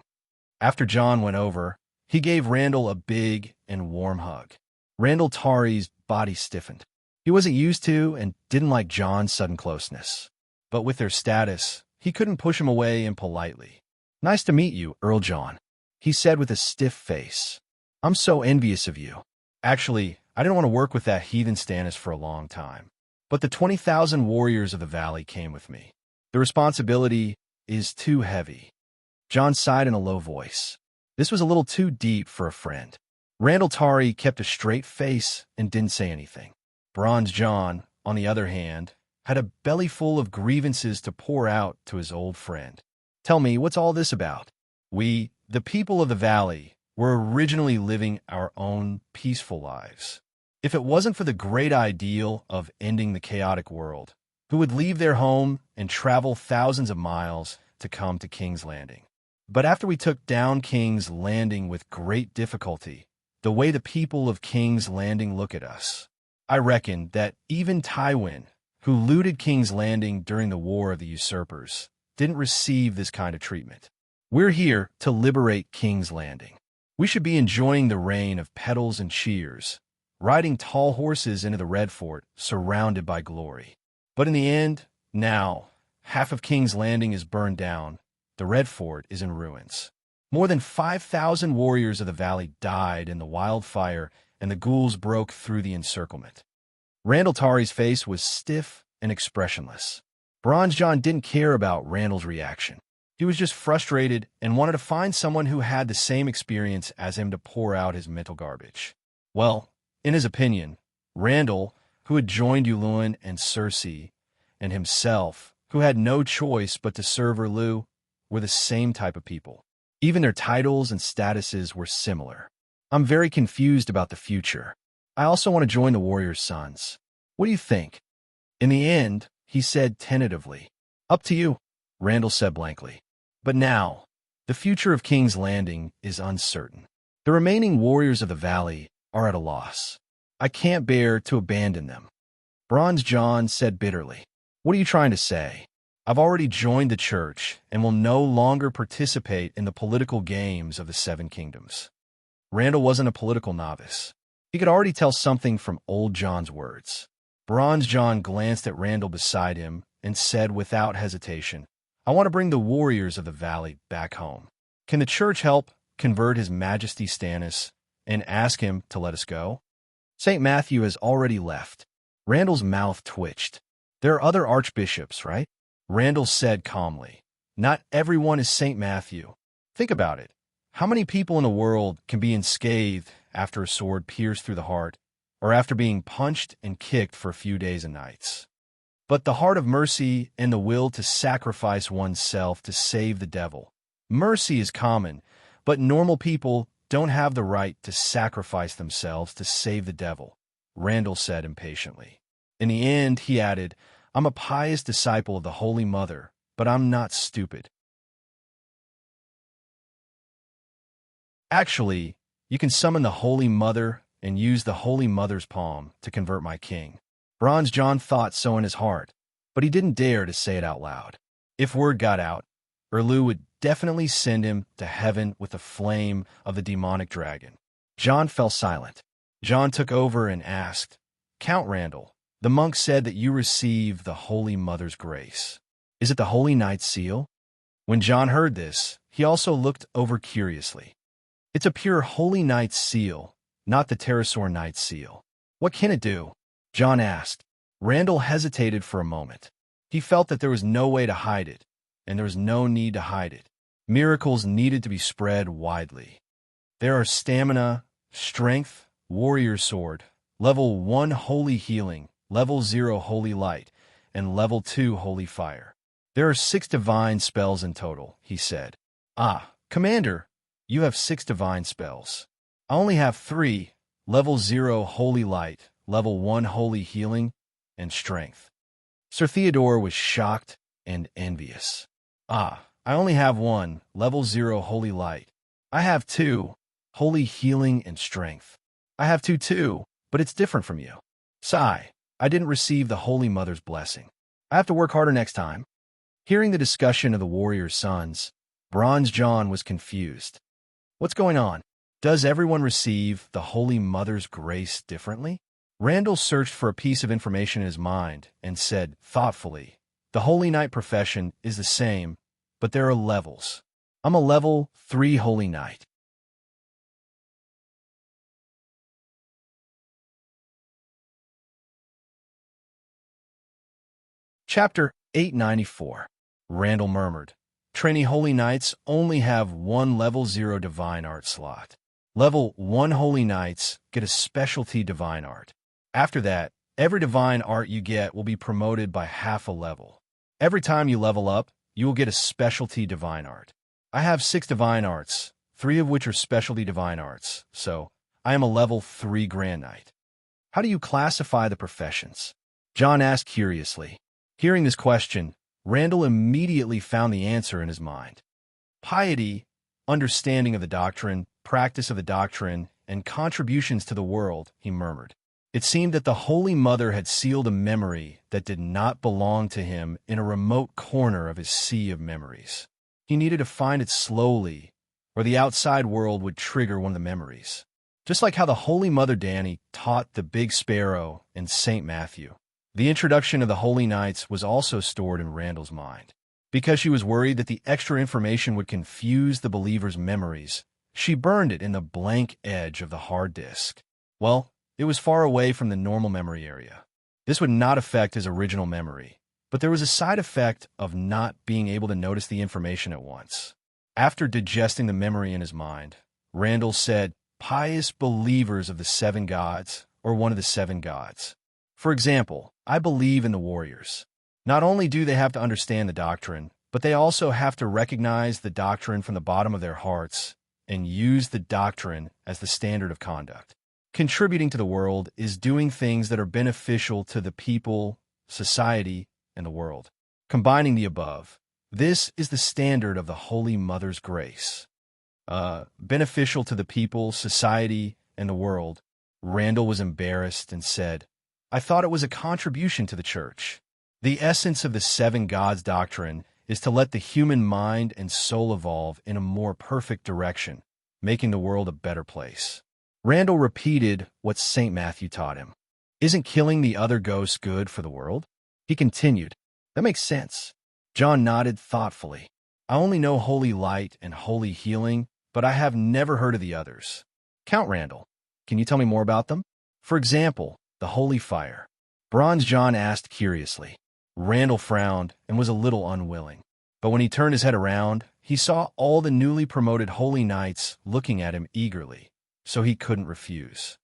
After John went over, he gave Randall a big and warm hug. Randall Tari's body stiffened. He wasn't used to and didn't like John's sudden closeness. But with their status, he couldn't push him away impolitely. Nice to meet you, Earl John, he said with a stiff face. I'm so envious of you. Actually, I didn't want to work with that heathen Stannis for a long time. But the 20,000 warriors of the valley came with me. The responsibility is too heavy. John sighed in a low voice. This was a little too deep for a friend. Randall Tari kept a straight face and didn't say anything. Bronze John, on the other hand, had a belly full of grievances to pour out to his old friend. Tell me, what's all this about? We, the people of the valley, were originally living our own peaceful lives. If it wasn't for the great ideal of ending the chaotic world, who would leave their home and travel thousands of miles to come to King's Landing? But after we took down King's Landing with great difficulty, the way the people of King's Landing look at us, I reckon that even Tywin, who looted King's Landing during the War of the Usurpers, didn't receive this kind of treatment. We're here to liberate King's Landing. We should be enjoying the reign of petals and cheers, riding tall horses into the Red Fort, surrounded by glory. But in the end, now, half of King's Landing is burned down. The Red Fort is in ruins. More than 5,000 warriors of the valley died in the wildfire, and the ghouls broke through the encirclement. Randall Tari's face was stiff and expressionless. Bronze John didn't care about Randall's reaction. He was just frustrated and wanted to find someone who had the same experience as him to pour out his mental garbage. Well, in his opinion, Randall, who had joined Yulun and Cersei, and himself, who had no choice but to serve Erlu, were the same type of people. Even their titles and statuses were similar. I'm very confused about the future. I also want to join the Warrior's Sons. What do you think? In the end, he said tentatively. Up to you, Randall said blankly. But now, the future of King's Landing is uncertain. The remaining warriors of the valley are at a loss. I can't bear to abandon them. Bronze John said bitterly. What are you trying to say? I've already joined the church and will no longer participate in the political games of the Seven Kingdoms. Randall wasn't a political novice. He could already tell something from old John's words. Bronze John glanced at Randall beside him and said without hesitation, I want to bring the warriors of the valley back home. Can the church help convert His Majesty Stannis and ask him to let us go? St. Matthew has already left. Randall's mouth twitched. There are other archbishops, right? Randall said calmly. Not everyone is St. Matthew. Think about it. How many people in the world can be unscathed after a sword pierced through the heart, or after being punched and kicked for a few days and nights? But the heart of mercy and the will to sacrifice oneself to save the devil. Mercy is common, but normal people don't have the right to sacrifice themselves to save the devil, Randall said impatiently. In the end, he added, I'm a pious disciple of the Holy Mother, but I'm not stupid. Actually, you can summon the Holy Mother and use the Holy Mother's palm to convert my king. Bronze John thought so in his heart, but he didn't dare to say it out loud. If word got out, Erlu would definitely send him to heaven with the flame of the demonic dragon. John fell silent. John took over and asked, Count Randall, the monk said that you receive the Holy Mother's grace. Is it the Holy Knight's seal? When John heard this, he also looked over curiously. It's a pure Holy Knight's seal, not the Pterosaur Knight's seal. What can it do? John asked. Randall hesitated for a moment. He felt that there was no way to hide it, and there was no need to hide it. Miracles needed to be spread widely. There are stamina, strength, warrior sword, level 1 holy healing, level 0 holy light, and level 2 holy fire. There are 6 divine spells in total, he said. Ah, Commander, you have 6 divine spells. I only have 3, level 0 holy light, level 1 holy healing, and strength. Sir Theodore was shocked and envious. Ah, I only have 1, level 0 holy light. I have 2, holy healing and strength. I have 2 too, but it's different from you. Sigh, I didn't receive the Holy Mother's blessing. I have to work harder next time. Hearing the discussion of the warrior's sons, Bronze John was confused. What's going on? Does everyone receive the Holy Mother's grace differently? Randall searched for a piece of information in his mind and said thoughtfully, the Holy Knight profession is the same, but there are levels. I'm a level 3 Holy Knight. Chapter 894. Randall murmured. Trainee Holy Knights only have 1 level 0 divine art slot. Level 1 Holy Knights get a specialty divine art. After that, every divine art you get will be promoted by half a level. Every time you level up, you will get a specialty divine art. I have 6 divine arts, 3 of which are specialty divine arts, so I am a level 3 Grand Knight. How do you classify the professions? John asked curiously. Hearing this question, Randall immediately found the answer in his mind. Piety, understanding of the doctrine, practice of the doctrine, and contributions to the world, he murmured. It seemed that the Holy Mother had sealed a memory that did not belong to him in a remote corner of his sea of memories. He needed to find it slowly, or the outside world would trigger one of the memories. Just like how the Holy Mother Dani taught the Big Sparrow and St. Matthew. The introduction of the Holy Knights was also stored in Randall's mind. Because she was worried that the extra information would confuse the believer's memories, she burned it in the blank edge of the hard disk. Well, it was far away from the normal memory area. This would not affect his original memory, but there was a side effect of not being able to notice the information at once. After digesting the memory in his mind, Randall said, pious believers of the 7 gods, or one of the 7 gods. For example, I believe in the warriors. Not only do they have to understand the doctrine, but they also have to recognize the doctrine from the bottom of their hearts and use the doctrine as the standard of conduct. Contributing to the world is doing things that are beneficial to the people, society, and the world. Combining the above, this is the standard of the Holy Mother's grace. Beneficial to the people, society, and the world. Randall was embarrassed and said, I thought it was a contribution to the church. The essence of the 7 gods doctrine is to let the human mind and soul evolve in a more perfect direction, making the world a better place. Randall repeated what St. Matthew taught him. Isn't killing the other ghosts good for the world? He continued, that makes sense. John nodded thoughtfully. I only know holy light and holy healing, but I have never heard of the others. Count Randall, can you tell me more about them? For example, the holy fire. Bronze John asked curiously. Randall frowned and was a little unwilling. But when he turned his head around, he saw all the newly promoted holy knights looking at him eagerly, so he couldn't refuse.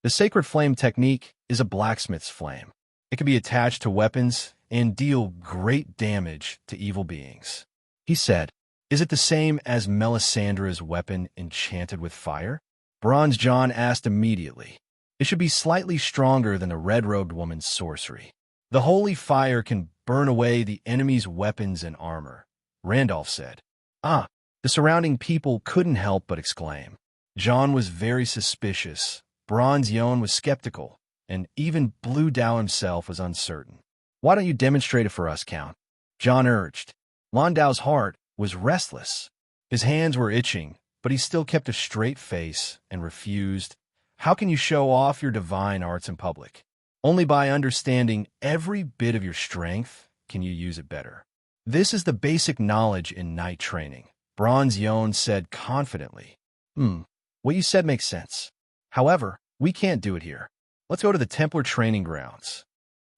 The sacred flame technique is a blacksmith's flame. It can be attached to weapons and deal great damage to evil beings. He said, "Is it the same as Melisandre's weapon enchanted with fire?" Bronze John asked immediately. "It should be slightly stronger than the red-robed woman's sorcery. The holy fire can burn away the enemy's weapons and armor," Randolph said. The surrounding people couldn't help but exclaim. John was very suspicious, Bronze Yon was skeptical, and even Blue Dow himself was uncertain. "Why don't you demonstrate it for us, Count?" John urged. Landau's heart was restless. His hands were itching, but he still kept a straight face and refused. "How can you show off your divine arts in public? Only by understanding every bit of your strength can you use it better. This is the basic knowledge in knight training," Bronze Yon said confidently. What you said makes sense. However, we can't do it here. Let's go to the Templar training grounds,"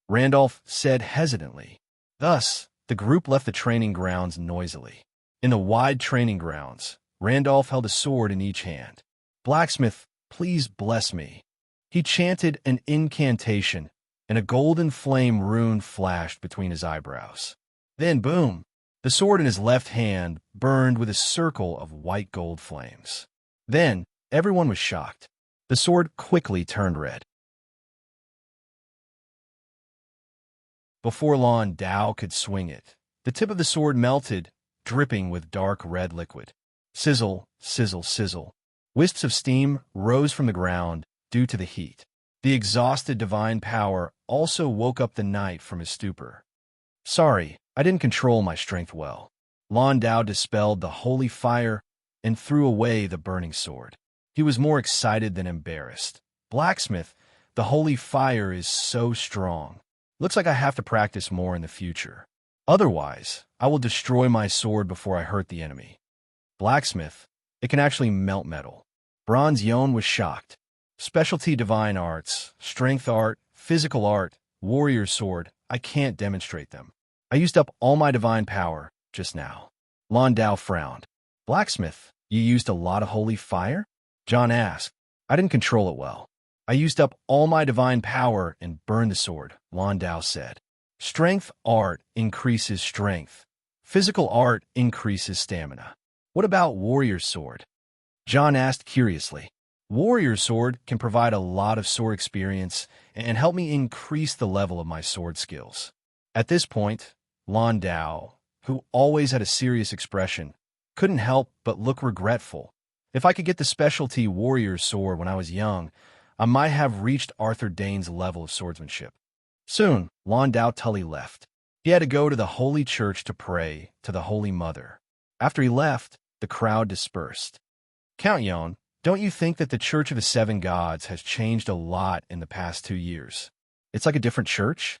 Randolph said hesitantly. Thus, the group left the training grounds noisily. In the wide training grounds, Randolph held a sword in each hand. "Blacksmith, please bless me." He chanted an incantation, and a golden flame rune flashed between his eyebrows. Then, boom, the sword in his left hand burned with a circle of white gold flames. Then, everyone was shocked. The sword quickly turned red. Before Landau could swing it, the tip of the sword melted, dripping with dark red liquid. Sizzle, sizzle, sizzle. Wisps of steam rose from the ground due to the heat. The exhausted divine power also woke up the knight from his stupor. "Sorry, I didn't control my strength well." Landau dispelled the holy fire and threw away the burning sword. He was more excited than embarrassed. "Blacksmith, the holy fire is so strong. Looks like I have to practice more in the future. Otherwise, I will destroy my sword before I hurt the enemy." "Blacksmith, it can actually melt metal." Bronze Yon was shocked. "Specialty divine arts, strength art, physical art, warrior sword, I can't demonstrate them. I used up all my divine power just now." Landau frowned. "Blacksmith, you used a lot of holy fire?" John asked. "I didn't control it well. I used up all my divine power and burned the sword," Landau said. "Strength art increases strength. Physical art increases stamina. What about warrior sword?" John asked curiously. "Warrior sword can provide a lot of sword experience and help me increase the level of my sword skills." At this point, Landau, who always had a serious expression, couldn't help but look regretful. "If I could get the specialty warrior sword when I was young, I might have reached Arthur Dane's level of swordsmanship." Soon, Landau Tully left. He had to go to the Holy Church to pray to the Holy Mother. After he left, the crowd dispersed. "Count Yon, don't you think that the Church of the Seven Gods has changed a lot in the past 2 years? It's like a different church?"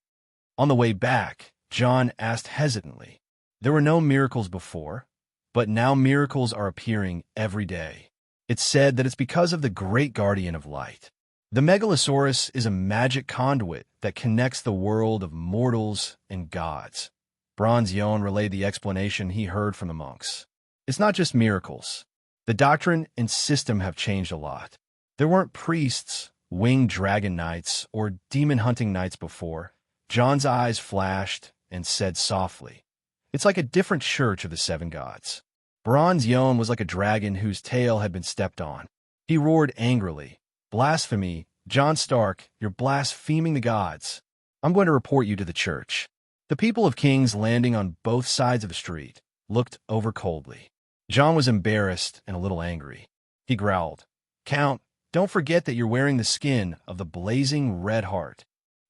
On the way back, John asked hesitantly. There were no miracles before, but now miracles are appearing every day. It's said that it's because of the great guardian of light. The Megalosaurus is a magic conduit that connects the world of mortals and gods. Bronze Yon relayed the explanation he heard from the monks. "It's not just miracles. The doctrine and system have changed a lot. There weren't priests, winged dragon knights, or demon-hunting knights before." John's eyes flashed and said softly, "It's like a different church of the seven gods." Bronze Yon was like a dragon whose tail had been stepped on. He roared angrily, "Blasphemy! John Stark, you're blaspheming the gods. I'm going to report you to the church." The people of King's Landing on both sides of the street looked over coldly. John was embarrassed and a little angry. He growled, "Count, don't forget that you're wearing the skin of the blazing red heart."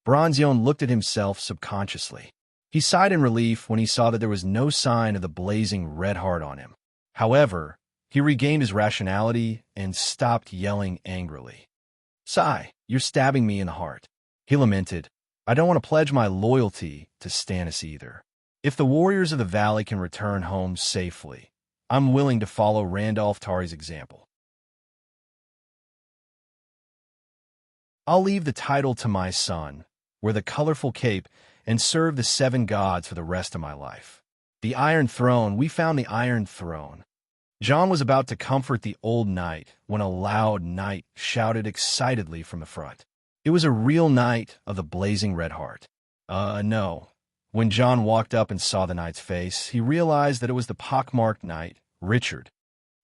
Bronze Yon looked at himself subconsciously. He sighed in relief when he saw that there was no sign of the blazing red heart on him. However, he regained his rationality and stopped yelling angrily. "Sigh, you're stabbing me in the heart." He lamented, "I don't want to pledge my loyalty to Stannis either. If the warriors of the valley can return home safely, I'm willing to follow Randolph Tari's example. I'll leave the title to my son, wear the colorful cape, and serve the 7 gods for the rest of my life. The Iron Throne, we found the Iron Throne. John was about to comfort the old knight when a loud knight shouted excitedly from the front. It was a real knight of the blazing red heart. No. When John walked up and saw the knight's face, he realized that it was the pockmarked knight, Richard.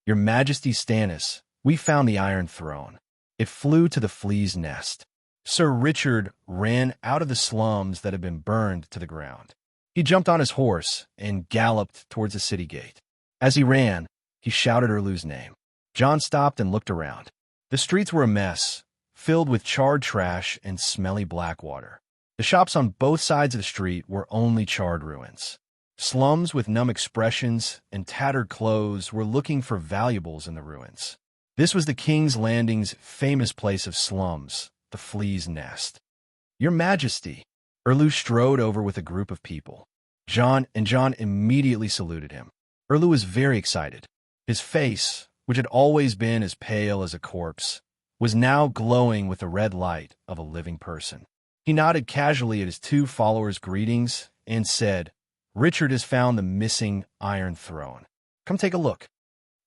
Your Majesty Stannis, we found the Iron Throne. It flew to the flea's nest. Sir Richard ran out of the slums that had been burned to the ground. He jumped on his horse and galloped towards the city gate. As he ran, he shouted Erlu's name. John stopped and looked around. The streets were a mess, filled with charred trash and smelly black water. The shops on both sides of the street were only charred ruins. Slums with numb expressions and tattered clothes were looking for valuables in the ruins. This was the King's Landing's famous place of slums, the Flea's Nest. Your Majesty, Erlu strode over with a group of people. John immediately saluted him. Erlu was very excited. His face, which had always been as pale as a corpse, was now glowing with the red light of a living person. He nodded casually at his 2 followers' greetings and said, Richard has found the missing Iron Throne. Come take a look.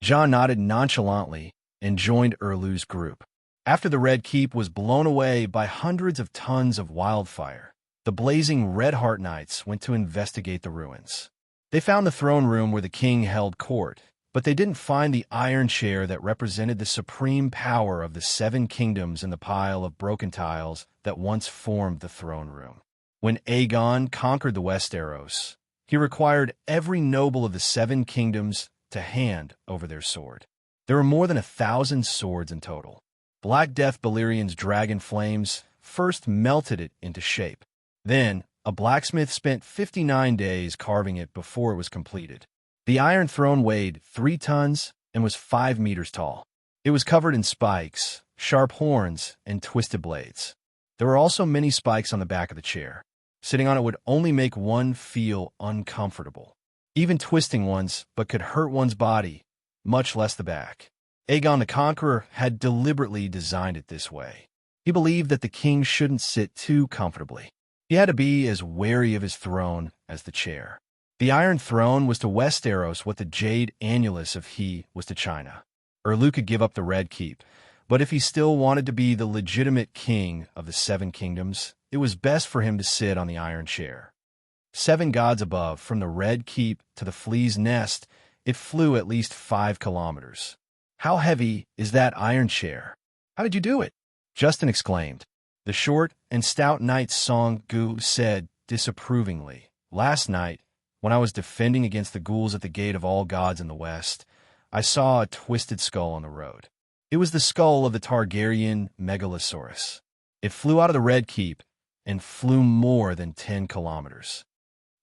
John nodded nonchalantly and joined Erlu's group. After the Red Keep was blown away by hundreds of tons of wildfire, the blazing Red Heart Knights went to investigate the ruins. They found the throne room where the king held court, but they didn't find the iron chair that represented the supreme power of the 7 kingdoms in the pile of broken tiles that once formed the throne room. When Aegon conquered the Westeros, he required every noble of the 7 kingdoms to hand over their sword. There were more than 1,000 swords in total. Black Death Balerian's dragon flames first melted it into shape. Then, a blacksmith spent 59 days carving it before it was completed. The Iron Throne weighed 3 tons and was 5 meters tall. It was covered in spikes, sharp horns, and twisted blades. There were also many spikes on the back of the chair. Sitting on it would only make one feel uncomfortable. Even twisting ones, but could hurt one's body, much less the back. Aegon the Conqueror had deliberately designed it this way. He believed that the king shouldn't sit too comfortably. He had to be as wary of his throne as the chair. The Iron Throne was to Westeros what the Jade Annulus of He was to China. Erlu could give up the Red Keep, but if he still wanted to be the legitimate king of the 7 kingdoms, it was best for him to sit on the Iron Chair. 7 gods above, from the Red Keep to the Flea's Nest, it flew at least 5 kilometers. How heavy is that iron chair? How did you do it? Justin exclaimed. The short and stout knight Song Gu said disapprovingly, Last night, when I was defending against the ghouls at the Gate of All Gods in the West, I saw a twisted skull on the road. It was the skull of the Targaryen Megalosaurus. It flew out of the Red Keep and flew more than 10 kilometers.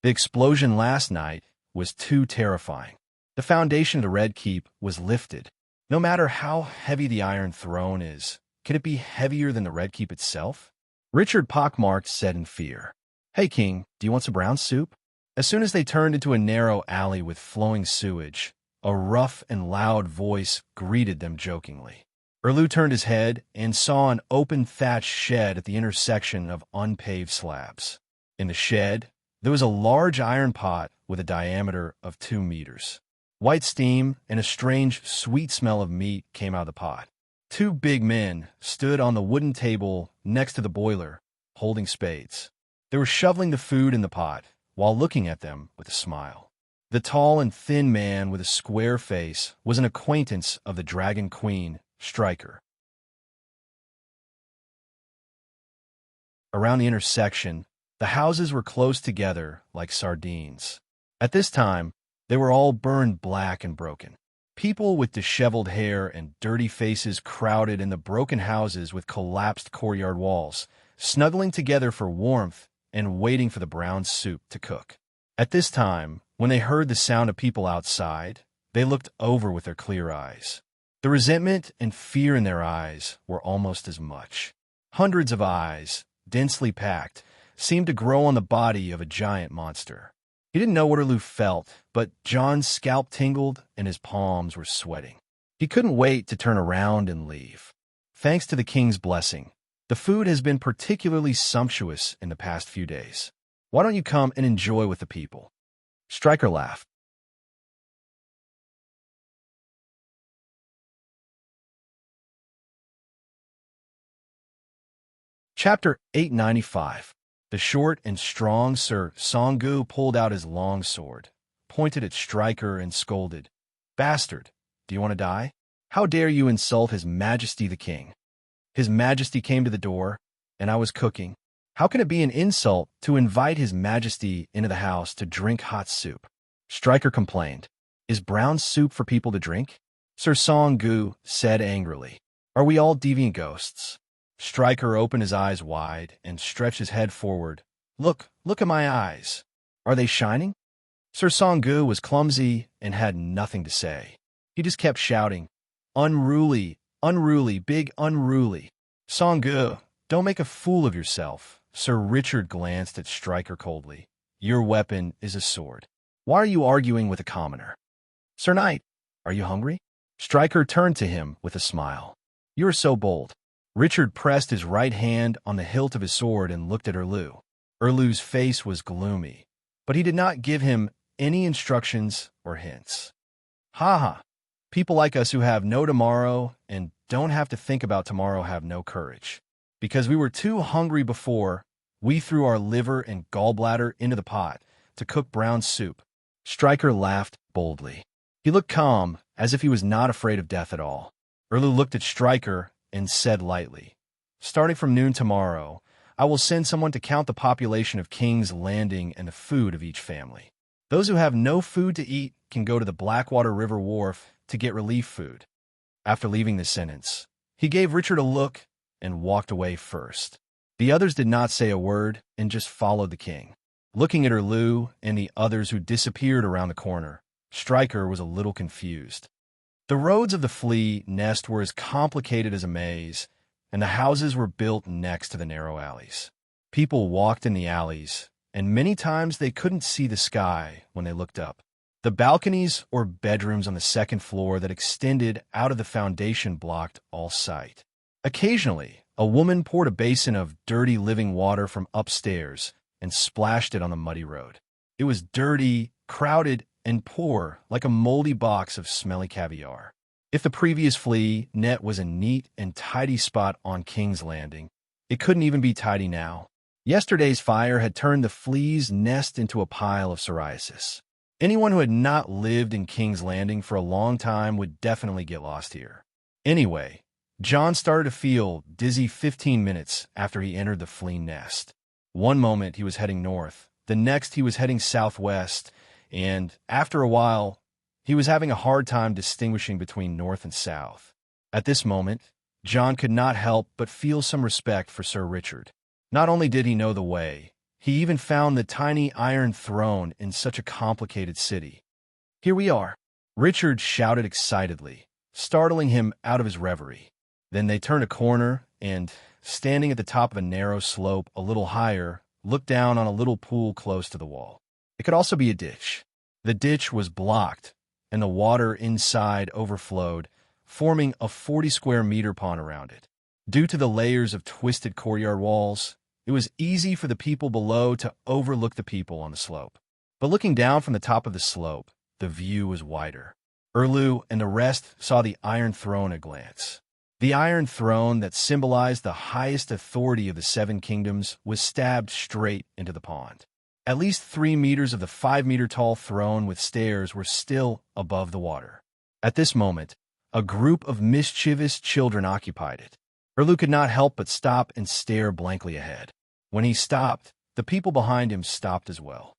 The explosion last night was too terrifying. The foundation of the Red Keep was lifted. No matter how heavy the Iron Throne is, could it be heavier than the Red Keep itself? Richard Pockmarked said in fear, Hey, King, do you want some brown soup? As soon as they turned into a narrow alley with flowing sewage, a rough and loud voice greeted them jokingly. Erlu turned his head and saw an open thatched shed at the intersection of unpaved slabs. In the shed, there was a large iron pot with a diameter of 2 meters. White steam and a strange, sweet smell of meat came out of the pot. 2 big men stood on the wooden table next to the boiler, holding spades. They were shoveling the food in the pot while looking at them with a smile. The tall and thin man with a square face was an acquaintance of the Dragon Queen, Striker. Around the intersection, the houses were close together like sardines. At this time, they were all burned black and broken. People with disheveled hair and dirty faces crowded in the broken houses with collapsed courtyard walls, snuggling together for warmth and waiting for the brown soup to cook. At this time, when they heard the sound of people outside, they looked over with their clear eyes. The resentment and fear in their eyes were almost as much. Hundreds of eyes, densely packed, seemed to grow on the body of a giant monster. He didn't know what Erlu felt, but John's scalp tingled and his palms were sweating. He couldn't wait to turn around and leave. Thanks to the king's blessing, the food has been particularly sumptuous in the past few days. Why don't you come and enjoy with the people? Stryker laughed. Chapter 895. The short and strong Sir Songu pulled out his long sword, pointed at Stryker and scolded, "Bastard, do you want to die? How dare you insult His Majesty the King? His Majesty came to the door, and I was cooking. How can it be an insult to invite His Majesty into the house to drink hot soup?" Stryker complained. "Is brown soup for people to drink?" Sir Songu said angrily. "Are we all deviant ghosts?" Stryker opened his eyes wide and stretched his head forward. Look at my eyes. Are they shining?" Sir Songu was clumsy and had nothing to say. He just kept shouting, "Unruly, unruly, big unruly." "Songu, don't make a fool of yourself." Sir Richard glanced at Stryker coldly. "Your weapon is a sword. Why are you arguing with a commoner?" "Sir Knight, are you hungry?" Stryker turned to him with a smile. "You are so bold." Richard pressed his right hand on the hilt of his sword and looked at Erlu. Erlu's face was gloomy, but he did not give him any instructions or hints. "Ha ha! People like us who have no tomorrow and don't have to think about tomorrow have no courage. Because we were too hungry before, we threw our liver and gallbladder into the pot to cook brown soup." Stryker laughed boldly. He looked calm, as if he was not afraid of death at all. Erlu looked at Stryker and said lightly, "Starting from noon tomorrow, I will send someone to count the population of King's Landing and the food of each family. Those who have no food to eat can go to the Blackwater River Wharf to get relief food." After leaving the sentence, he gave Richard a look and walked away first. The others did not say a word and just followed the king. Looking at Erlu and the others who disappeared around the corner, Stryker was a little confused. The roads of the flea nest were as complicated as a maze, and the houses were built next to the narrow alleys. People walked in the alleys, and many times they couldn't see the sky when they looked up. The balconies or bedrooms on the second floor that extended out of the foundation blocked all sight. Occasionally, a woman poured a basin of dirty living water from upstairs and splashed it on the muddy road. It was dirty, crowded, and poor, like a moldy box of smelly caviar. If the previous flea net was a neat and tidy spot on King's Landing, it couldn't even be tidy now. Yesterday's fire had turned the flea's nest into a pile of psoriasis. Anyone who had not lived in King's Landing for a long time would definitely get lost here. Anyway, John started to feel dizzy 15 minutes after he entered the flea nest. One moment he was heading north, the next he was heading southwest, and after a while, he was having a hard time distinguishing between north and south. At this moment, John could not help but feel some respect for Sir Richard. Not only did he know the way, he even found the tiny iron throne in such a complicated city. "Here we are," Richard shouted excitedly, startling him out of his reverie. Then they turned a corner and, standing at the top of a narrow slope a little higher, looked down on a little pool close to the wall. It could also be a ditch. The ditch was blocked, and the water inside overflowed, forming a 40-square-meter pond around it. Due to the layers of twisted courtyard walls, it was easy for the people below to overlook the people on the slope. But looking down from the top of the slope, the view was wider. Erlu and the rest saw the Iron Throne at a glance. The Iron Throne that symbolized the highest authority of the Seven Kingdoms was stabbed straight into the pond. At least 3 meters of the 5-meter-tall throne with stairs were still above the water. At this moment, a group of mischievous children occupied it. Erlu could not help but stop and stare blankly ahead. When he stopped, the people behind him stopped as well.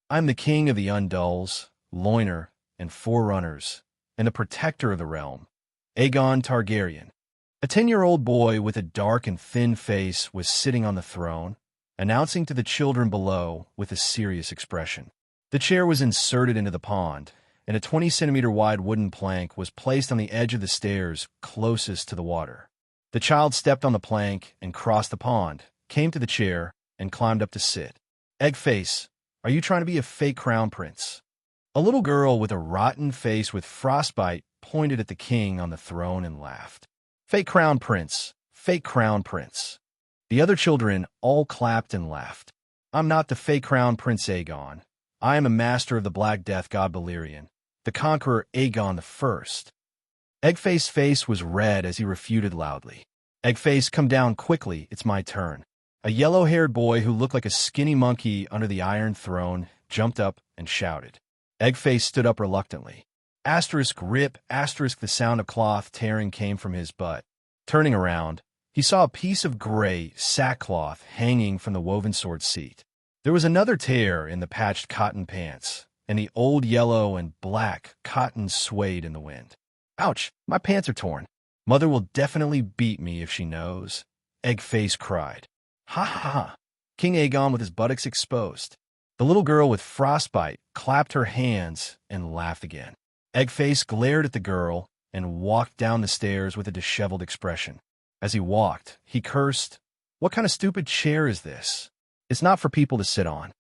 "I'm the king of the Undulls, Loiner, and Forerunners, and the protector of the realm, Aegon Targaryen." A 10-year-old boy with a dark and thin face was sitting on the throne, announcing to the children below with a serious expression. The chair was inserted into the pond, and a 20-centimeter-wide wooden plank was placed on the edge of the stairs closest to the water. The child stepped on the plank and crossed the pond, came to the chair, and climbed up to sit. "Eggface, are you trying to be a fake crown prince?" A little girl with a rotten face with frostbite pointed at the king on the throne and laughed. "Fake crown prince, fake crown prince." The other children all clapped and laughed. I'm not the fake crown Prince Aegon. I am a master of the Black Death god Balerion, the conqueror Aegon the First. Eggface's face was red as he refuted loudly. Eggface, come down quickly, it's my turn. A yellow-haired boy who looked like a skinny monkey under the Iron Throne jumped up and shouted. Eggface stood up reluctantly. Rip, the sound of cloth tearing came from his butt. Turning around, he saw a piece of gray sackcloth hanging from the woven sword seat. There was another tear in the patched cotton pants, and the old yellow and black cotton swayed in the wind. Ouch, my pants are torn. Mother will definitely beat me if she knows, Eggface cried. Ha ha ha, King Aegon with his buttocks exposed. The little girl with frostbite clapped her hands and laughed again. Eggface glared at the girl and walked down the stairs with a disheveled expression. As he walked, he cursed, "What kind of stupid chair is this? It's not for people to sit on."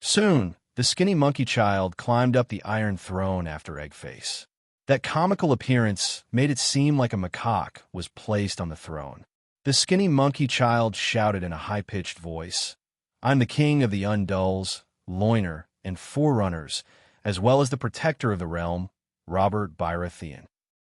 Soon, the skinny monkey child climbed up the Iron Throne after Eggface. That comical appearance made it seem like a macaque was placed on the throne. The skinny monkey child shouted in a high-pitched voice, "I'm the king of the Undulls, Loiner, and Forerunners, as well as the protector of the realm, Robert Baratheon.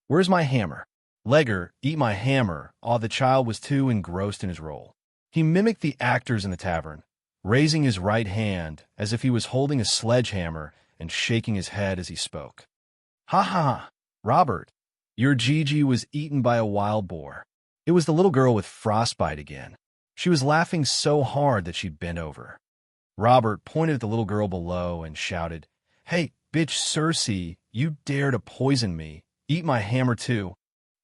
Where's my hammer? Legger, eat my hammer." The child was too engrossed in his role. He mimicked the actors in the tavern, raising his right hand as if he was holding a sledgehammer and shaking his head as he spoke. Ha ha ha, Robert, your Gigi was eaten by a wild boar. It was the little girl with frostbite again. She was laughing so hard that she bent over. Robert pointed at the little girl below and shouted, "Hey, bitch Cersei, you dare to poison me. Eat my hammer too."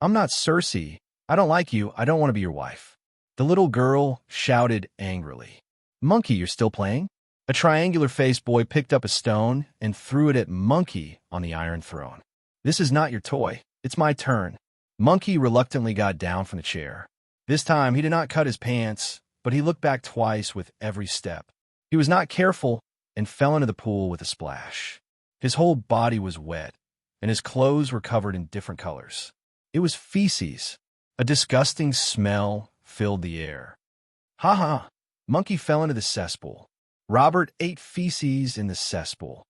"I'm not Cersei. I don't like you. I don't want to be your wife." The little girl shouted angrily. "Monkey, you're still playing?" A triangular-faced boy picked up a stone and threw it at Monkey on the Iron Throne. "This is not your toy. It's my turn." Monkey reluctantly got down from the chair. This time, he did not cut his pants, but he looked back twice with every step. He was not careful and fell into the pool with a splash. His whole body was wet, and his clothes were covered in different colors. It was feces. A disgusting smell filled the air. Ha ha! Monkey fell into the cesspool. Robert ate feces in the cesspool.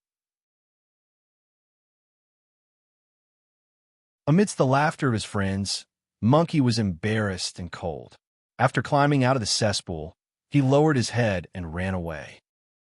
Amidst the laughter of his friends, Monkey was embarrassed and cold. After climbing out of the cesspool, he lowered his head and ran away.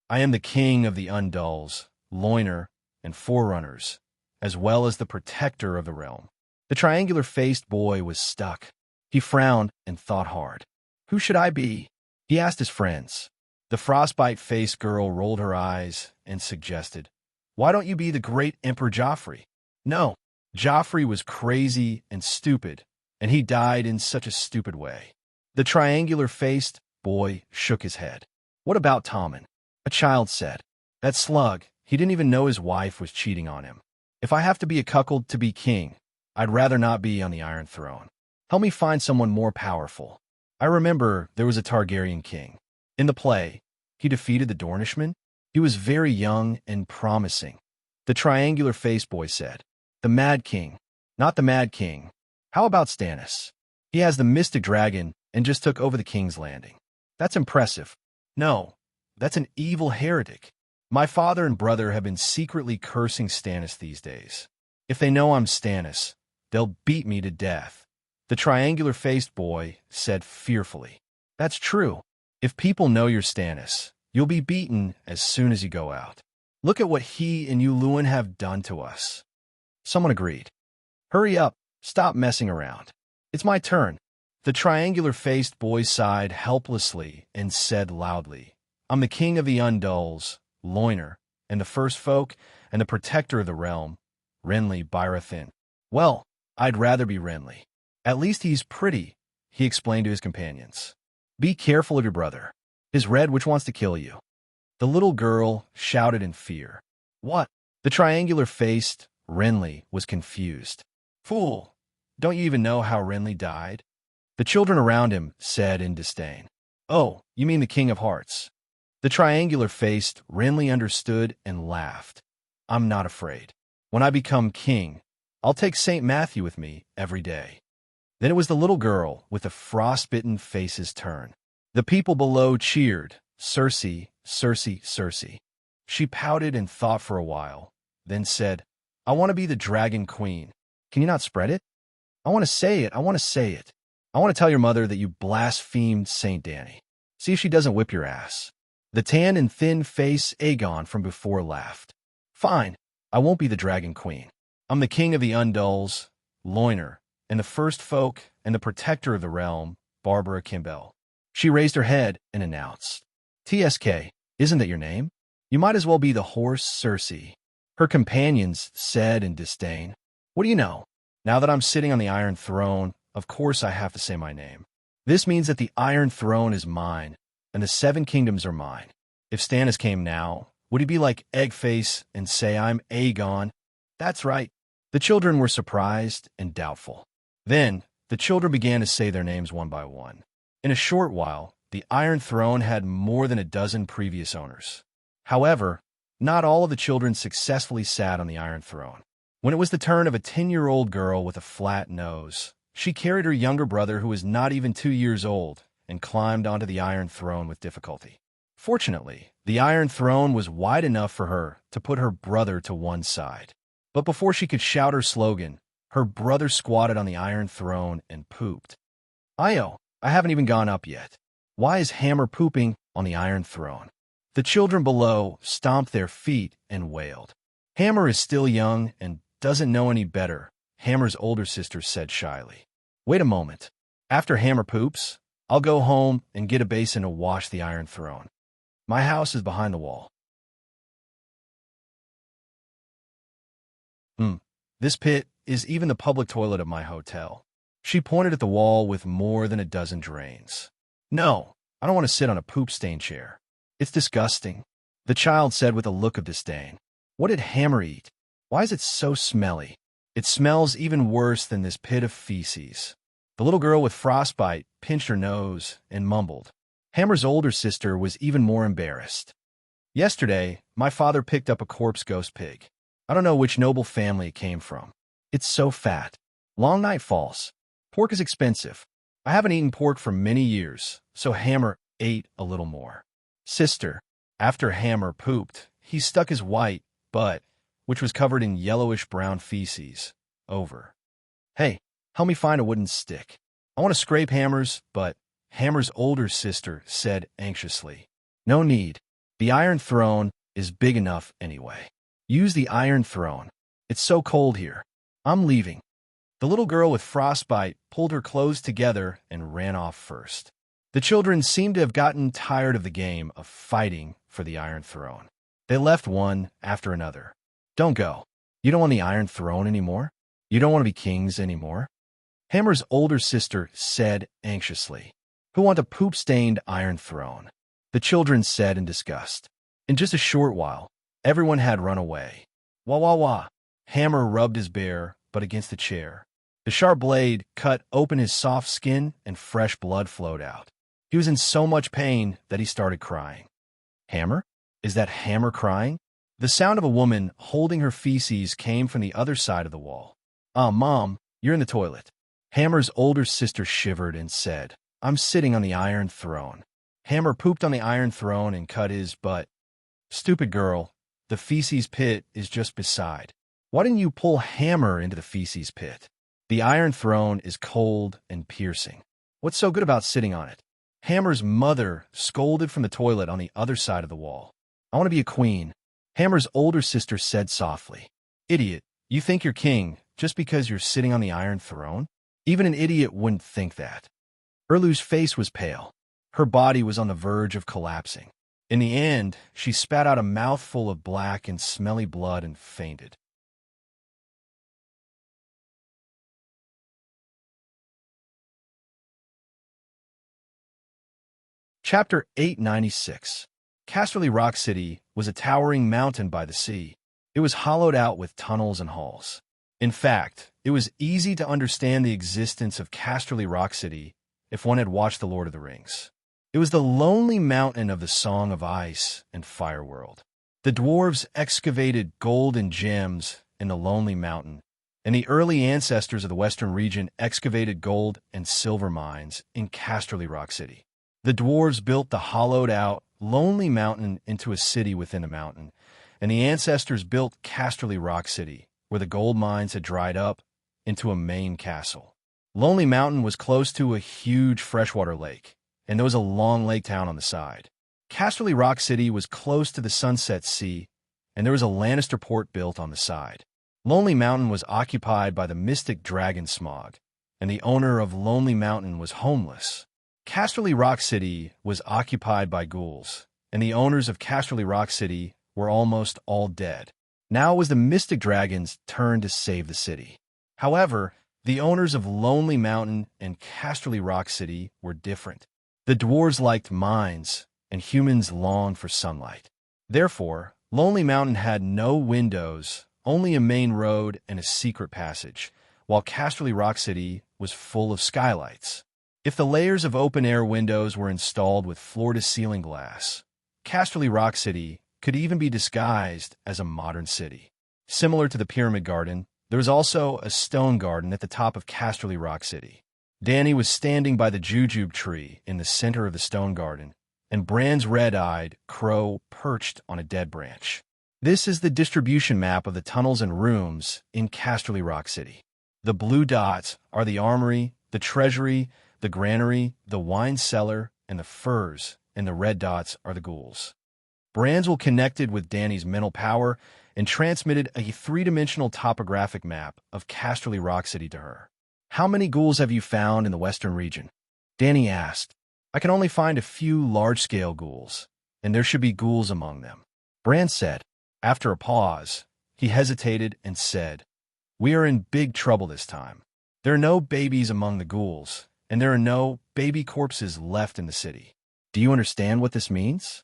"I am the king of the Undulls, Loiner, and Forerunners, as well as the protector of the realm." The triangular-faced boy was stuck. He frowned and thought hard. "Who should I be?" he asked his friends. The frostbite-faced girl rolled her eyes and suggested, "Why don't you be the great Emperor Joffrey?" No, Joffrey was crazy and stupid, and he died in such a stupid way. The triangular-faced boy shook his head. "What about Tommen?" a child said. "That slug, he didn't even know his wife was cheating on him. If I have to be a cuckold to be king, I'd rather not be on the Iron Throne. Help me find someone more powerful." I remember there was a Targaryen king. In the play, he defeated the Dornishman. He was very young and promising. The triangular-faced boy said, "The Mad King." "Not the Mad King. How about Stannis? He has the mystic dragon and just took over the King's Landing." "That's impressive." "No, that's an evil heretic. My father and brother have been secretly cursing Stannis these days. If they know I'm Stannis, they'll beat me to death." The triangular-faced boy said fearfully, "That's true. If people know you're Stannis, you'll be beaten as soon as you go out. Look at what he and you Luwin have done to us." Someone agreed. "Hurry up. Stop messing around. It's my turn." The triangular-faced boy sighed helplessly and said loudly, "I'm the king of the Undulls, Loiner, and the First Folk, and the protector of the realm, Renly Baratheon." "Well, I'd rather be Renly. At least he's pretty," he explained to his companions. "Be careful of your brother. Is Red which wants to kill you?" The little girl shouted in fear. "What?" The triangular-faced Renly was confused. "Fool! Don't you even know how Renly died?" The children around him said in disdain. "Oh, you mean the King of Hearts." The triangular-faced Renly understood and laughed. "I'm not afraid. When I become king, I'll take St. Matthew with me every day." Then it was the little girl with the frostbitten face's turn. The people below cheered, "Circe, Circe, Circe." She pouted and thought for a while, then said, "I want to be the dragon queen. Can you not spread it? I want to say it, I want to say it. I want to tell your mother that you blasphemed Saint Danny. See if she doesn't whip your ass." The tan and thin face Aegon from before laughed. "Fine, I won't be the dragon queen. I'm the king of the Undulls, Loiner, and the first folk and the protector of the realm, Barbara Kimbell." She raised her head and announced, "TSK, isn't that your name? You might as well be the horse Circe." Her companions said in disdain, "What do you know? Now that I'm sitting on the Iron Throne, of course I have to say my name. This means that the Iron Throne is mine, and the 7 kingdoms are mine. If Stannis came now, would he be like Eggface and say I'm Aegon?" "That's right." The children were surprised and doubtful. Then, the children began to say their names one by one. In a short while, the Iron Throne had more than a dozen previous owners. However, not all of the children successfully sat on the Iron Throne. When it was the turn of a 10-year-old girl with a flat nose, she carried her younger brother who was not even 2 years old and climbed onto the Iron Throne with difficulty. Fortunately, the Iron Throne was wide enough for her to put her brother to one side. But before she could shout her slogan, her brother squatted on the Iron Throne and pooped. "Io, I haven't even gone up yet. Why is Hammer pooping on the Iron Throne?" The children below stomped their feet and wailed. "Hammer is still young and doesn't know any better," Hammer's older sister said shyly. "Wait a moment. After Hammer poops, I'll go home and get a basin to wash the Iron Throne. My house is behind the wall." This pit is even the public toilet of my hotel." She pointed at the wall with more than a dozen drains. "No, I don't want to sit on a poop-stained chair. It's disgusting," the child said with a look of disdain. "What did Hammer eat? Why is it so smelly? It smells even worse than this pit of feces." The little girl with frostbite pinched her nose and mumbled. Hammer's older sister was even more embarrassed. "Yesterday, my father picked up a corpse ghost pig. I don't know which noble family it came from. It's so fat. Long night falls. Pork is expensive. I haven't eaten pork for many years, so Hammer ate a little more." "Sister, after Hammer pooped, he stuck his white butt, which was covered in yellowish-brown feces, over. Hey, help me find a wooden stick. I want to scrape Hammer's butt," Hammer's older sister said anxiously. "No need. The Iron Throne is big enough anyway. Use the Iron Throne. It's so cold here. I'm leaving." The little girl with frostbite pulled her clothes together and ran off first. The children seemed to have gotten tired of the game of fighting for the Iron Throne. They left one after another. "Don't go. You don't want the Iron Throne anymore? You don't want to be kings anymore?" Hammer's older sister said anxiously. "Who want a poop-stained Iron Throne?" the children said in disgust. In just a short while, everyone had run away. "Wah, wah, wah." Hammer rubbed his bare butt against the chair. The sharp blade cut open his soft skin and fresh blood flowed out. He was in so much pain that he started crying. "Hammer? Is that Hammer crying?" The sound of a woman holding her feces came from the other side of the wall. Mom, you're in the toilet." Hammer's older sister shivered and said, "I'm sitting on the Iron Throne." Hammer pooped on the Iron Throne and cut his butt. "Stupid girl, the feces pit is just beside. Why didn't you pull Hammer into the feces pit? The Iron Throne is cold and piercing. What's so good about sitting on it?" Hammer's mother scolded from the toilet on the other side of the wall. "I want to be a queen," Hammer's older sister said softly. "Idiot, you think you're king just because you're sitting on the Iron Throne? Even an idiot wouldn't think that." Erlu's face was pale. Her body was on the verge of collapsing. In the end, she spat out a mouthful of black and smelly blood and fainted. Chapter 896. Casterly Rock City was a towering mountain by the sea. It was hollowed out with tunnels and halls. In fact, it was easy to understand the existence of Casterly Rock City if one had watched The Lord of the Rings. It was the lonely mountain of the Song of Ice and Fire world. The dwarves excavated gold and gems in the lonely mountain, and the early ancestors of the western region excavated gold and silver mines in Casterly Rock City. The dwarves built the hollowed-out, lonely mountain into a city within a mountain, and the ancestors built Casterly Rock City, where the gold mines had dried up, into a main castle. Lonely Mountain was close to a huge freshwater lake, and there was a long lake town on the side. Casterly Rock City was close to the Sunset Sea, and there was a Lannister port built on the side. Lonely Mountain was occupied by the mystic dragon Smog, and the owner of Lonely Mountain was homeless. Casterly Rock City was occupied by ghouls, and the owners of Casterly Rock City were almost all dead. Now it was the mystic dragon's turn to save the city. However, the owners of Lonely Mountain and Casterly Rock City were different. The dwarves liked mines, and humans longed for sunlight. Therefore, Lonely Mountain had no windows, only a main road and a secret passage, while Casterly Rock City was full of skylights. If the layers of open-air windows were installed with floor-to-ceiling glass, Casterly Rock City could even be disguised as a modern city. Similar to the Pyramid Garden, there was also a stone garden at the top of Casterly Rock City. Dany was standing by the jujube tree in the center of the stone garden, and Bran's red-eyed crow perched on a dead branch. This is the distribution map of the tunnels and rooms in Casterly Rock City. The blue dots are the armory, the treasury, the granary, the wine cellar, and the furs, and the red dots are the ghouls. Branzel connected with Dany's mental power and transmitted a three-dimensional topographic map of Casterly Rock City to her. "How many ghouls have you found in the western region?" Dany asked. "I can only find a few large-scale ghouls, and there should be ghouls among them," Bran said. After a pause, he hesitated and said, "We are in big trouble this time. There are no babies among the ghouls, and there are no baby corpses left in the city. Do you understand what this means?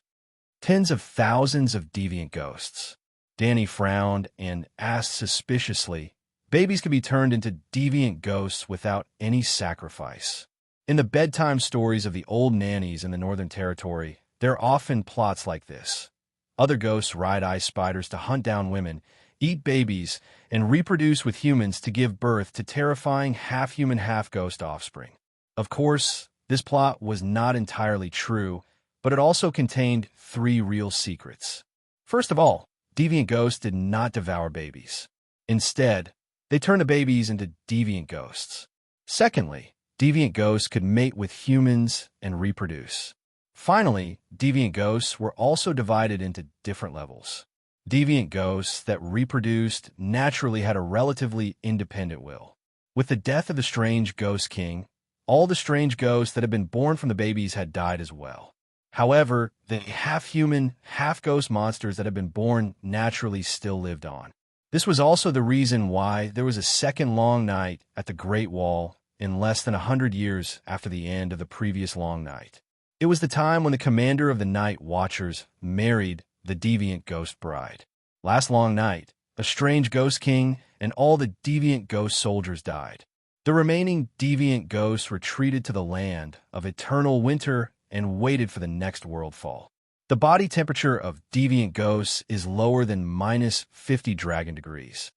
Tens of thousands of deviant ghosts." Dany frowned and asked suspiciously, "Babies can be turned into deviant ghosts without any sacrifice. In the bedtime stories of the old nannies in the Northern Territory, there are often plots like this. Other ghosts ride ice spiders to hunt down women, eat babies, and reproduce with humans to give birth to terrifying half-human, half-ghost offspring. Of course, this plot was not entirely true, but it also contained three real secrets. First of all, deviant ghosts did not devour babies. Instead, they turned the babies into deviant ghosts. Secondly, deviant ghosts could mate with humans and reproduce. Finally, deviant ghosts were also divided into different levels. Deviant ghosts that reproduced naturally had a relatively independent will. With the death of the strange ghost king, all the strange ghosts that had been born from the babies had died as well. However, the half-human, half-ghost monsters that had been born naturally still lived on. This was also the reason why there was a second long night at the Great Wall in less than 100 years after the end of the previous long night. It was the time when the commander of the Night Watchers married the deviant ghost bride. Last long night, a strange ghost king and all the deviant ghost soldiers died. The remaining deviant ghosts retreated to the land of eternal winter and waited for the next worldfall. The body temperature of deviant ghosts is lower than -50 dragon degrees.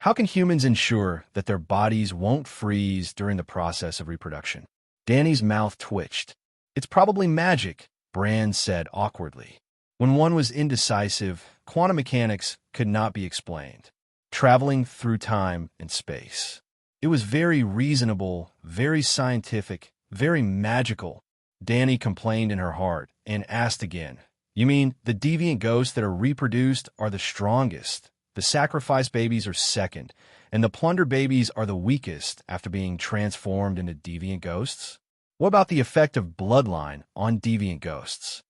How can humans ensure that their bodies won't freeze during the process of reproduction? Dany's mouth twitched. "It's probably magic," Bran said awkwardly. When one was indecisive, quantum mechanics could not be explained. Traveling through time and space. It was very reasonable, very scientific, very magical. Dany complained in her heart and asked again, "You mean the deviant ghosts that are reproduced are the strongest? The sacrifice babies are second, and the plunder babies are the weakest after being transformed into deviant ghosts? What about the effect of bloodline on deviant ghosts?"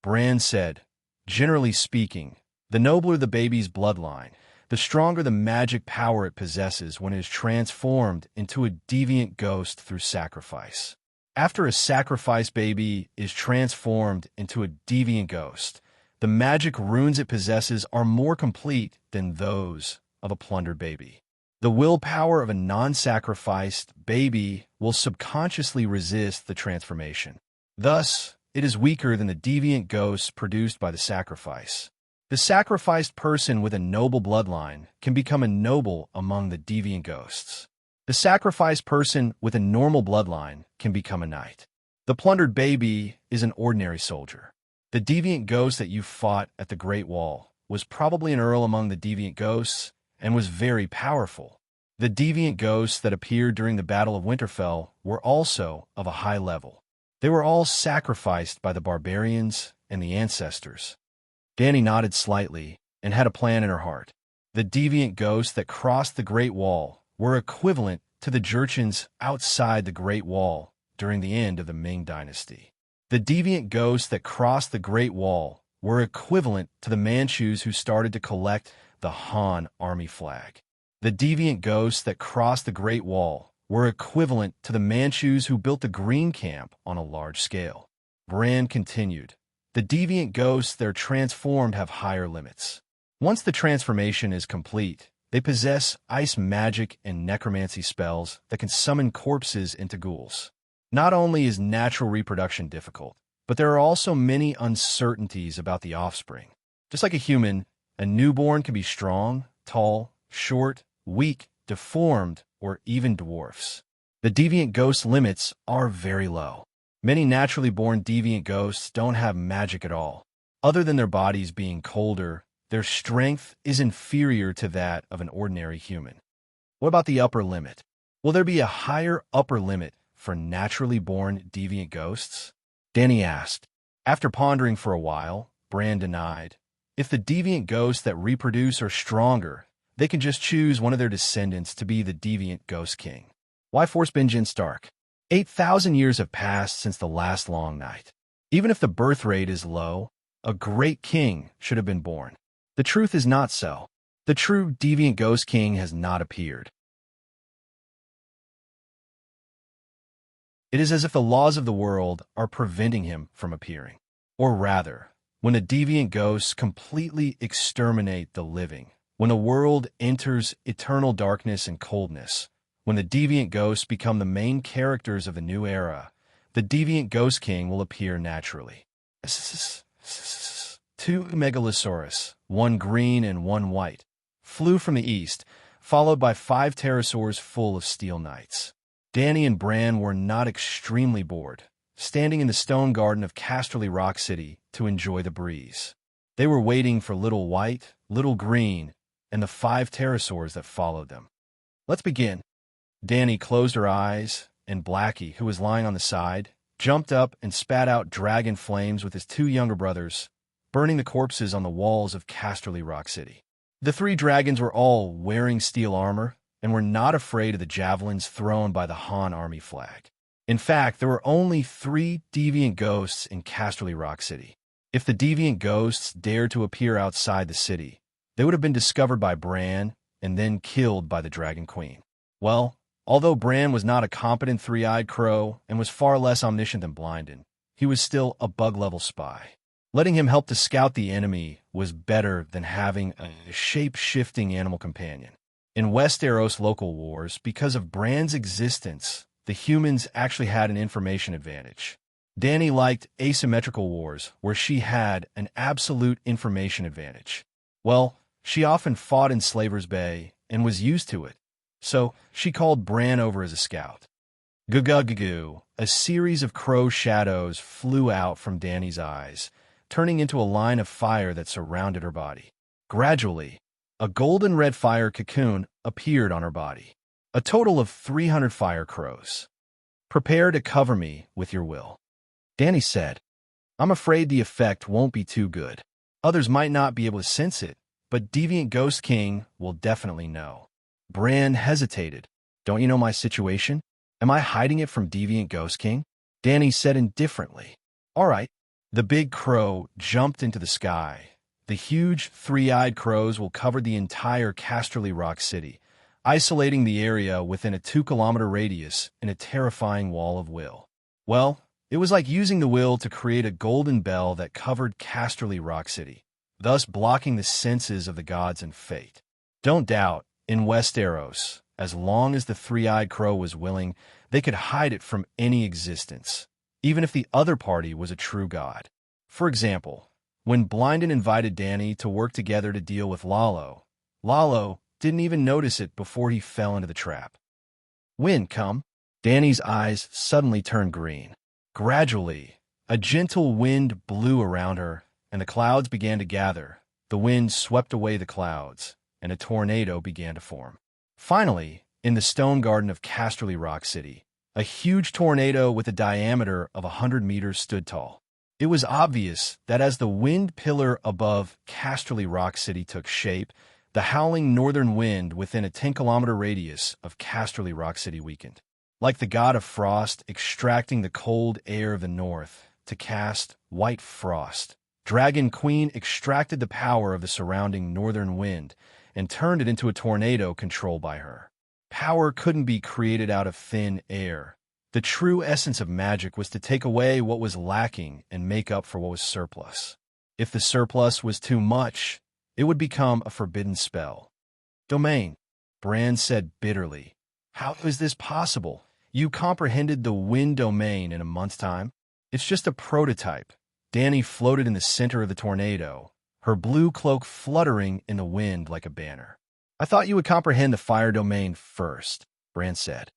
Bran said, "Generally speaking, the nobler the baby's bloodline, the stronger the magic power it possesses when it is transformed into a deviant ghost through sacrifice. After a sacrifice baby is transformed into a deviant ghost, the magic runes it possesses are more complete than those of a plundered baby. The willpower of a non-sacrificed baby will subconsciously resist the transformation. Thus, it is weaker than the deviant ghosts produced by the sacrifice. The sacrificed person with a noble bloodline can become a noble among the deviant ghosts. The sacrificed person with a normal bloodline can become a knight. The plundered baby is an ordinary soldier. The deviant ghost that you fought at the Great Wall was probably an earl among the deviant ghosts and was very powerful. The deviant ghosts that appeared during the Battle of Winterfell were also of a high level. They were all sacrificed by the barbarians and the ancestors. Dany nodded slightly and had a plan in her heart. The deviant ghosts that crossed the Great Wall were equivalent to the Jurchens outside the Great Wall during the end of the Ming Dynasty. The deviant ghosts that crossed the Great Wall were equivalent to the Manchus who started to collect the Han army flag. The deviant ghosts that crossed the Great Wall were equivalent to the Manchus who built the Green Camp on a large scale. Bran continued, the deviant ghosts that are transformed have higher limits. Once the transformation is complete, they possess ice magic and necromancy spells that can summon corpses into ghouls. Not only is natural reproduction difficult, but there are also many uncertainties about the offspring. Just like a human, a newborn can be strong, tall, short, weak, deformed, or even dwarfs. The deviant ghost limits are very low. Many naturally born deviant ghosts don't have magic at all. Other than their bodies being colder, their strength is inferior to that of an ordinary human. What about the upper limit? Will there be a higher upper limit for naturally born deviant ghosts? Dany asked. After pondering for a while, Bran denied. If the deviant ghosts that reproduce are stronger, they can just choose one of their descendants to be the deviant ghost king. Why force Benjen Stark? 8,000 years have passed since the last long night. Even if the birth rate is low, a great king should have been born. The truth is not so. The true deviant ghost king has not appeared. It is as if the laws of the world are preventing him from appearing. Or rather, when the deviant ghosts completely exterminate the living, when the world enters eternal darkness and coldness, when the deviant ghosts become the main characters of the new era, the deviant ghost king will appear naturally. 2 megalosaurus, one green and one white, flew from the east, followed by 5 pterosaurs full of steel knights. Dany and Bran were not extremely bored, standing in the stone garden of Casterly Rock City to enjoy the breeze. They were waiting for Little White, Little Green, and the 5 pterosaurs that followed them. Let's begin. Dany closed her eyes, and Blackie, who was lying on the side, jumped up and spat out dragon flames with his 2 younger brothers, burning the corpses on the walls of Casterly Rock City. The 3 dragons were all wearing steel armor and were not afraid of the javelins thrown by the Han army flag. In fact, there were only 3 deviant ghosts in Casterly Rock City. If the deviant ghosts dared to appear outside the city, they would have been discovered by Bran and then killed by the Dragon Queen. Well, although Bran was not a competent 3-eyed crow and was far less omniscient than Blindon, he was still a bug-level spy. Letting him help to scout the enemy was better than having a shape-shifting animal companion. In Westeros local wars, because of Bran's existence, the humans actually had an information advantage. Dany liked asymmetrical wars, where she had an absolute information advantage. Well, she often fought in Slaver's Bay and was used to it, so she called Bran over as a scout. Goo-goo-goo-goo, a series of crow shadows flew out from Dany's eyes, turning into a line of fire that surrounded her body. Gradually, a golden red fire cocoon appeared on her body. A total of 300 fire crows. Prepare to cover me with your will. Dany said, I'm afraid the effect won't be too good. Others might not be able to sense it, but Deviant Ghost King will definitely know. Bran hesitated. Don't you know my situation? Am I hiding it from Deviant Ghost King? Dany said indifferently. All right. The big crow jumped into the sky. The huge, 3-eyed crows will cover the entire Casterly Rock City, isolating the area within a 2-kilometer radius in a terrifying wall of will. Well, it was like using the will to create a golden bell that covered Casterly Rock City, thus blocking the senses of the gods and fate. Don't doubt, in Westeros, as long as the 3-eyed crow was willing, they could hide it from any existence, even if the other party was a true god. For example, when Blindon invited Dany to work together to deal with Lalo, Lalo didn't even notice it before he fell into the trap. Wind, come. Danny's eyes suddenly turned green. Gradually, a gentle wind blew around her, and the clouds began to gather. The wind swept away the clouds, and a tornado began to form. Finally, in the stone garden of Casterly Rock City, a huge tornado with a diameter of 100 meters stood tall. It was obvious that as the wind pillar above Casterly Rock City took shape, the howling northern wind within a 10-kilometer radius of Casterly Rock City weakened. Like the god of frost extracting the cold air of the north to cast white frost, Dragon Queen extracted the power of the surrounding northern wind and turned it into a tornado controlled by her. Power couldn't be created out of thin air. The true essence of magic was to take away what was lacking and make up for what was surplus. If the surplus was too much, it would become a forbidden spell. Domain, Bran said bitterly. How is this possible? You comprehended the wind domain in a month's time? It's just a prototype. Dany floated in the center of the tornado, her blue cloak fluttering in the wind like a banner. I thought you would comprehend the fire domain first, Bran said.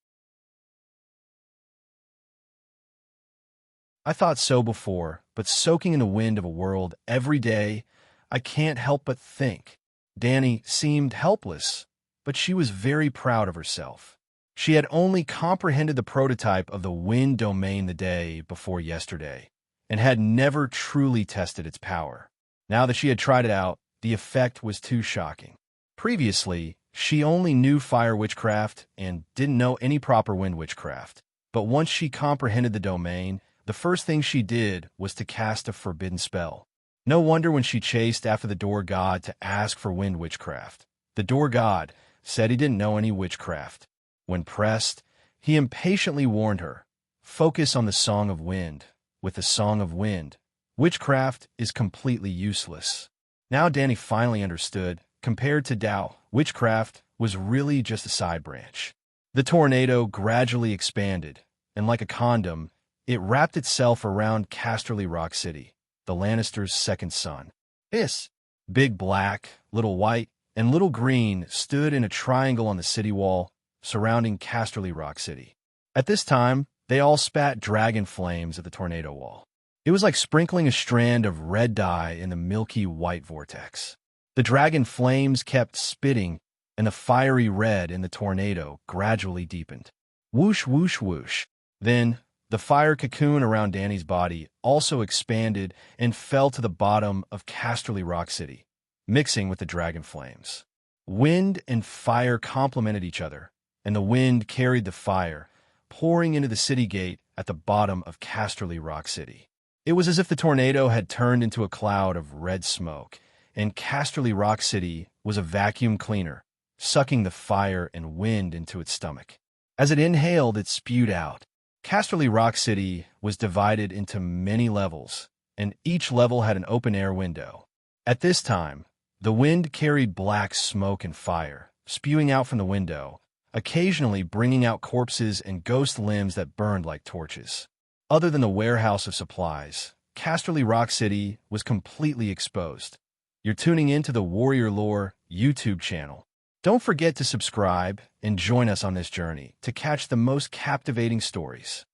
I thought so before, but soaking in the wind of a world every day, I can't help but think. Dany seemed helpless, but she was very proud of herself. She had only comprehended the prototype of the wind domain the day before yesterday, and had never truly tested its power. Now that she had tried it out, the effect was too shocking. Previously, she only knew fire witchcraft and didn't know any proper wind witchcraft. But once she comprehended the domain, the first thing she did was to cast a forbidden spell. No wonder when she chased after the door god to ask for wind witchcraft. The door god said he didn't know any witchcraft. When pressed, he impatiently warned her, focus on the Song of Wind. With the Song of Wind, witchcraft is completely useless. Now Dany finally understood. Compared to Tao, witchcraft was really just a side branch. The tornado gradually expanded, and like a condom, it wrapped itself around Casterly Rock City, the Lannisters' second son. Big Black, Little White, and Little Green stood in a triangle on the city wall surrounding Casterly Rock City. At this time, they all spat dragon flames at the tornado wall. It was like sprinkling a strand of red dye in the milky white vortex. The dragon flames kept spitting, and the fiery red in the tornado gradually deepened. Whoosh, whoosh, whoosh. Then, the fire cocoon around Dany's body also expanded and fell to the bottom of Casterly Rock City, mixing with the dragon flames. Wind and fire complemented each other, and the wind carried the fire, pouring into the city gate at the bottom of Casterly Rock City. It was as if the tornado had turned into a cloud of red smoke, and Casterly Rock City was a vacuum cleaner, sucking the fire and wind into its stomach. As it inhaled, it spewed out. Casterly Rock City was divided into many levels, and each level had an open-air window. At this time, the wind carried black smoke and fire, spewing out from the window, occasionally bringing out corpses and ghost limbs that burned like torches. Other than the warehouse of supplies, Casterly Rock City was completely exposed. You're tuning in to the Warrior Lore YouTube channel. Don't forget to subscribe and join us on this journey to catch the most captivating stories.